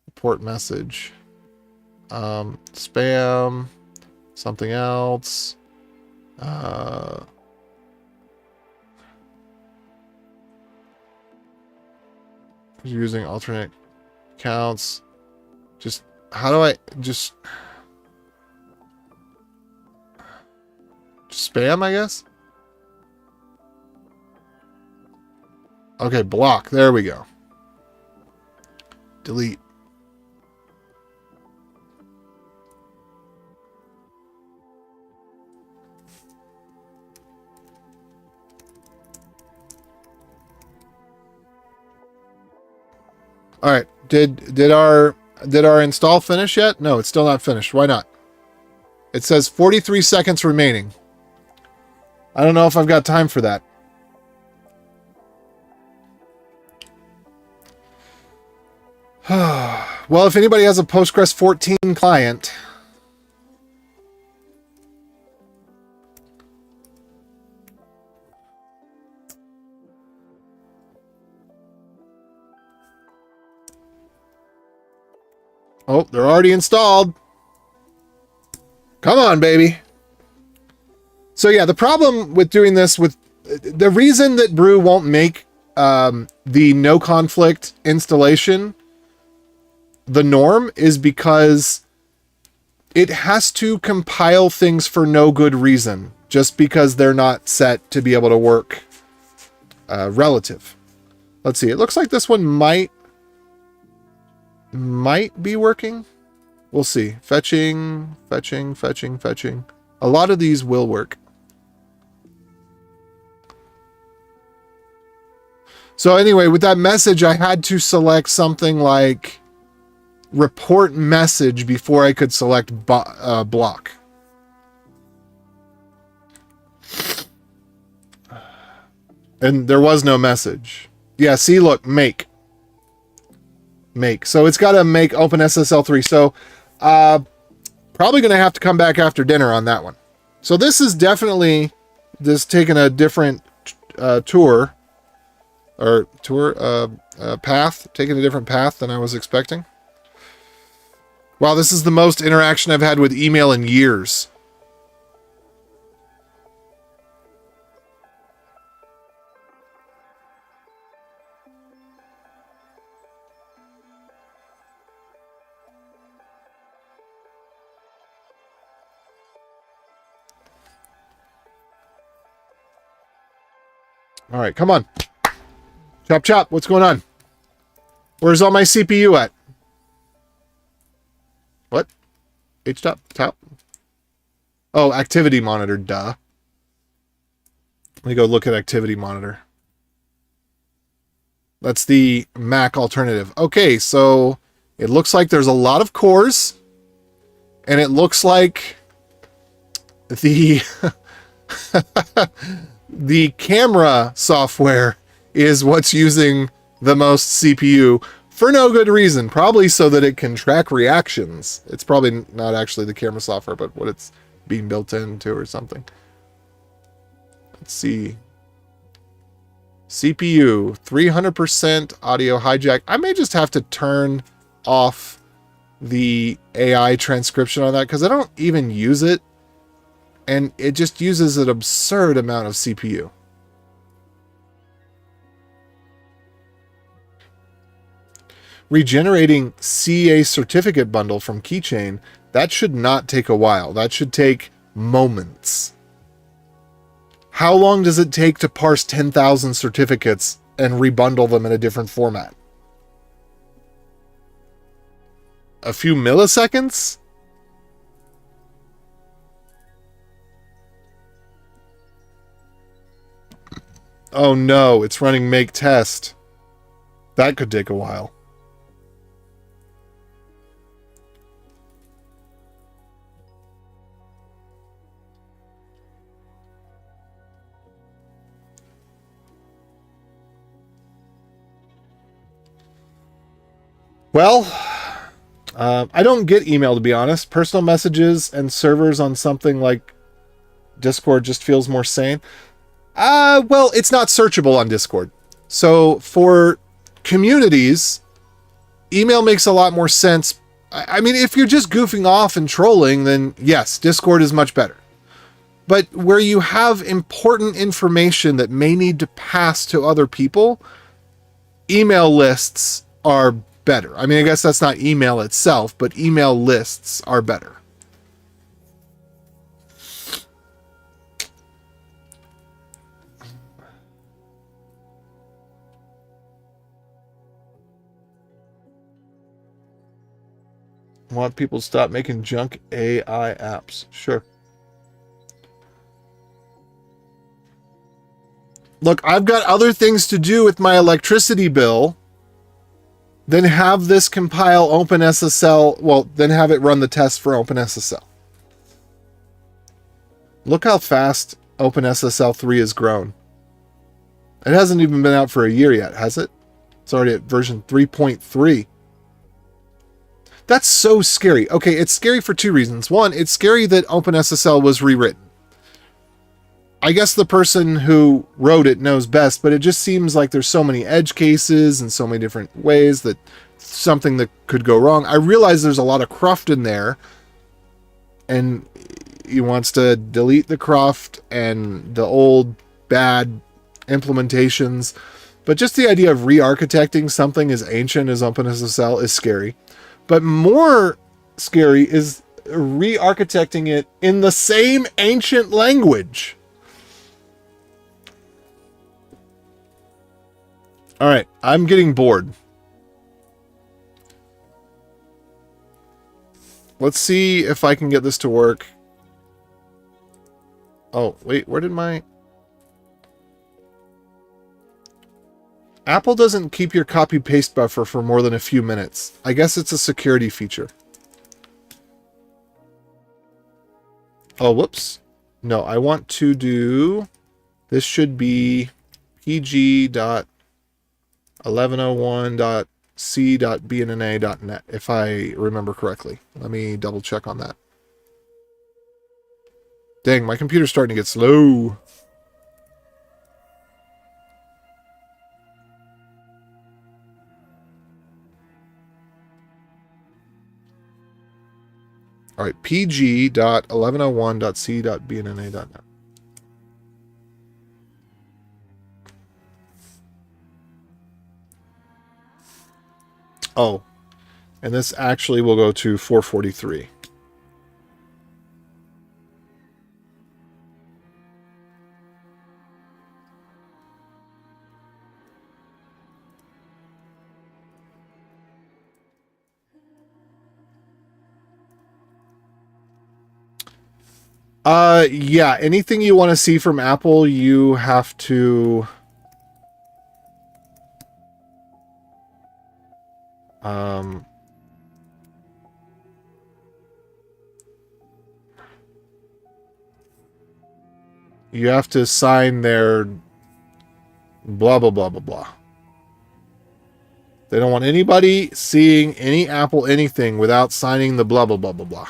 Report message. Spam. Something else. Using alternate accounts. Just, how do I just spam, I guess? Okay, block. There we go. Delete. All right. Did our install finish yet? No, it's still not finished. Why not? It says 43 seconds remaining. I don't know if I've got time for that. Well, if anybody has a Postgres 14 client, oh, they're already installed. Come on, baby. So yeah, the problem with doing this, with the reason that Brew won't make the no conflict installation the norm is because it has to compile things for no good reason, just because they're not set to be able to work relative. Let's see. It looks like this one might be working. We'll see. Fetching. A lot of these will work. So anyway, with that message, I had to select something like report message before I could select block. And there was no message. Yeah, see, look, make. So it's got to make OpenSSL3. So probably going to have to come back after dinner on that one. So this is definitely this taking a different path, taking a different path than I was expecting. Wow, this is the most interaction I've had with email in years. All right, come on. Chop, chop. What's going on? Where's all my CPU at? What? H-top? Top? Oh, activity monitor. Duh. Let me go look at activity monitor. That's the Mac alternative. Okay, so it looks like there's a lot of cores. And it looks like the... the camera software is what's using the most CPU for no good reason. Probably so that it can track reactions. It's probably not actually the camera software, but what it's being built into or something. Let's see. CPU, 300% audio hijack. I may just have to turn off the AI transcription on that because I don't even use it. And it just uses an absurd amount of CPU. Regenerating CA certificate bundle from Keychain, that should not take a while. That should take moments. How long does it take to parse 10,000 certificates and rebundle them in a different format? A few milliseconds? Oh no, it's running make test. That could take a while. Well, I don't get email, to be honest. Personal messages and servers on something like Discord just feels more sane. Well, it's not searchable on Discord. So for communities, email makes a lot more sense. I mean, if you're just goofing off and trolling, then yes, Discord is much better. But where you have important information that may need to pass to other people, email lists are better. I mean, I guess that's not email itself, but email lists are better. Want people to stop making junk AI apps. Sure. Look, I've got other things to do with my electricity bill than have this compile OpenSSL. Well, then have it run the test for OpenSSL. Look how fast OpenSSL 3 has grown. It hasn't even been out for a year yet, has it? It's already at version 3.3. That's so scary. Okay, it's scary for two reasons. One, it's scary that OpenSSL was rewritten. I guess the person who wrote it knows best, but it just seems like there's so many edge cases and so many different ways that something that could go wrong. I realize there's a lot of cruft in there, and he wants to delete the cruft and the old bad implementations. But just the idea of re-architecting something as ancient as OpenSSL is scary. But more scary is re-architecting it in the same ancient language. All right, I'm getting bored. Let's see if I can get this to work. Oh, wait, where did my... Apple doesn't keep your copy-paste buffer for more than a few minutes. I guess it's a security feature. Oh, whoops. No, I want to do... This should be pg.1101.c.bnna.net, if I remember correctly. Let me double check on that. Dang, my computer's starting to get slow. All right, pg.1101.c.bnna.net. Oh, and this actually will go to 443. Yeah, anything you want to see from Apple, you have to you have to sign their blah blah blah blah blah. They don't want anybody seeing any Apple anything without signing the blah blah blah blah blah.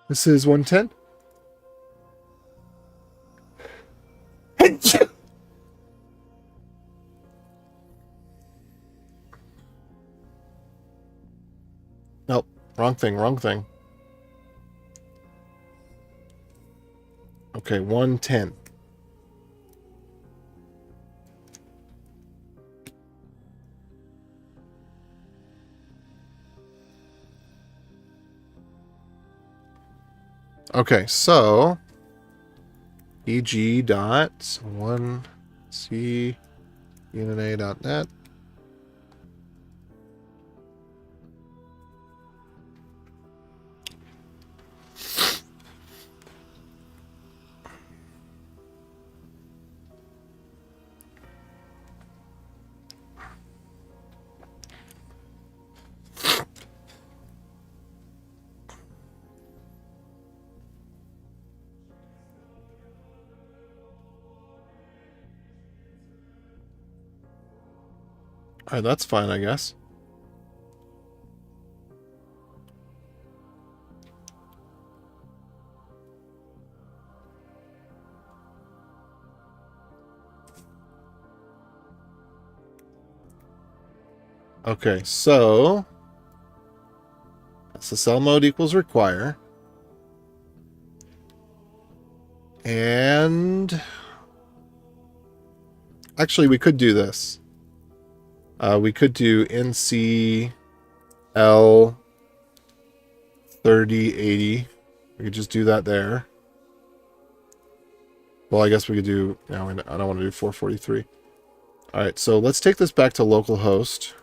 This is 110. Nope, wrong thing, wrong thing. Okay, 110. Okay, so eg.1c unina.net. All right, that's fine, I guess. Okay, so SSL mode equals require. And actually, we could do this. We could do NCL 3080. We could just do that there. Well, I guess we could do... No, I don't want to do 443. All right, so let's take this back to localhost.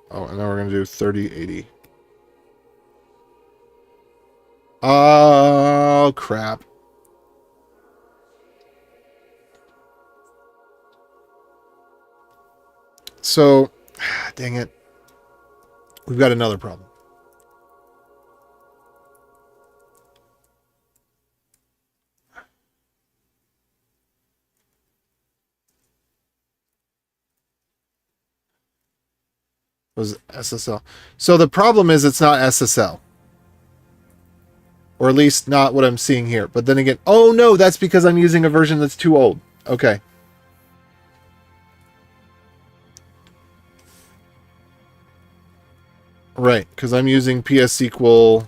Oh, and then we're going to do 3080. Oh, crap. So, dang it. We've got another problem. Was SSL. So the problem is it's not SSL. Or at least not what I'm seeing here. But then again, oh no, that's because I'm using a version that's too old. Okay. Right, because I'm using PSQL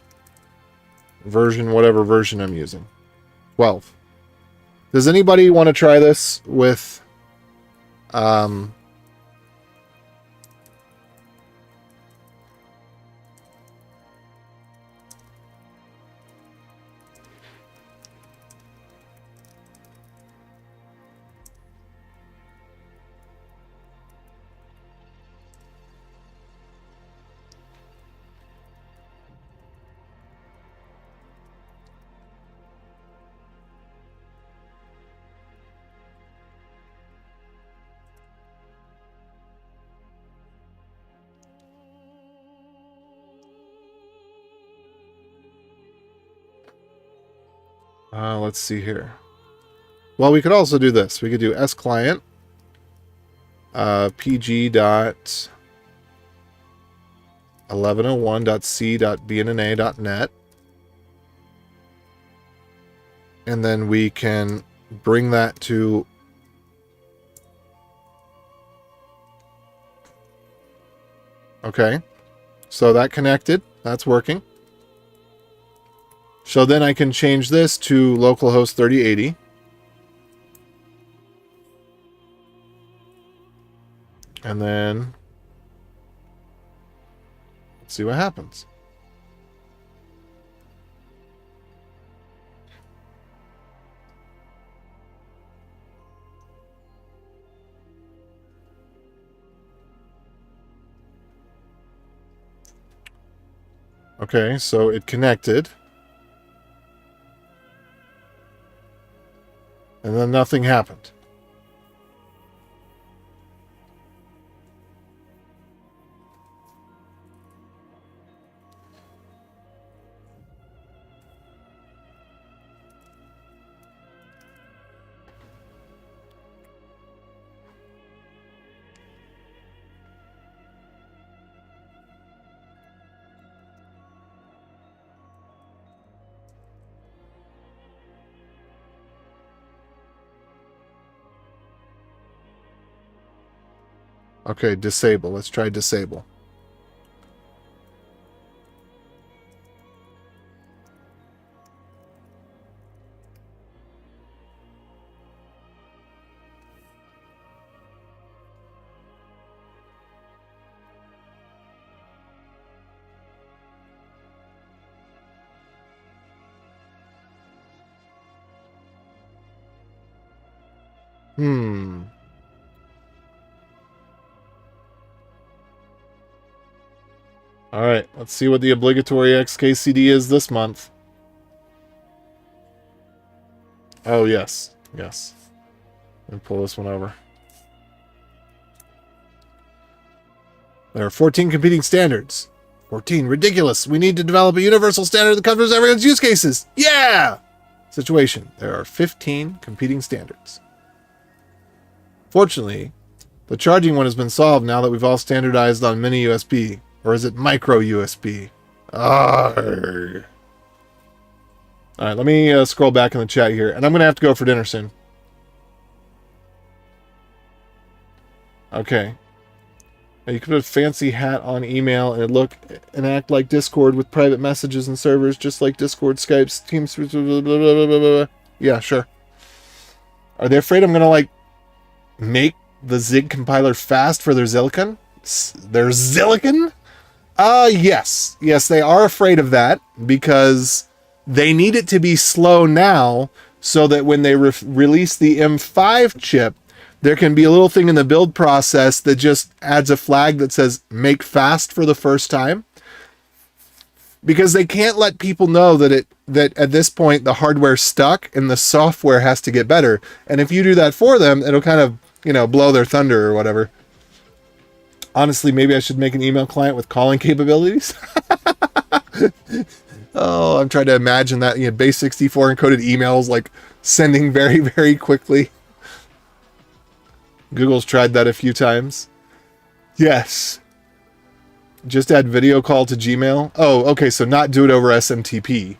version, whatever version I'm using. 12. Does anybody want to try this with... let's see here. Well, we could also do this. We could do sclient pg.1101.c.bnna.net, and then we can bring that to okay. So that connected. That's working. So then I can change this to localhost 3080. And then let's see what happens. Okay, so it connected. And then nothing happened. Okay, disable. Let's try disable. Hmm. All right, let's see what the obligatory XKCD is this month. Oh, yes. Yes. Let me pull this one over. There are 14 competing standards. 14. Ridiculous. We need to develop a universal standard that covers everyone's use cases. Yeah! Situation. There are 15 competing standards. Fortunately, the charging one has been solved now that we've all standardized on mini USB. Or is it micro USB? Arrgh. All right, let me scroll back in the chat here. And I'm going to have to go for dinner soon. Okay. Now you could put a fancy hat on email and look and act like Discord with private messages and servers, just like Discord, Skype, Teams, blah, blah, blah, blah, blah, blah. Yeah, sure. Are they afraid I'm going to, like, make the Zig compiler fast for their Zillion? Their Zillion? Yes. Yes, they are afraid of that because they need it to be slow now so that when they release the M5 chip, there can be a little thing in the build process that just adds a flag that says make fast for the first time. Because they can't let people know that at this point the hardware's stuck and the software has to get better. And if you do that for them, it'll kind of, you know, blow their thunder or whatever. Honestly, maybe I should make an email client with calling capabilities. Oh, I'm trying to imagine that, you know, base 64 encoded emails like sending very, very quickly. Google's tried that a few times. Yes. Just add video call to Gmail. Oh, okay, so not do it over SMTP.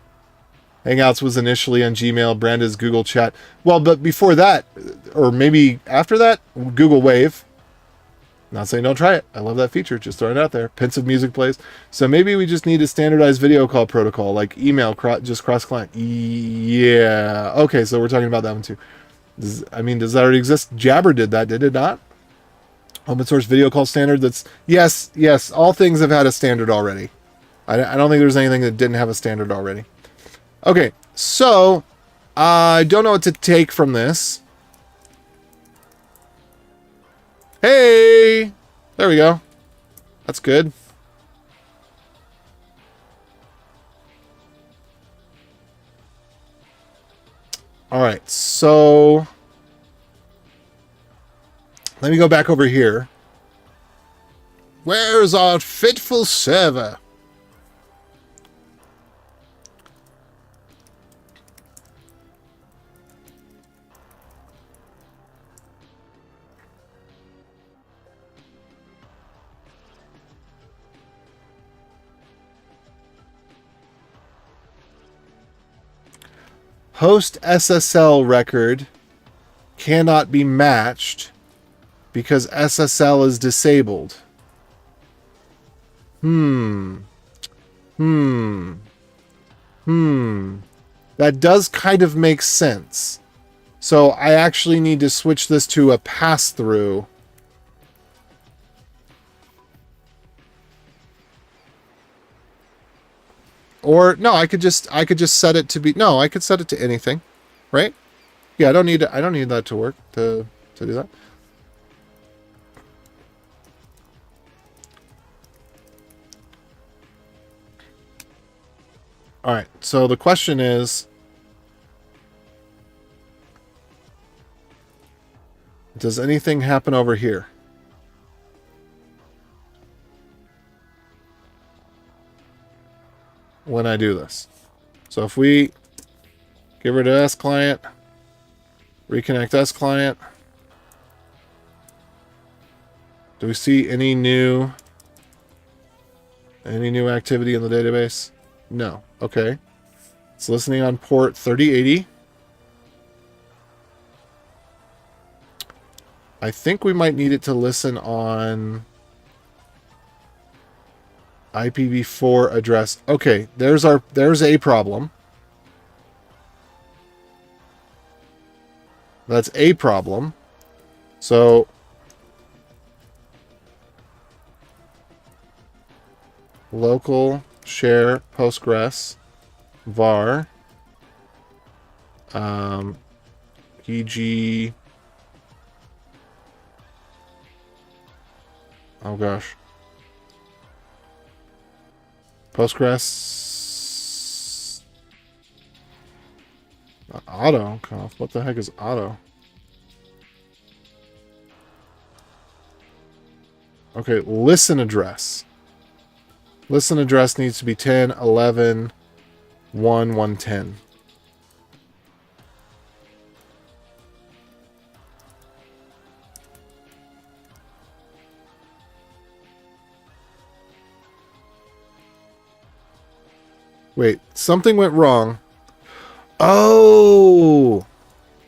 Hangouts was initially on Gmail, branded as Google Chat. Well, but before that, or maybe after that, Google Wave. Not saying don't try it. I love that feature. Just throwing it out there. Pensive music plays. So maybe we just need a standardized video call protocol, like email, just cross-client. Yeah. Okay, so we're talking about that one too. Does that already exist? Jabber did that, did it not? Open source video call standard that's... Yes. All things have had a standard already. I don't think there's anything that didn't have a standard already. Okay, so I don't know what to take from this. Hey! There we go. That's good. Alright, so... let me go back over here. Where's our fitful server? Host SSL record cannot be matched because SSL is disabled. That does kind of make sense. So I actually need to switch this to a pass-through. Or no, I could just set it to be... no, I could set it to anything, right? Yeah, I don't need that to work to do that. All right. So the question is, does anything happen over here? When I do this. So if we get rid of S client, reconnect S client, do we see any new activity in the database? No. Okay. It's listening on port 3080. I think we might need it to listen on IPv4 address. Okay, there's a problem. That's a problem. So local share Postgres var eg Oh gosh. Postgres. Auto. Conf. What the heck is auto? Okay, listen address. Listen address needs to be 10, 11, 1, 110. Wait, something went wrong. Oh!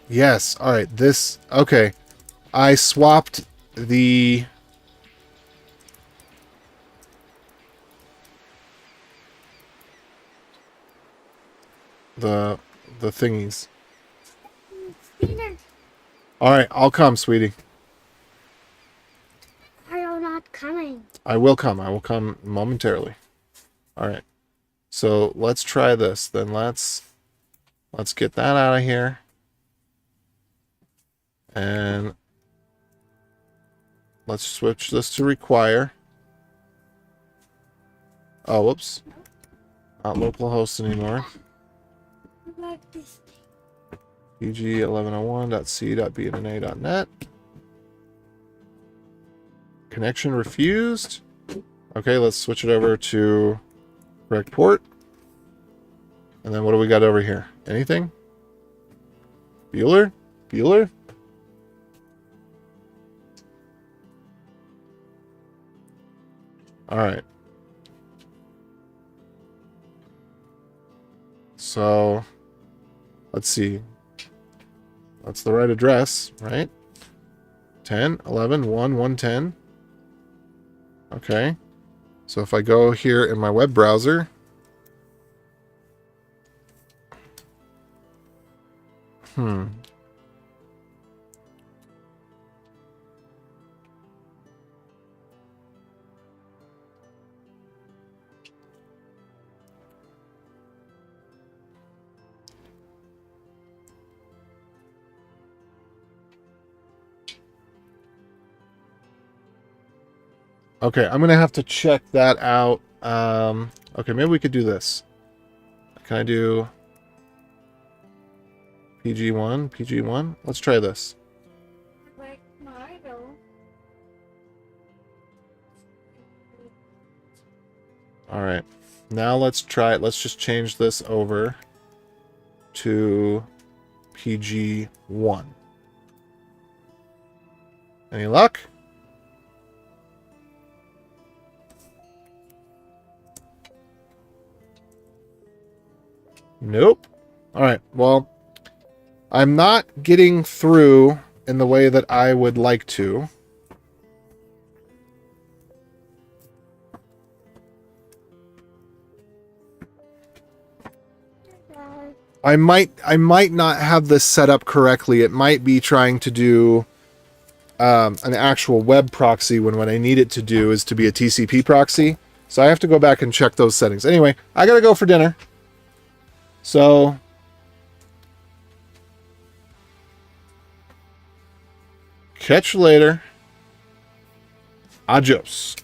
Yes, alright, this... Okay. I swapped the... The thingies. Peter, Alright, I'll come, sweetie. are you not coming? I will come. I will come momentarily. Alright. So let's try this. Then let's get that out of here. And let's switch this to require. Oh, whoops. Not localhost anymore. Like this. pg1101.c.bnna.net. Connection refused. Okay, let's switch it over to correct port. And then what do we got over here? Anything? Bueller? Bueller? Alright. So, let's see. That's the right address, right? 10, 11, 1, 110. Okay. So if I go here in my web browser, okay, I'm going to have to check that out. Okay, maybe we could do this. Can I do PG1? PG1? Let's try this. Like my though. All right. Now let's try it. Let's just change this over to PG1. Any luck? Nope. All right. Well, I'm not getting through in the way that I would like to. I might not have this set up correctly. It might be trying to do an actual web proxy when what I need it to do is to be a TCP proxy. So I have to go back and check those settings. Anyway, I gotta go for dinner. So catch you later. Adios.